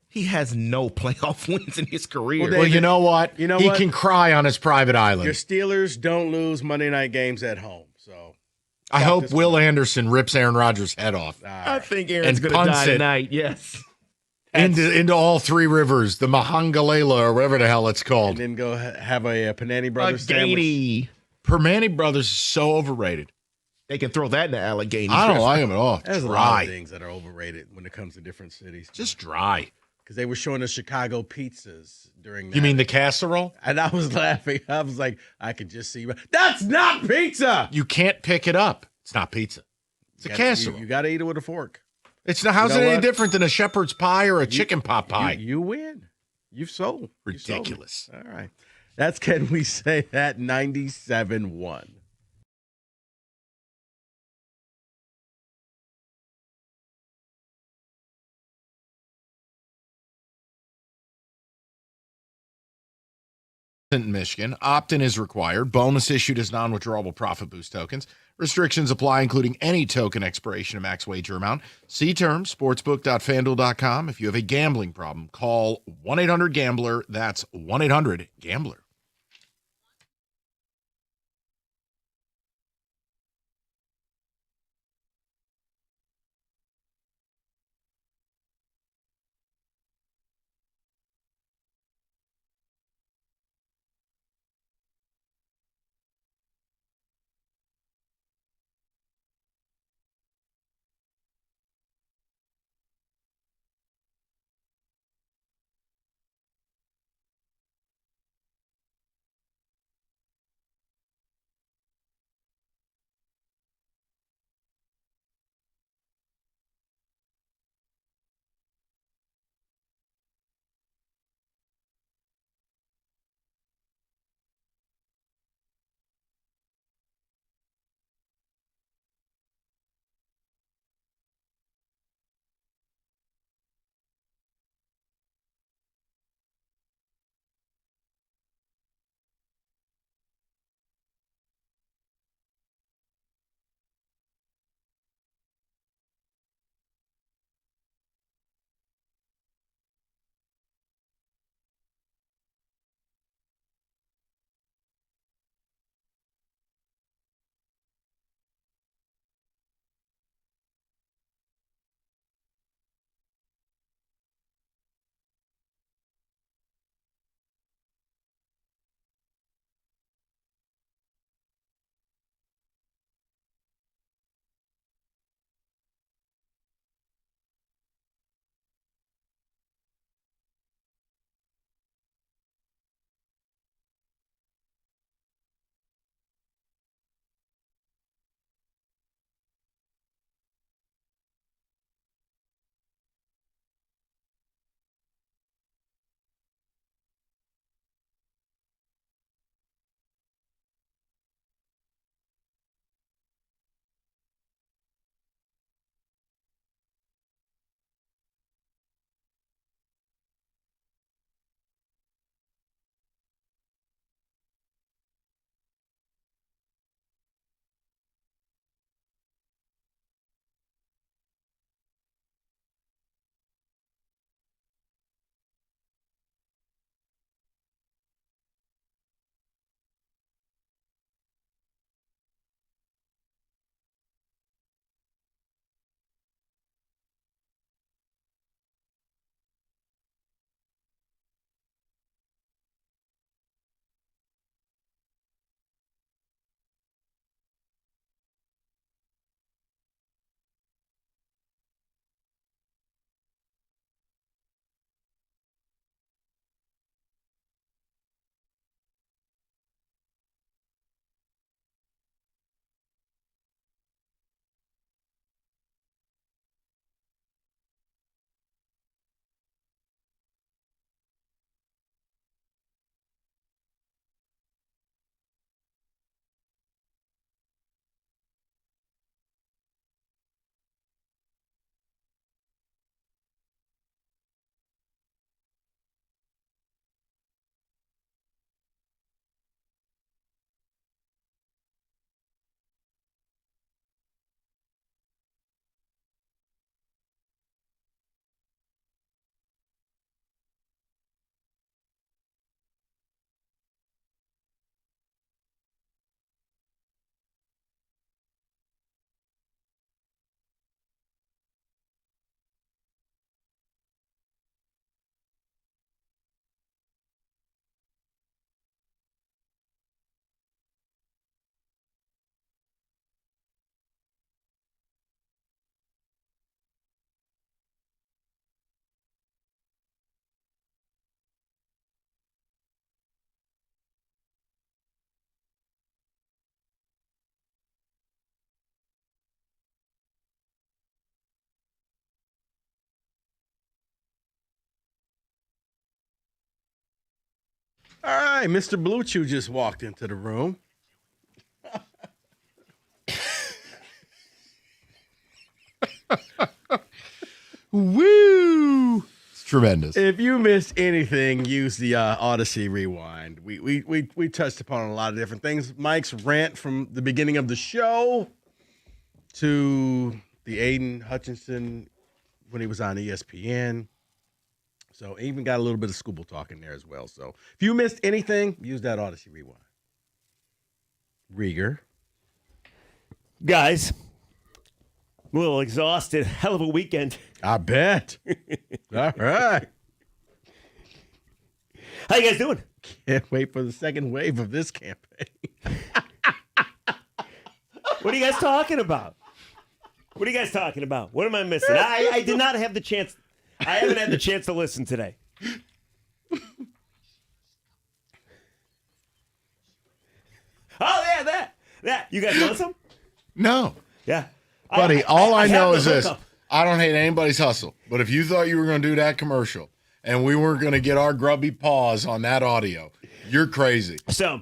S1: He has no playoff wins in his career.
S2: Well, you know what?
S21: You know
S2: he
S21: what?
S2: can cry on his private island.
S21: Your Steelers don't lose Monday night games at home. So
S2: I hope Will Anderson rips Aaron Rodgers' head off.
S1: I think Aaron's
S2: And
S1: going to
S2: punts
S1: die
S2: it.
S1: tonight. Yes.
S2: Into all 3 rivers, the Mahangalela or whatever the hell it's called.
S21: And then go have a Panani Brothers sandwich.
S1: Allegheny.
S2: Permane Brothers is so overrated.
S1: They can throw that in the Allegheny.
S2: I don't like him at all.
S21: There's a lot
S2: Dry.
S21: of things that are overrated when it comes to different cities.
S2: Just dry.
S21: Because they were showing us Chicago pizzas during that.
S2: You mean the casserole?
S21: And I was laughing. I was like, I could just see. That's not pizza.
S2: You can't pick it up. It's not pizza. It's a casserole.
S21: You got to eat it with a fork.
S2: It's not. How's
S21: You know
S2: it any
S21: what?
S2: different than a shepherd's pie or a chicken pot pie?
S21: You win. You've sold. You sold.
S2: Ridiculous.
S21: All right. That's Can We Say That 97-1.
S2: In Michigan, opt-in is required. Bonus issued as non-withdrawable profit boost tokens. Restrictions apply, including any token expiration and max wager amount. See terms, sportsbook.fanduel.com. If you have a gambling problem, call 1-800-GAMBLER. That's 1-800-GAMBLER.
S21: right, Mr. Blue Chew just walked into the room.
S2: Woo! It's tremendous.
S21: If you missed anything, use the Odyssey Rewind. We touched upon a lot of different things. Mike's rant from the beginning of the show to the Aiden Hutchinson when he was on ESPN. So even got a little bit of Skooble talk in there as well. So if you missed anything, use that Odyssey Rewind. Rieger.
S18: Guys, I'm a little exhausted. Hell of a weekend.
S21: I bet. All right.
S18: How you guys doing?
S21: Can't wait for the second wave of this campaign.
S18: What are you guys talking about? What are you guys talking about? What am I missing? I did not have the chance. I haven't had the chance to listen today. Oh, yeah, that. You guys want some?
S2: No.
S18: Yeah.
S2: Buddy, all I know
S18: have
S2: is
S18: the
S2: this.
S18: hookup.
S2: I don't hate anybody's hustle. But if you thought you were going to do that commercial and we weren't going to get our grubby paws on that audio, you're crazy.
S18: So,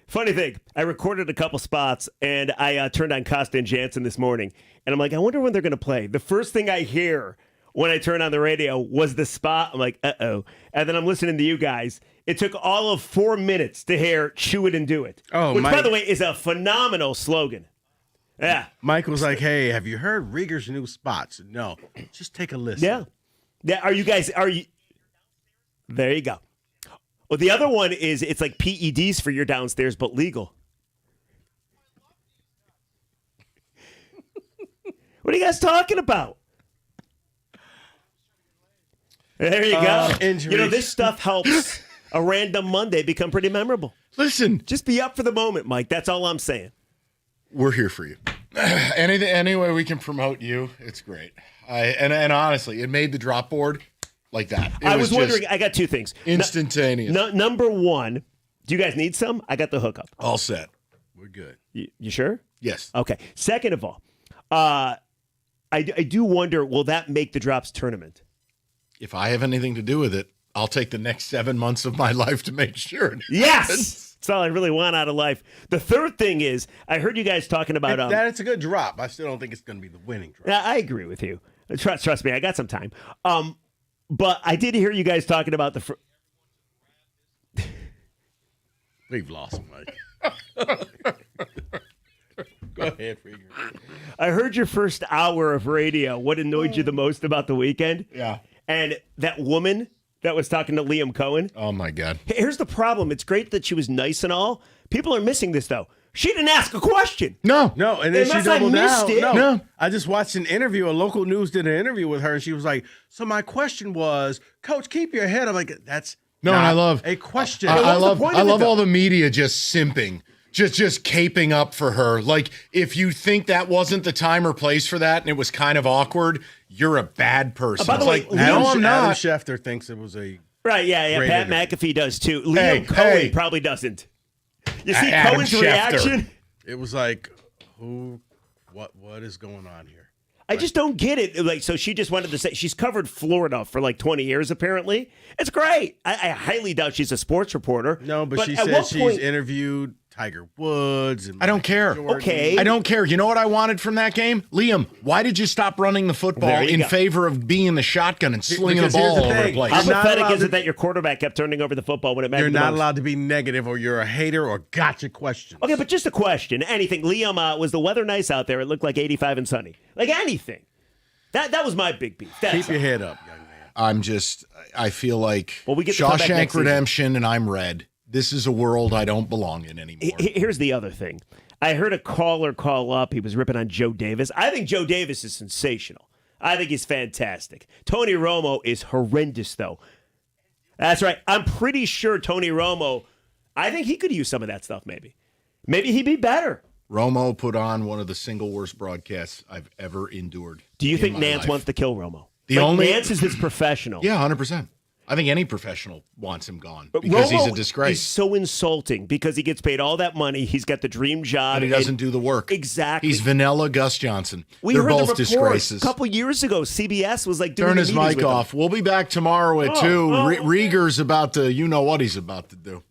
S18: funny thing, I recorded a couple spots and I turned on Costa and Jansen this morning. And I'm like, I wonder when they're going to play. The first thing I hear when I turn on the radio was the spot. I'm like, uh-oh. And then I'm listening to you guys. It took all of 4 minutes to hear Chew It and Do It.
S21: Oh,
S18: which,
S21: Mike,
S18: by the way, is a phenomenal slogan. Yeah.
S21: Mike was like, hey, have you heard Rieger's new spots? No. Just take a listen.
S18: Yeah. Are you? There you go. Well, the other one is it's like PEDs for your downstairs, but legal. What are you guys talking about? There you go.
S21: Injuries.
S18: You know, this stuff helps a random Monday become pretty memorable.
S2: Listen.
S18: Just be up for the moment, Mike. That's all I'm saying.
S2: We're here for you. Any way we can promote you, it's great. And honestly, it made the drop board like that.
S18: I was wondering, I got two things.
S2: Instantaneous.
S18: Number one, do you guys need some? I got the hookup.
S2: All set.
S21: We're good.
S18: You sure?
S2: Yes.
S18: Okay. Second of all, I do wonder, will that make the Drops tournament?
S2: If I have anything to do with it, I'll take the next 7 months of my life to make sure it
S18: Yes!
S2: happens.
S18: That's all I really want out of life. The third thing is, I heard you guys talking about...
S21: It's a good drop. I still don't think it's going to be the winning drop.
S18: Yeah, I agree with you. Trust me, I got some time. But I did hear you guys talking about the...
S21: We've lost Mike. Go ahead, Rieger.
S18: I heard your first hour of radio. What annoyed you the most about the weekend?
S2: Yeah.
S18: And that woman that was talking to Liam Cohen.
S2: Oh, my God.
S18: Here's the problem. It's great that she was nice and all. People are missing this, though. She didn't ask a question.
S2: No.
S21: And then she
S18: Unless I
S21: doubled
S18: missed
S21: down.
S18: it.
S21: No. I just watched an interview. A local news did an interview with her, and she was like, so my question was, Coach, keep your head. I'm like, that's
S2: No, and I love
S21: a question.
S2: I
S21: What was the
S2: love
S21: point
S2: I
S21: of it,
S2: love
S21: though?
S2: all the media just simping, just caping up for her. Like, if you think that wasn't the time or place for that, and it was kind of awkward, you're a bad person.
S18: By the way,
S2: It's like, no, I'm
S21: Adam
S2: not.
S21: Schefter thinks it was a
S18: Right, yeah.
S21: great
S18: Pat
S21: interview.
S18: McAfee does, too. Liam Cohen
S2: hey.
S18: probably doesn't. You see
S2: Adam
S18: Cohen's
S2: Schefter.
S18: reaction?
S21: It was like, what is going on here?
S18: I just don't get it. Like, so she just wanted to say she's covered Florida for like 20 years, apparently. It's great. I highly doubt she's a sports reporter.
S21: No, but she
S18: at
S21: said
S18: what
S21: she's
S18: point-
S21: interviewed Tiger Woods. And
S2: I don't
S21: Michael
S2: care.
S21: Jordan.
S18: Okay.
S2: I don't care. You know what I wanted from that game? Liam, why did you stop running the football
S18: There you
S2: in
S18: go.
S2: favor of being the shotgun and slinging the
S21: Because here's
S2: ball
S21: the
S2: all over the
S21: thing.
S2: place?
S18: How
S21: You're not
S18: pathetic
S21: allowed
S18: is
S21: to-
S18: it that your quarterback kept turning over the football when it mattered
S21: You're
S18: the
S21: not
S18: most?
S21: allowed to be negative, or you're a hater, or gotcha questions.
S18: Okay, but just a question. Anything. Liam, was the weather nice out there? It looked like 85 and sunny. Like anything. That was my big beef.
S21: Keep your head up, young man.
S2: I feel like
S18: Well, we get to come back
S2: Shawshank
S18: next season.
S2: Redemption and I'm red. This is a world I don't belong in anymore.
S18: Here's the other thing. I heard a caller call up. He was ripping on Joe Davis. I think Joe Davis is sensational. I think he's fantastic. Tony Romo is horrendous, though. That's right. I'm pretty sure Tony Romo, I think he could use some of that stuff, maybe. Maybe he'd be better.
S2: Romo put on one of the single worst broadcasts I've ever endured.
S18: Do you
S2: in
S18: think
S2: my
S18: Nance
S2: life.
S18: wants to kill Romo?
S2: The only-
S18: Nance is his professional.
S2: Yeah, 100%. I think any professional wants him gone
S18: But
S2: because he's a
S18: Romo
S2: disgrace.
S18: is so insulting because he gets paid all that money. He's got the dream job.
S2: And he doesn't do the work.
S18: Exactly.
S2: He's vanilla Gus Johnson.
S18: We
S2: They're
S18: heard
S2: both
S18: the report
S2: disgraces.
S18: a couple years ago. CBS was like doing
S2: Turn
S18: the
S2: his
S18: meetings
S2: mic
S18: with him.
S2: off. We'll be back tomorrow at 2. Rieger's about to, you know what he's about to do.